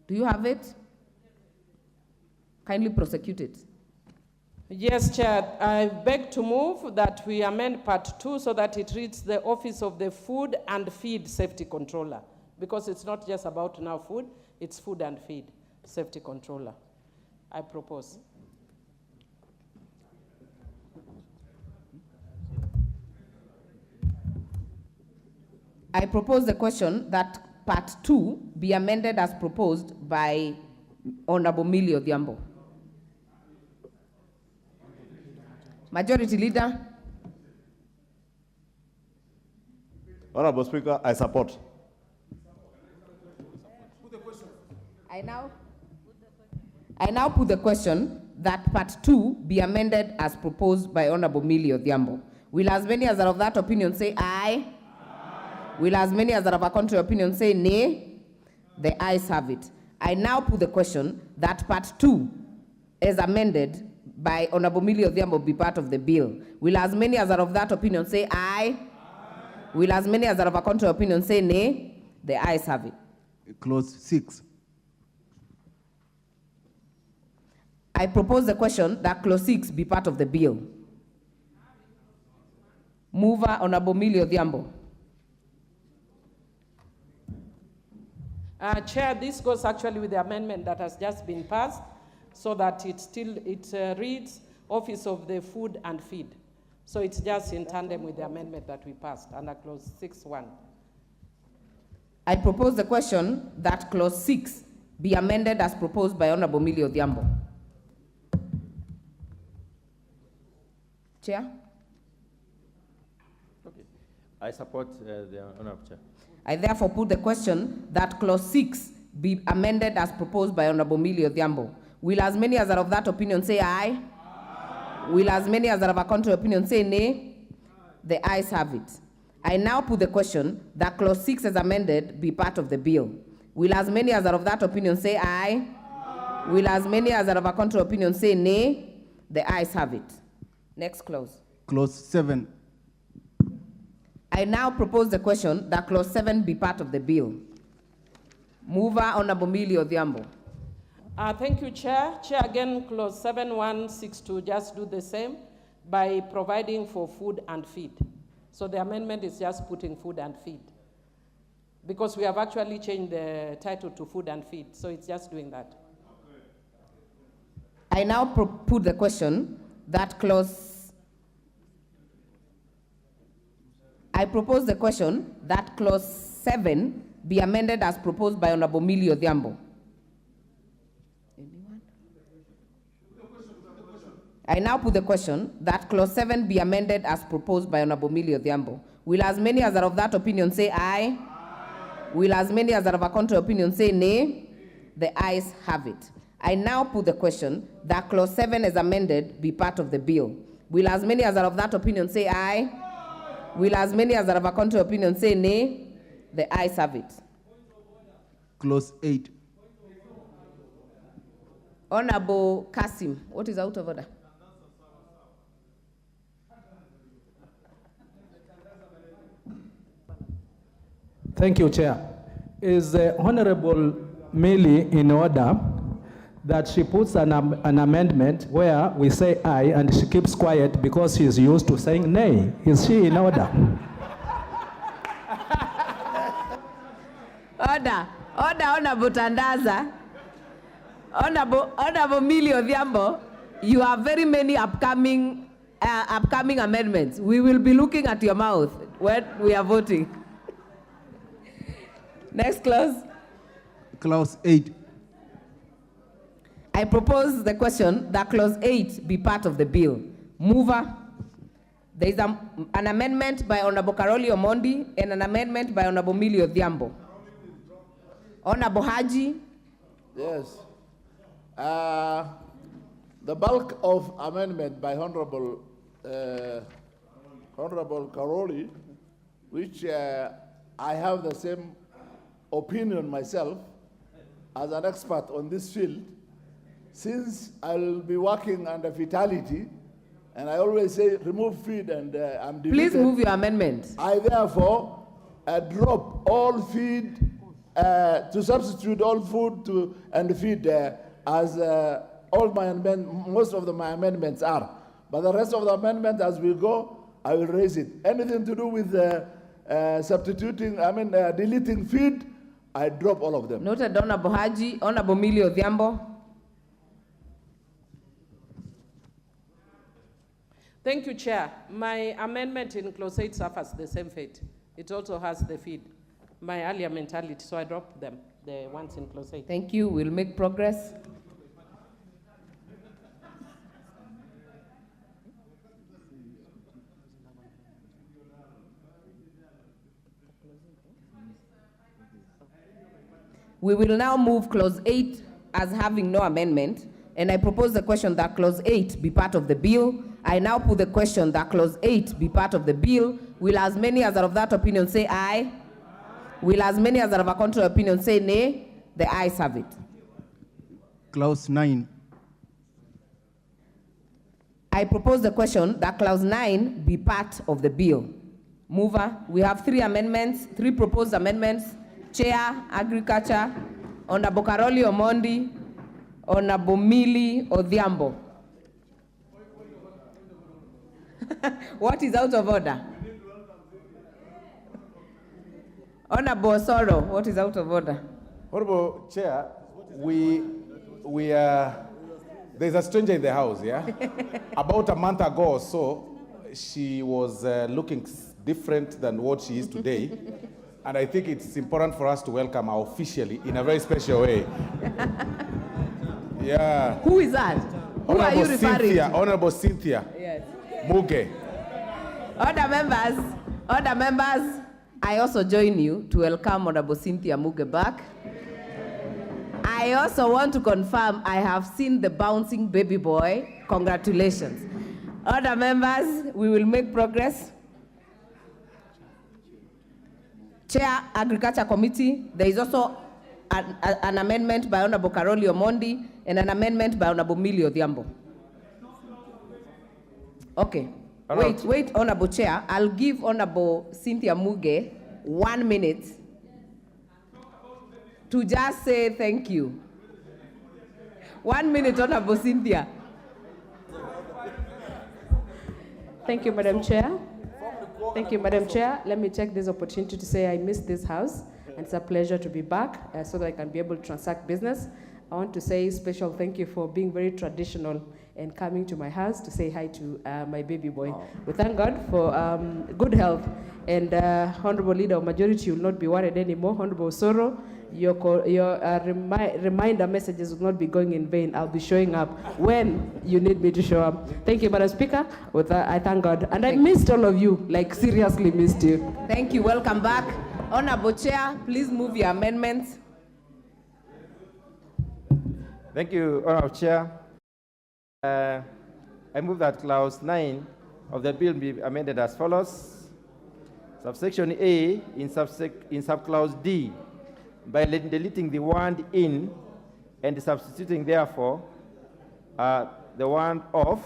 do you have it? Kindly prosecute it. Yes, Chair. I beg to move that we amend Part 2 so that it reads the Office of the Food and Feed Safety Controller, because it's not just about now food, it's Food and Feed Safety Controller. I propose. I propose the question that Part 2 be amended as proposed by Honorable Millie Odhiambo. Majority Leader. Honorable Speaker, I support. I now put the question that Part 2 be amended as proposed by Honorable Millie Odhiambo. Will as many as are of that opinion say aye? Will as many as are of a contrary opinion say nay? The ayes have it. I now put the question that Part 2 as amended by Honorable Millie Odhiambo be part of the bill. Will as many as are of that opinion say aye? Will as many as are of a contrary opinion say nay? The ayes have it. Clause 6. I propose the question that Clause 6 be part of the bill. Mover, Honorable Millie Odhiambo. Chair, this goes actually with the amendment that has just been passed, so that it reads Office of the Food and Feed. So it's just in tandem with the amendment that we passed under Clause 6.1. I propose the question that Clause 6 be amended as proposed by Honorable Millie Odhiambo. Chair? Okay. I support the Honorable Chair. I therefore put the question that Clause 6 be amended as proposed by Honorable Millie Odhiambo. Will as many as are of that opinion say aye? Aye. Will as many as are of a contrary opinion say nay? The ayes have it. I now put the question that Clause 6 as amended be part of the bill. Will as many as are of that opinion say aye? Aye. Will as many as are of a contrary opinion say nay? The ayes have it. Next clause. Clause 7. I now propose the question that Clause 7 be part of the bill. Mover, Honorable Millie Odhiambo. Thank you, Chair. Chair, again, Clause 7162, just do the same by providing for food and feed. So the amendment is just putting food and feed, because we have actually changed the title to food and feed, so it's just doing that. I now put the question that I propose the question that Clause 7 be amended as proposed by Honorable Millie Odhiambo. I now put the question that Clause 7 be amended as proposed by Honorable Millie Odhiambo. Will as many as are of that opinion say aye? Aye. Will as many as are of a contrary opinion say nay? The ayes have it. I now put the question that Clause 7 as amended be part of the bill. Will as many as are of that opinion say aye? Aye. Will as many as are of a contrary opinion say nay? The ayes have it. Clause 8. Honorable Kasim, what is out of order? Thank you, Chair. Is Honorable Millie in order that she puts an amendment where we say aye and she keeps quiet because she's used to saying nay? Is she in order? Order, Honorable Tandaza. Honorable Millie Odhiambo, you have very many upcoming amendments. We will be looking at your mouth when we are voting. Next clause. Clause 8. I propose the question that Clause 8 be part of the bill. Mover. There is an amendment by Honorable Karoli Omondi and an amendment by Honorable Millie Odhiambo. Honorable Haji. Yes. The bulk of amendment by Honorable Karoli, which I have the same opinion myself as an expert on this field, since I'll be working under fatality, and I always say remove feed and I'm deleted. Please move your amendment. I therefore drop all feed to substitute all food and feed as most of my amendments are. But the rest of the amendment, as we go, I will raise it. Anything to do with deleting feed, I drop all of them. Noted, Honorable Haji. Honorable Millie Odhiambo. Thank you, Chair. My amendment in clause 8 suffers the same fate. It also has the feed. My earlier mentality, so I dropped them, the ones in clause 8. Thank you. We'll make progress. We will now move clause 8 as having no amendment, and I propose the question that clause 8 be part of the bill. I now put the question that clause 8 be part of the bill. Will as many as are of that opinion say aye? Will as many as are of a contrary opinion say nay? The ayes have it. Clause 9. I propose the question that clause 9 be part of the bill. Mover, we have 3 amendments, 3 proposed amendments. Chair, Agriculture, Honorable Karoli Omondi, Honorable Millie Odhiambo. What is out of order? Honorable Osoro, what is out of order? Honorable Chair, there's a stranger in the house, yeah? About a month ago or so, she was looking different than what she is today. And I think it's important for us to welcome her officially in a very special way. Yeah. Who is that? Who are you referring to? Honorable Cynthia. Yes. Muge. Other members, I also join you to welcome Honorable Cynthia Muge back. I also want to confirm I have seen the bouncing baby boy. Congratulations. Other members, we will make progress. Chair, Agriculture Committee, there is also an amendment by Honorable Karoli Omondi and an amendment by Honorable Millie Odhiambo. Okay. Wait, Honorable Chair. I'll give Honorable Cynthia Muge 1 minute to just say thank you. 1 minute, Honorable Cynthia. Thank you, Madam Chair. Thank you, Madam Chair. Let me take this opportunity to say I miss this house, and it's a pleasure to be back so that I can be able to transact business. I want to say special thank you for being very traditional and coming to my house to say hi to my baby boy. We thank God for good health, and Honorable Leader of Majority will not be worried anymore. Honorable Soro, your reminder messages will not be going in vain. I'll be showing up when you need me to show up. Thank you, Madam Speaker. With that, I thank God. And I missed all of you, like seriously missed you. Thank you. Welcome back. Honorable Chair, please move your amendments. Thank you, Honorable Chair. I move that clause 9 of the bill be amended as follows. Subsection A in subclause D, by deleting the word in and substituting therefore the word of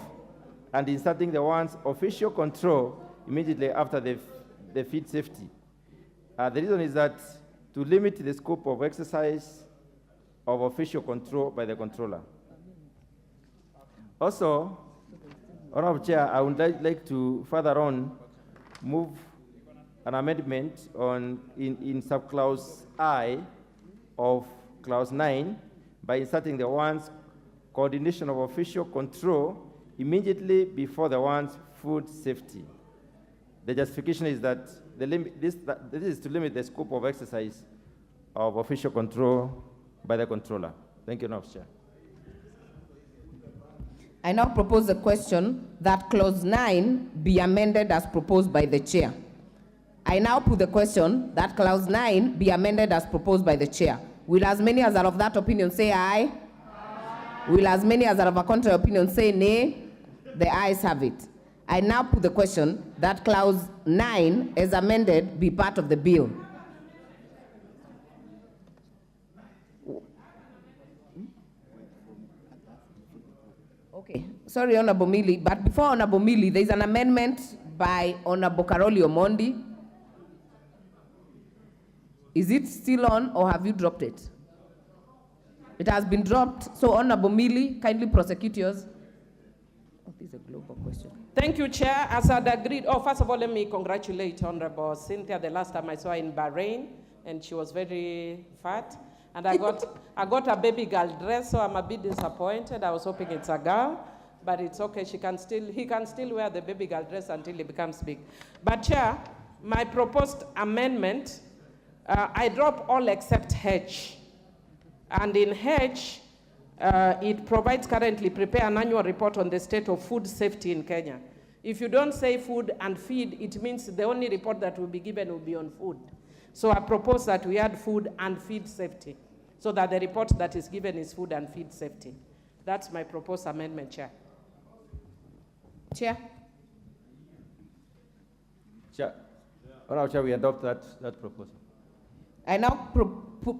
and inserting the words official control immediately after the feed safety. The reason is that to limit the scope of exercise of official control by the controller. Also, Honorable Chair, I would like to further on move an amendment in subclause I of clause 9 by inserting the words coordination of official control immediately before the words food safety. The justification is that this is to limit the scope of exercise of official control by the controller. Thank you, Honorable Chair. I now propose the question that clause 9 be amended as proposed by the chair. I now put the question that clause 9 be amended as proposed by the chair. Will as many as are of that opinion say aye? Aye. Will as many as are of a contrary opinion say nay? The ayes have it. I now put the question that clause 9 as amended be part of the bill. Okay, sorry, Honorable Millie, but before Honorable Millie, there is an amendment by Honorable Karoli Omondi. Is it still on or have you dropped it? It has been dropped. So Honorable Millie, kindly prosecute yours. Oh, this is a global question. Thank you, Chair. As I'd agreed, first of all, let me congratulate Honorable Cynthia. The last time I saw her in Bahrain, and she was very fat. And I got a baby girl dress, so I'm a bit disappointed. I was hoping it's a girl, but it's okay. He can still wear the baby girl dress until he becomes big. But Chair, my proposed amendment, I drop all except H. And in H, it provides currently prepare an annual report on the state of food safety in Kenya. If you don't say food and feed, it means the only report that will be given will be on food. So I propose that we add food and feed safety, so that the report that is given is food and feed safety. That's my proposed amendment, Chair. Chair. Chair. Honorable Chair, we adopt that proposal. I now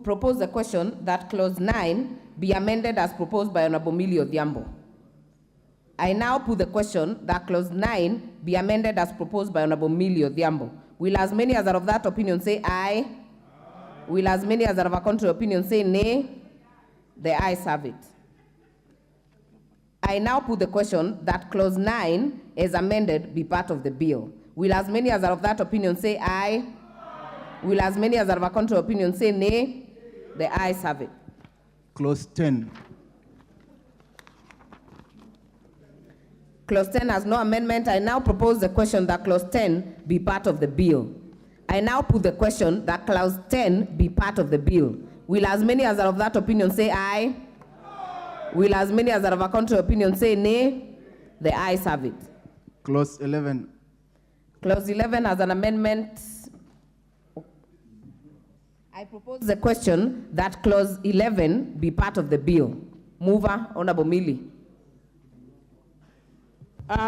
propose the question that clause 9 be amended as proposed by Honorable Millie Odhiambo. I now put the question that clause 9 be amended as proposed by Honorable Millie Odhiambo. Will as many as are of that opinion say aye? Aye. Will as many as are of a contrary opinion say nay? The ayes have it. I now put the question that clause 9 as amended be part of the bill. Will as many as are of that opinion say aye? Aye. Will as many as are of a contrary opinion say nay? The ayes have it. Clause 10. Clause 10 has no amendment. I now propose the question that clause 10 be part of the bill. I now put the question that clause 10 be part of the bill. Will as many as are of that opinion say aye? Aye. Will as many as are of a contrary opinion say nay? The ayes have it. Clause 11. Clause 11 has an amendment. I propose the question that clause 11 be part of the bill. Mover, Honorable Millie.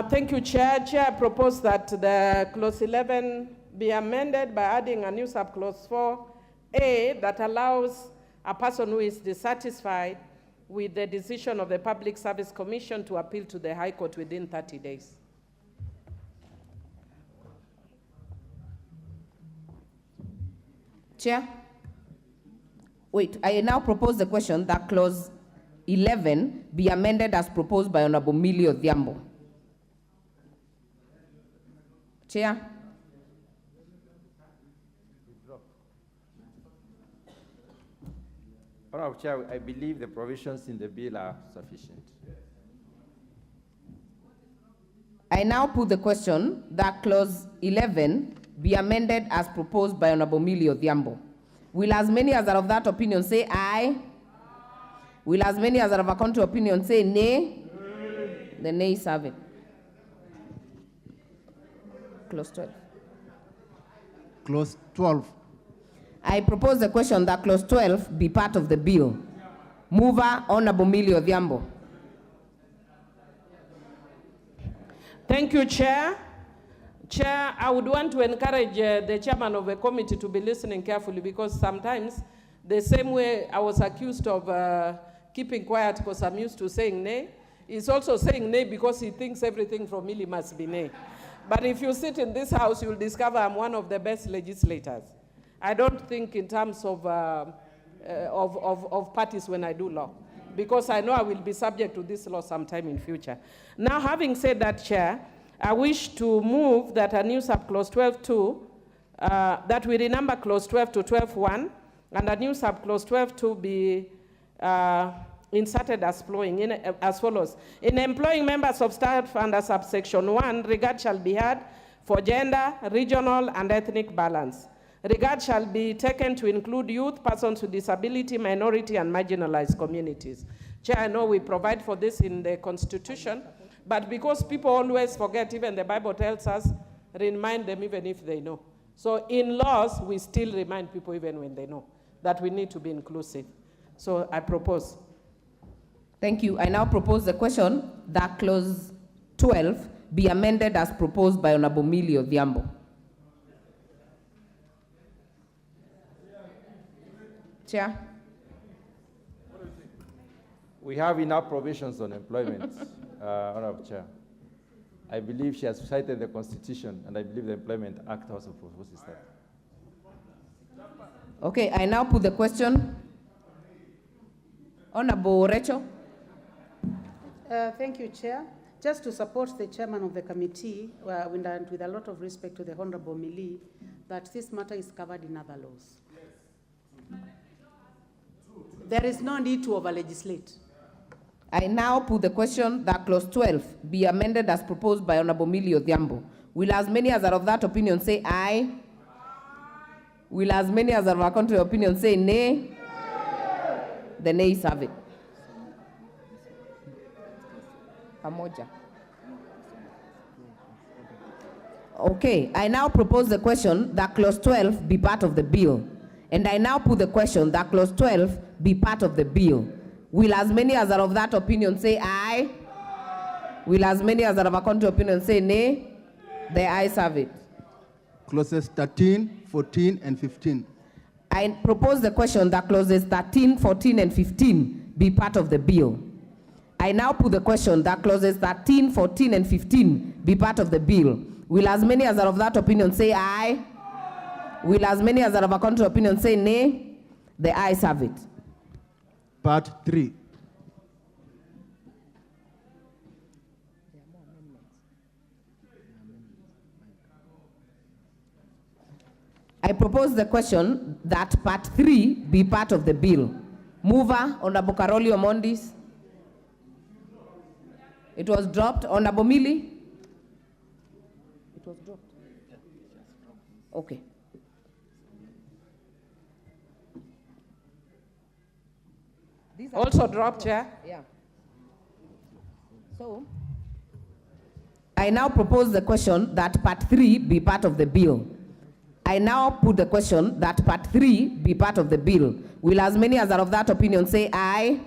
Thank you, Chair. Chair, I propose that the clause 11 be amended by adding a new subclause 4A that allows a person who is dissatisfied with the decision of the Public Service Commission to appeal to the High Court within 30 days. Chair? Wait, I now propose the question that clause 11 be amended as proposed by Honorable Millie Odhiambo. Chair? Honorable Chair, I believe the provisions in the bill are sufficient. I now put the question that clause 11 be amended as proposed by Honorable Millie Odhiambo. Will as many as are of that opinion say aye? Will as many as are of a contrary opinion say nay? The nays have it. Clause 12. Clause 12. I propose the question that clause 12 be part of the bill. Mover, Honorable Millie Odhiambo. Thank you, Chair. Chair, I would want to encourage the chairman of the committee to be listening carefully, because sometimes the same way I was accused of keeping quiet because I'm used to saying nay, he's also saying nay because he thinks everything from Millie must be nay. But if you sit in this house, you'll discover I'm one of the best legislators. I don't think in terms of parties when I do law, because I know I will be subject to this law sometime in future. Now, having said that, Chair, I wish to move that a new subclause 12.2, that we renumber clause 12 to 12.1, and a new subclause 12.2 be inserted as follows. In employing members of staff under subsection 1, regard shall be had for gender, regional, and ethnic balance. Regard shall be taken to include youth, persons with disability, minority, and marginalized communities. Chair, I know we provide for this in the Constitution, but because people always forget, even the Bible tells us, remind them even if they know. So in laws, we still remind people even when they know that we need to be inclusive. So I propose. Thank you. I now propose the question that clause 12 be amended as proposed by Honorable Millie Odhiambo. Chair? We have enough provisions on employment, Honorable Chair. I believe she has cited the Constitution, and I believe the Employment Act also proposes that. Okay, I now put the question. Honorable Rachel. Thank you, Chair. Just to support the chairman of the committee, and with a lot of respect to the Honorable Mili, that this matter is covered in other laws. There is no need to over-legislate. I now put the question that clause 12 be amended as proposed by Honorable Mili Odhiambo. Will as many as are of that opinion say aye? Will as many as are of a contrary opinion say nay? The nays have it. Pamoja. Okay, I now propose the question that clause 12 be part of the bill. And I now put the question that clause 12 be part of the bill. Will as many as are of that opinion say aye? Will as many as are of a contrary opinion say nay? The ayes have it. Clauses 13, 14, and 15. I propose the question that clauses 13, 14, and 15 be part of the bill. I now put the question that clauses 13, 14, and 15 be part of the bill. Will as many as are of that opinion say aye? Will as many as are of a contrary opinion say nay? The ayes have it. Part 3. I propose the question that part 3 be part of the bill. Mover, Honorable Karoli Omondis. It was dropped. Honorable Mili? It was dropped. Okay. Also dropped, Chair. Yeah. So, I now propose the question that part 3 be part of the bill. I now put the question that part 3 be part of the bill. Will as many as are of that opinion say aye?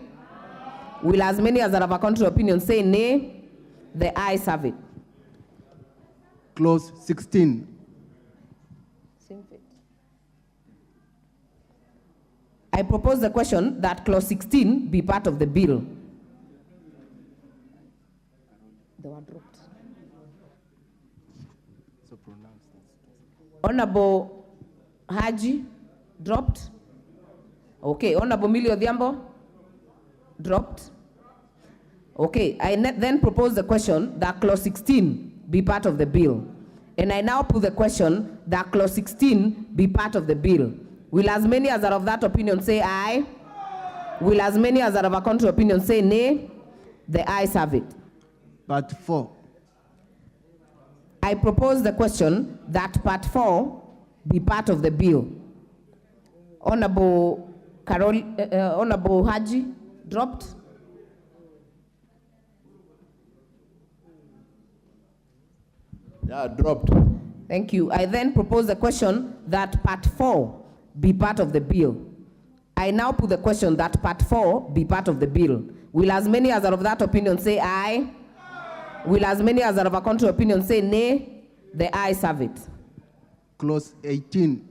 Will as many as are of a contrary opinion say nay? The ayes have it. Clause 16. I propose the question that clause 16 be part of the bill. They were dropped. So pronounced. Honorable Haji, dropped. Okay, Honorable Mili Odhiambo, dropped. Okay, I then propose the question that clause 16 be part of the bill. And I now put the question that clause 16 be part of the bill. Will as many as are of that opinion say aye? Will as many as are of a contrary opinion say nay? The ayes have it. Part 4. I propose the question that part 4 be part of the bill. Honorable Honorable Haji, dropped. Yeah, dropped. Thank you. I then propose the question that part 4 be part of the bill. I now put the question that part 4 be part of the bill. Will as many as are of that opinion say aye? Will as many as are of a contrary opinion say nay? The ayes have it. Clause 18.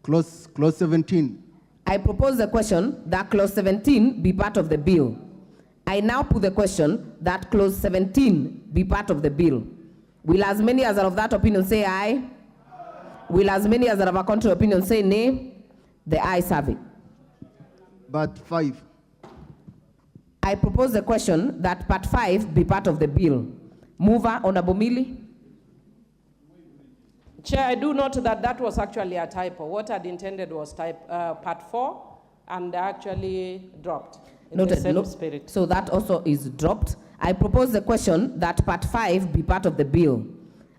Clause 17. I propose the question that clause 17 be part of the bill. I now put the question that clause 17 be part of the bill. Will as many as are of that opinion say aye? Will as many as are of a contrary opinion say nay? The ayes have it. Part 5. I propose the question that part 5 be part of the bill. Mover, Honorable Mili. Chair, I do note that that was actually a typo. What I'd intended was part 4, and actually dropped in the same spirit. So that also is dropped. I propose the question that part 5 be part of the bill.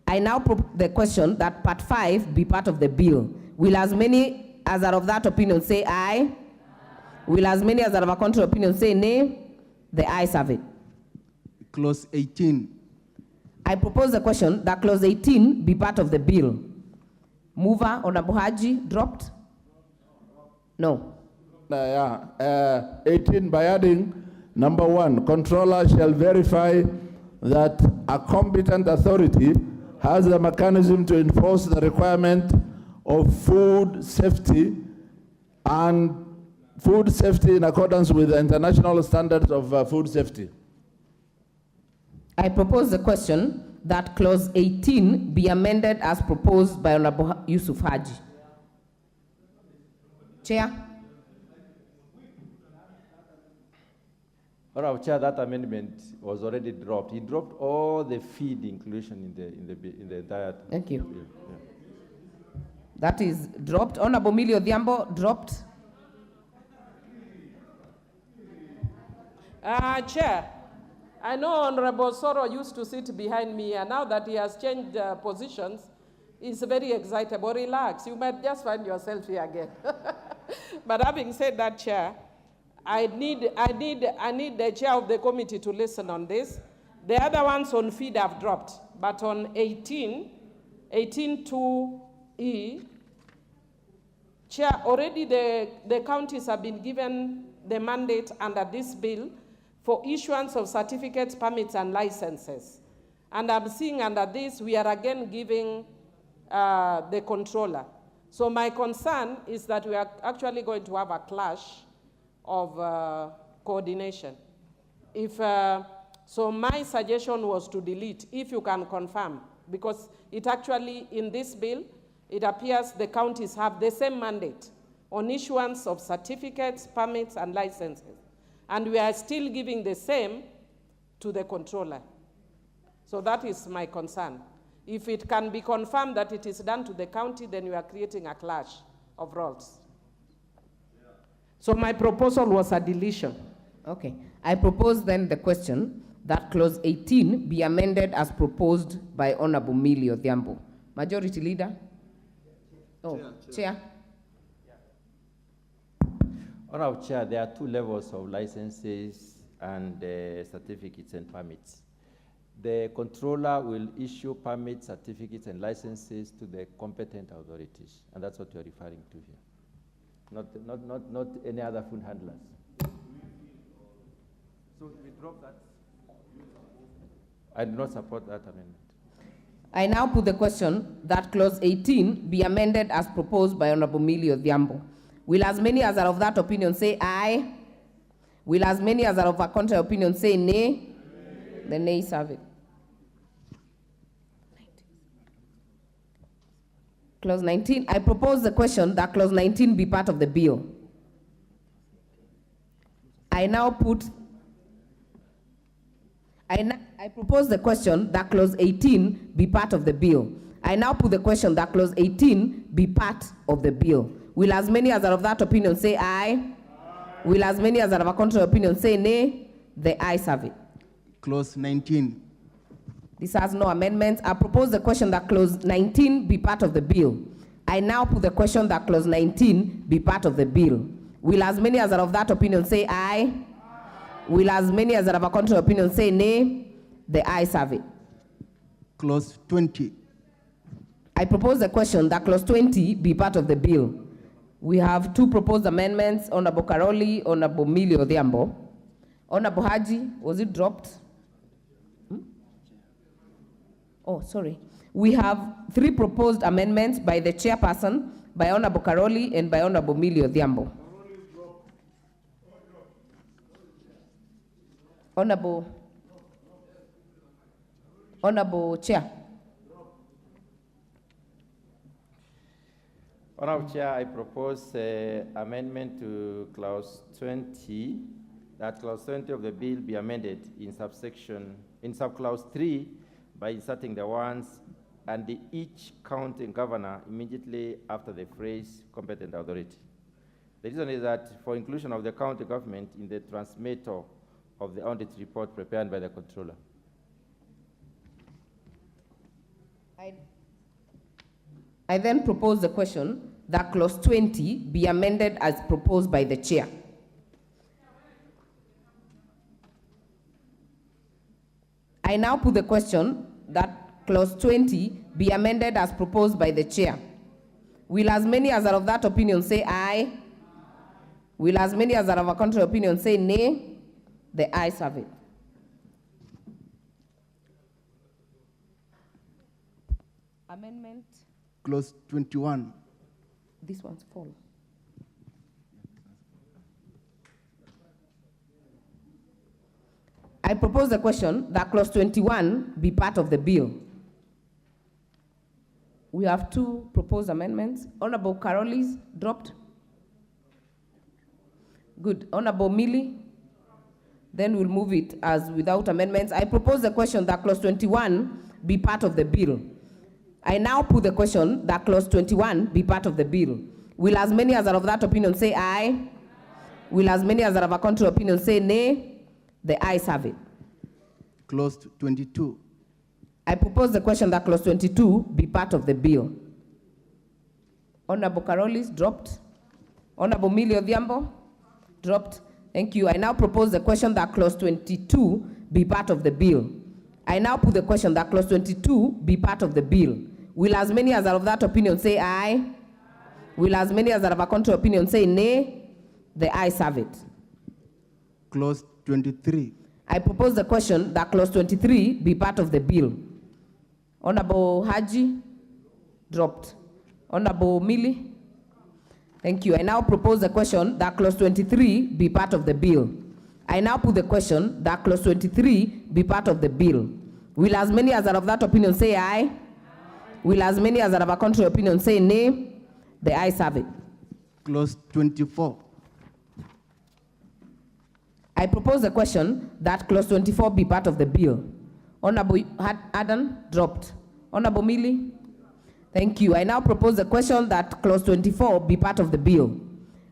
I now propose the question that part 5 be part of the bill. Will as many as are of that opinion say aye? Will as many as are of a contrary opinion say nay? The ayes have it. Clause 18. I propose the question that clause 18 be part of the bill. Mover, Honorable Haji, dropped? No. 18 by adding number 1, controller shall verify that a competent authority has a mechanism to enforce the requirement of food safety and food safety in accordance with the international standards of food safety. I propose the question that clause 18 be amended as proposed by Honorable Yusuf Haji. Chair. Honorable Chair, that amendment was already dropped. He dropped all the feed inclusion in the entire. Thank you. bill. Yeah. That is dropped. Honorable Millie Odhiambo, dropped. Chair, I know Honorable Soro used to sit behind me, and now that he has changed positions, he's very excitable. Relax, you might just find yourself here again. But having said that, Chair, I need the chair of the committee to listen on this. The other ones on feed have dropped, but on 18.2E, Chair, already the counties have been given the mandate under this bill for issuance of certificates, permits, and licenses. And I'm seeing under this, we are again giving the controller. So my concern is that we are actually going to have a clash of coordination. So my suggestion was to delete, if you can confirm, because it actually, in this bill, it appears the counties have the same mandate on issuance of certificates, permits, and licenses. And we are still giving the same to the controller. So that is my concern. If it can be confirmed that it is done to the county, then we are creating a clash of roles. So my proposal was a deletion. Okay. I propose then the question that clause 18 be amended as proposed by Honorable Millie Odhiambo. Majority Leader? Oh, Chair. Honorable Chair, there are two levels of licenses and certificates and permits. The controller will issue permits, certificates, and licenses to the competent authorities, and that's what you're referring to here. Not any other food handlers. So we drop that. I do not support that amendment. I now put the question that clause 18 be amended as proposed by Honorable Millie Odhiambo. Will as many as are of that opinion say aye? Will as many as are of a contrary opinion say nay? The nays have it. Clause 19, I propose the question that clause 19 be part of the bill. I propose the question that clause 18 be part of the bill. I now put the question that clause 18 be part of the bill. Will as many as are of that opinion say aye? Will as many as are of a contrary opinion say nay? The ayes have it. Clause 19. This has no amendments. I propose the question that clause 19 be part of the bill. I now put the question that clause 19 be part of the bill. Will as many as are of that opinion say aye? Will as many as are of a contrary opinion say nay? The ayes have it. Clause 20. I propose the question that clause 20 be part of the bill. We have two proposed amendments, Honorable Karoli, Honorable Millie Odhiambo. Honorable Haji, was it dropped? Oh, sorry. We have three proposed amendments by the chairperson, by Honorable Karoli, and by Honorable Millie Odhiambo. Honorable Chair. Honorable Chair, I propose amendment to clause 20, that clause 20 of the bill be amended in subclause 3 by inserting the ones and each county governor immediately after the phrase competent authority. The reason is that for inclusion of the county government in the transmittal of the audit report prepared by the controller. I then propose the question that clause 20 be amended as proposed by the chair. I now put the question that clause 20 be amended as proposed by the chair. Will as many as are of that opinion say aye? Will as many as are of a contrary opinion say nay? The ayes have it. Amendment. Clause 21. This one's full. I propose the question that clause 21 be part of the bill. We have two proposed amendments. Honorable Karoli's dropped. Good. Honorable Millie. Then we'll move it as without amendments. I propose the question that clause 21 be part of the bill. I now put the question that clause 21 be part of the bill. Will as many as are of that opinion say aye? Will as many as are of a contrary opinion say nay? The ayes have it. Clause 22. I propose the question that clause 22 be part of the bill. Honorable Karolis dropped. Honorable Millie Odhiambo dropped. Thank you. I now propose the question that clause 22 be part of the bill. I now put the question that clause 22 be part of the bill. Will as many as are of that opinion say aye? Will as many as are of a contrary opinion say nay? The ayes have it. Clause 23. I propose the question that clause 23 be part of the bill. Honorable Haji dropped. Honorable Millie. Thank you. I now propose the question that clause 23 be part of the bill. I now put the question that clause 23 be part of the bill. Will as many as are of that opinion say aye? Will as many as are of a contrary opinion say nay? The ayes have it. Clause 24. I propose the question that clause 24 be part of the bill. Honorable Adam dropped. Honorable Millie. Thank you. I now propose the question that clause 24 be part of the bill.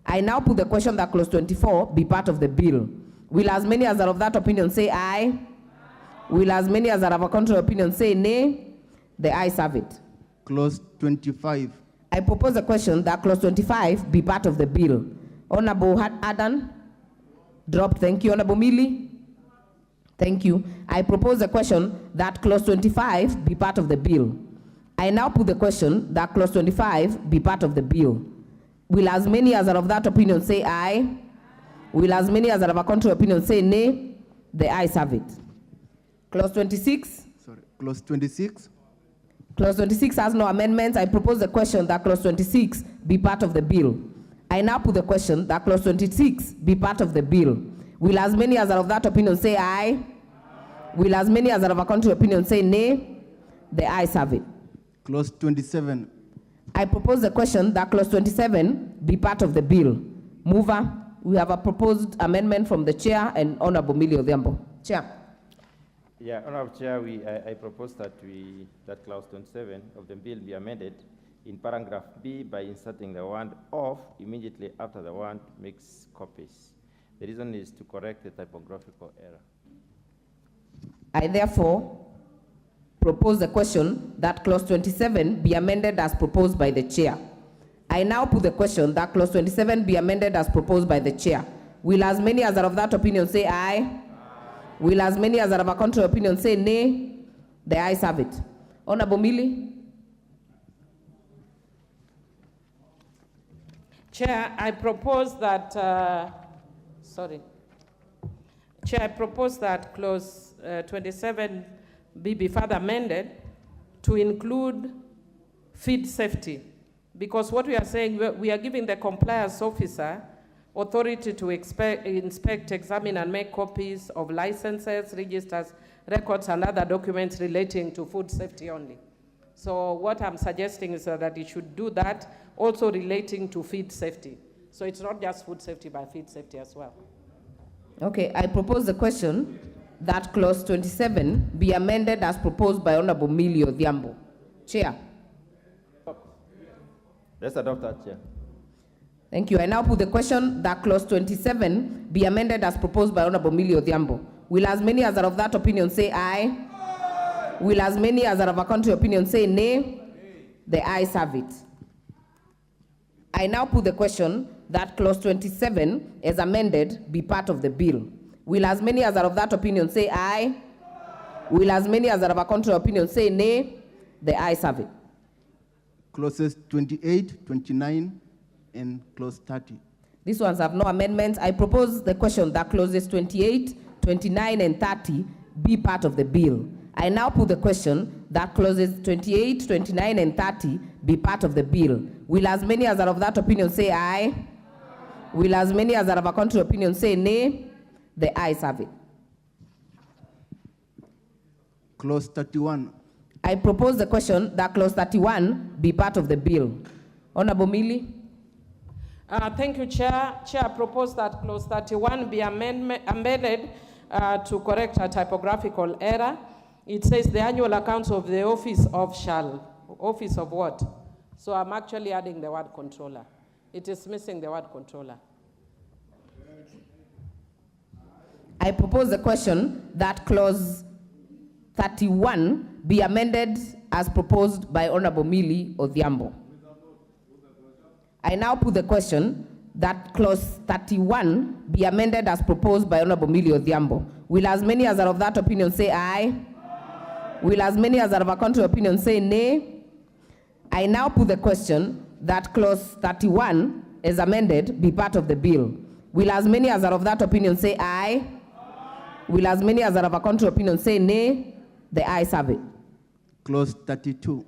I now put the question that clause 24 be part of the bill. Will as many as are of that opinion say aye? Will as many as are of a contrary opinion say nay? The ayes have it. Clause 25. I propose the question that clause 25 be part of the bill. Honorable Adam dropped. Thank you. Honorable Millie. Thank you. I propose the question that clause 25 be part of the bill. I now put the question that clause 25 be part of the bill. Will as many as are of that opinion say aye? Will as many as are of a contrary opinion say nay? The ayes have it. Clause 26. Sorry. Clause 26. Clause 26 has no amendments. I propose the question that clause 26 be part of the bill. I now put the question that clause 26 be part of the bill. Will as many as are of that opinion say aye? Will as many as are of a contrary opinion say nay? The ayes have it. Clause 27. I propose the question that clause 27 be part of the bill. Mover, we have a proposed amendment from the chair and Honorable Millie Odhiambo. Chair. Yeah, Honorable Chair, I propose that that clause 27 of the bill be amended in paragraph B by inserting the word "of" immediately after the word "makes copies." The reason is to correct the typographical error. I therefore propose the question that clause 27 be amended as proposed by the chair. I now put the question that clause 27 be amended as proposed by the chair. Will as many as are of that opinion say aye? Aye. Will as many as are of a contrary opinion say nay? The ayes have it. Honorable Millie. Chair, I propose that, Chair, I propose that clause 27 be further amended to include feed safety. Because what we are saying, we are giving the compliance officer authority to inspect, examine, and make copies of licenses, registers, records, and other documents relating to food safety only. So what I'm suggesting is that it should do that also relating to feed safety. So it's not just food safety, but feed safety as well. Okay, I propose the question that clause 27 be amended as proposed by Honorable Millie Odhiambo. Chair. Let's adopt that, Chair. Thank you. I now put the question that clause 27 be amended as proposed by Honorable Millie Odhiambo. Will as many as are of that opinion say aye? Aye. Will as many as are of a contrary opinion say nay? Nay. The ayes have it. I now put the question that clause 27 as amended be part of the bill. Will as many as are of that opinion say aye? Aye. Will as many as are of a contrary opinion say nay? The ayes have it. Clauses 28, 29, and clause 30. These ones have no amendments. I propose the question that clauses 28, 29, and 30 be part of the bill. I now put the question that clauses 28, 29, and 30 be part of the bill. Will as many as are of that opinion say aye? Aye. Will as many as are of a contrary opinion say nay? The ayes have it. Clause 31. I propose the question that clause 31 be part of the bill. Honorable Millie. Thank you, Chair. Chair, I propose that clause 31 be amended to correct a typographical error. It says the annual accounts of the office of office of what? So I'm actually adding the word controller. It is missing the word controller. I propose the question that clause 31 be amended as proposed by Honorable Millie Odhiambo. I now put the question that clause 31 be amended as proposed by Honorable Millie Odhiambo. Will as many as are of that opinion say aye? Will as many as are of a contrary opinion say nay? I now put the question that clause 31 as amended be part of the bill. Will as many as are of that opinion say aye? Will as many as are of a contrary opinion say nay? The ayes have it. Clause 32.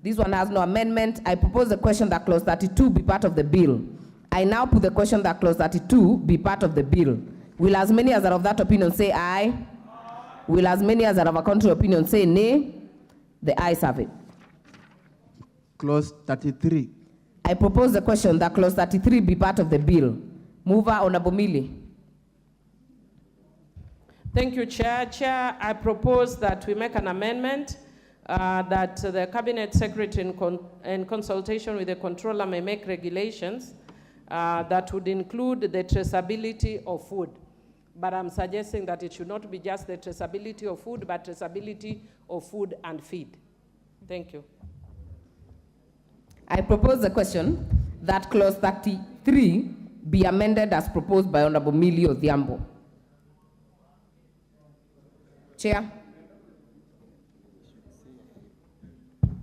This one has no amendment. I propose the question that clause 32 be part of the bill. I now put the question that clause 32 be part of the bill. Will as many as are of that opinion say aye? Will as many as are of a contrary opinion say nay? The ayes have it. Clause 33. I propose the question that clause 33 be part of the bill. Mover, Honorable Millie. Thank you, Chair. Chair, I propose that we make an amendment that the Cabinet Secretary in consultation with the Controller may make regulations that would include the traceability of food. But I'm suggesting that it should not be just the traceability of food, but traceability of food and feed. Thank you. I propose the question that clause 33 be amended as proposed by Honorable Millie Odhiambo. Chair.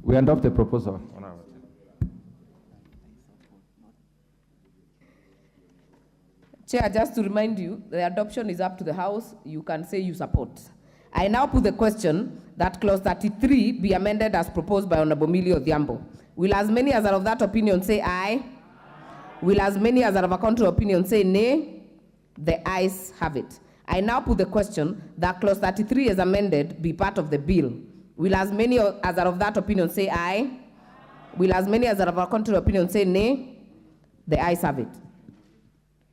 We adopt the proposal. Chair, just to remind you, the adoption is up to the House. You can say you support. I now put the question that clause 33 be amended as proposed by Honorable Millie Odhiambo. Will as many as are of that opinion say aye? Will as many as are of a contrary opinion say nay? The ayes have it. I now put the question that clause 33 as amended be part of the bill. Will as many as are of that opinion say aye? Will as many as are of a contrary opinion say nay? The ayes have it.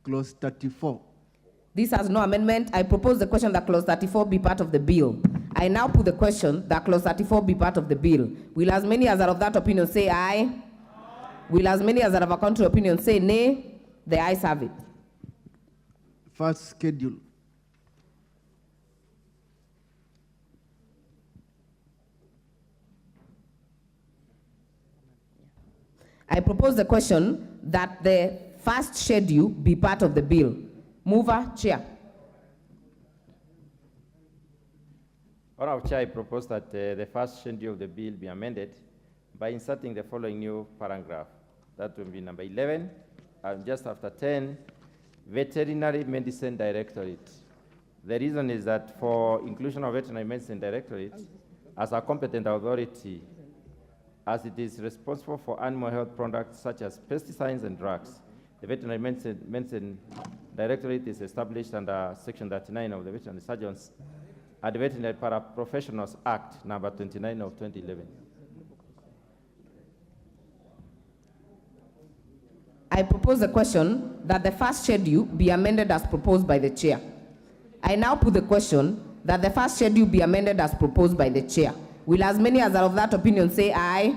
Clause 34. This has no amendment. I propose the question that clause 34 be part of the bill. I now put the question that clause 34 be part of the bill. Will as many as are of that opinion say aye? Will as many as are of a contrary opinion say nay? The ayes have it. First schedule. I propose the question that the first schedule be part of the bill. Mover, Chair. Honorable Chair, I propose that the first schedule of the bill be amended by inserting the following new paragraph. That will be number 11, and just after 10, Veterinary Medicine Directorate. The reason is that for inclusion of Veterinary Medicine Directorate as a competent authority, as it is responsible for animal health products such as pesticides and drugs. The Veterinary Medicine Directorate is established under Section 39 of the Veterinary Surgeons and the Veterinary Paraprofessionals Act, number 29 of 2011. I propose the question that the first schedule be amended as proposed by the Chair. I now put the question that the first schedule be amended as proposed by the Chair. Will as many as are of that opinion say aye?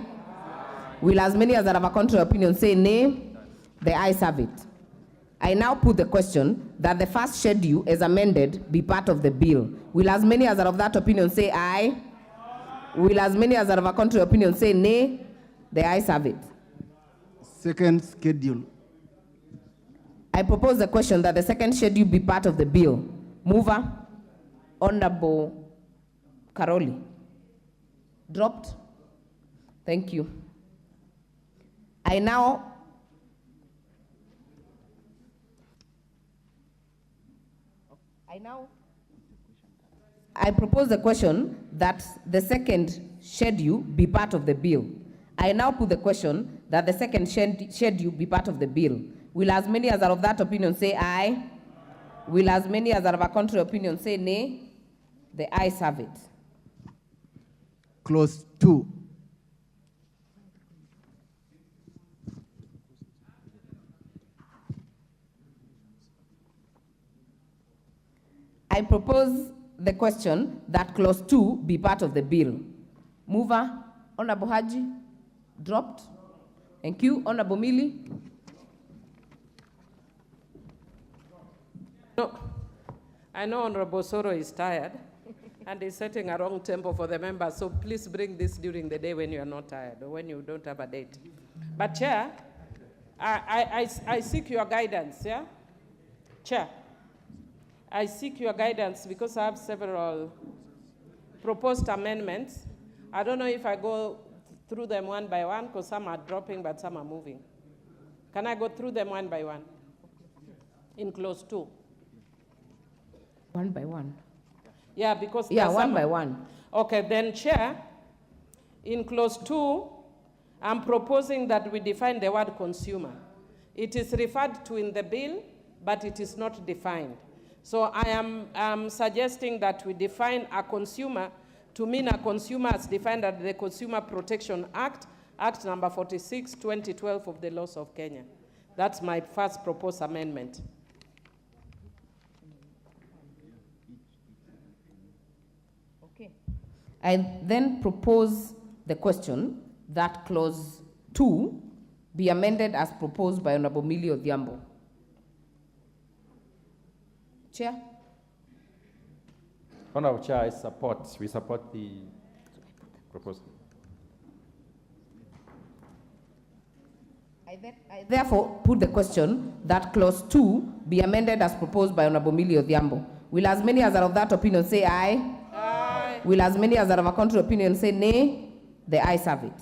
Will as many as are of a contrary opinion say nay? The ayes have it. I now put the question that the first schedule as amended be part of the bill. Will as many as are of that opinion say aye? Will as many as are of a contrary opinion say nay? The ayes have it. Second schedule. I propose the question that the second schedule be part of the bill. Mover, Honorable Karoli. Dropped? Thank you. I propose the question that the second schedule be part of the bill. I now put the question that the second schedule be part of the bill. Will as many as are of that opinion say aye? Will as many as are of a contrary opinion say nay? The ayes have it. Clause 2. I propose the question that clause 2 be part of the bill. Mover, Honorable Haji, dropped. Thank you. Honorable Mili. No, I know Honorable Soro is tired and is setting a wrong tempo for the members, so please bring this during the day when you are not tired or when you don't have a date. But Chair, I seek your guidance, yeah? Chair, I seek your guidance because I have several proposed amendments. I don't know if I go through them one by one because some are dropping but some are moving. Can I go through them one by one? In clause 2. One by one. Yeah, because yeah, one by one. Okay, then Chair, in clause 2, I'm proposing that we define the word consumer. It is referred to in the bill, but it is not defined. So I am suggesting that we define a consumer to mean a consumer as defined under the Consumer Protection Act, Act number 46, 2012 of the laws of Kenya. That's my first proposed amendment. Okay. I then propose the question that clause 2 be amended as proposed by Honorable Mili Odhiambo. Chair? Honorable Chair, we support the proposal. I therefore put the question that clause 2 be amended as proposed by Honorable Mili Odhiambo. Will as many as are of that opinion say aye? Aye. Will as many as are of a contrary opinion say nay? The ayes have it.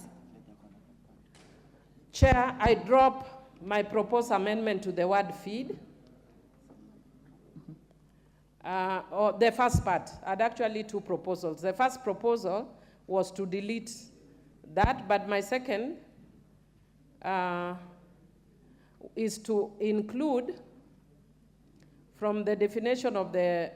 Chair, I drop my proposed amendment to the word feed. Or the first part, I had actually two proposals. The first proposal was to delete that, but my second is to include from the definition of the,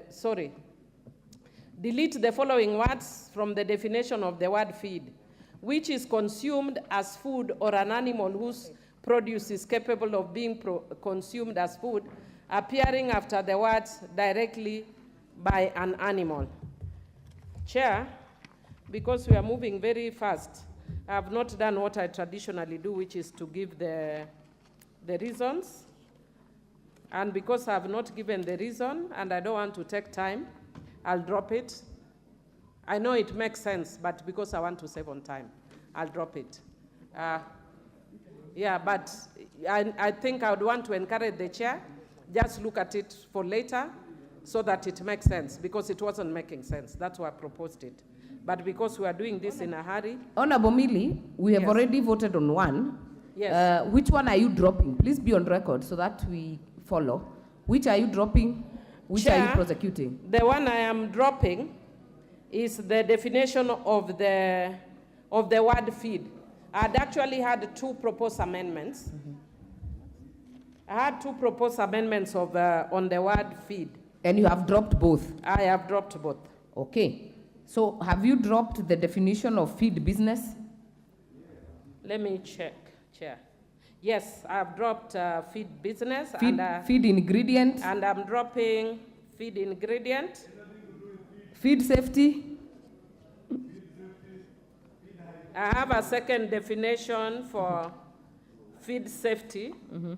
delete the following words from the definition of the word feed, which is consumed as food or an animal whose produce is capable of being consumed as food, appearing after the words directly by an animal. Chair, because we are moving very fast, I have not done what I traditionally do, which is to give the reasons. And because I have not given the reason and I don't want to take time, I'll drop it. I know it makes sense, but because I want to save on time, I'll drop it. Yeah, but I think I would want to encourage the chair, just look at it for later so that it makes sense, because it wasn't making sense. That's why I proposed it. But because we are doing this in a hurry. Honorable Mili, we have already voted on one. Yes. Which one are you dropping? Please be on record so that we follow. Which are you dropping? Which Chair, are you prosecuting? The one I am dropping is the definition of the word feed. I had actually had two proposed amendments. I had two proposed amendments on the word feed. And you have dropped both? I have dropped both. Okay. So have you dropped the definition of feed business? Let me check, Chair. Yes, I have dropped feed business. Feed ingredient? And I'm dropping feed ingredient. Feed safety? I have a second definition for feed safety. Mm-hmm.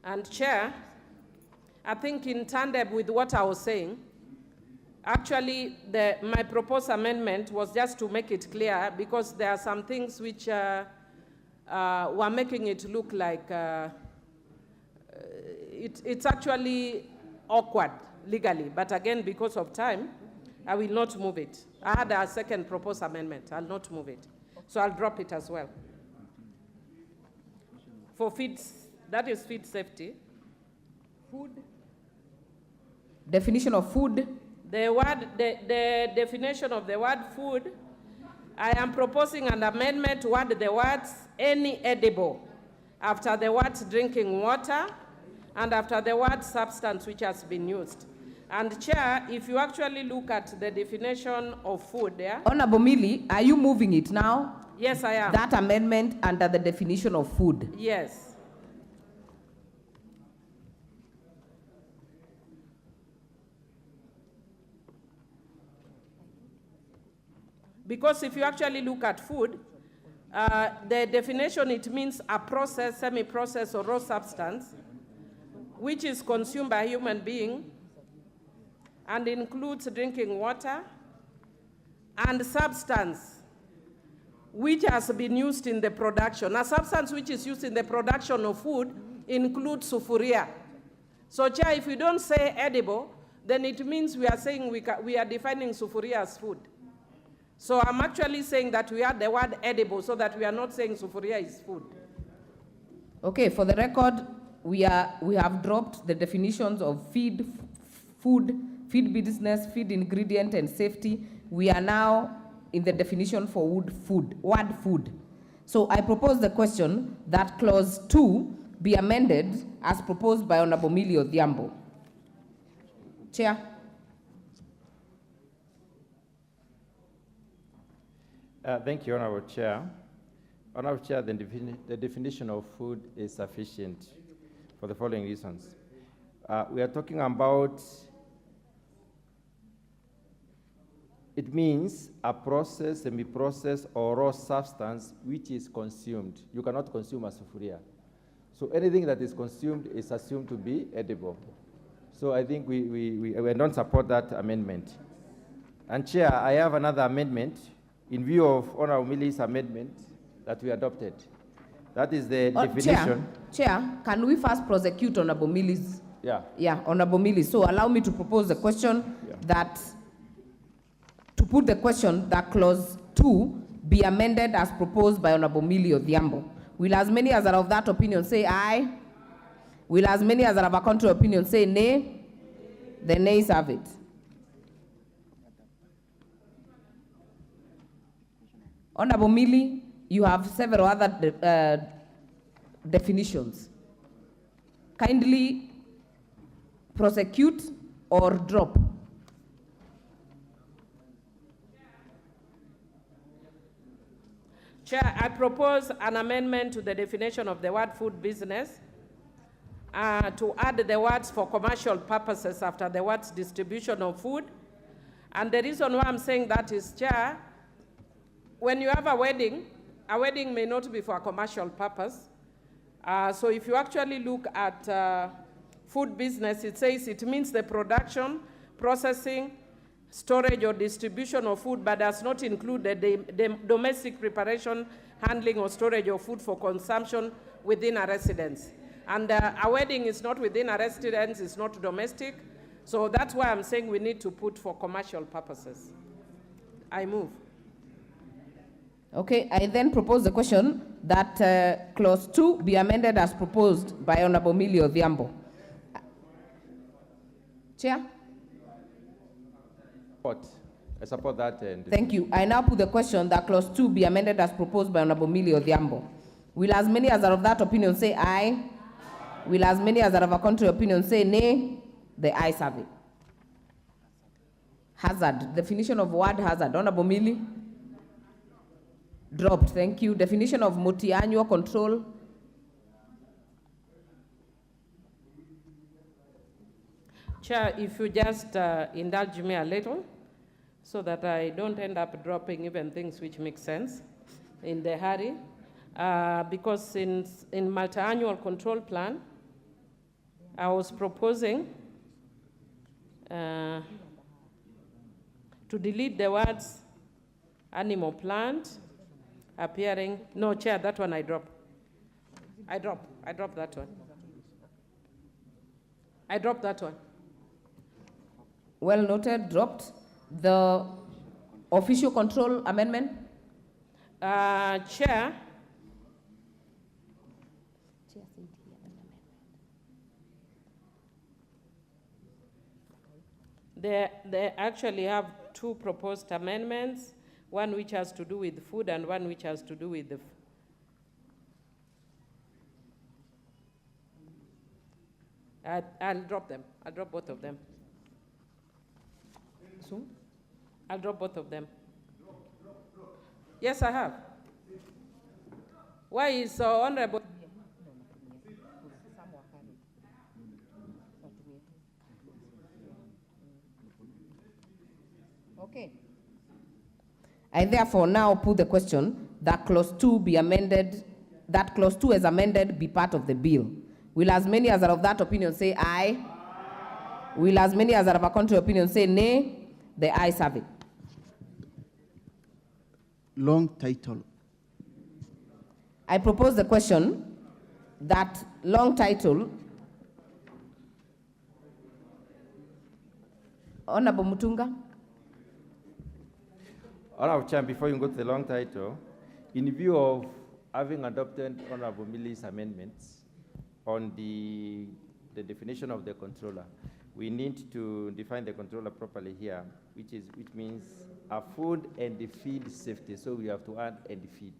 And Chair, I think in tandem with what I was saying, actually my proposed amendment was just to make it clear, because there are some things which were making it look like it's actually awkward legally. But again, because of time, I will not move it. I had a second proposed amendment. I'll not move it. So I'll drop it as well. For feeds, that is feed safety. Food. Definition of food. The definition of the word food, I am proposing an amendment to add the words any edible after the words drinking water and after the word substance which has been used. And Chair, if you actually look at the definition of food there. Honorable Millie, are you moving it now? Yes, I am. That amendment under the definition of food. Yes. Because if you actually look at food, the definition, it means a processed, semi-processed, or raw substance which is consumed by a human being and includes drinking water and substance which has been used in the production. A substance which is used in the production of food includes sufuria. So, Chair, if we don't say edible, then it means we are saying we are defining sufuria as food. So I'm actually saying that we add the word edible so that we are not saying sufuria is food. Okay, for the record, we have dropped the definitions of feed, food, feed business, feed ingredient, and safety. We are now in the definition for word food. So I propose the question that clause 2 be amended as proposed by Honorable Millie Odhiambo. Chair. Thank you, Honorable Chair. Honorable Chair, the definition of food is sufficient for the following reasons. We are talking about, it means a processed, semi-processed, or raw substance which is consumed. You cannot consume a sufuria. So anything that is consumed is assumed to be edible. So I think we don't support that amendment. And Chair, I have another amendment in view of Honorable Millie's amendment that we adopted. That is the definition. Chair, can we first prosecute Honorable Millie's? Yeah, Honorable Millie. So allow me to propose the question to put the question that clause 2 be amended as proposed by Honorable Millie Odhiambo. Will as many as are of that opinion say aye? Will as many as are of a contrary opinion say nay? The nays have it. Honorable Millie, you have several other definitions. Kindly prosecute or drop. Chair, I propose an amendment to the definition of the word food business to add the words for commercial purposes after the words distribution of food. And the reason why I'm saying that is, Chair, when you have a wedding may not be for a commercial purpose. So if you actually look at food business, it says it means the production, processing, storage, or distribution of food, but does not include the domestic preparation, handling, or storage of food for consumption within a residence. And a wedding is not within a residence, it's not domestic. So that's why I'm saying we need to put for commercial purposes. I move. Okay, I then propose the question that clause 2 be amended as proposed by Honorable Millie Odhiambo. Chair? I support that. Thank you. I now put the question that clause 2 be amended as proposed by Honorable Millie Odhiambo. Will as many as are of that opinion say aye? Will as many as are of a contrary opinion say nay? The ayes have it. Hazard. Definition of word hazard. Honorable Millie? Dropped. Thank you. Definition of multi-annual control. Chair, if you just indulge me a little so that I don't end up dropping even things which make sense in the hurry. Because in multi-annual control plan, I was proposing to delete the words animal plant, appearing, no, Chair, that one I drop that one. I dropped that one. Well noted, dropped. The official control amendment? Chair. They actually have two proposed amendments, one which has to do with food and one which has to do with the I'll drop them. I'll drop both of them. I'll drop both of them. Yes, I have. Why is Honorable? Okay. I therefore now put the question that clause 2 be amended, that clause 2 as amended be part of the bill. Will as many as are of that opinion say aye? Will as many as are of a contrary opinion say nay? The ayes have it. Long title. I propose the question that long title. Honorable Mutunga. Honorable Chair, before you go to the long title, in view of having adopted Honorable Milli's amendments on the definition of the controller, we need to define the controller properly here, which means a food and the feed safety. So we have to add and feed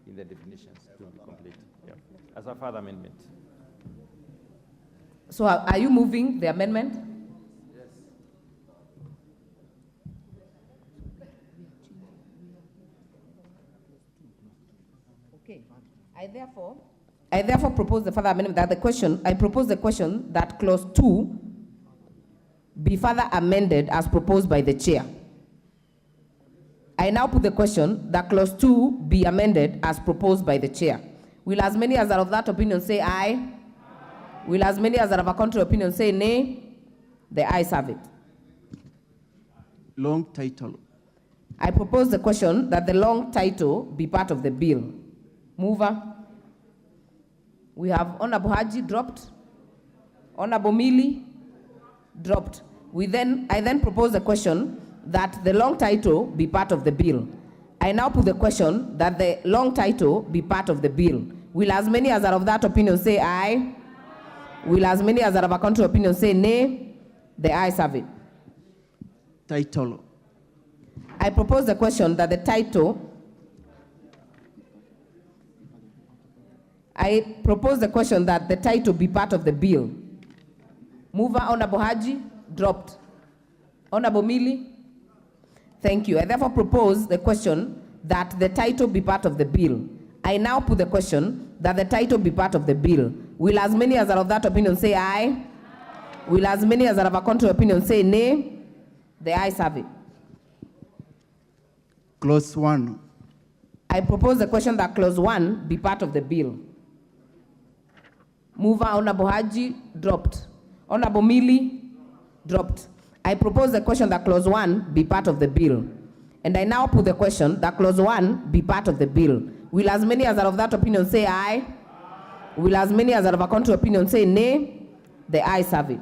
in the definitions to be complete. Yeah. As a further amendment. So are you moving the amendment? Yes. Okay. I therefore propose the further amendment that I propose the question that clause 2 be further amended as proposed by the chair. I now put the question that clause 2 be amended as proposed by the chair. Will as many as are of that opinion say aye? Will as many as are of a contrary opinion say nay? The ayes have it. Long title. I propose the question that the long title be part of the bill. Mover. We have Honorable Haji dropped. Honorable Mili dropped. I then propose the question that the long title be part of the bill. I now put the question that the long title be part of the bill. Will as many as are of that opinion say aye? Will as many as are of a contrary opinion say nay? The ayes have it. Title. I propose the question that the title. I propose the question that the title be part of the bill. Mover, Honorable Haji, dropped. Honorable Mili, thank you. I therefore propose the question that the title be part of the bill. I now put the question that the title be part of the bill. Will as many as are of that opinion say aye? Will as many as are of a contrary opinion say nay? The ayes have it. Clause 1. I propose the question that clause 1 be part of the bill. Mover, Honorable Haji, dropped. Honorable Mili, dropped. I propose the question that clause 1 be part of the bill. And I now put the question that clause 1 be part of the bill. Will as many as are of that opinion say aye? Will as many as are of a contrary opinion say nay? The ayes have it.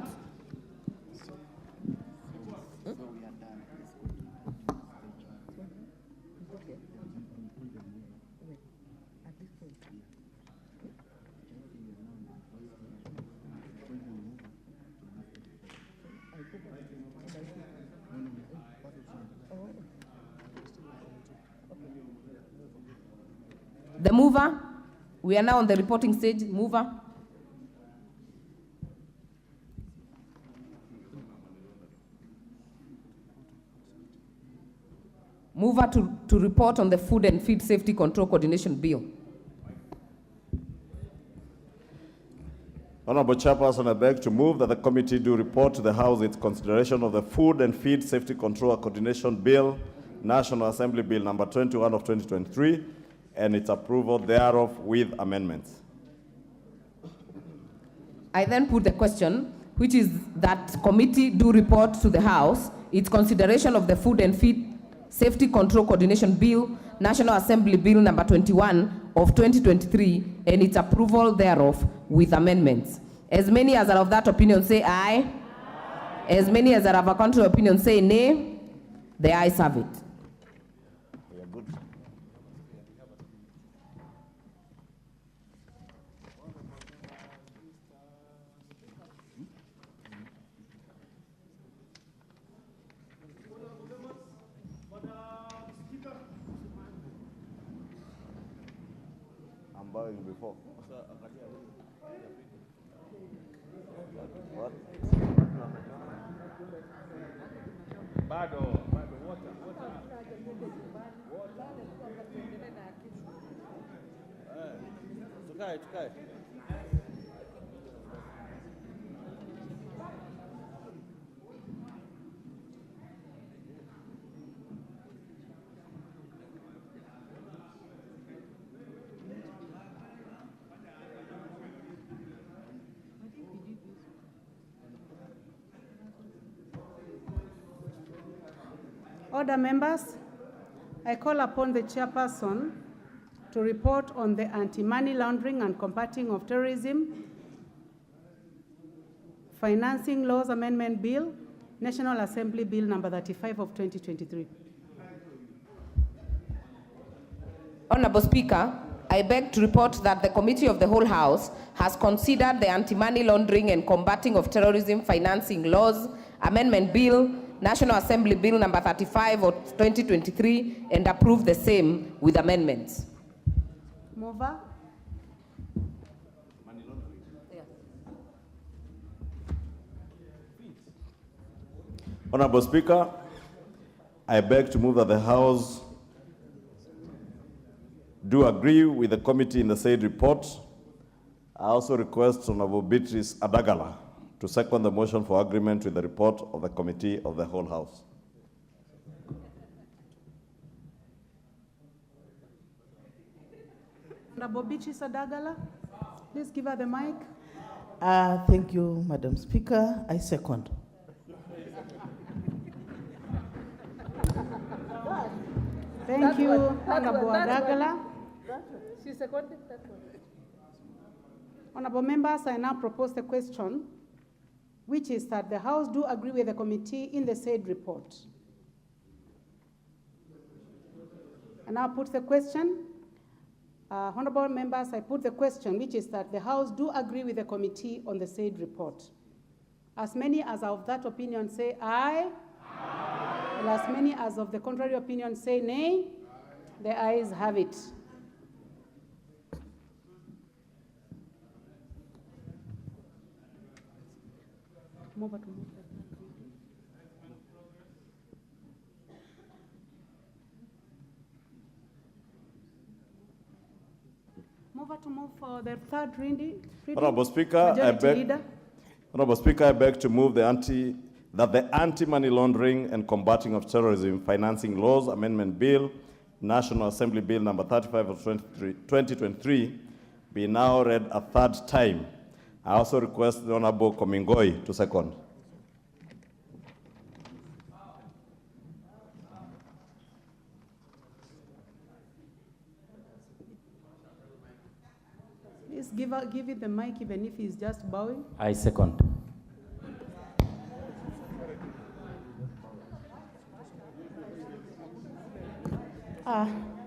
The mover, we are now on the reporting stage. Mover. Mover to report on the Food and Feed Safety Control Coordination Bill. Honorable Chairperson, I beg to move that the committee do report to the House its consideration of the Food and Feed Safety Control Coordination Bill, National Assembly Bill number 21 of 2023, and its approval thereof with amendments. I then put the question, which is that committee do report to the House its consideration of the Food and Feed Safety Control Coordination Bill, National Assembly Bill number 21 of 2023, and its approval thereof with amendments. As many as are of that opinion say aye. As many as are of a contrary opinion say nay. The ayes have it. Before. What? Tukae. Order, members. I call upon the chairperson to report on the anti-money laundering and combating of terrorism financing laws amendment bill, National Assembly Bill number 35 of 2023. Honorable Speaker, I beg to report that the Committee of the Whole House has considered the anti-money laundering and combating of terrorism financing laws amendment bill, National Assembly Bill number 35 of 2023, and approved the same with amendments. Mover. Honorable Speaker, I beg to move that the House do agree with the committee in the said report. I also request Honorable Beatrice Adagala to second the motion for agreement with the report of the Committee of the Whole House. Honorable Beatrice Adagala, please give her the mic. Thank you, Madam Speaker. I second. Thank you, Honorable Adagala. She seconded that one. Honorable members, I now propose the question, which is that the House do agree with the committee in the said report. I now put the question. Honorable members, I put the question, which is that the House do agree with the committee on the said report. As many as are of that opinion say aye. Aye. And as many as of the contrary opinion say nay. The ayes have it. Move it. To move for the third reading. Honorable Speaker, I beg to move that the Anti-Money Laundering and Combating of Terrorism Financing Laws Amendment Bill, National Assembly Bill number 35 of 2023, be now read a third time. I also request the Honorable Komingoi to second. Please give it the mic even if he's just bowing. I second.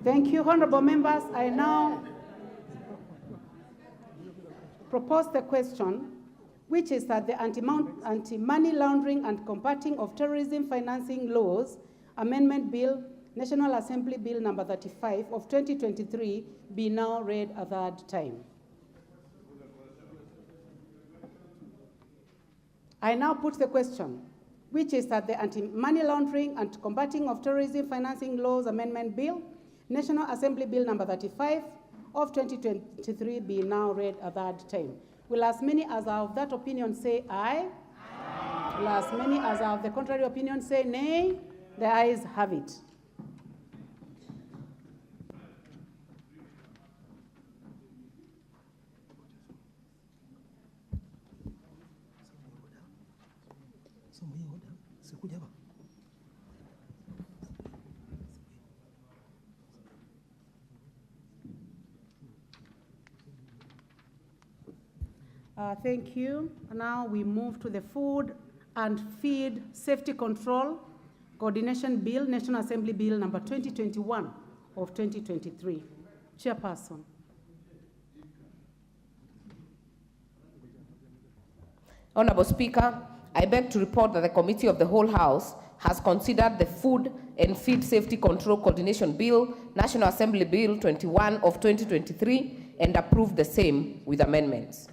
Thank you, honorable members. I now propose the question, which is that the Anti-Money Laundering and Combating of Terrorism Financing Laws Amendment Bill, National Assembly Bill number 35 of 2023, be now read a third time. I now put the question, which is that the Anti-Money Laundering and Combating of Terrorism Financing Laws Amendment Bill, National Assembly Bill number 35 of 2023, be now read a third time. Will as many as are of that opinion say aye? Aye. Will as many as are of the contrary opinion say nay? The ayes have it. Thank you. Now we move to the Food and Feed Safety Control Coordination Bill, National Assembly Bill number 2021 of 2023. Chairperson. Honorable Speaker, I beg to report that the Committee of the Whole House has considered the Food and Feed Safety Control Coordination Bill, National Assembly Bill 21 of 2023, and approved the same with amendments.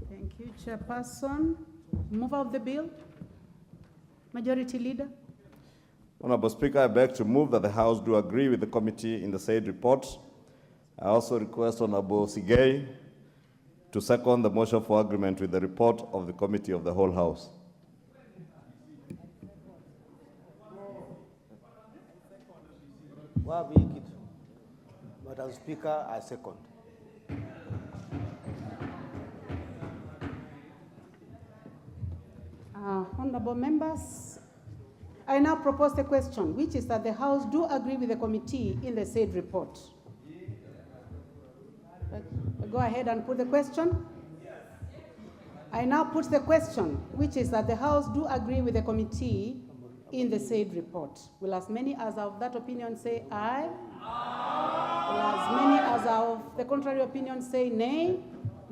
Thank you, Chairperson. Mover of the bill. Majority Leader. Honorable Speaker, I beg to move that the House do agree with the committee in the said report. I also request Honorable Sigei to second the motion for agreement with the report of the Committee of the Whole House. Madam Speaker, I second. Honorable members, I now propose the question, which is that the House do agree with the committee in the said report. Go ahead and put the question. I now put the question, which is that the House do agree with the committee in the said report. Will as many as are of that opinion say aye? Aye. Will as many as are of the contrary opinion say nay?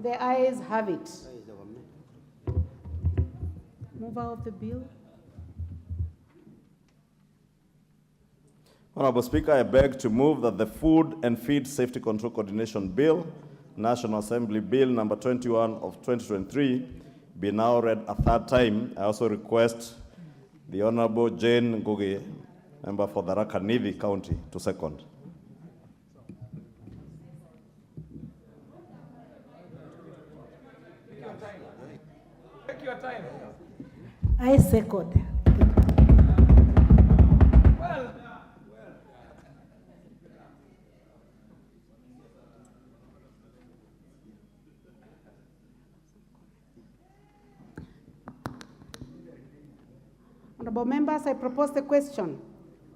The ayes have it. Mover of the bill. Honorable Speaker, I beg to move that the Food and Feed Safety Control Coordination Bill, National Assembly Bill number 21 of 2023, be now read a third time. I also request the Honorable Jane Ngugi, member for the Tharaka-Nithi County, to second. Take your time. I second. Well. Honorable members, I propose the question,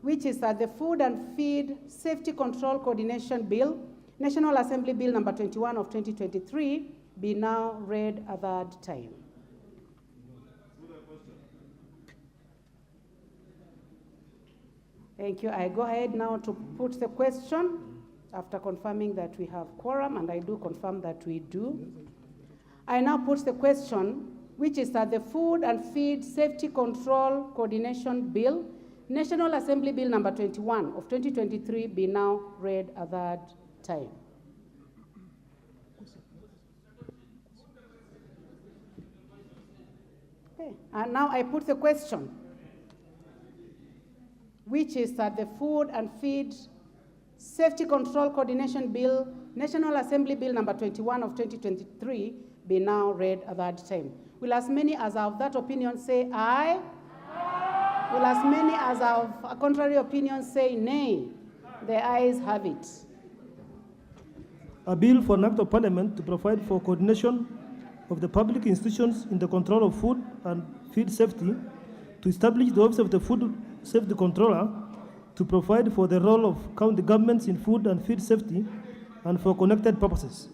which is that the Food and Feed Safety Control Coordination Bill, National Assembly Bill number 21 of 2023, be now read a third time. Thank you. I go ahead now to put the question after confirming that we have quorum, and I do confirm that we do. I now put the question, which is that the Food and Feed Safety Control Coordination Bill, National Assembly Bill number 21 of 2023, be now read a third time. Okay. And now I put the question, which is that the Food and Feed Safety Control Coordination Bill, National Assembly Bill number 21 of 2023, be now read a third time. Will as many as are of that opinion say aye? Aye. Will as many as are of a contrary opinion say nay? The ayes have it. A bill for an act of parliament to provide for coordination of the public institutions in the control of food and feed safety, to establish the office of the food safety controller, to provide for the role of county governments in food and feed safety, and for connected purposes.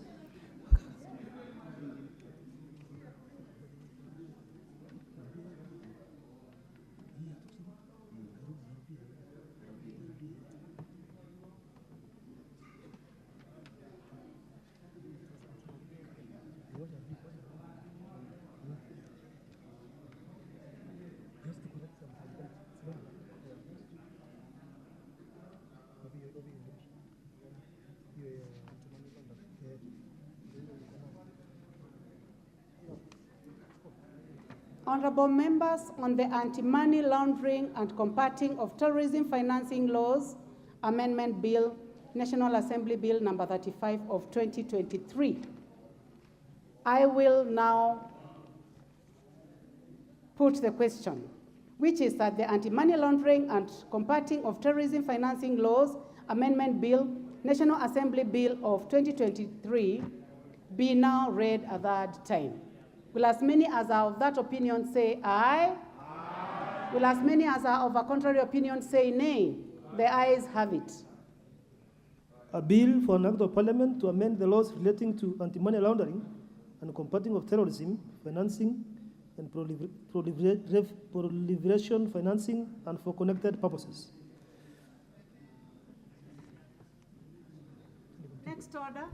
Honorable members, on the Anti-Money Laundering and Combating of Terrorism Financing Laws Amendment Bill, National Assembly Bill number 35 of 2023. I will now put the question, which is that the Anti-Money Laundering and Combating of Terrorism Financing Laws Amendment Bill, National Assembly Bill of 2023, be now read a third time. Will as many as are of that opinion say aye? Aye. Will as many as are of a contrary opinion say nay? The ayes have it. A bill for an act of parliament to amend the laws relating to anti-money laundering and combating of terrorism, financing, and proliferation financing, and for connected purposes. Next order.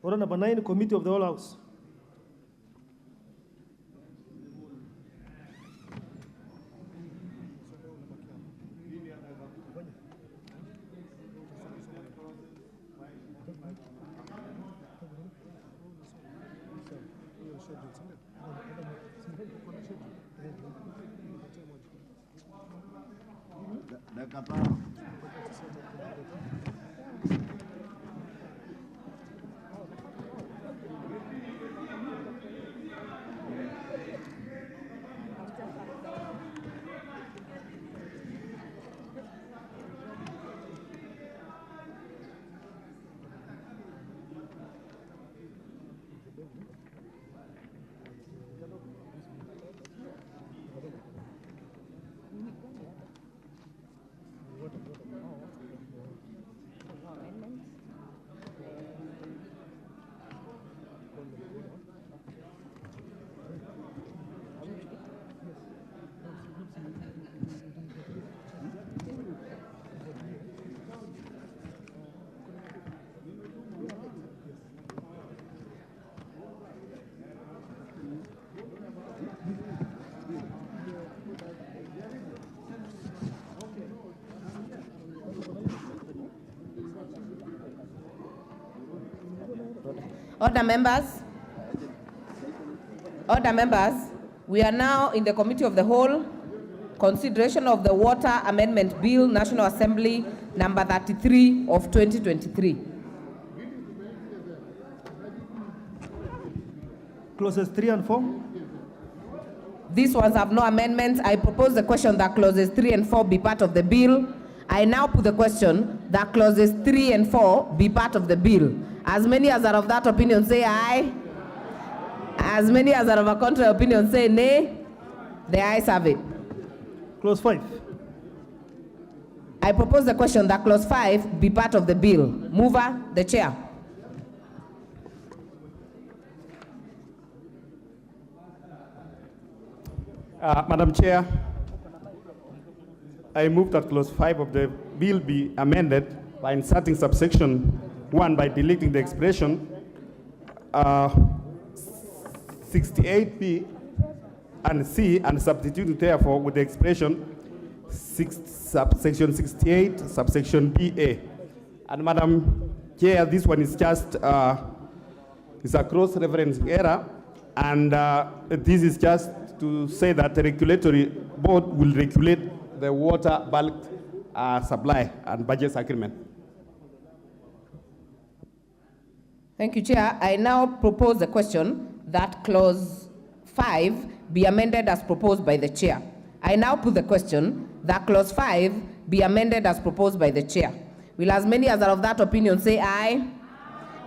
Order number 9, Committee of the Whole House. Order members. Order members. We are now in the Committee of the Whole. Consideration of the Water Amendment Bill, National Assembly, number 33 of 2023. Clauses 3 and 4. These ones have no amendments. I propose the question that clauses 3 and 4 be part of the bill. I now put the question that clauses 3 and 4 be part of the bill. As many as are of that opinion say aye. As many as are of a contrary opinion say nay. The ayes have it. Clause 5. I propose the question that clause 5 be part of the bill. Mover, the chair. Madam Chair, I move that clause 5 of the bill be amended by inserting subsection 1 by deleting the expression 68B and C and substituting therefore with the expression subsection 68 subsection BA. And Madam Chair, this one is just is a cross-reference error, and this is just to say that the regulatory board will regulate the water bulk supply and budget agreement. Thank you, Chair. I now propose the question that clause 5 be amended as proposed by the Chair. I now put the question that clause 5 be amended as proposed by the Chair. Will as many as are of that opinion say aye?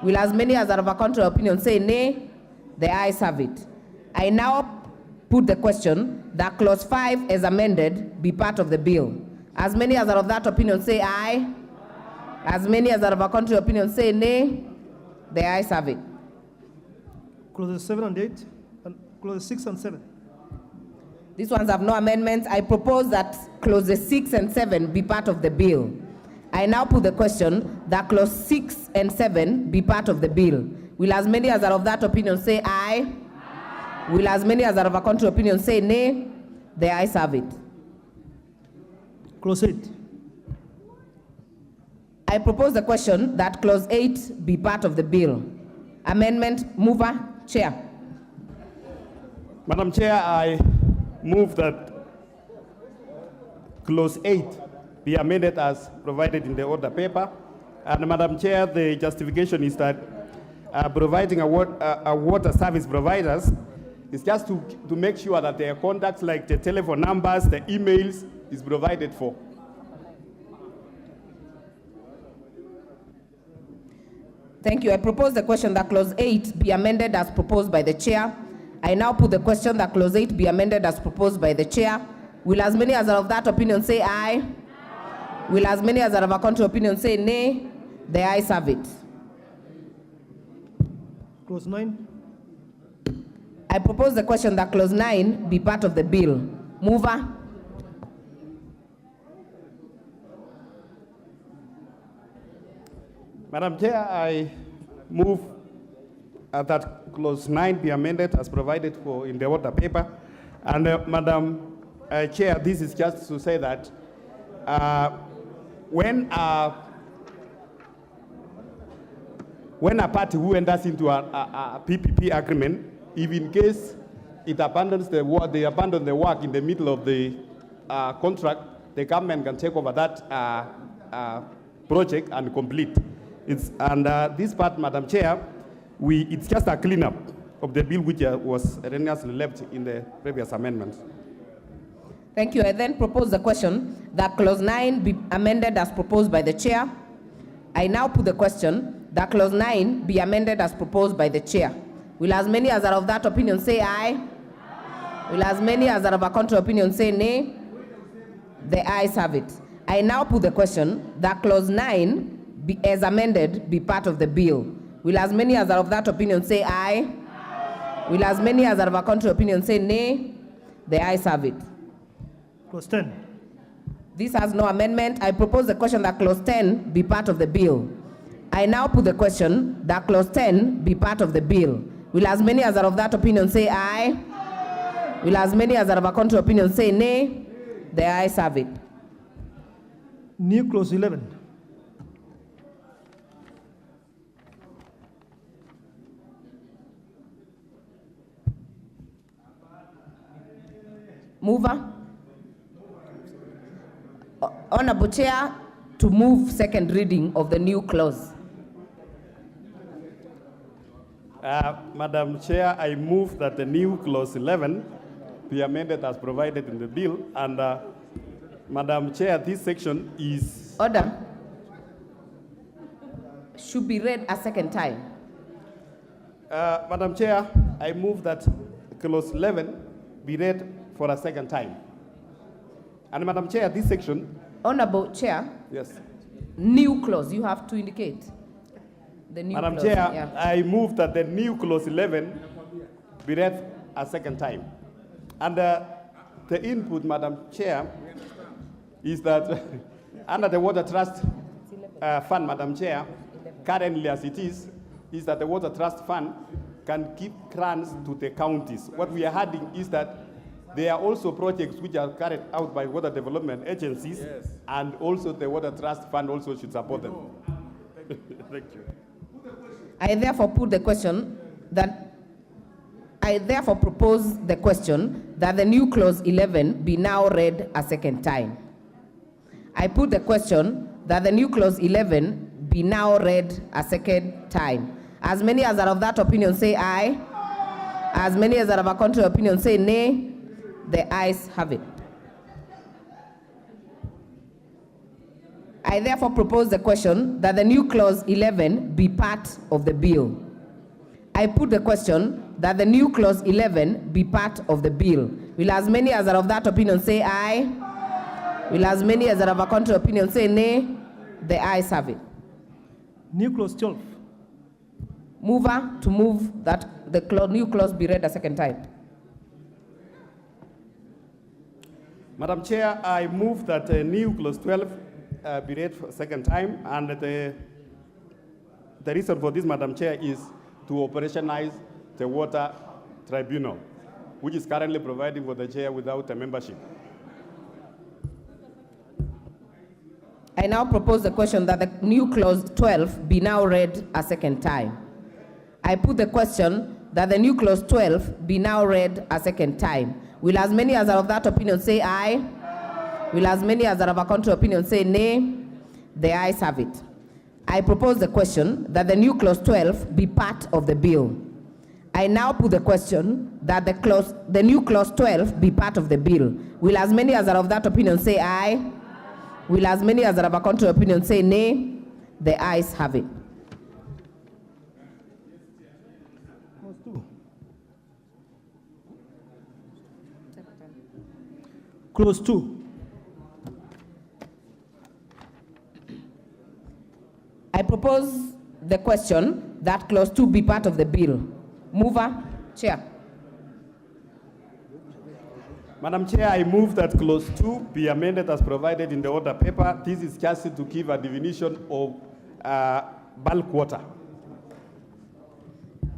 Will as many as are of a contrary opinion say nay? The ayes have it. I now put the question that clause 5 as amended be part of the bill. As many as are of that opinion say aye. As many as are of a contrary opinion say nay. The ayes have it. Clauses 7 and 8, and clauses 6 and 7. These ones have no amendments. I propose that clauses 6 and 7 be part of the bill. I now put the question that clause 6 and 7 be part of the bill. Will as many as are of that opinion say aye? Will as many as are of a contrary opinion say nay? The ayes have it. Clause 8. I propose the question that clause 8 be part of the bill. Amendment, mover, chair. Madam Chair, I move that clause 8 be amended as provided in the order paper. And Madam Chair, the justification is that providing a water service providers is just to make sure that their contacts, like the telephone numbers, the emails, is provided for. Thank you. I propose the question that clause 8 be amended as proposed by the chair. I now put the question that clause 8 be amended as proposed by the chair. Will as many as are of that opinion say aye? Will as many as are of a contrary opinion say nay? The ayes have it. Clause 9. I propose the question that clause 9 be part of the bill. Mover. Madam Chair, I move that clause 9 be amended as provided for in the order paper. And Madam Chair, this is just to say that when a party who enters into a PPP agreement, if in case it abandons the work, they abandon the work in the middle of the contract, the government can take over that project and complete. This part, Madam Chair, it's just a cleanup of the bill which was erroneously left in the previous amendment. Thank you. I then propose the question that clause 9 be amended as proposed by the chair. I now put the question that clause 9 be amended as proposed by the chair. Will as many as are of that opinion say aye? Will as many as are of a contrary opinion say nay? The ayes have it. I now put the question that clause 9 be, as amended be part of the bill. Will as many as are of that opinion say aye? Will as many as are of a contrary opinion say nay? The ayes have it. Clause 10. This has no amendment. I propose the question that clause 10 be part of the bill. I now put the question that clause 10 be part of the bill. Will as many as are of that opinion say aye? Will as many as are of a contrary opinion say nay? The ayes have it. New clause 11. Mover. Honorable Chair, to move second reading of the new clause. Madam Chair, I move that the new clause 11 be amended as provided in the bill. And Madam Chair, this section is... Order. Should be read a second time. Madam Chair, I move that clause 11 be read for a second time. And Madam Chair, this section... Honorable Chair. Yes. New clause, you have to indicate. The new Madam clause, Chair, yeah. I move that the new clause 11 be read a second time. And the input, Madam Chair, is that under the Water Trust Fund, Madam Chair, currently as it is that the Water Trust Fund can give grants to the counties. What we are adding is that there are also projects which are carried out by water development agencies, yes, and also the Water Trust Fund also should support them. Thank you. I therefore put the question that I therefore propose the question that the new clause 11 be now read a second time. I put the question that the new clause 11 be now read a second time. As many as are of that opinion say aye. As many as are of a contrary opinion say nay. The ayes have it. I therefore propose the question that the new clause 11 be part of the bill. I put the question that the new clause 11 be part of the bill. Will as many as are of that opinion say aye? Will as many as are of a contrary opinion say nay? The ayes have it. New clause 12. Mover to move that the new clause be read a second time. Madam Chair, I move that the new clause 12 be read for a second time, and the reason for this, Madam Chair, is to operationalize the water tribunal, which is currently providing for the chair without a membership. I now propose the question that the new clause 12 be now read a second time. I put the question that the new clause 12 be now read a second time. Will as many as are of that opinion say aye? Will as many as are of a contrary opinion say nay? The ayes have it. I propose the question that the new clause 12 be part of the bill. I now put the question that the new clause 12 be part of the bill. Will as many as are of that opinion say aye? Will as many as are of a contrary opinion say nay? The ayes have it. Clause 2. I propose the question that clause 2 be part of the bill. Mover, Chair. Madam Chair, I move that clause 2 be amended as provided in the order paper. This is just to give a definition of bulk water.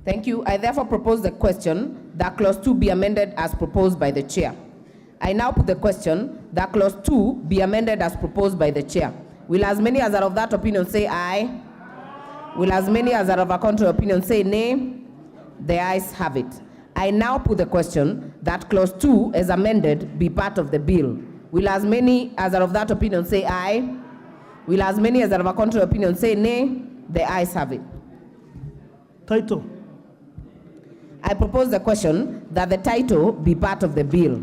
Thank you. I therefore propose the question that clause 2 be amended as proposed by the chair. I now put the question that clause 2 be amended as proposed by the chair. Will as many as are of that opinion say aye? Will as many as are of a contrary opinion say nay? The ayes have it. I now put the question that clause 2 as amended be part of the bill. Will as many as are of that opinion say aye? Will as many as are of a contrary opinion say nay? The ayes have it. Title. I propose the question that the title be part of the bill.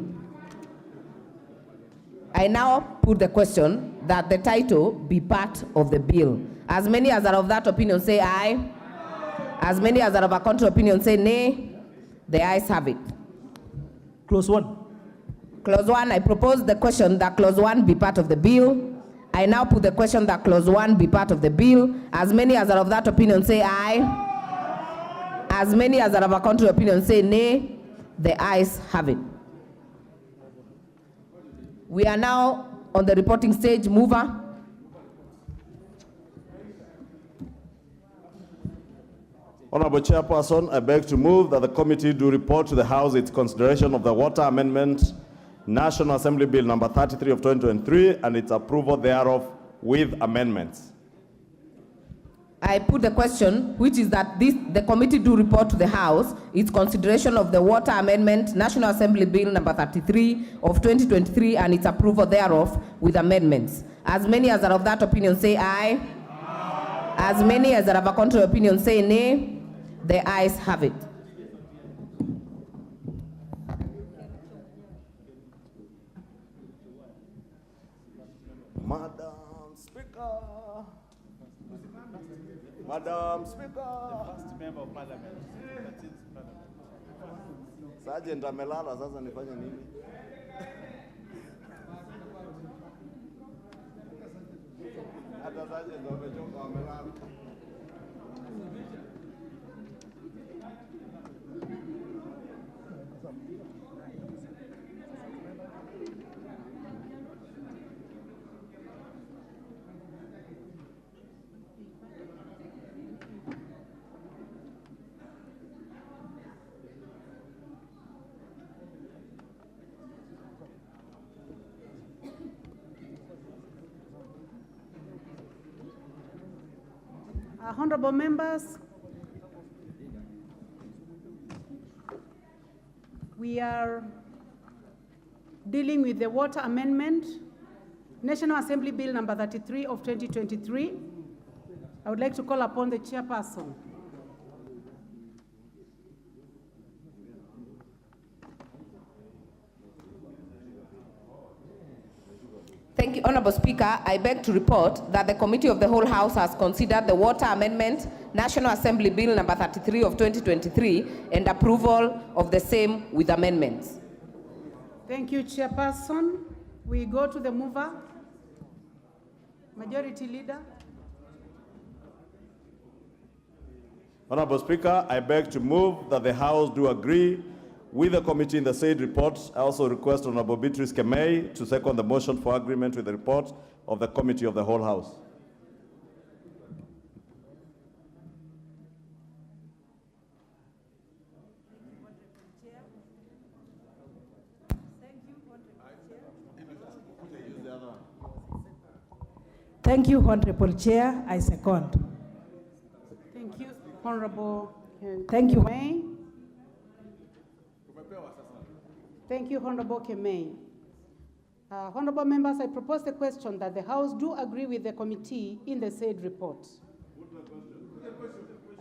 I now put the question that the title be part of the bill. As many as are of that opinion say aye. As many as are of a contrary opinion say nay. The ayes have it. Clause 1. Clause 1, I propose the question that clause 1 be part of the bill. I now put the question that clause 1 be part of the bill. As many as are of that opinion say aye. As many as are of a contrary opinion say nay. The ayes have it. We are now on the reporting stage. Mover. Honorable Chairperson, I beg to move that the committee do report to the House its consideration of the Water Amendment National Assembly Bill number 33 of 2023 and its approval thereof with amendments. I put the question, which is that the committee do report to the House its consideration of the Water Amendment National Assembly Bill number 33 of 2023 and its approval thereof with amendments. As many as are of that opinion say aye. As many as are of a contrary opinion say nay. The ayes have it. Madam Speaker. Madam Speaker. The first member of parliament. Sergeant amelala, sasa nifanye nini? Hata sergeant wamechoka wamelala. Honorable members, we are dealing with the Water Amendment, National Assembly Bill number 33 of 2023. I would like to call upon the chairperson. Thank you, Honorable Speaker. I beg to report that the Committee of the Whole House has considered the Water Amendment National Assembly Bill number 33 of 2023 and approval of the same with amendments. Thank you, Chairperson. We go to the mover. Majority Leader. Honorable Speaker, I beg to move that the House do agree with the committee in the said report. I also request Honorable Beatrice Kemei to second the motion for agreement with the report of the Committee of the Whole House. Thank you, Honorable Chair. I second. Thank you, Honorable Thank you. Kemei. Thank you, Honorable Kemei. Honorable members, I propose the question that the House do agree with the committee in the said report.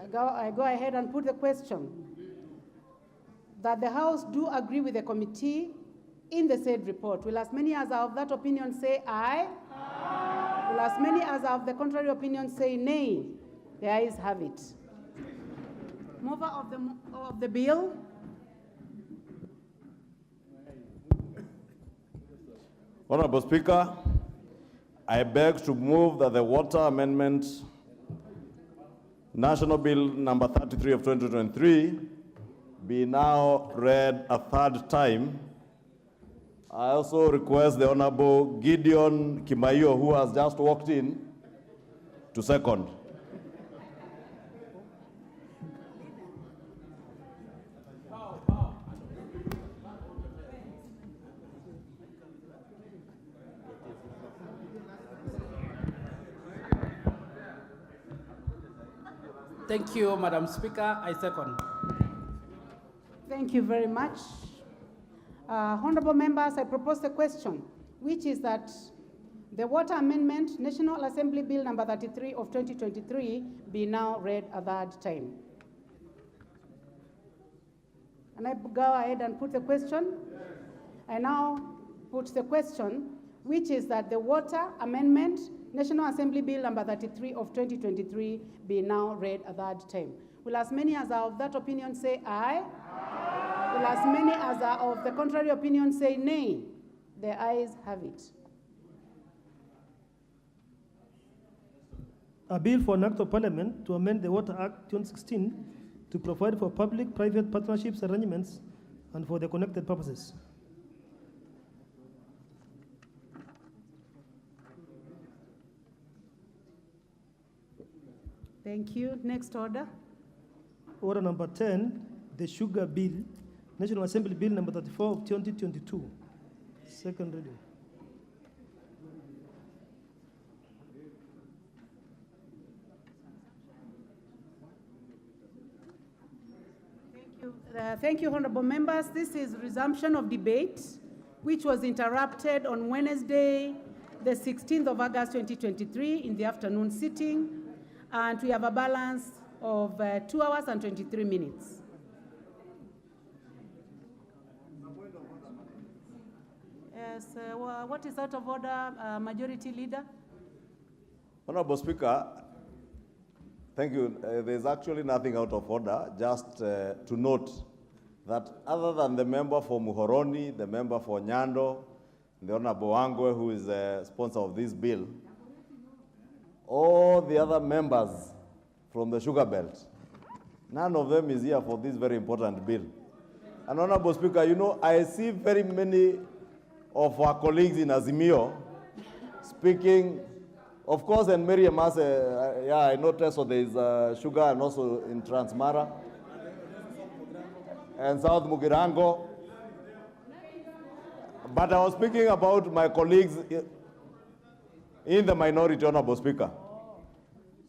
I go ahead and put the question that the House do agree with the committee in the said report. Will as many as are of that opinion say aye? Aye. Will as many as are of the contrary opinion say nay? The ayes have it. Mover of the bill. Honorable Speaker, I beg to move that the Water Amendment National Bill number 33 of 2023 be now read a third time. I also request the Honorable Gideon Kimaio, who has just walked in, to second. Thank you, Madam Speaker. I second. Thank you very much. Honorable members, I propose the question, which is that the Water Amendment, National Assembly Bill number 33 of 2023, be now read a third time. And I go ahead and put the question. I now put the question, which is that the Water Amendment, National Assembly Bill number 33 of 2023, be now read a third time. Will as many as are of that opinion say aye? Will as many as are of the contrary opinion say nay? The ayes have it. A bill for an act of parliament to amend the Water Act 2016 to provide for public-private partnerships arrangements and for the connected purposes. Thank you. Next order. Order number 10, the Sugar Bill, National Assembly Bill number 34 of 2022. Second reading. Thank you, honorable members. This is resumption of debate, which was interrupted on Wednesday, the 16th of August 2023 in the afternoon sitting, and we have a balance of 2 hours and 23 minutes. Yes, what is out of order, Majority Leader? Honorable Speaker, thank you. There's actually nothing out of order, just to note that other than the member for Muhoroni, the member for Nyando, the Honorable Angwe, who is a sponsor of this bill, all the other members from the Sugar Belt, none of them is here for this very important bill. And Honorable Speaker, you know, I see very many of our colleagues in Azimio speaking. Of course, and Mary Amase, yeah, I noticed so there is sugar and also in Transmara and South Mugirango. But I was speaking about my colleagues in the minority, Honorable Speaker.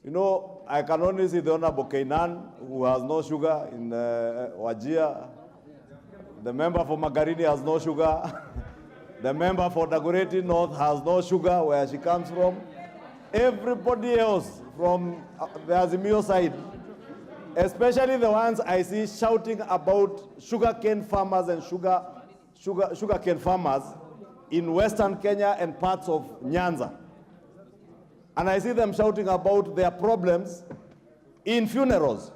You know, I can only see the Honorable Kainan, who has no sugar in Wajir. The member for Magarini has no sugar. The member for Dagoretti North has no sugar where she comes from. Everybody else from the Azimio side, especially the ones I see shouting about sugarcane farmers and sugarcane farmers in Western Kenya and parts of Nyanza. And I see them shouting about their problems in funerals.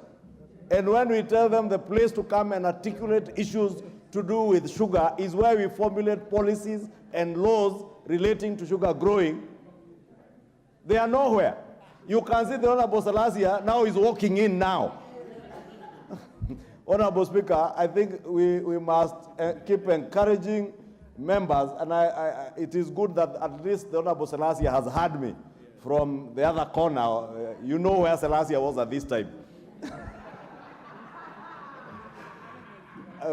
And when we tell them the place to come and articulate issues to do with sugar is where we formulate policies and laws relating to sugar growing, they are nowhere. You can see the Honorable Salasia now is walking in now. Honorable Speaker, I think we must keep encouraging members, and it is good that at least the Honorable Salasia has heard me from the other corner. You know where Salasia was at this time.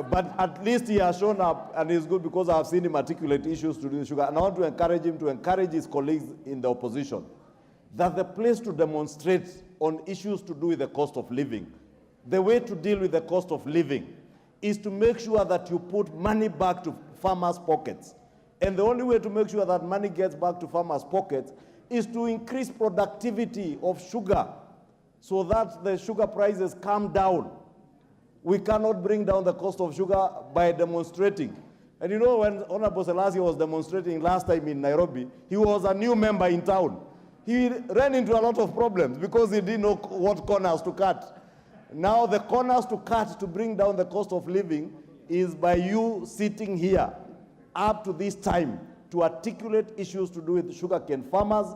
But at least he has shown up, and it's good because I've seen him articulate issues to do with sugar. And I want to encourage him to encourage his colleagues in the opposition that the place to demonstrate on issues to do with the cost of living, the way to deal with the cost of living is to make sure that you put money back to farmers' pockets. And the only way to make sure that money gets back to farmers' pockets is to increase productivity of sugar so that the sugar prices come down. We cannot bring down the cost of sugar by demonstrating. And you know, when Honorable Selassie was demonstrating last time in Nairobi, he was a new member in town. He ran into a lot of problems because he didn't know what corners to cut. Now the corners to cut to bring down the cost of living is by you sitting here up to this time to articulate issues to do with sugarcane farmers,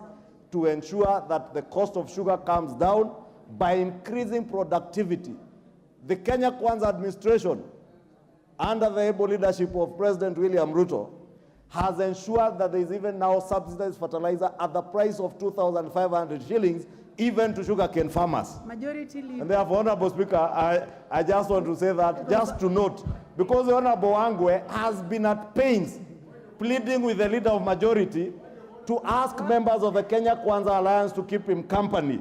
to ensure that the cost of sugar comes down by increasing productivity. The Kenya Kwanza administration, under the able leadership of President William Ruto, has ensured that there is even now subsidized fertilizer at the price of 2,500 shillings, even to sugarcane farmers. Majority Leader. And therefore, Honorable Speaker, I just want to say that, just to note, because the Honorable Angwe has been at pains pleading with the leader of majority to ask members of the Kenya Kwanza Alliance to keep him company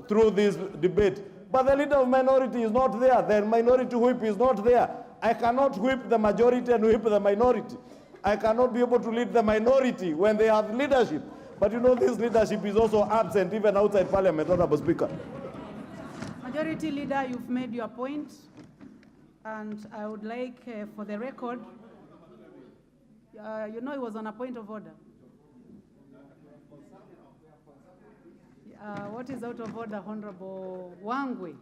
through this debate. But the leader of minority is not there. The minority whip is not there. I cannot whip the majority and whip the minority. I cannot be able to lead the minority when they have leadership. But you know, this leadership is also absent even outside Parliament, Honorable Speaker. Majority Leader, you've made your point, and I would like, for the record, you know, it was on a point of order. What is out of order, Honorable Wangwe?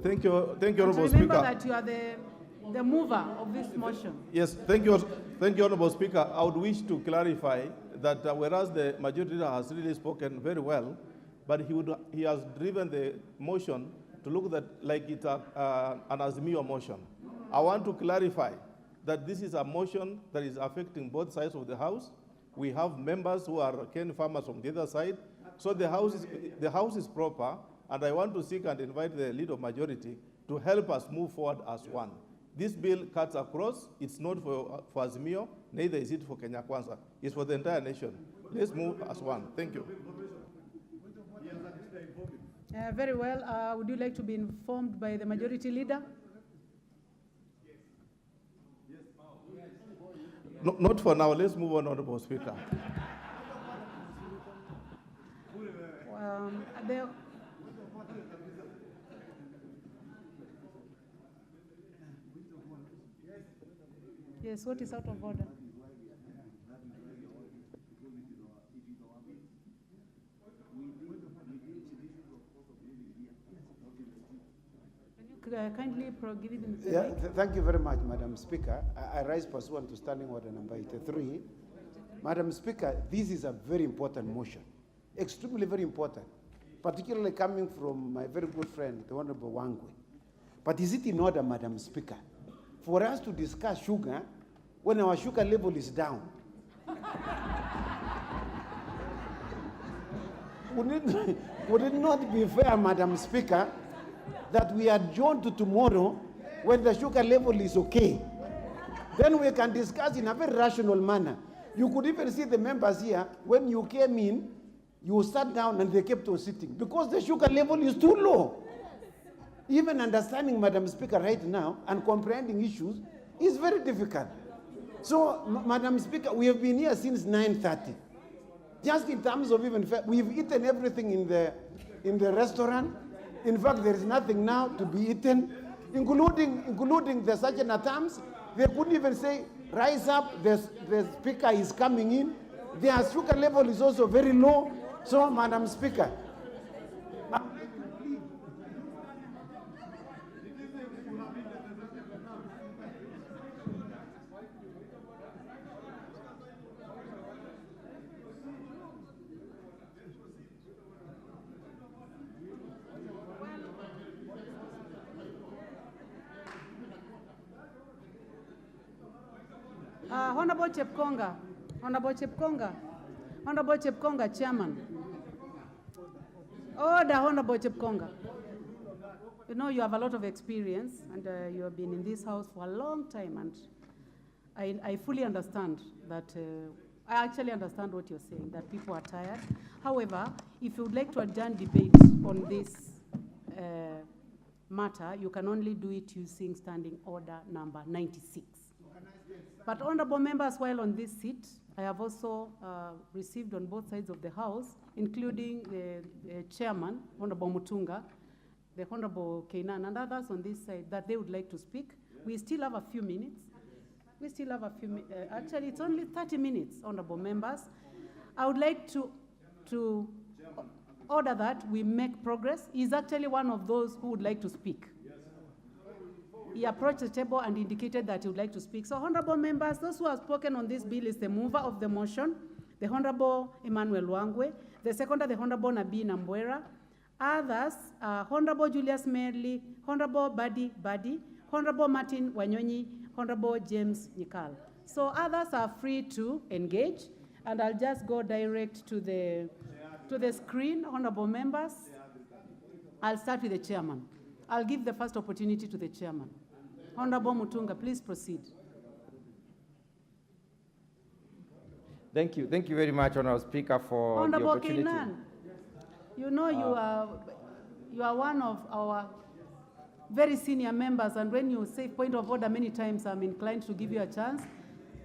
Thank you, Honorable Remember Speaker. that you are the mover of this motion. Yes, thank you, Honorable Speaker. I would wish to clarify that whereas the majority leader has really spoken very well, but he has driven the motion to look like it's an Azimio motion. I want to clarify that this is a motion that is affecting both sides of the House. We have members who are cane farmers from the other side. So the House is proper, and I want to seek and invite the leader of majority to help us move forward as one. This bill cuts across. It's not for Azimio, neither is it for Kenya Kwanza. It's for the entire nation. Let's move as one. Thank you. Very well. Would you like to be informed by the majority leader? No, not for now. Let's move on, Honorable Speaker. Yes, what is out of order? Can you kindly give it the mic? Thank you very much, Madam Speaker. I rise pursuant to Standing Order number 83. Madam Speaker, this is a very important motion, extremely very important, particularly coming from my very good friend, the Honorable Wangwe. But is it in order, Madam Speaker, for us to discuss sugar when our sugar level is down? Would it not be fair, Madam Speaker, that we adjourn to tomorrow when the sugar level is okay? Then we can discuss in a very rational manner. You could even see the members here, when you came in, you sat down and they kept on sitting because the sugar level is too low. Even understanding, Madam Speaker, right now and comprehending issues is very difficult. So, Madam Speaker, we have been here since 9:30. Just in terms of even, we've eaten everything in the restaurant. In fact, there is nothing now to be eaten, including the sergeant at arms. They couldn't even say, rise up, the speaker is coming in. Their sugar level is also very low. So, Madam Speaker, Honorable Chepkonga, Honorable Chepkonga, Honorable Chepkonga, Chairman. Order, Honorable Chepkonga. You know, you have a lot of experience and you have been in this house for a long time, and I fully understand that, I actually understand what you're saying, that people are tired. However, if you would like to adjourn debate on this matter, you can only do it using Standing Order number 96. But honorable members, while on this seat, I have also received on both sides of the House, including the chairman, Honorable Mutunga, the Honorable Keinan, and others on this side, that they would like to speak. We still have a few minutes. We still have a few minutes. Actually, it's only 30 minutes, honorable members. I would like to order that we make progress. He's actually one of those who would like to speak. He approached the table and indicated that he would like to speak. So, honorable members, those who have spoken on this bill is the mover of the motion, the Honorable Emmanuel Wangwe, the seconder, the Honorable Nabi Nambwera. Others are Honorable Julius Merli, Honorable Badi Badi, Honorable Martin Wanyonyi, Honorable James Nyikal. So others are free to engage, and I'll just go direct to the screen, honorable members. I'll start with the chairman. I'll give the first opportunity to the chairman. Honorable Mutunga, please proceed. Thank you. Thank you very much, Honorable Speaker, for Honorable the opportunity. Keinan, you know you are one of our very senior members, and when you say point of order many times, I'm inclined to give you a chance.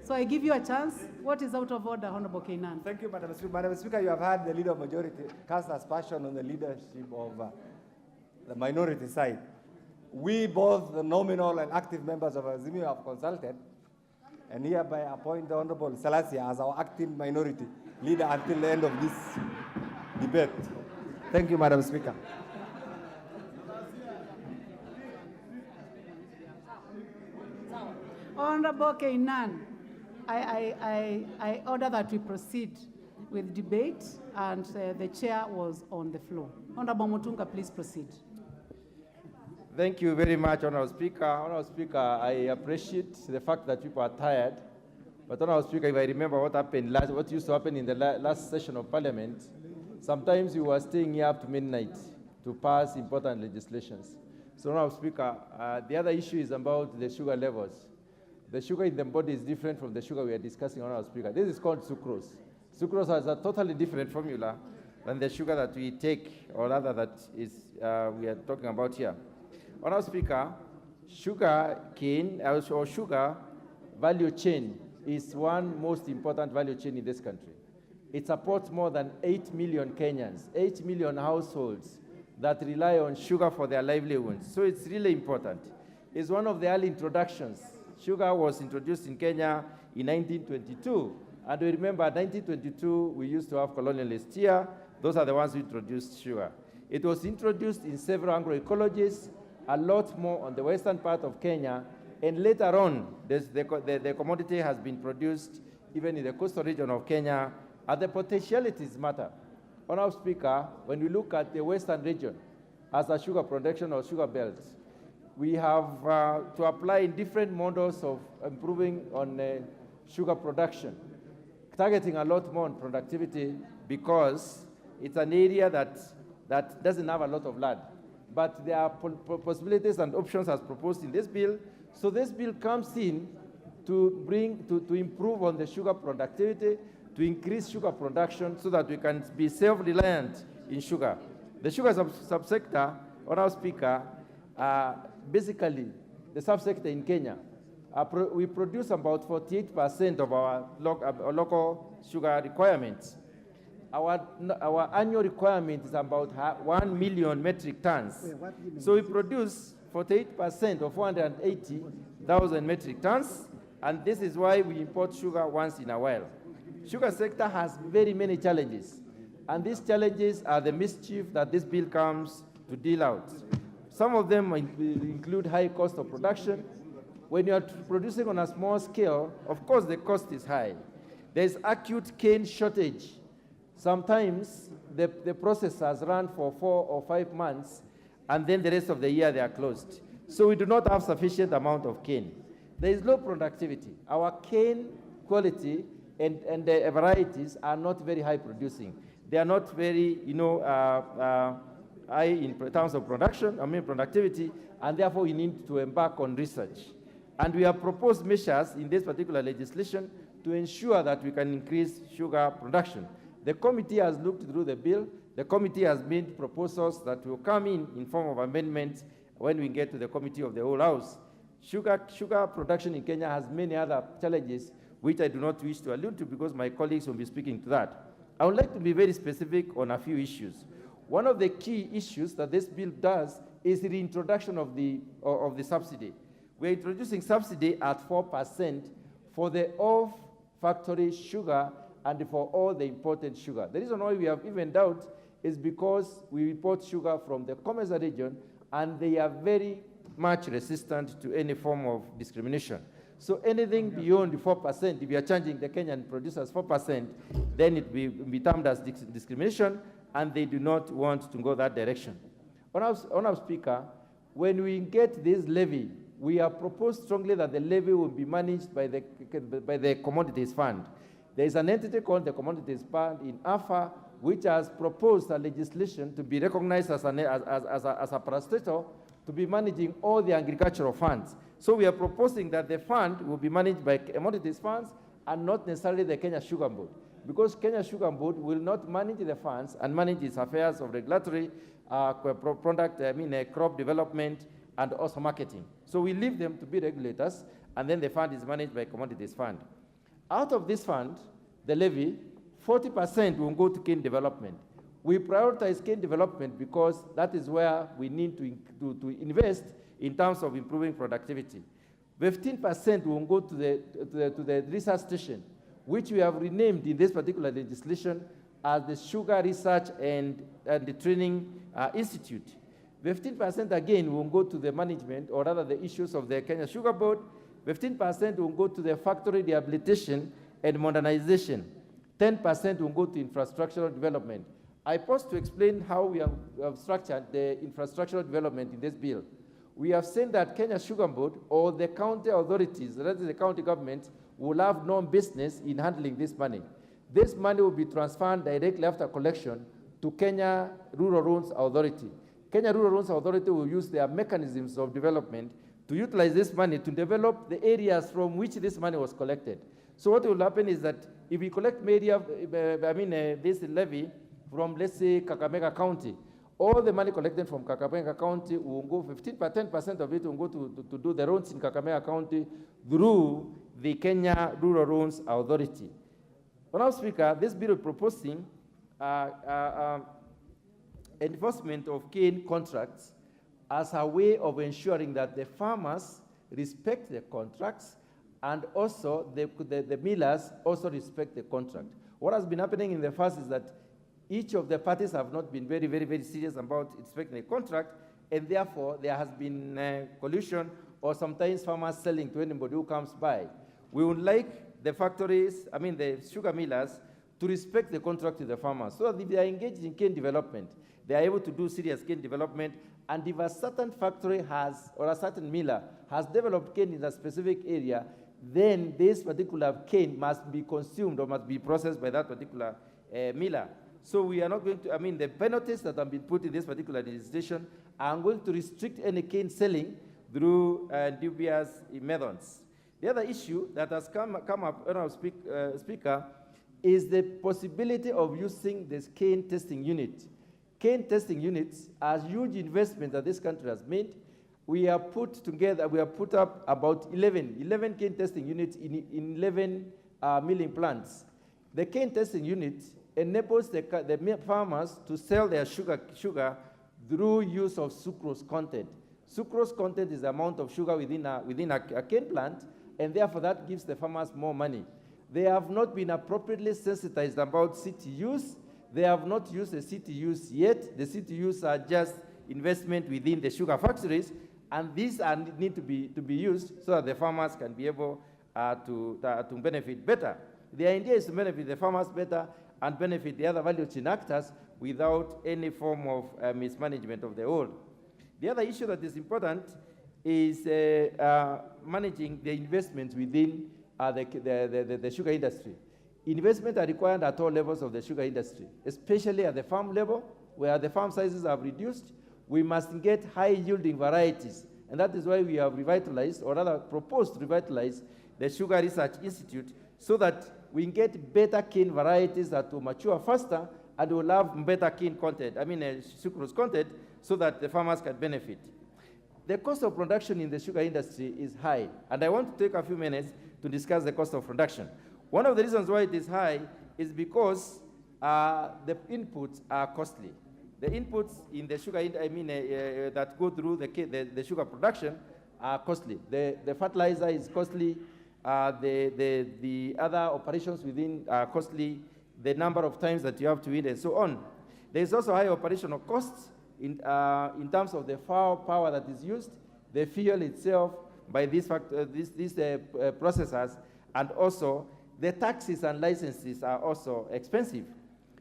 So I give you a chance. What is out of order, Honorable Kainan? Thank you, Madam Speaker. Madam Speaker, you have had the leader of majority cast aspersion on the leadership of the minority side. We, both the nominal and active members of Azimio, have consulted and hereby appoint the Honorable Selassie as our active minority leader until the end of this debate. Thank you, Madam Speaker. Honorable Kainan, I order that we proceed with debate, and the chair was on the floor. Honorable Mutunga, please proceed. Thank you very much, Honorable Speaker. Honorable Speaker, I appreciate the fact that people are tired. But Honorable Speaker, if I remember what used to happen in the last session of Parliament, sometimes we were staying here up to midnight to pass important legislations. So Honorable Speaker, the other issue is about the sugar levels. The sugar in the body is different from the sugar we are discussing, Honorable Speaker. This is called sucrose. Sucrose has a totally different formula than the sugar that we take, or rather that is we are talking about here. Honorable Speaker, sugar cane or sugar value chain is one most important value chain in this country. It supports more than 8 million Kenyans, 8 million households that rely on sugar for their livelihoods. So it's really important. It's one of the early introductions. Sugar was introduced in Kenya in 1922. And we remember 1922, we used to have colonialists here. Those are the ones who introduced sugar. It was introduced in several agroecologies, a lot more on the western part of Kenya, and later on, the commodity has been produced even in the coastal region of Kenya, and the potentialities matter. Honorable Speaker, when we look at the western region as a sugar production or sugar belt, we have to apply different models of improving on sugar production, targeting a lot more on productivity because it's an area that doesn't have a lot of land. But there are possibilities and options as proposed in this bill. So this bill comes in to improve on the sugar productivity, to increase sugar production so that we can be self-reliant in sugar. The sugar subsector, Honorable Speaker, basically the subsector in Kenya, we produce about 48% of our local sugar requirements. Our annual requirement is about 1 million metric tons. So we produce 48% of 480,000 metric tons, and this is why we import sugar once in a while. Sugar sector has very many challenges, and these challenges are the mischief that this bill comes to deal out. Some of them include high cost of production. When you are producing on a small scale, of course the cost is high. There's acute cane shortage. Sometimes the processors run for 4 or 5 months, and then the rest of the year they are closed. So we do not have sufficient amount of cane. There is low productivity. Our cane quality and the varieties are not very high producing. They are not very, high in terms of productivity, and therefore we need to embark on research. And we have proposed measures in this particular legislation to ensure that we can increase sugar production. The committee has looked through the bill. The committee has made proposals that will come in form of amendments when we get to the committee of the whole house. Sugar production in Kenya has many other challenges which I do not wish to allude to because my colleagues will be speaking to that. I would like to be very specific on a few issues. One of the key issues that this bill does is the reintroduction of the subsidy. We're introducing subsidy at 4% for the off-factory sugar and for all the imported sugar. The reason why we have even doubt is because we import sugar from the Comesa region and they are very much resistant to any form of discrimination. So anything beyond 4%, if you are charging the Kenyan producers 4%, then it will be termed as discrimination, and they do not want to go that direction. Honorable Speaker, when we get this levy, we have proposed strongly that the levy will be managed by the Commodities Fund. There is an entity called the Commodities Fund in AFA, which has proposed a legislation to be recognized as a parastatal to be managing all the agricultural funds. So we are proposing that the fund will be managed by commodities funds and not necessarily the Kenya Sugar Board, because Kenya Sugar Board will not manage the funds and manage its affairs of regulatory crop development and also marketing. So we leave them to be regulators, and then the fund is managed by commodities fund. Out of this fund, the levy, 40% will go to cane development. We prioritize cane development because that is where we need to invest in terms of improving productivity. 15% will go to the research station, which we have renamed in this particular legislation as the Sugar Research and the Training Institute. 15% again will go to the management, or rather the issues of the Kenya Sugar Board. 15% will go to the factory rehabilitation and modernization. 10% will go to infrastructural development. I pause to explain how we have structured the infrastructural development in this bill. We have said that Kenya Sugar Board or the county authorities, that is the county government, will have no business in handling this money. This money will be transferred directly after collection to Kenya Rural Roads Authority. Kenya Rural Roads Authority will use their mechanisms of development to utilize this money to develop the areas from which this money was collected. So what will happen is that if we collect this levy from, let's say, Kakamega County, all the money collected from Kakamega County will go, 10% of it will go to do the roads in Kakamega County through the Kenya Rural Roads Authority. Honourable Speaker, this bill is proposing enforcement of cane contracts as a way of ensuring that the farmers respect the contracts and also the millers also respect the contract. What has been happening in the past is that each of the parties have not been very, very, very serious about respecting the contract, and therefore there has been collusion or sometimes farmers selling to anybody who comes by. We would like the factories, the sugar millers, to respect the contract with the farmers so that if they are engaged in cane development, they are able to do serious cane development. And if a certain factory has, or a certain miller has developed cane in a specific area, then this particular cane must be consumed or must be processed by that particular miller. So we are not going to, the penalties that have been put in this particular legislation are going to restrict any cane selling through dubious methods. The other issue that has come up, Speaker, is the possibility of using this cane testing unit. Cane testing units are huge investments that this country has made. We have put up about 11 cane testing units in 11 milling plants. The cane testing unit enables the farmers to sell their sugar through use of sucrose content. Sucrose content is the amount of sugar within a cane plant, and therefore that gives the farmers more money. They have not been appropriately sensitized about CTUs. They have not used the CTUs yet. The CTUs are just investment within the sugar factories, and these need to be used so that the farmers can be able to benefit better. The idea is to benefit the farmers better and benefit the other value chain actors without any form of mismanagement of the whole. The other issue that is important is managing the investments within the sugar industry. Investments are required at all levels of the sugar industry, especially at the farm level, where the farm sizes have reduced. We must get high-yielding varieties, and that is why we have revitalized, or rather proposed to revitalize, the Sugar Research Institute, so that we get better cane varieties that will mature faster and will have better cane content, sucrose content, so that the farmers can benefit. The cost of production in the sugar industry is high, and I want to take a few minutes to discuss the cost of production. One of the reasons why it is high is because the inputs are costly. The inputs in the sugar, that go through the sugar production are costly. The fertilizer is costly. The other operations within are costly. The number of times that you have to eat and so on. There is also high operational costs in terms of the power that is used, the fuel itself by these processors, and also the taxes and licenses are also expensive.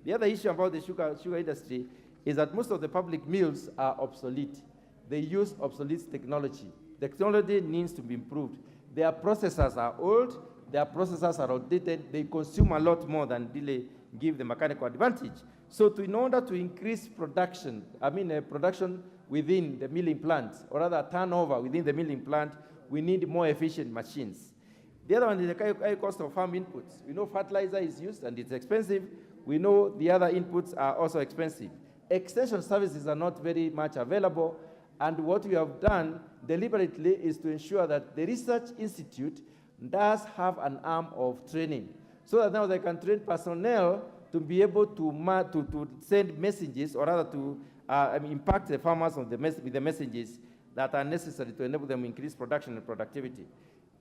The other issue about the sugar industry is that most of the public mills are obsolete. They use obsolete technology. Technology needs to be improved. Their processors are old, their processors are outdated, they consume a lot more than really give the mechanical advantage. So in order to increase production, production within the milling plant, or rather turnover within the milling plant, we need more efficient machines. The other one is the high cost of farm inputs. We know fertilizer is used and it's expensive. We know the other inputs are also expensive. Extension services are not very much available, and what we have done deliberately is to ensure that the research institute does have an arm of training, so that now they can train personnel to be able to send messages, or rather to impact the farmers on with the messages that are necessary to enable them to increase production and productivity.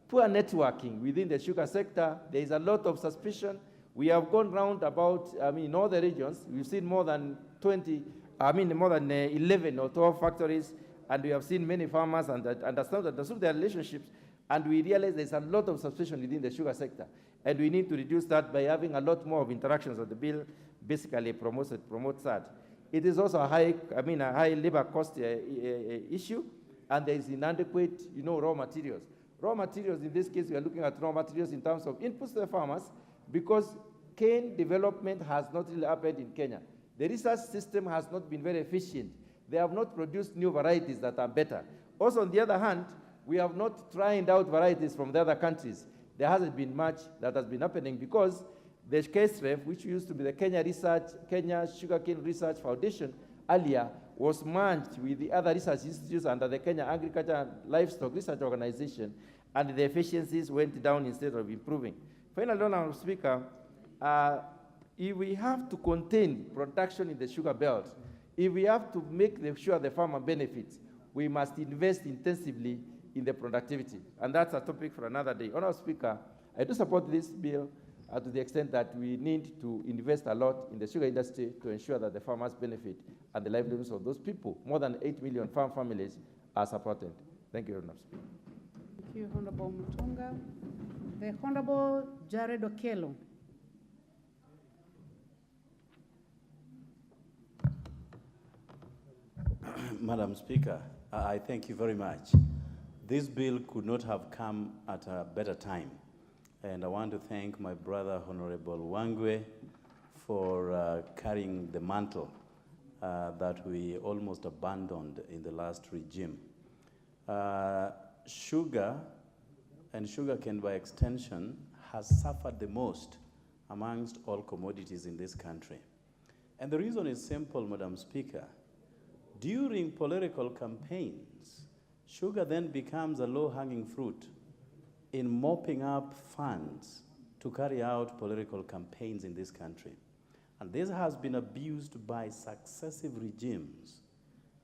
Poor networking within the sugar sector, there is a lot of suspicion. We have gone round about, in all the regions, we've seen more than 11 or 12 factories, and we have seen many farmers and understood their relationships, and we realize there's a lot of suspicion within the sugar sector. And we need to reduce that by having a lot more of interactions that the bill basically promotes that. It is also a high labor cost issue, and there is inadequate, raw materials. Raw materials, in this case, we are looking at raw materials in terms of inputs to the farmers, because cane development has not really happened in Kenya. The research system has not been very efficient. They have not produced new varieties that are better. Also, on the other hand, we have not tried out varieties from the other countries. There hasn't been much that has been happening, because the KSREF, which used to be the Kenya Sugarcane Research Foundation earlier, was merged with the other research institutes under the Kenya Agriculture and Livestock Research Organization, and the efficiencies went down instead of improving. Finally, Honourable Speaker, if we have to contain production in the sugar belt, if we have to make sure the farmer benefits, we must invest intensively in the productivity. And that's a topic for another day. Honourable Speaker, I do support this bill to the extent that we need to invest a lot in the sugar industry to ensure that the farmers benefit and the livelihoods of those people. More than 8 million farm families are supported. Thank you, Honourable Speaker. Thank you, Honourable Mutunga. The Honourable Jared Okello. Madam Speaker, I thank you very much. This bill could not have come at a better time. And I want to thank my brother, Honorable Wangwe, for carrying the mantle that we almost abandoned in the last regime. Sugar, and sugarcane by extension, has suffered the most amongst all commodities in this country. And the reason is simple, Madam Speaker. During political campaigns, sugar then becomes a low-hanging fruit in mopping up funds to carry out political campaigns in this country. And this has been abused by successive regimes.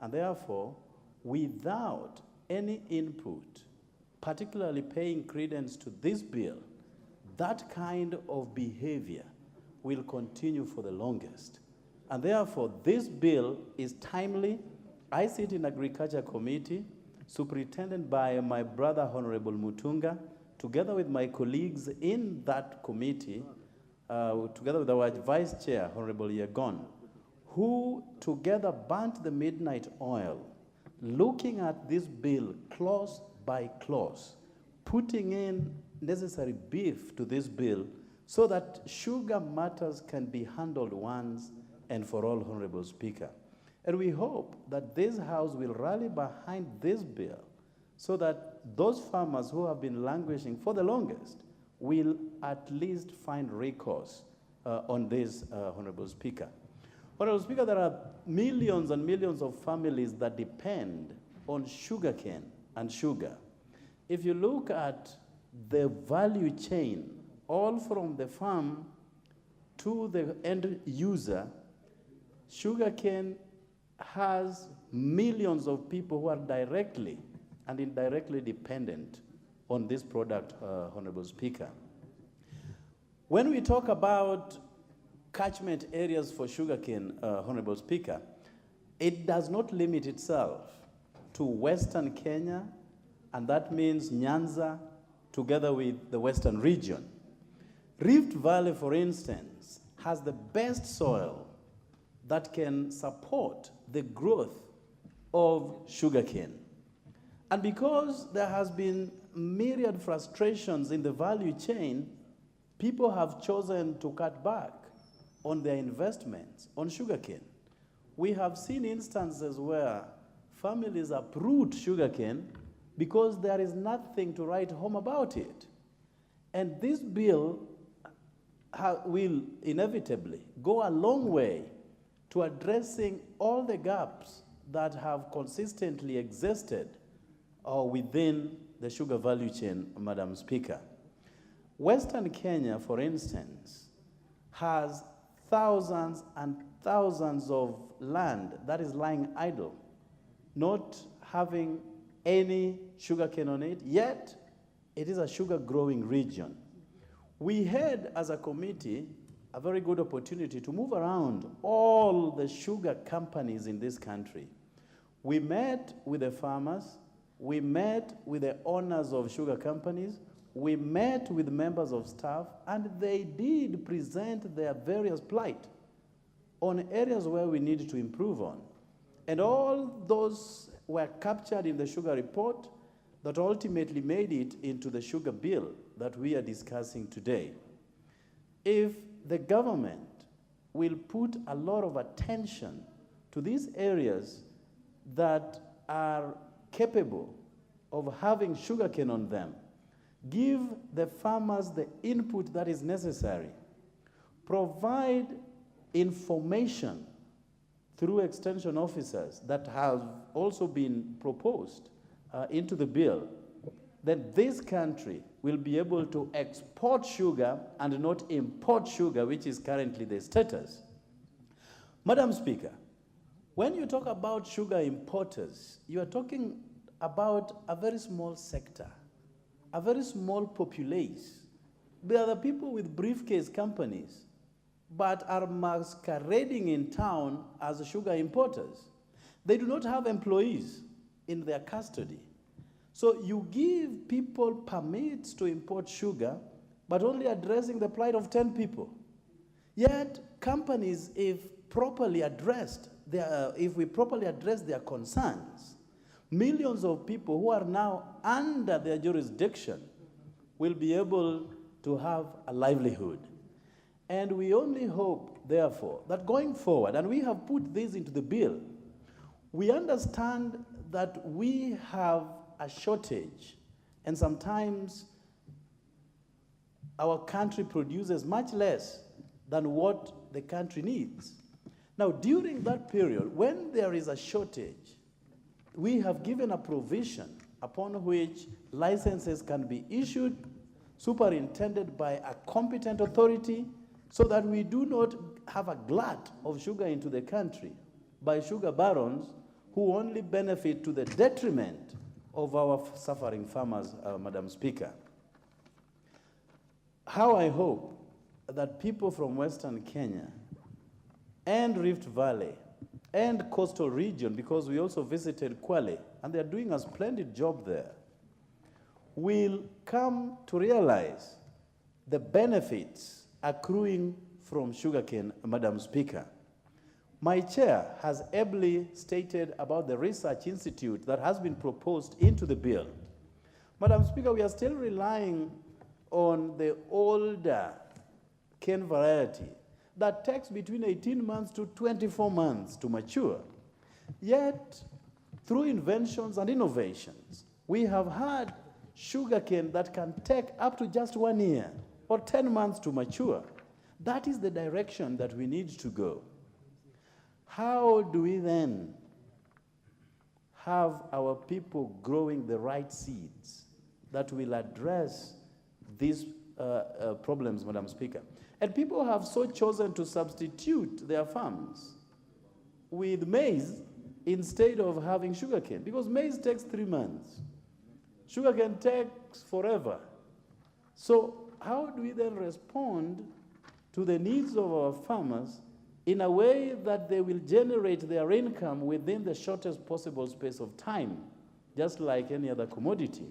And therefore, without any input, particularly paying credence to this bill, that kind of behavior will continue for the longest. And therefore, this bill is timely. I sit in Agriculture Committee, superintended by my brother, Honorable Mutunga, together with my colleagues in that committee, together with our Vice Chair, Honorable Yegon, who together burnt the midnight oil, looking at this bill clause by clause, putting in necessary beef to this bill so that sugar matters can be handled once and for all, Honorable Speaker. And we hope that this House will rally behind this bill so that those farmers who have been languishing for the longest will at least find recourse on this, Honorable Speaker. Honorable Speaker, there are millions and millions of families that depend on sugarcane and sugar. If you look at the value chain, all from the farm to the end user, sugarcane has millions of people who are directly and indirectly dependent on this product, Honorable Speaker. When we talk about catchment areas for sugarcane, Honorable Speaker, it does not limit itself to Western Kenya, and that means Nyanza, together with the Western region. Rift Valley, for instance, has the best soil that can support the growth of sugarcane. And because there has been myriad frustrations in the value chain, people have chosen to cut back on their investments on sugarcane. We have seen instances where families uproot sugarcane because there is nothing to write home about it. And this bill will inevitably go a long way to addressing all the gaps that have consistently existed within the sugar value chain, Madam Speaker. Western Kenya, for instance, has thousands and thousands of land that is lying idle, not having any sugarcane on it, yet it is a sugar growing region. We had, as a committee, a very good opportunity to move around all the sugar companies in this country. We met with the farmers, we met with the owners of sugar companies, we met with members of staff, and they did present their various plight on areas where we need to improve on. And all those were captured in the sugar report that ultimately made it into the sugar bill that we are discussing today. If the government will put a lot of attention to these areas that are capable of having sugarcane on them, give the farmers the input that is necessary, provide information through extension officers that have also been proposed into the bill, then this country will be able to export sugar and not import sugar, which is currently the status. Madam Speaker, when you talk about sugar importers, you are talking about a very small sector, a very small populace. They are the people with briefcase companies, but are masquerading in town as sugar importers. They do not have employees in their custody. So you give people permits to import sugar, but only addressing the plight of 10 people. Yet companies, if properly addressed, if we properly address their concerns, millions of people who are now under their jurisdiction will be able to have a livelihood. And we only hope, therefore, that going forward, and we have put this into the bill, we understand that we have a shortage, and sometimes our country produces much less than what the country needs. Now, during that period, when there is a shortage, we have given a provision upon which licenses can be issued, superintended by a competent authority, so that we do not have a glut of sugar into the country by sugar barons who only benefit to the detriment of our suffering farmers, Madam Speaker. How I hope that people from Western Kenya and Rift Valley and coastal region, because we also visited Kwale, and they're doing a splendid job there, will come to realize the benefits accruing from sugarcane, Madam Speaker. My chair has ably stated about the research institute that has been proposed into the bill. Madam Speaker, we are still relying on the older cane variety that takes between 18 months to 24 months to mature. Yet, through inventions and innovations, we have had sugarcane that can take up to just 1 year or 10 months to mature. That is the direction that we need to go. How do we then have our people growing the right seeds that will address these problems, Madam Speaker? And people have so chosen to substitute their farms with maize instead of having sugarcane, because maize takes 3 months. Sugarcane takes forever. So how do we then respond to the needs of our farmers in a way that they will generate their income within the shortest possible space of time, just like any other commodity?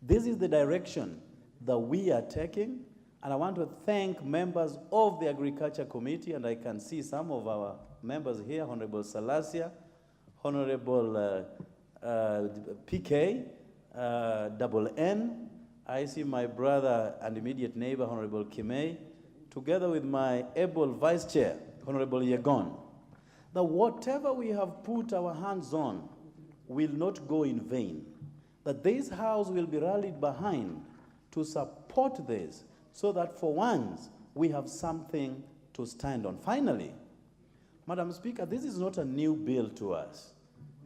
This is the direction that we are taking, and I want to thank members of the Agriculture Committee, and I can see some of our members here, Honorable Salasia, Honorable PK, Double N. I see my brother and immediate neighbor, Honorable Kimei, together with my able Vice Chair, Honorable Yegon, that whatever we have put our hands on will not go in vain, that this House will be rallied behind to support this, so that for once we have something to stand on. Finally, Madam Speaker, this is not a new bill to us.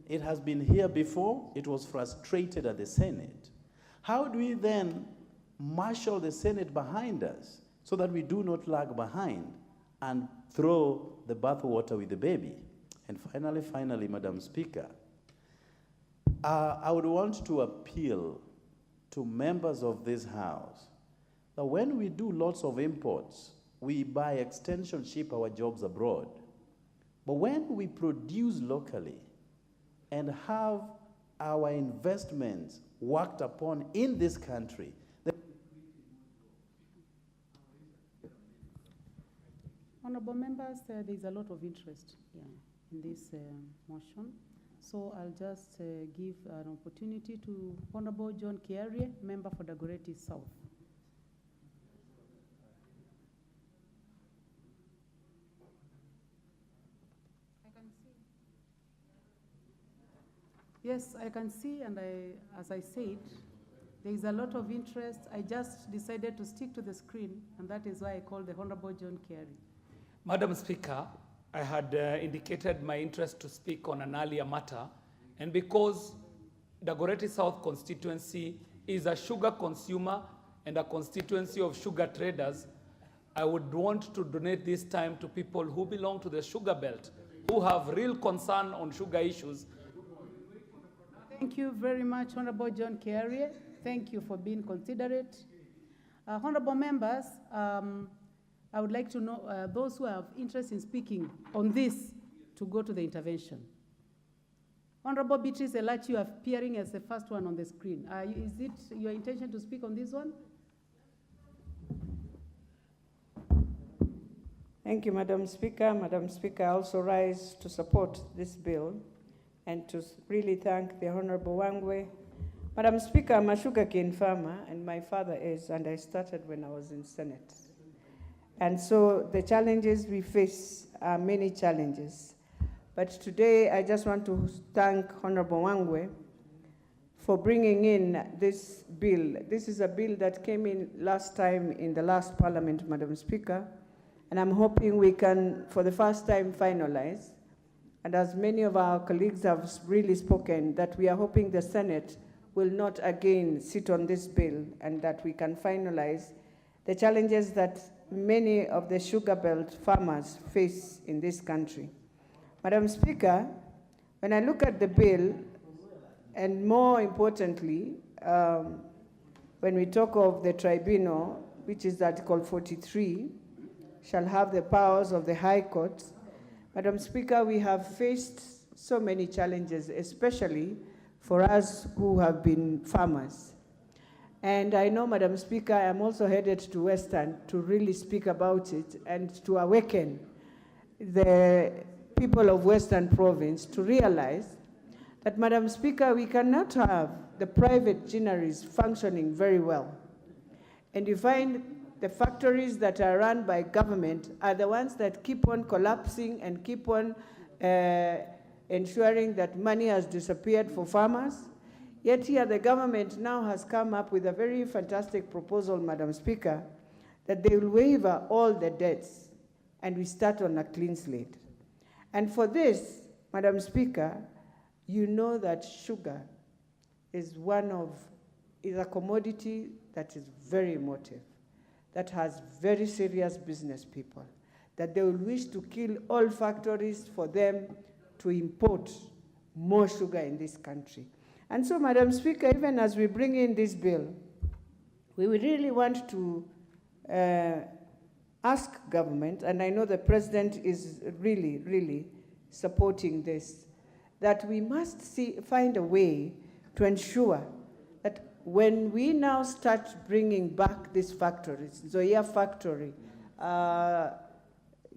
It has been here before. It was frustrated at the Senate. How do we then marshal the Senate behind us so that we do not lag behind and throw the bathwater with the baby. And finally, Madam Speaker, I would want to appeal to members of this House that when we do lots of imports, we by extension ship our jobs abroad. But when we produce locally and have our investments worked upon in this country, Honorable members, there is a lot of interest in this motion. So I'll just give an opportunity to Honorable John Kiarie, member for Dagoretti South. Yes, I can see, and as I said, there is a lot of interest. I just decided to stick to the screen, and that is why I called the Honorable John Kiarie. Madam Speaker, I had indicated my interest to speak on an earlier matter, and because Dagoretti South constituency is a sugar consumer and a constituency of sugar traders, I would want to donate this time to people who belong to the sugar belt, who have real concern on sugar issues. Thank you very much, Honorable John Kiarie. Thank you for being considerate. Honorable members, I would like to know those who have interest in speaking on this to go to the intervention. Honorable Beatrice Elachi, you are appearing as the first one on the screen. Is it your intention to speak on this one? Thank you, Madam Speaker. Madam Speaker, I also rise to support this bill and to really thank the Honorable Wangwe. Madam Speaker, I'm a sugarcane farmer, and my father is, and I started when I was in Senate. And so the challenges we face are many challenges. But today, I just want to thank Honorable Wangwe for bringing in this bill. This is a bill that came in last time in the last Parliament, Madam Speaker, and I'm hoping we can, for the first time, finalize. And as many of our colleagues have really spoken, that we are hoping the Senate will not again sit on this bill and that we can finalize the challenges that many of the sugar belt farmers face in this country. Madam Speaker, when I look at the bill, and more importantly, when we talk of the tribunal, which is Article 43, shall have the powers of the High Court, Madam Speaker, we have faced so many challenges, especially for us who have been farmers. And I know, Madam Speaker, I'm also headed to Western to really speak about it and to awaken the people of Western Province to realize that, Madam Speaker, we cannot have the private ginneries functioning very well. And you find the factories that are run by government are the ones that keep on collapsing and keep on ensuring that money has disappeared for farmers. Yet here the government now has come up with a very fantastic proposal, Madam Speaker, that they will waive all the debts and we start on a clean slate. And for this, Madam Speaker, you know that sugar is a commodity that is very emotive, that has very serious business people, that they will wish to kill all factories for them to import more sugar in this country. And so, Madam Speaker, even as we bring in this bill, we would really want to ask government, and I know the President is really, really supporting this, that we must find a way to ensure that when we now start bringing back these factories, Zoya factory,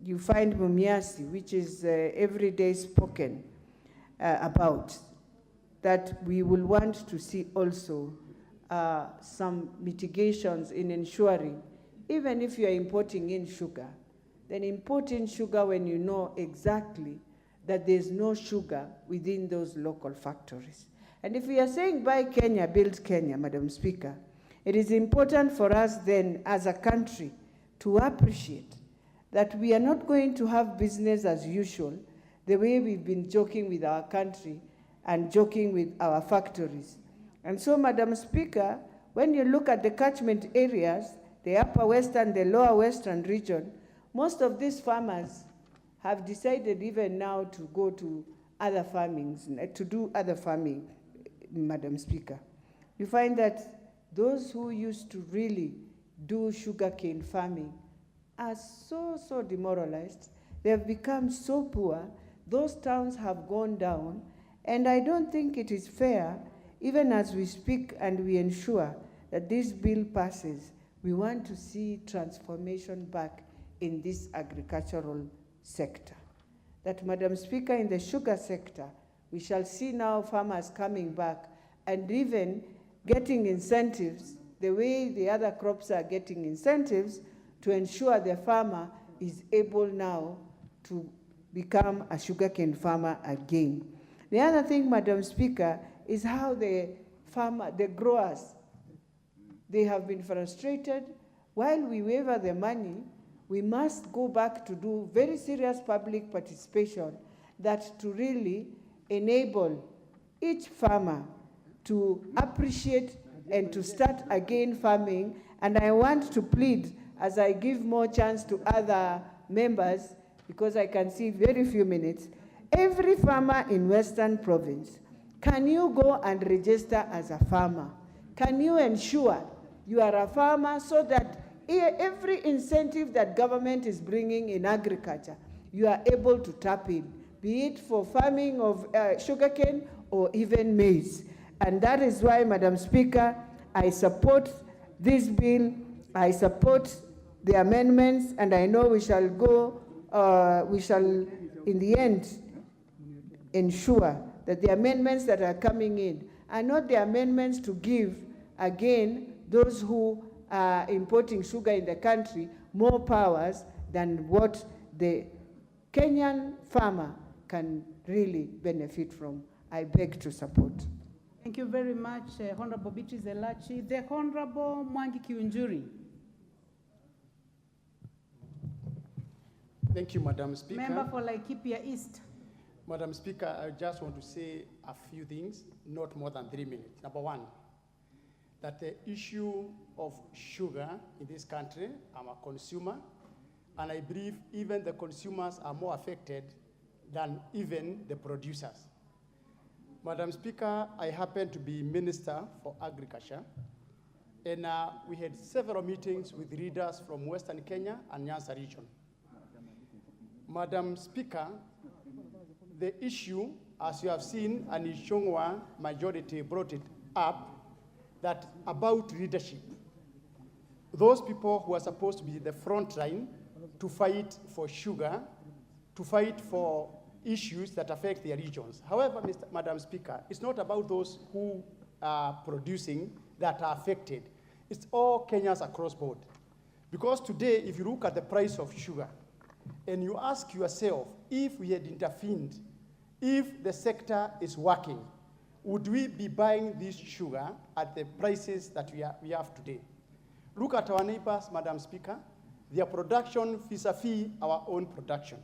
you find Mumiasi, which is every day spoken about, that we will want to see also some mitigations in ensuring, even if you are importing in sugar, then import in sugar when you know exactly that there's no sugar within those local factories. And if we are saying buy Kenya, build Kenya, Madam Speaker, it is important for us then as a country to appreciate that we are not going to have business as usual the way we've been joking with our country and joking with our factories. And so, Madam Speaker, when you look at the catchment areas, the upper western, the lower western region, most of these farmers have decided even now to go to other farmings, to do other farming, Madam Speaker. You find that those who used to really do sugarcane farming are so demoralized. They have become so poor. Those towns have gone down, and I don't think it is fair, even as we speak and we ensure that this bill passes, we want to see transformation back in this agricultural sector. That, Madam Speaker, in the sugar sector, we shall see now farmers coming back and even getting incentives the way the other crops are getting incentives to ensure the farmer is able now to become a sugarcane farmer again. The other thing, Madam Speaker, is how the growers, they have been frustrated. While we waiver the money, we must go back to do very serious public participation that to really enable each farmer to appreciate and to start again farming. And I want to plead, as I give more chance to other members, because I can see very few minutes, every farmer in Western Province, can you go and register as a farmer? Can you ensure you are a farmer so that every incentive that government is bringing in agriculture, you are able to tap in, be it for farming of sugarcane or even maize. And that is why, Madam Speaker, I support this bill. I support the amendments, and I know we shall go, we shall, in the end, ensure that the amendments that are coming in are not the amendments to give, again, those who are importing sugar in the country more powers than what the Kenyan farmer can really benefit from. I beg to support. Thank you very much, Honorable Beatrice Elachi. The Honorable Mwangi Kiunjuri. Thank you, Madam Speaker. Member for Laikipia East. Madam Speaker, I just want to say a few things, not more than 3 minutes. Number one, that the issue of sugar in this country, I'm a consumer, and I believe even the consumers are more affected than even the producers. Madam Speaker, I happen to be Minister for Agriculture, and we had several meetings with leaders from Western Kenya and Nyanza region. Madam Speaker, the issue, as you have seen, and Ishongwa majority brought it up, that about leadership. Those people who are supposed to be the front line to fight for sugar, to fight for issues that affect their regions. However, Madam Speaker, it's not about those who are producing that are affected. It's all Kenyans across board. Because today, if you look at the price of sugar, and you ask yourself, if we had intervened, if the sector is working, would we be buying this sugar at the prices that we have today? Look at our neighbors, Madam Speaker, their production vis-a-vis our own production.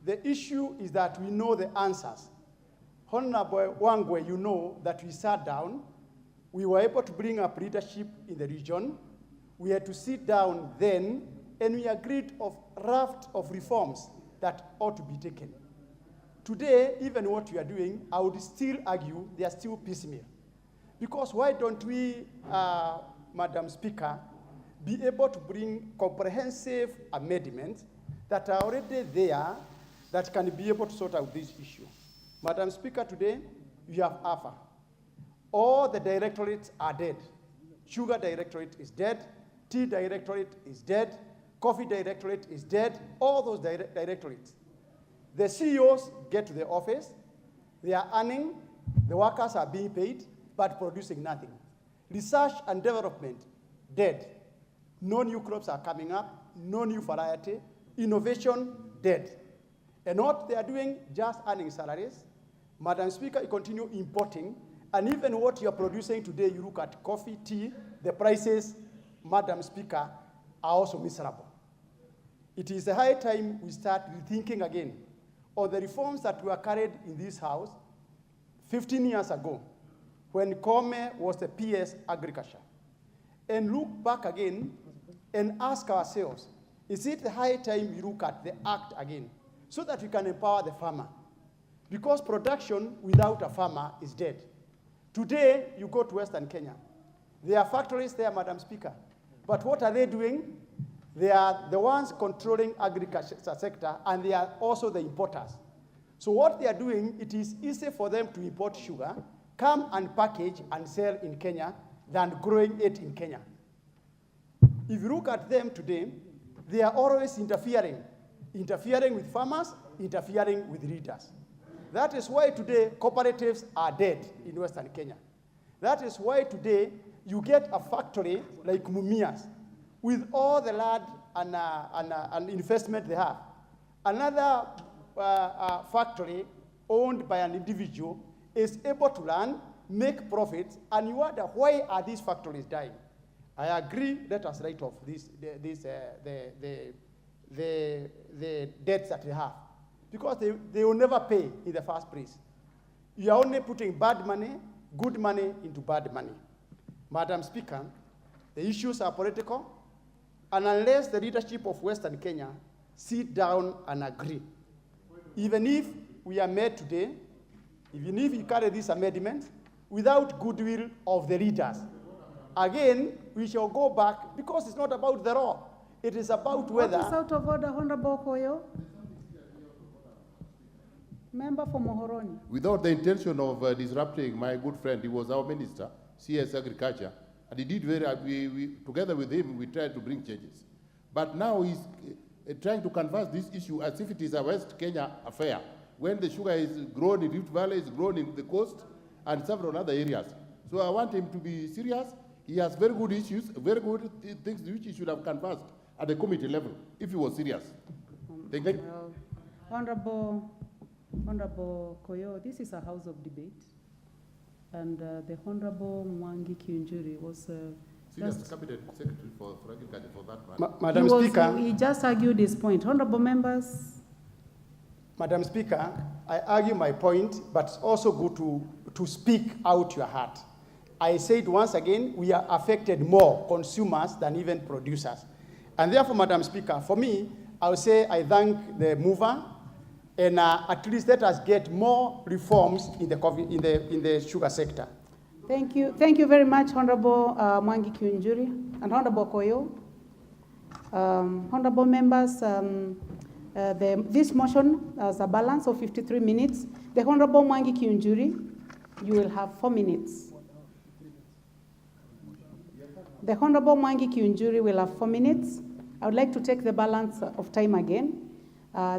The issue is that we know the answers. Honorable Wangwe, you know that we sat down, we were able to bring up leadership in the region, we had to sit down then, and we agreed of raft of reforms that ought to be taken. Today, even what we are doing, I would still argue they are still piecemeal. Because why don't we, Madam Speaker, be able to bring comprehensive amendments that are already there that can be able to sort out this issue? Madam Speaker, today, you have AFA. All the directorates are dead. Sugar directorate is dead, tea directorate is dead, coffee directorate is dead, all those directorates. The CEOs get to the office, they are earning, the workers are being paid, but producing nothing. Research and development, dead. No new crops are coming up, no new variety, innovation, dead. And what they are doing, just earning salaries. Madam Speaker, you continue importing, and even what you are producing today, you look at coffee, tea, the prices, Madam Speaker, are also miserable. It is a high time we start rethinking again on the reforms that were carried in this House 15 years ago when Kome was the PS Agriculture, and look back again and ask ourselves, is it the high time we look at the act again so that we can empower the farmer? Because production without a farmer is dead. Today, you go to Western Kenya. There are factories there, Madam Speaker. But what are they doing? They are the ones controlling agriculture sector, and they are also the importers. So what they are doing, it is easy for them to import sugar, come and package and sell in Kenya than growing it in Kenya. If you look at them today, they are always interfering with farmers, interfering with leaders. That is why today cooperatives are dead in Western Kenya. That is why today you get a factory like Mumias with all the land and investment they have. Another factory owned by an individual is able to run, make profits, and you wonder, why are these factories dying? I agree, let us write off the debts that they have, because they will never pay in the first place. You are only putting bad money, good money into bad money. Madam Speaker, the issues are political, and unless the leadership of Western Kenya sit down and agree, even if we are made today, even if we carry this amendment, without goodwill of the leaders, again, we shall go back, because it's not about the law. It is about whether... What is out of order, Honorable Koyo? Member for Mohoroni. Without the intention of disrupting my good friend, he was our minister, CS Agriculture, and he did very, together with him, we tried to bring changes. But now he's trying to canvass this issue as if it is a West Kenya affair, when the sugar is grown in Rift Valley, is grown in the coast, and several other areas. So I want him to be serious. He has very good issues, very good things which he should have canvassed at the committee level, if he was serious. Thank you. Honorable Koyo, this is a house of debate, and the Honorable Mwangi Kiunjuri was Serious cabinet secretary for agriculture for that matter. Madam Speaker, he just argued his point. Honorable members. Madam Speaker, I argue my point, but it's also good to speak out your heart. I said once again, we are affected more consumers than even producers. And therefore, Madam Speaker, for me, I would say I thank the mover, and at least let us get more reforms in the sugar sector. Thank you very much, Honorable Mwangi Kiunjuri and Honorable Koyo. Honorable members, this motion has a balance of 53 minutes. The Honorable Mwangi Kiunjuri, you will have 4 minutes. The Honorable Mwangi Kiunjuri will have 4 minutes. I would like to take the balance of time again.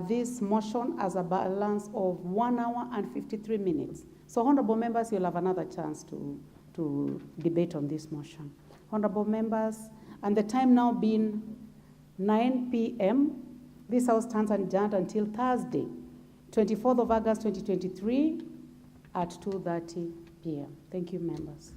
This motion has a balance of 1 hour and 53 minutes. So honorable members, you'll have another chance to debate on this motion. Honorable members, and the time now being 9 p.m., this House stands adjourned until Thursday, 24th of August, 2023 at 2:30 p.m. Thank you, members.